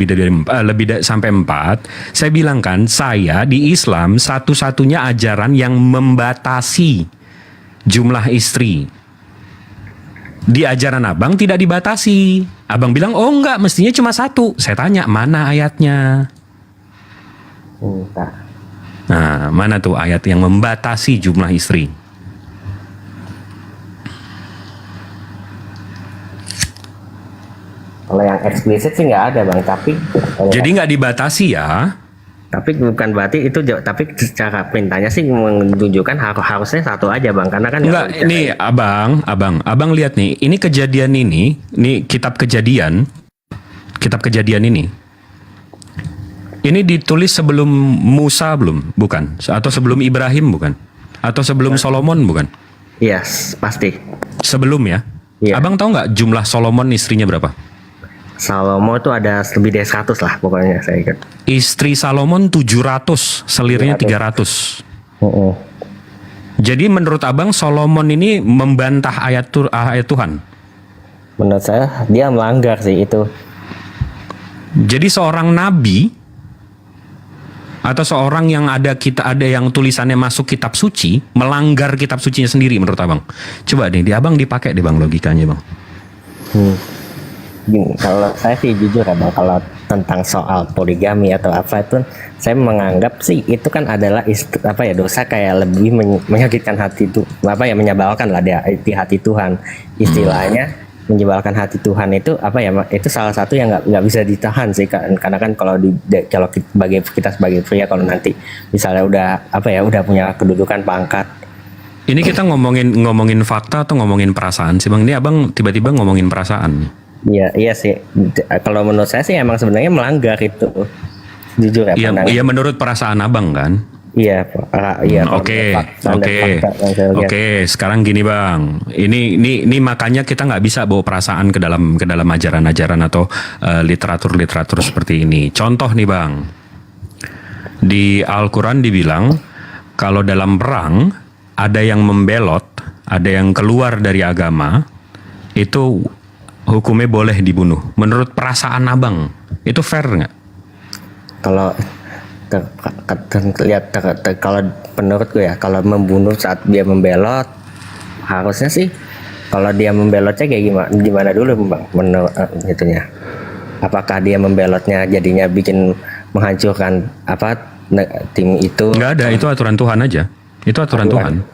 sampai 4. Saya bilang kan, saya di Islam satu-satunya ajaran yang membatasi jumlah istri. Di ajaran abang tidak dibatasi. Abang bilang oh enggak, mestinya cuma 1. Saya tanya mana ayatnya? Nah, mana tuh ayat yang membatasi jumlah istri? Kalau yang eksplisit sih nggak ada bang, tapi jadi nggak dibatasi ya? Tapi bukan berarti itu, tapi secara perintahnya sih menunjukkan harusnya 1 aja bang, karena kan enggak. Ini abang lihat nih, ini kejadian ini kitab kejadian ini. Ini ditulis sebelum Musa bukan? Atau sebelum Ibrahim bukan? Atau sebelum Solomon bukan? Yes, pasti. Sebelum ya? Iya. Abang tahu nggak jumlah Solomon istrinya berapa? Salomo itu ada lebih dari 100 lah pokoknya saya ingat. Istri Salomon 700, selirnya 300. Jadi menurut abang Solomon ini membantah ayat Tuhan? Menurut saya dia melanggar sih itu. Jadi seorang nabi atau seorang yang ada yang tulisannya masuk kitab suci melanggar kitab sucinya sendiri menurut abang? Coba deh, abang dipakai deh bang logikanya bang. Gini, kalau saya sih jujur ya bang, kalau tentang soal poligami atau apa itu, saya menganggap sih itu kan adalah dosa kayak lebih menyakitkan hati itu, menyebalkan lah di hati Tuhan. Istilahnya menyebalkan hati Tuhan itu itu salah satu yang nggak bisa ditahan sih, karena kan kalau kita sebagai pria, kalau nanti misalnya udah punya kedudukan, pangkat. Ini kita ngomongin fakta atau ngomongin perasaan sih bang? Ini abang tiba-tiba ngomongin perasaan. Iya sih. Kalau menurut saya sih emang sebenarnya melanggar itu, jujur ya. Iya menurut perasaan abang kan? Iya. Oke. Sekarang gini bang, ini makanya kita nggak bisa bawa perasaan ke dalam ajaran-ajaran atau literatur seperti ini. Contoh nih bang, di Al-Quran dibilang kalau dalam perang ada yang membelot, ada yang keluar dari agama, itu hukumnya boleh dibunuh. Menurut perasaan abang, itu fair nggak? Kalau kalau menurutku ya, kalau membunuh saat dia membelot, harusnya sih kalau dia membelotnya kayak gimana dulu bang, menurut itunya. Apakah dia membelotnya jadinya bikin menghancurkan tim itu? Nggak ada, itu aturan Tuhan aja. Itu aturan Tuhan.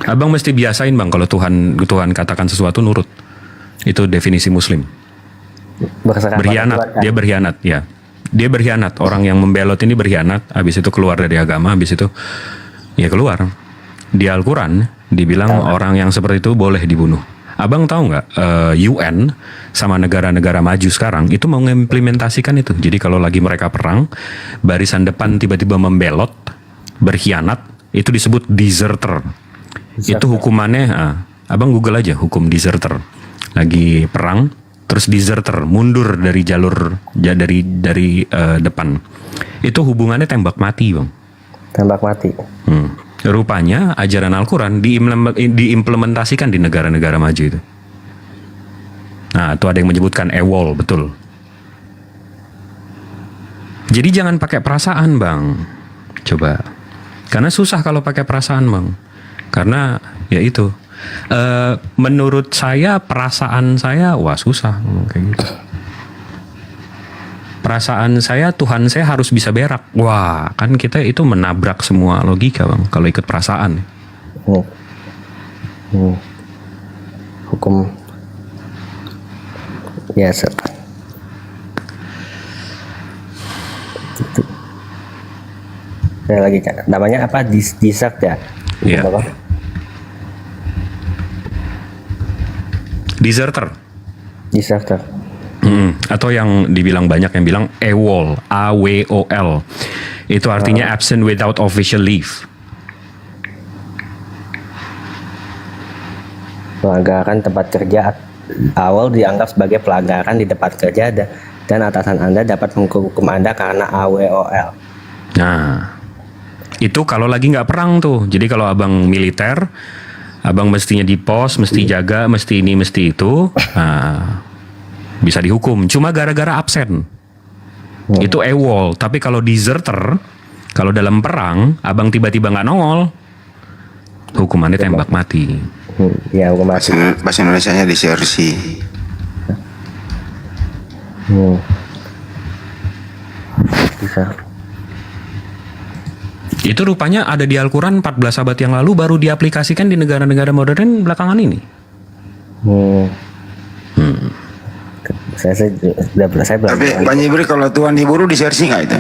Abang mesti biasain bang, kalau Tuhan katakan sesuatu nurut. Itu definisi Muslim. Berkhianat, dia berkhianat ya. Dia berkhianat. Orang yang membelot ini berkhianat. Habis itu keluar dari agama. Habis itu ya keluar. Di Al-Quran dibilang orang yang seperti itu boleh dibunuh. Abang tahu nggak UN sama negara-negara maju sekarang itu mau mengimplementasikan itu. Jadi kalau lagi mereka perang, barisan depan tiba-tiba membelot, berkhianat, itu disebut deserter. Itu hukumannya, abang Google aja hukum deserter. Lagi perang, terus deserter mundur dari jalur dari depan. Itu hubungannya tembak mati, bang. Tembak mati. Rupanya ajaran Al-Quran diimplementasikan di negara-negara maju itu. Nah, itu ada yang menyebutkan EWOL, betul. Jadi jangan pakai perasaan, bang. Coba. Karena susah kalau pakai perasaan, bang. Karena ya itu. Menurut saya, perasaan saya, wah susah kayak gitu. Perasaan saya, Tuhan saya harus bisa berak. Wah, kan kita itu menabrak semua logika, bang. Kalau ikut perasaan. Hukum. Ya, saya lagi namanya apa? Disak ya? Iya. Deserter. Deserter. Atau yang dibilang banyak yang bilang AWOL, AWOL. Itu artinya absent without official leave. Pelanggaran tempat kerja awal dianggap sebagai pelanggaran di tempat kerja dan atasan Anda dapat menghukum Anda karena AWOL. Nah, itu kalau lagi nggak perang tuh. Jadi kalau abang militer, abang mestinya di pos, mesti jaga, mesti ini, mesti itu. Nah, bisa dihukum. Cuma gara-gara absen. Itu AWOL. Tapi kalau deserter, kalau dalam perang, abang tiba-tiba nggak nongol, hukumannya tembak mati. Ya, hukum mati. Bahasa Indonesianya disersi. Bisa. Itu rupanya ada di Al-Quran 14 abad yang lalu, baru diaplikasikan di negara-negara modern belakangan ini. Saya Tapi Pak Jibri, kalau Tuhan diburu disersi nggak itu?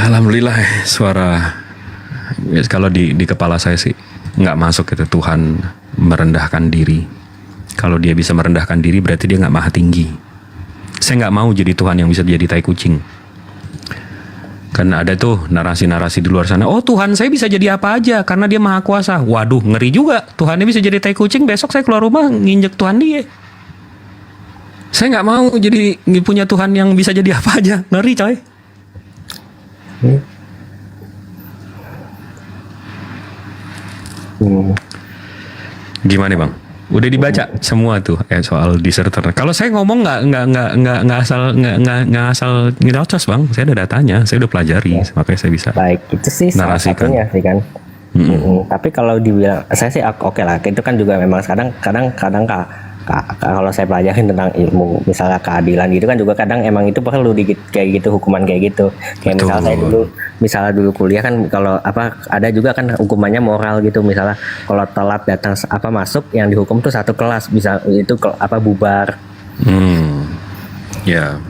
Alhamdulillah suara kalau di kepala saya sih nggak masuk itu Tuhan merendahkan diri. Kalau dia bisa merendahkan diri berarti dia nggak maha tinggi. Saya nggak mau jadi Tuhan yang bisa jadi tai kucing. Karena ada tuh narasi-narasi di luar sana. Oh, Tuhan saya bisa jadi apa aja karena dia maha kuasa. Waduh, ngeri juga. Tuhannya bisa jadi tai kucing, besok saya keluar rumah nginjek Tuhan dia. Saya nggak mau jadi punya Tuhan yang bisa jadi apa aja. Ngeri, coy. Gimana, Bang? Udah dibaca semua tuh soal deserter. Kalau saya ngomong nggak asal ngiraucos, Bang. Saya ada datanya, saya udah pelajari, makanya saya bisa. Baik, itu sih salah satunya sih kan. Tapi kalau dibilang, saya sih oke lah. Itu kan juga memang kadang kalau saya pelajarin tentang ilmu misalnya keadilan gitu kan juga kadang emang itu perlu kayak gitu, hukuman kayak gitu. Kayak misalnya dulu kuliah kan kalau ada juga kan hukumannya moral gitu, misalnya kalau telat datang masuk yang dihukum tuh satu kelas bisa itu bubar. Ya.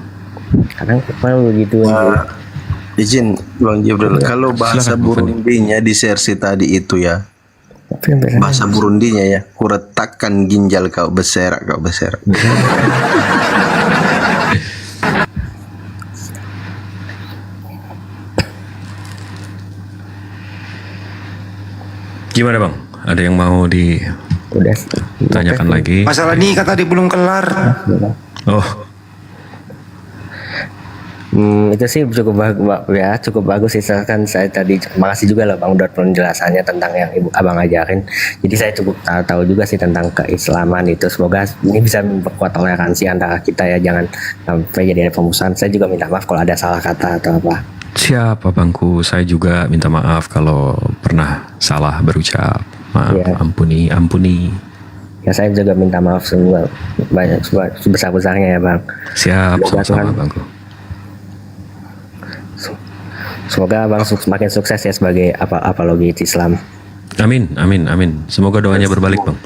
Kadang perlu gitu. Izin Bang Jibril, kalau bahasa Burundinya di sersi tadi itu ya, bahasa Burundinya ya, kuretakkan ginjal kau berserak. Gimana, Bang? Ada yang mau ditanyakan lagi? Masalah nikah tadi belum kelar. Oh. Itu sih cukup bagus sih. Kan saya tadi makasih juga loh Bang Dot penjelasannya tentang yang Abang ajarin. Jadi saya cukup tahu juga sih tentang keislaman itu. Semoga ini bisa memperkuat toleransi antara kita ya, jangan sampai jadi pemusuhan. Saya juga minta maaf kalau ada salah kata atau apa. Siap, Abangku. Saya juga minta maaf kalau pernah salah berucap. Maaf, ya. Ampuni. Ya, saya juga minta maaf semua sebesar-besarnya ya, Bang. Siap, sama-sama, Abangku. Semoga Abang semakin sukses ya sebagai apologi Islam. Amin. Semoga doanya berbalik, Bang.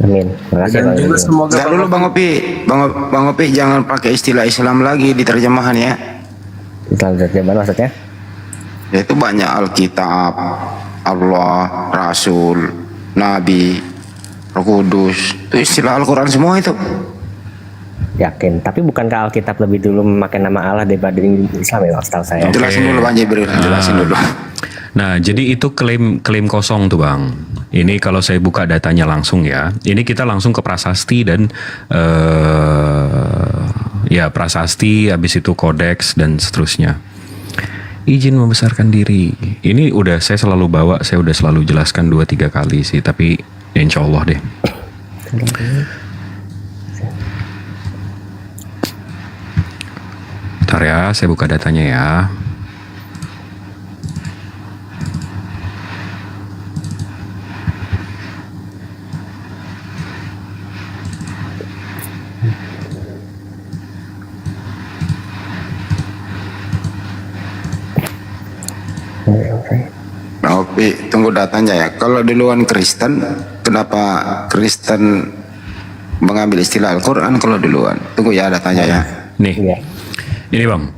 Amin. Makasih Dan Bang. juga semoga Ntar dulu Bang Opi, Bang Opi jangan pakai istilah Islam lagi di terjemahan ya. Islam terjemahan maksudnya? Ya itu banyak Alkitab, Allah, Rasul, Nabi, Roh Kudus. Itu istilah Al-Quran semua itu. Yakin. Tapi bukankah Alkitab lebih dulu memakai nama Allah daripada Islam ya, Bang, setahu saya? Jelasin dulu Bang Jibril, jelasin dulu. Nah, jadi itu klaim kosong tuh Bang. Ini kalau saya buka datanya langsung ya. Ini kita langsung ke prasasti dan ya prasasti, habis itu kodeks dan seterusnya. Izin membesarkan diri. Ini udah saya selalu bawa, saya udah selalu jelaskan 2-3 kali sih, tapi ya insya Allah deh. Bentar ya, saya buka datanya ya. Bang Opi, tunggu datanya ya. Kalau duluan Kristen, kenapa Kristen mengambil istilah Al-Quran kalau duluan? Tunggu ya datanya ya. Nih, ini Bang.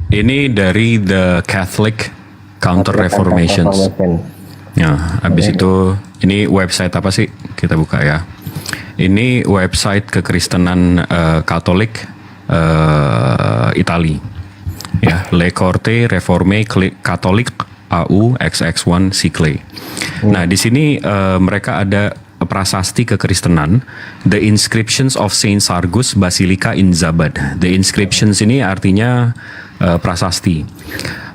Ini dari The Catholic Counter Reformations. Ya, habis itu ini website apa sih? Kita buka ya. Ini website kekristenan Katolik Itali. Ya, Le Corte Reforme Catholique AU XX1 Sicle. Nah, di sini mereka ada prasasti kekristenan, The Inscriptions of Saint Sargus Basilica in Zabad. The Inscriptions ini artinya prasasti.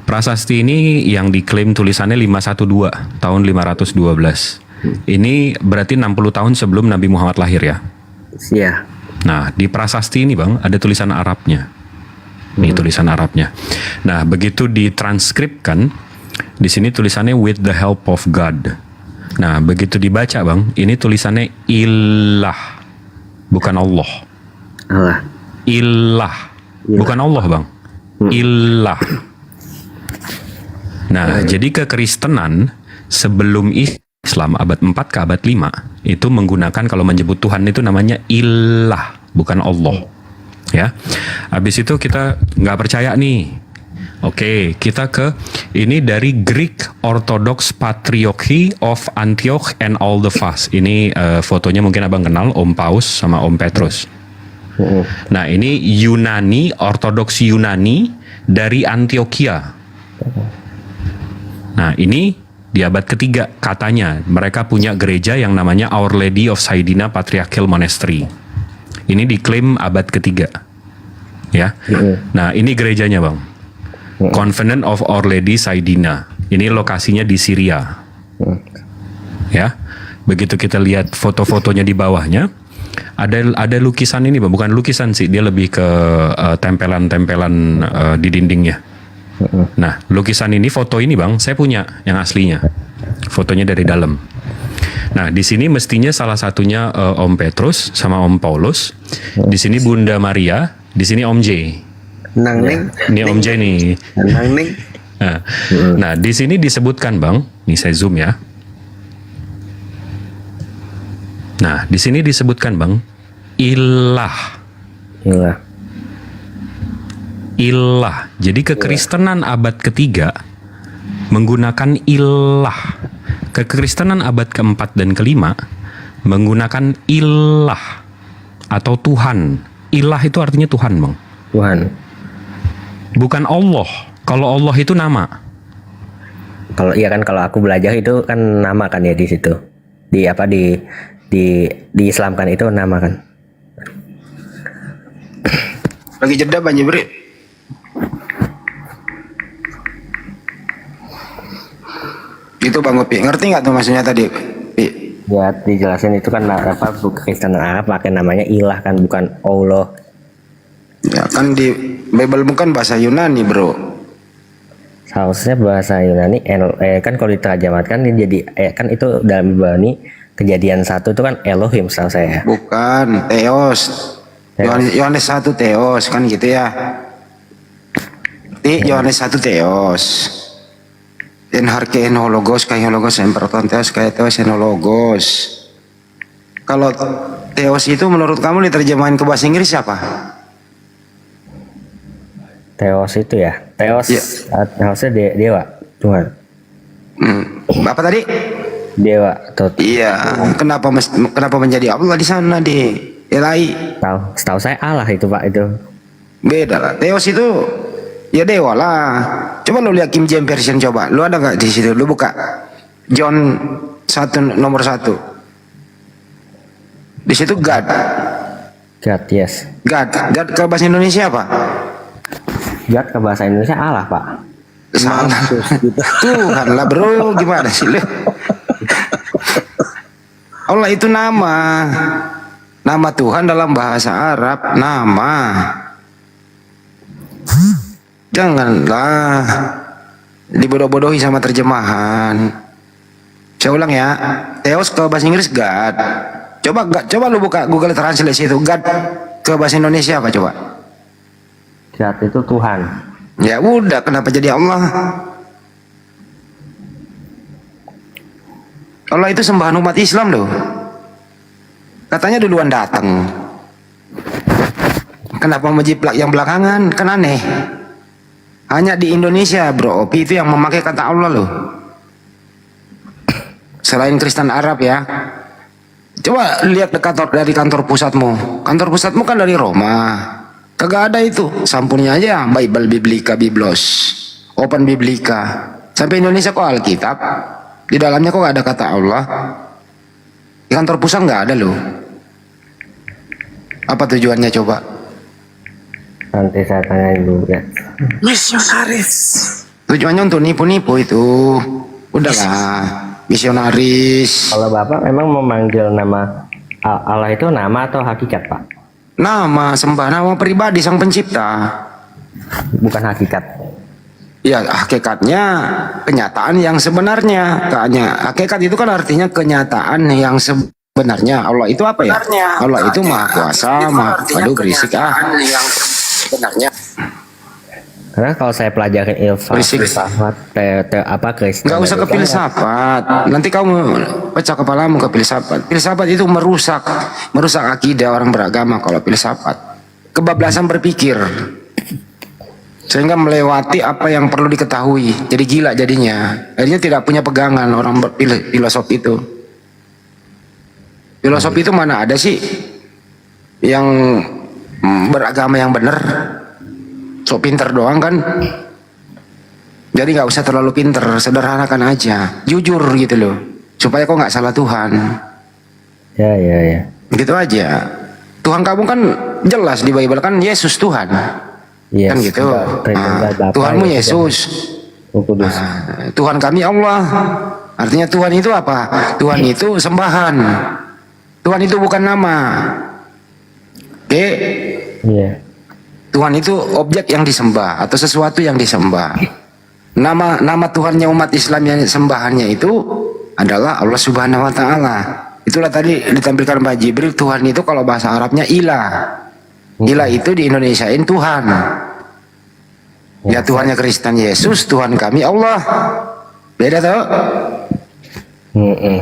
Prasasti ini yang diklaim tulisannya 512 tahun 512. Ini berarti 60 tahun sebelum Nabi Muhammad lahir ya. Iya. Nah, di prasasti ini Bang ada tulisan Arabnya. Nih tulisan Arabnya. Nah, begitu ditranskripkan, di sini tulisannya with the help of God. Nah, begitu dibaca Bang, ini tulisannya ilah, bukan Allah. Allah. Ilah, bukan Allah Bang. Ilah. Nah, jadi kekristenan sebelum Islam abad 4 ke abad 5 itu menggunakan kalau menyebut Tuhan itu namanya ilah, bukan Allah. Ya. Habis itu kita nggak percaya nih. Oke, kita ke ini dari Greek Orthodox Patriarchy of Antioch and all the Fast. Ini fotonya mungkin Abang kenal, Om Paus sama Om Petrus. Nah, ini Yunani, Ortodoks Yunani dari Antioquia. Nah, ini di abad ketiga katanya mereka punya gereja yang namanya Our Lady of Saidina Patriarchal Monastery. Ini diklaim abad ketiga. Ya. Nah, ini gerejanya, Bang. Convent of Our Lady Saidina. Ini lokasinya di Syria. Ya. Begitu kita lihat foto-fotonya di bawahnya, ada lukisan ini, Bang. Bukan lukisan sih, dia lebih ke tempelan-tempelan di dindingnya. Nah, lukisan ini, foto ini, Bang, saya punya yang aslinya. Fotonya dari dalam. Nah, di sini mestinya salah satunya Om Petrus sama Om Paulus. Di sini Bunda Maria, di sini Om J. Nang Neng. Ini Om J nih. Nang Neng. Nah, di sini disebutkan, Bang. Nih saya zoom ya. Nah, di sini disebutkan, Bang, ilah. Ilah. Ilah. Jadi kekristenan abad ketiga menggunakan ilah. Kekristenan abad keempat dan kelima menggunakan ilah atau Tuhan. Ilah itu artinya Tuhan, Bang. Tuhan. Bukan Allah. Kalau Allah itu nama. Kalau iya kan, kalau aku belajar itu kan nama kan ya di situ. Di apa di Islamkan itu nama kan. Lagi jeda Bang Jibril. Itu Bang Opi, ngerti nggak tuh maksudnya tadi? Ya, dijelasin itu kan apa, Kristen Arab pakai namanya ilah kan, bukan Allah. Ya kan di Bible bukan bahasa Yunani, Bro. Seharusnya bahasa Yunani kan kalau diterjemahkan jadi kan itu dalam Ibrani Kejadian 1 itu kan Elohim setahu saya. Bukan, Theos. Yohanes 1 Theos kan gitu ya. Di Yohanes 1 Theos. En harke enologos kay hologos emperton Theos kay Theos enologos. Kalau Theos itu menurut kamu diterjemahin ke bahasa Inggris siapa? Theos itu ya. Theos, Iya. Theosnya dewa, Tuhan. Apa tadi? Dewa atau Iya. Kenapa menjadi Allah di sana di Ilahi? Setahu saya Allah itu Pak itu. Beda lah. Theos itu ya dewa lah. Coba lu lihat King James Version coba. Lu ada nggak di situ? Lu buka John 1 nomor 1. Di situ God. God, yes. God ke bahasa Indonesia apa? God ke bahasa Indonesia Allah Pak. Salah. Tuhan lah bro, gimana sih lu? Allah itu nama. Nama Tuhan dalam bahasa Arab nama. Janganlah dibodoh-bodohi sama terjemahan. Saya ulang ya. Theos ke bahasa Inggris God. Coba lu buka Google Translate situ. God ke bahasa Indonesia apa coba? God itu Tuhan. Ya udah, kenapa jadi Allah? Allah itu sembahan umat Islam loh. Katanya duluan datang. Kenapa menjiplak yang belakangan? Kan aneh. Hanya di Indonesia bro, Opi itu yang memakai kata Allah loh. Selain Kristen Arab ya. Coba lihat dari kantor pusatmu. Kantor pusatmu kan dari Roma. Kagak ada itu. Sampurnya aja Bible, Biblika, Biblos, Open Biblika. Sampai Indonesia kok Alkitab. Di dalamnya kok gak ada kata Allah. Di kantor pusat nggak ada loh. Apa tujuannya coba? Nanti saya tanya dulu ya. Misionaris. Tujuannya untuk nipu-nipu itu. Udahlah. Misionaris. Kalau Bapak memang memanggil nama Allah itu nama atau hakikat Pak? Nama, sembah, nama pribadi sang pencipta. Bukan hakikat. Ya hakikatnya kenyataan yang sebenarnya. Hakikat itu kan artinya kenyataan yang sebenarnya. Allah itu apa ya? Allah itu maha kuasa, maha. Aduh berisik sebenarnya. Karena kalau saya pelajarin filsafat, Kristen. Nggak usah ke filsafat. Nanti kamu pecah kepalamu ke filsafat. Filsafat itu merusak akidah orang beragama kalau filsafat. Kebablasan berpikir. Sehingga melewati apa yang perlu diketahui. Jadi gila jadinya. Akhirnya tidak punya pegangan orang filosof itu. Filosof itu mana ada sih yang beragama yang benar? So pinter doang kan. Jadi nggak usah terlalu pinter, sederhanakan aja, jujur gitu loh, supaya kok nggak salah Tuhan. Ya. Gitu aja. Tuhan kamu kan jelas di Bible kan Yesus Tuhan. Yes, Kan gitu. Tuhanmu Yesus. Tuhan kami Allah. Artinya Tuhan itu apa? Tuhan itu sembahan. Tuhan itu bukan nama. Oke? Iya. Tuhan itu objek yang disembah atau sesuatu yang disembah. Nama Tuhannya umat Islam yang sembahannya itu adalah Allah Subhanahu wa taala. Itulah tadi ditampilkan Pak Jibril, Tuhan itu kalau bahasa Arabnya ilah. Ilah itu di Indonesiain Tuhan. Ya Tuhannya Kristen Yesus, Tuhan kami Allah. Beda tuh.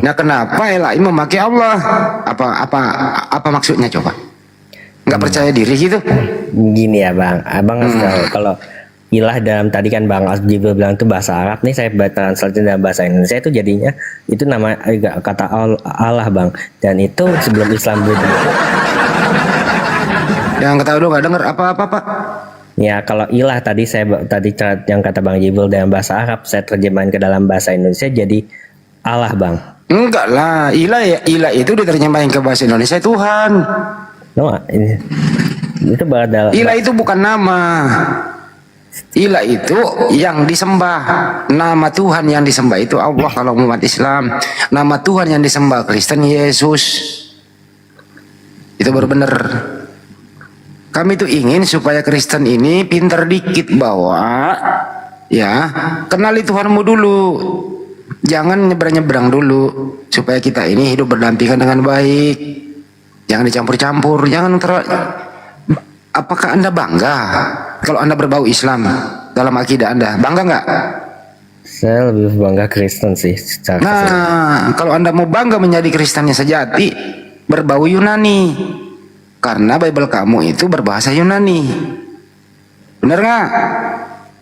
Nah kenapa Elai memakai Allah? Apa maksudnya coba? Nggak percaya diri gitu? Gini ya Bang, Abang harus tahu kalau ilah dalam tadi kan Bang Jibril bilang itu bahasa Arab, nih saya translate dalam bahasa Indonesia itu jadinya itu nama kata Allah Bang, dan itu sebelum Islam itu. Yang kata udah nggak denger apa-apa Pak. Ya kalau ilah tadi yang kata Bang Jibril dalam bahasa Arab saya terjemahin ke dalam bahasa Indonesia jadi Allah Bang. Enggak lah, ilah itu diterjemahin ke bahasa Indonesia Tuhan. No, itu ilah itu bukan nama. Ilah itu yang disembah. Nama Tuhan yang disembah itu Allah kalau umat Islam. Nama Tuhan yang disembah Kristen Yesus. Itu baru benar. Kami tuh ingin supaya Kristen ini pinter dikit bahwa ya kenali Tuhanmu dulu. Jangan nyebrang-nyebrang dulu supaya kita ini hidup berdampingan dengan baik. Jangan dicampur-campur. Apakah Anda bangga kalau Anda berbau Islam dalam akidah Anda? Bangga nggak? Saya lebih bangga Kristen sih. Nah, kalau Anda mau bangga menjadi Kristennya sejati, berbau Yunani. Karena Bible kamu itu berbahasa Yunani. Bener nggak?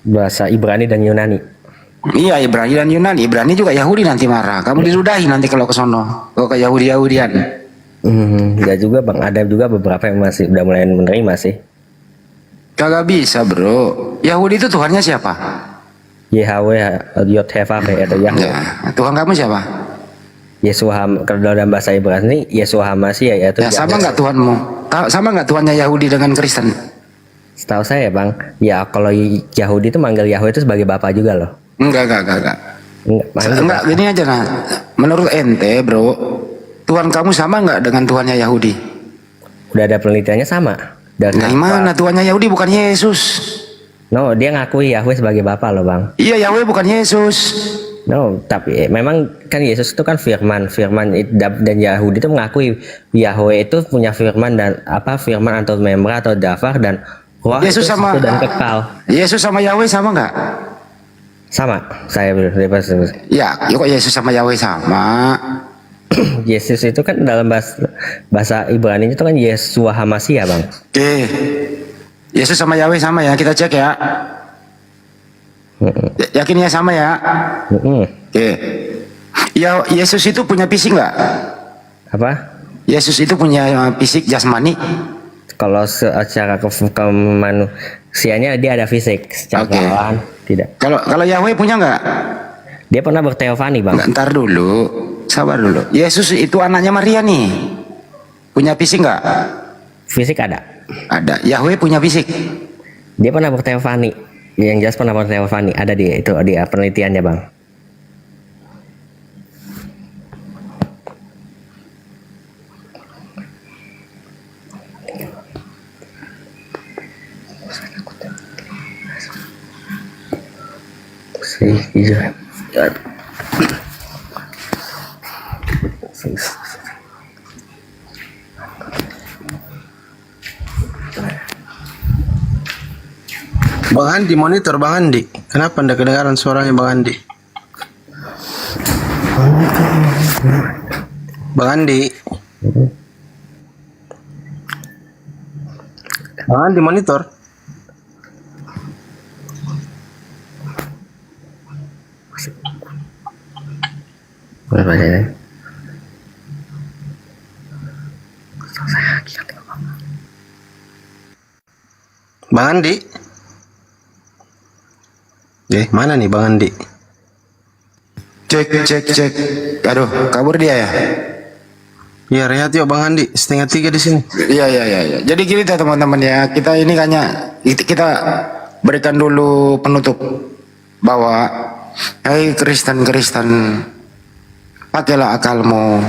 Bahasa Ibrani dan Yunani. Iya, Ibrani dan Yunani. Ibrani juga Yahudi nanti marah. Kamu diludahi nanti kalau ke sono. Kalau ke Yahudi-Yahudian. Enggak juga bang, ada juga beberapa yang masih udah mulai menerima sih. Kagak bisa bro. Yahudi itu Tuhannya siapa? Yahweh, Yod-Heh-Vah-Veh atau Yahweh. Ya, Tuhan kamu siapa? Yeshua, kalau dalam bahasa Ibrani Yeshua HaMashiach yaitu Ya, sama nggak Tuhanmu? Sama nggak Tuhannya Yahudi dengan Kristen? Setahu saya bang, ya kalau Yahudi itu manggil Yahweh itu sebagai bapak juga loh. Enggak. Enggak, gini aja nah. Menurut ente bro, Tuhan kamu sama nggak dengan Tuhannya Yahudi? Udah ada penelitiannya sama. Dan nah, mana Tuhannya Yahudi bukan Yesus? No, dia ngakui Yahweh sebagai bapak loh bang. Iya, Yahweh bukan Yesus. No, tapi memang kan Yesus itu kan firman dan Yahudi itu mengakui Yahweh itu punya firman dan firman atau memra atau dafar dan roh Yesus itu sama dan kekal. Yesus sama Yahweh sama nggak? Sama, saya bebas. Ya, kok Yesus sama Yahweh sama? Yesus itu kan dalam bahasa Ibrani itu kan Yeshua HaMashiach bang. Oke, Yesus sama Yahweh sama ya, kita cek ya. Yakin ya sama ya? Oke. Ya, Yesus itu punya fisik nggak? Apa? Yesus itu punya fisik jasmani? Kalau secara kemanusiaannya dia ada fisik, secara kealahan tidak. Kalau Yahweh punya nggak? Dia pernah berteofani bang. Ntar dulu, sabar dulu. Yesus itu anaknya Maria nih, punya fisik nggak? Fisik ada. Ada. Yahweh punya fisik? Dia pernah berteofani. Yang jelas pernah berteofani. Ada dia itu di penelitiannya bang. Bang Andi, monitor Bang Andi. Kenapa anda kedengaran suaranya Bang Andi? Bang Andi. Bang Andi monitor. Bang Andi. Mana nih Bang Andi? Cek. Aduh, kabur dia ya? Ya, rehat yuk Bang Andi. 2:30 di sini. Iya. Jadi gini teman-teman ya, kita ini kita berikan dulu penutup bahwa hai Kristen, pakailah akalmu.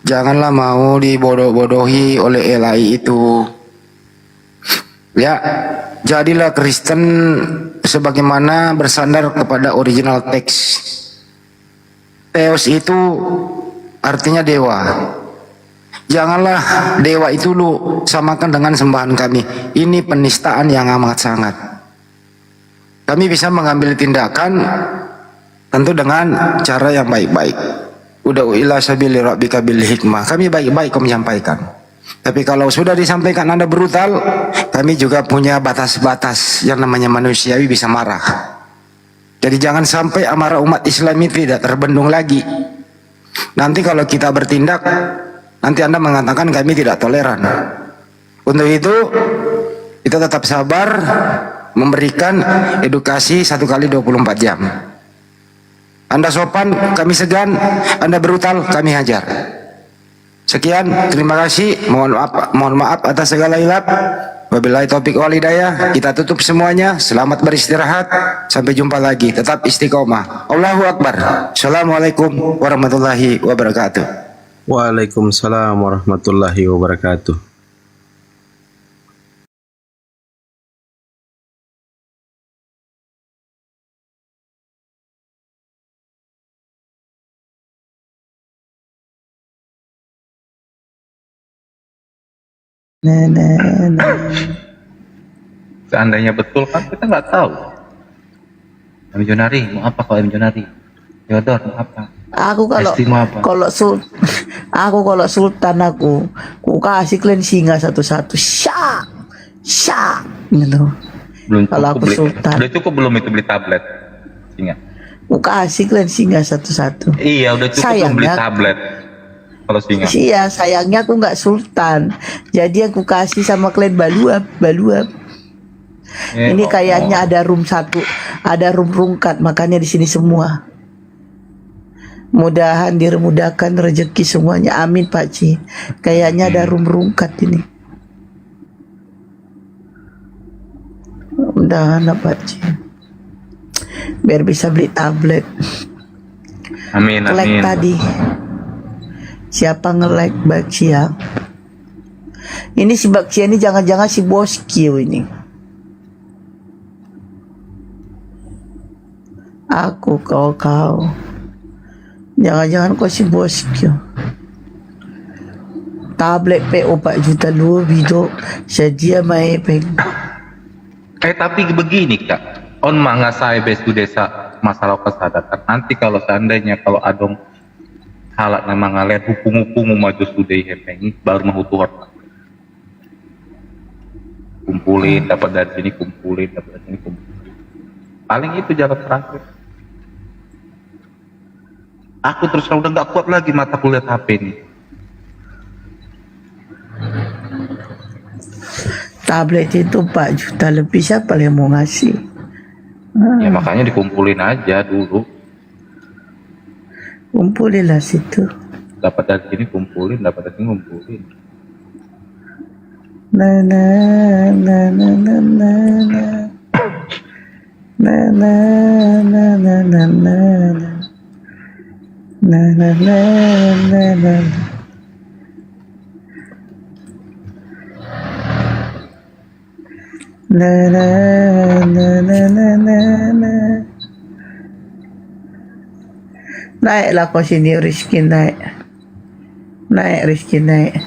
Janganlah mau dibodoh-bodohi oleh LAI itu. Ya, jadilah Kristen sebagaimana bersandar kepada original teks. Theos itu artinya dewa. Janganlah dewa itu lu samakan dengan sembahan kami. Ini penistaan yang amat sangat. Kami bisa mengambil tindakan tentu dengan cara yang baik-baik. Ud'u ila sabili rabbika bil hikmah. Kami baik-baik kami menyampaikan. Tapi kalau sudah disampaikan Anda brutal, kami juga punya batas-batas yang namanya manusiawi bisa marah. Jadi jangan sampai amarah umat Islam ini tidak terbendung lagi. Nanti kalau kita bertindak, nanti Anda mengatakan kami tidak toleran. Untuk itu, kita tetap sabar memberikan edukasi 1 kali 24 jam. Anda sopan, kami segan. Anda brutal, kami hajar. Sekian, terima kasih. Mohon maaf atas segala hilap. Wabillahi taufiq wal hidayah. Kita tutup semuanya. Selamat beristirahat. Sampai jumpa lagi. Tetap istiqomah. Allahu Akbar. Assalamualaikum warahmatullahi wabarakatuh. Waalaikumsalam warahmatullahi wabarakatuh. Seandainya betul kan kita nggak tahu. Jonari mau apa kalau Jonari? Yodor mau apa? Aku Esti mau apa? kalau Aku kalau sultan aku kasih kalian singa satu-satu. Syak, syak, gitu. Belum Kalau cukup aku beli, sultan, udah cukup belum itu beli tablet? Singa. aku kasih kalian singa satu-satu. Iya, udah cukup belum beli tablet. Kalau singa. Iya, sayangnya aku nggak sultan. Jadi aku kasih sama kalian baluap, baluap. Ini kayaknya ada room 1, ada room rungkat, makanya di sini semua. Mudahan dimudahkan rezeki semuanya. Amin Pak Ci. Kayaknya ada room rungkat ini. Mudahan Pak Ci. Biar bisa beli tablet. Amin, Like amin. tadi. Siapa nge-like Baksia? Ini si Baksia ini jangan-jangan si Boskio ini. Aku kau. Jangan-jangan kau si Boskio. Tablet PO 4 juta lebih dok. Sedia mai peng. Tapi begini Kak, on manga saya besu desa masalah kesadaran. Nanti kalau seandainya kalau adong halat memang ngaliat hupung-hupung maju sudah hepengi baru mau tuar. Kumpulin dapat dari sini, kumpulin dapat dari sini, kumpulin. Paling itu jalan terakhir. Aku terus udah nggak kuat lagi mata kuliah HP ini. Tablet itu 4 juta lebih, siapa yang mau ngasih? Ya makanya dikumpulin aja dulu. Kumpulilah situ. Dapat dari sini kumpulin, dapat dari sini kumpulin. Na na na na na na na na na na na na na na na na na. Na na na na na na na. Naiklah kau sini Rizky, naik. Naik Rizky, naik.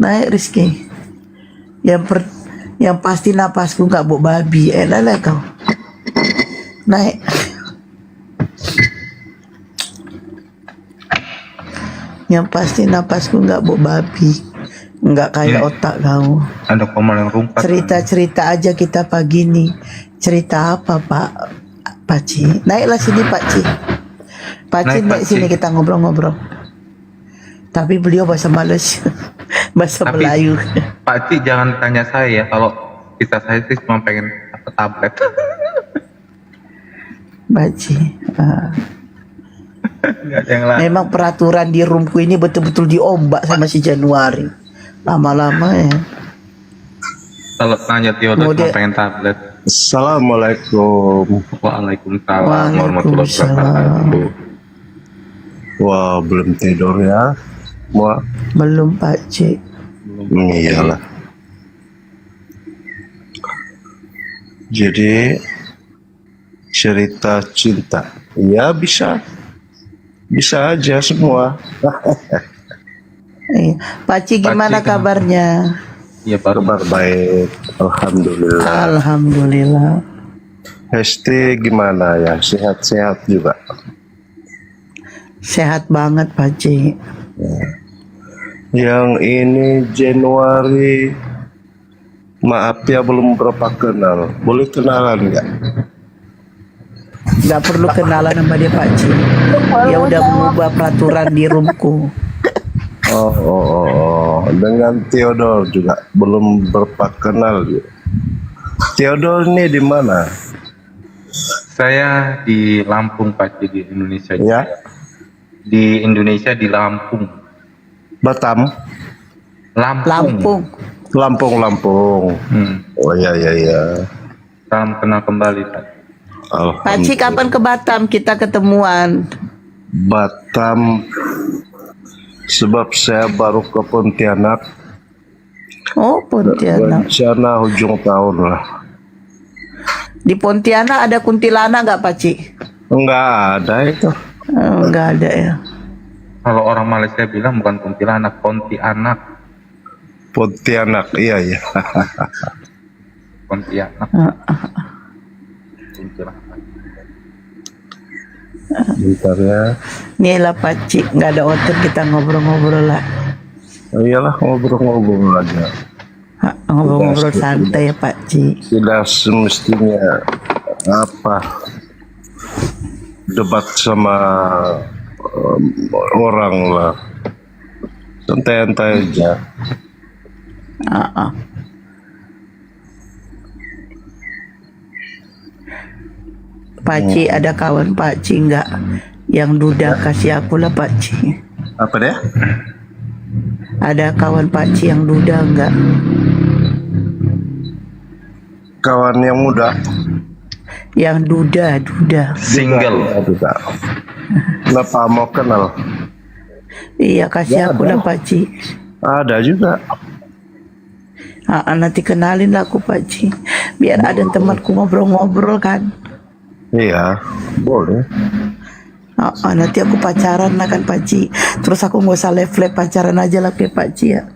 Naik Rizky. Yang pasti napasku nggak bau babi. Lah kau. Naik. Yang pasti napasku nggak bau babi. Nggak kayak otak kau. Ada komal yang rumpat. Cerita-cerita aja kita pagi nih. Cerita apa Pak Ci? Naiklah sini Pak Ci. Pak Ci naik sini kita ngobrol-ngobrol. Tapi beliau bahasa Malaysia. Bahasa Melayu. Pak Ci jangan tanya saya ya, kalau kita saya sih cuma pengen tablet. Pak Ci. Nggak ada yang lain. Memang peraturan di roomku ini betul-betul diombak sama si Januari. Lama-lama ya. Kalau tanya Theodor cuma pengen tablet. Assalamualaikum. Waalaikumsalam warahmatullahi wabarakatuh. Wah, belum tidur ya? Wah, belum Pak C. Iyalah. Jadi cerita cinta, ya bisa aja semua. Pak C gimana kabarnya? Ya kabar baik, alhamdulillah. Alhamdulillah. Hesti gimana ya? Sehat-sehat juga. Sehat banget Pak C. Yang ini Januari, maaf ya belum berapa kenal. Boleh kenalan nggak? Nggak perlu kenalan sama dia Pak C. Dia udah mengubah peraturan di roomku. Oh. Dengan Theodor juga belum berapa kenal. Theodor ini di mana? Saya di Lampung Pak C, di Indonesia. Ya. Di Indonesia di Lampung. Batam. Lampung. Lampung. Oh ya. Salam kenal kembali Pak. Pak C kapan ke Batam kita ketemuan? Batam, sebab saya baru ke Pontianak. Oh Pontianak. Rencana ujung tahun lah. Di Pontianak ada kuntilanak nggak Pak C? Enggak ada itu. Enggak ada ya. Kalau orang Malaysia bilang bukan kuntilanak, Pontianak. Pontianak, iya. Pontianak. Bentar ya. Nih lah Pak Ci, nggak ada otot kita ngobrol-ngobrol lah. Oh, iyalah ngobrol-ngobrol aja. Ngobrol-ngobrol santai ya Pak Ci. Tidak semestinya debat sama orang lah. Santai-santai aja. Pak Ci, ada kawan Pak Ci nggak yang duda, kasih aku lah Pak Ci. Apa deh? Ada kawan Pak Ci yang duda nggak? Kawan yang muda? Yang duda. Single. Duda. Kenapa mau kenal? Iya, kasih aku lah Pak Ci. Ada juga. Nanti kenalin lah aku Pak Ci, biar ada temanku ngobrol-ngobrol kan. Iya, boleh. Nanti aku pacaran lah kan Pak Ci. Terus aku nggak usah live pacaran aja lah ke Pak Ci ya.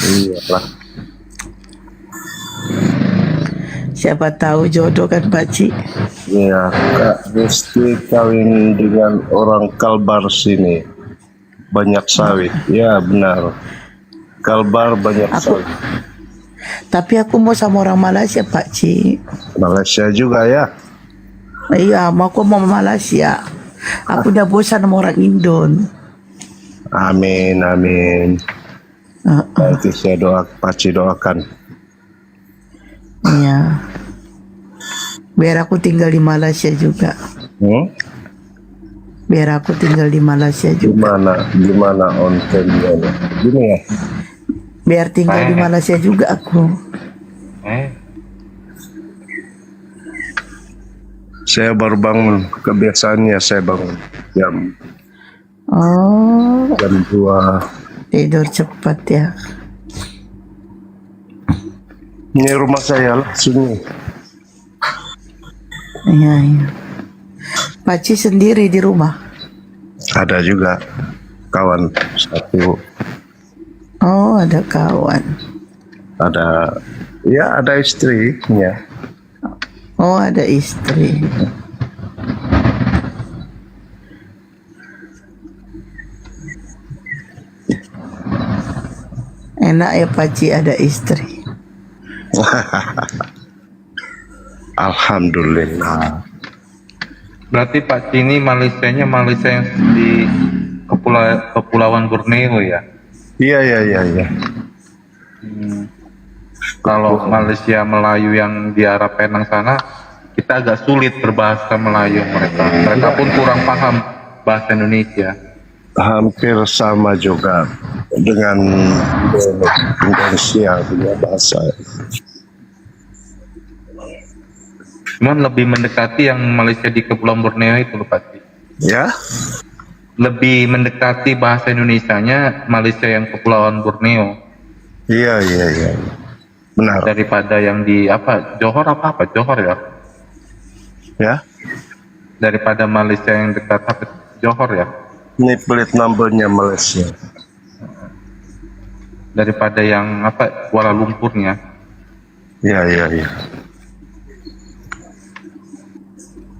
Iyalah. Siapa tahu jodoh kan Pak Ci. Iya, Kak Desti kawin dengan orang Kalbar sini. Banyak sawit. Ya benar. Kalbar banyak sawit. Tapi aku mau sama orang Malaysia Pak Ci. Malaysia juga ya? Iya, aku mau Malaysia. Aku udah bosan sama orang Indon. Amin. Nanti saya Paci doakan. Iya. Biar aku tinggal di Malaysia juga. Biar aku tinggal di Malaysia juga. Gimana ontennya? Gini ya? Biar tinggal di Malaysia juga aku. Saya baru bangun, kebiasaannya saya bangun jam 2. Tidur cepat ya. Ini rumah saya lah, sini. Iya. Paci sendiri di rumah? Ada juga kawan satu. Oh, ada kawan. Ada istrinya. Oh, ada istri. Enak ya Paci ada istri. Alhamdulillah. Berarti Pak Ci ini Malaysia yang di Kepulauan Borneo ya? Iya. Kalau Malaysia Melayu yang di arah Penang sana, kita agak sulit berbahasa Melayu mereka. Mereka pun kurang paham bahasa Indonesia. Hampir sama juga dengan Indonesia punya bahasa. Cuman lebih mendekati yang Malaysia di Kepulauan Borneo itu loh Pak Ci. Ya? Lebih mendekati bahasa Indonesianya Malaysia yang Kepulauan Borneo. Iya. Benar. Daripada yang di Johor Johor ya? Ya? Daripada Malaysia yang dekat Johor ya? Ini plate numbernya Malaysia. Daripada yang Kuala Lumpurnya. Iya.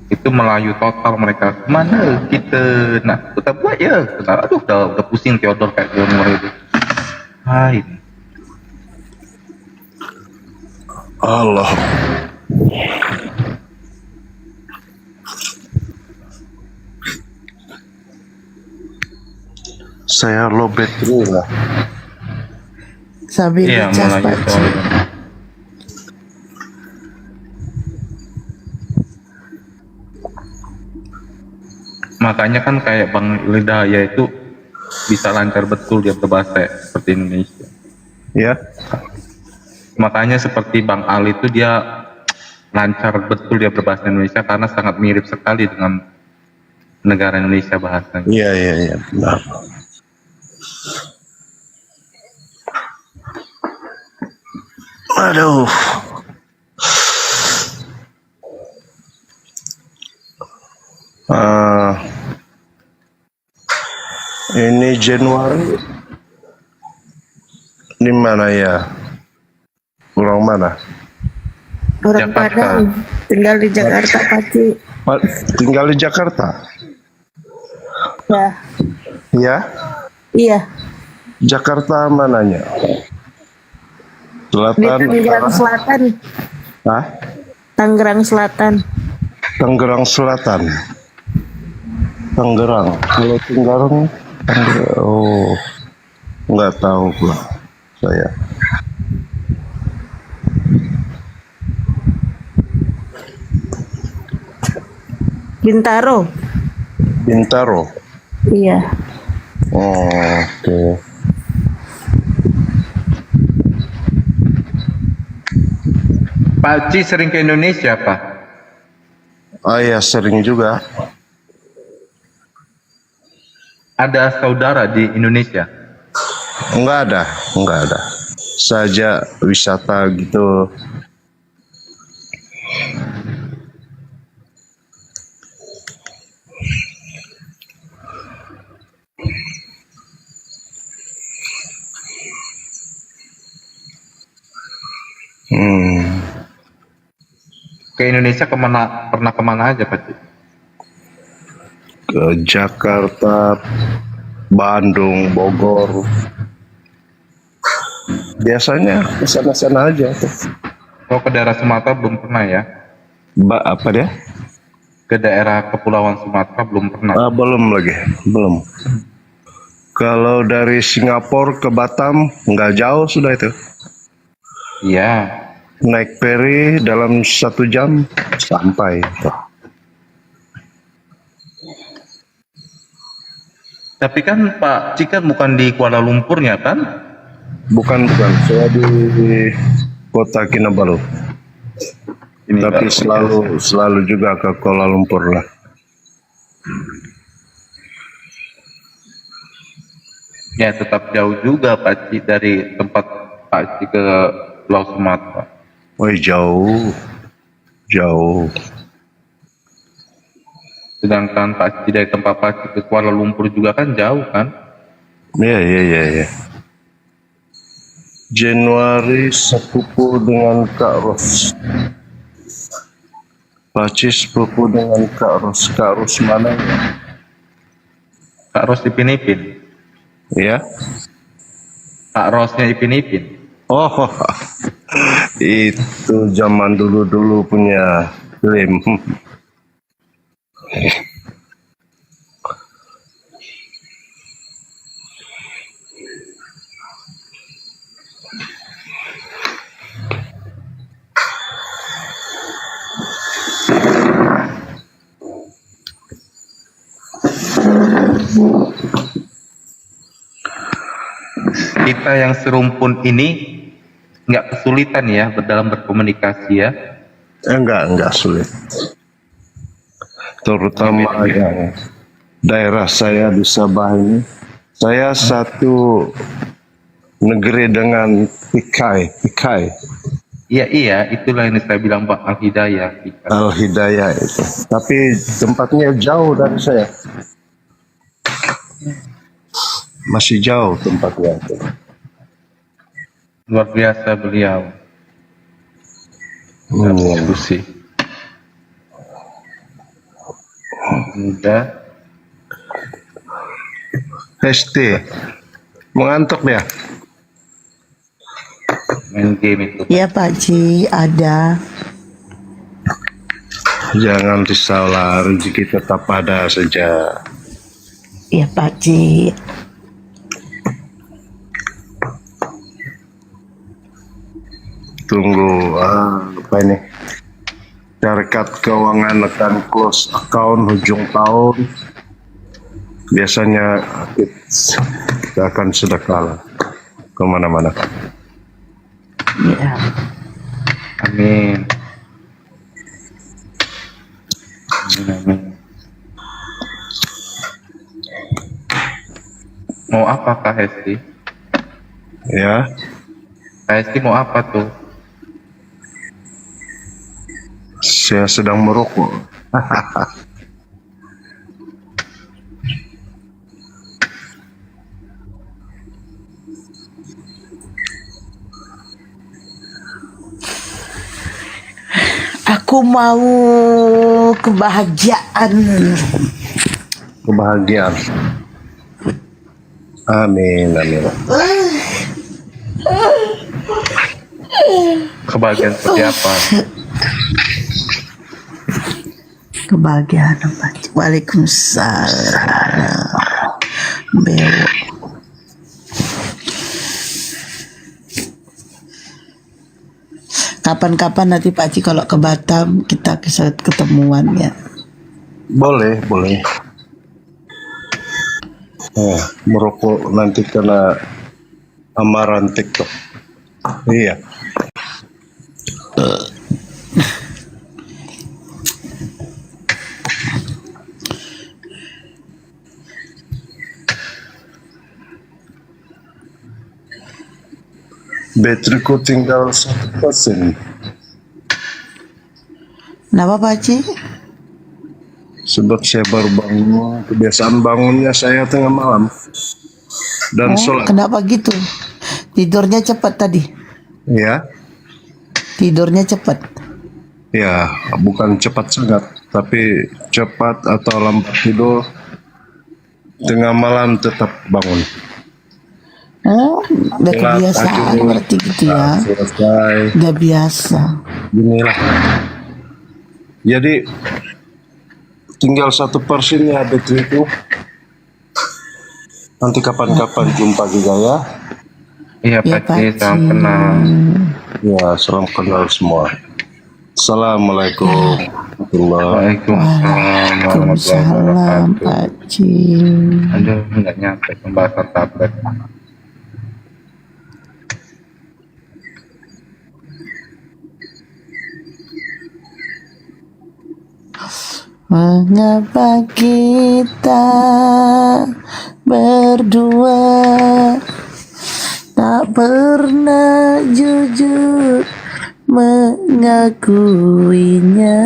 Itu Melayu total mereka. Mana kita buat ya? Aduh, udah pusing Theodore kayak Januari itu. Hai. Allah. Saya low battery lah. Sambil ngecas Pak Ci. Makanya kan kayak Bang Lidaya itu bisa lancar betul dia berbahasa seperti Indonesia. Ya. Makanya seperti Bang Ali itu dia lancar betul dia berbahasa Indonesia karena sangat mirip sekali dengan negara Indonesia bahasanya. Iya, benar. Aduh. Ini Januari di mana ya? Kurang mana? Orang Padang, tinggal di Jakarta, Paci. Tinggal di Jakarta? Ya, Ya? iya. Jakarta mananya? Di Selatan, Tangerang utara? Selatan. Hah? Tangerang Selatan. Tangerang Selatan. Tangerang. Kalau Tangerang, oh, nggak tahu pula saya. Bintaro. Bintaro. Iya. Oh, oke. Pak Haji sering ke Indonesia, Pak? Oh ya, sering juga. Ada saudara di Indonesia? Enggak ada. Saja wisata gitu. Ke Indonesia pernah kemana aja, Pak Haji? Ke Jakarta, Bandung, Bogor. Biasanya ke sana-sana aja tuh. Oh, ke daerah Sumatera belum pernah ya? Apa dia? Ke daerah Kepulauan Sumatera belum pernah? Belum lagi, belum. Kalau dari Singapura ke Batam nggak jauh sudah itu. Iya. Naik feri dalam 1 jam sampai. Tapi kan Pak Cika bukan di Kuala Lumpurnya kan? Bukan. Saya di kota Kinabalu. Tapi selalu juga ke Kuala Lumpur lah. Ya tetap jauh juga Pak Cika dari tempat Pak Cika ke Pulau Sumatera. Oh jauh. Sedangkan Pak Cika dari tempat Pak Cika ke Kuala Lumpur juga kan jauh kan? Iya. Januari sepupu dengan Kak Ros. Pacis sepupu dengan Kak Ros. Kak Ros mana ya? Kak Ros Ipin-Ipin. Ya. Kak Rosnya Ipin-Ipin. Oh, itu zaman dulu punya film. Kita yang serumpun ini nggak kesulitan ya dalam berkomunikasi ya? Enggak sulit. Terutama yang daerah saya di Sabah ini. Saya satu negeri dengan Pikai. Iya, itulah yang saya bilang Pak Al-Hidayah. Al-Hidayah itu. Tapi tempatnya jauh dari saya. Masih jauh tempatnya itu. Luar biasa beliau. Diskusi. Mudah. Hesti. Mengantuk dia? Main game itu. Iya Pak Ci, ada. Jangan disalah, rezeki tetap ada saja. Iya Pak Ci. Tunggu, apa ini? Syarikat keuangan akan close account ujung tahun. Biasanya kita akan sedekah kemana-mana. Iya. Amin. Amin. Mau apa Kak Hesti? Ya. Kak Hesti mau apa tuh? Saya sedang merokok. Aku mau kebahagiaan. Kebahagiaan. Amin, amin. Kebahagiaan seperti apa? Kebahagiaan apa? Waalaikumsalam. Bewo. Kapan-kapan nanti Pak Ci kalau ke Batam kita ketemuan ya. Boleh, boleh. Merokok nanti kena amaran TikTok. Iya. Bateriku tinggal 1%. Kenapa Pak Ci? Sebab saya baru bangun, kebiasaan bangunnya saya tengah malam dan sholat. Kenapa gitu? Tidurnya cepat tadi? Ya, Tidurnya cepat? ya bukan cepat sangat, tapi cepat atau lambat tidur, tengah malam tetap bangun. Oh, udah kebiasaan berarti gitu ya? Selesai. Udah biasa. Inilah. Jadi tinggal 1% ya bateriku. Nanti kapan-kapan jumpa juga ya. Iya Pak Ci, salam kenal. Ya, salam kenal semua. Assalamualaikum warahmatullahi Waalaikumsalam Pak Ci. Aduh, nggak nyampe pembahasan tablet. Mengapa kita berdua tak pernah jujur mengakuinya?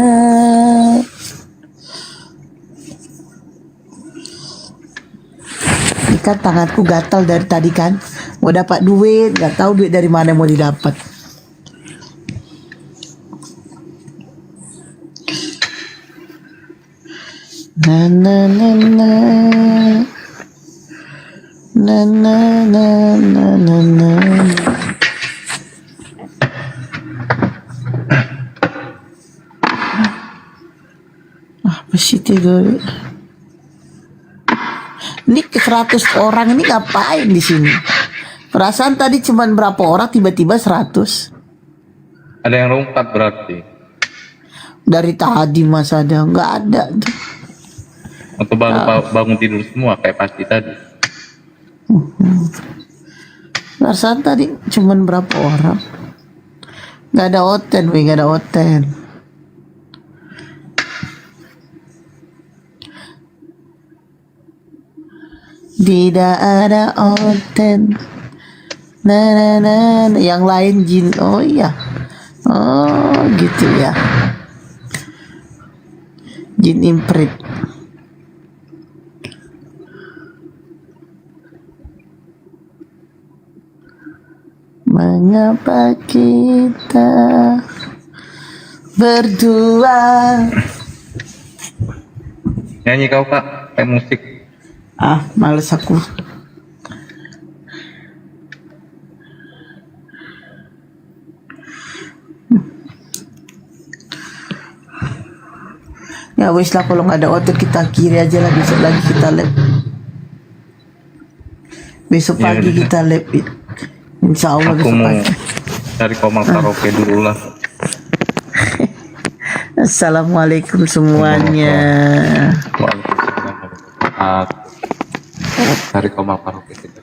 Ini kan tanganku gatal dari tadi kan, mau dapat duit, nggak tahu duit dari mana mau didapat. Na na na na na na na na na na. Apa sih tidur? Ini 100 orang ini ngapain di sini? Perasaan tadi cuma berapa orang, tiba-tiba 100. Ada yang lompat berarti. Dari tadi mas ada, nggak ada tuh. Atau baru bangun tidur semua kayak pasti tadi. Perasaan tadi cuman berapa orang? Nggak ada hotel, nggak ada hotel. Tidak ada hotel. Nah, yang lain jin. Oh iya. Oh gitu ya. Jin imprit. Mengapa kita berdua? Nyanyi kau Kak, kayak musik. Ah, males aku. Ya wis lah, kalau nggak ada hotel kita kiri aja lah, besok lagi kita lab. Besok Ya, pagi udah. kita lab. Insya Allah Aku besok mau pagi. cari komal karaoke dulu lah. Assalamualaikum semuanya. Waalaikumsalam warahmatullahi wabarakatuh. Cari komal karaoke kita.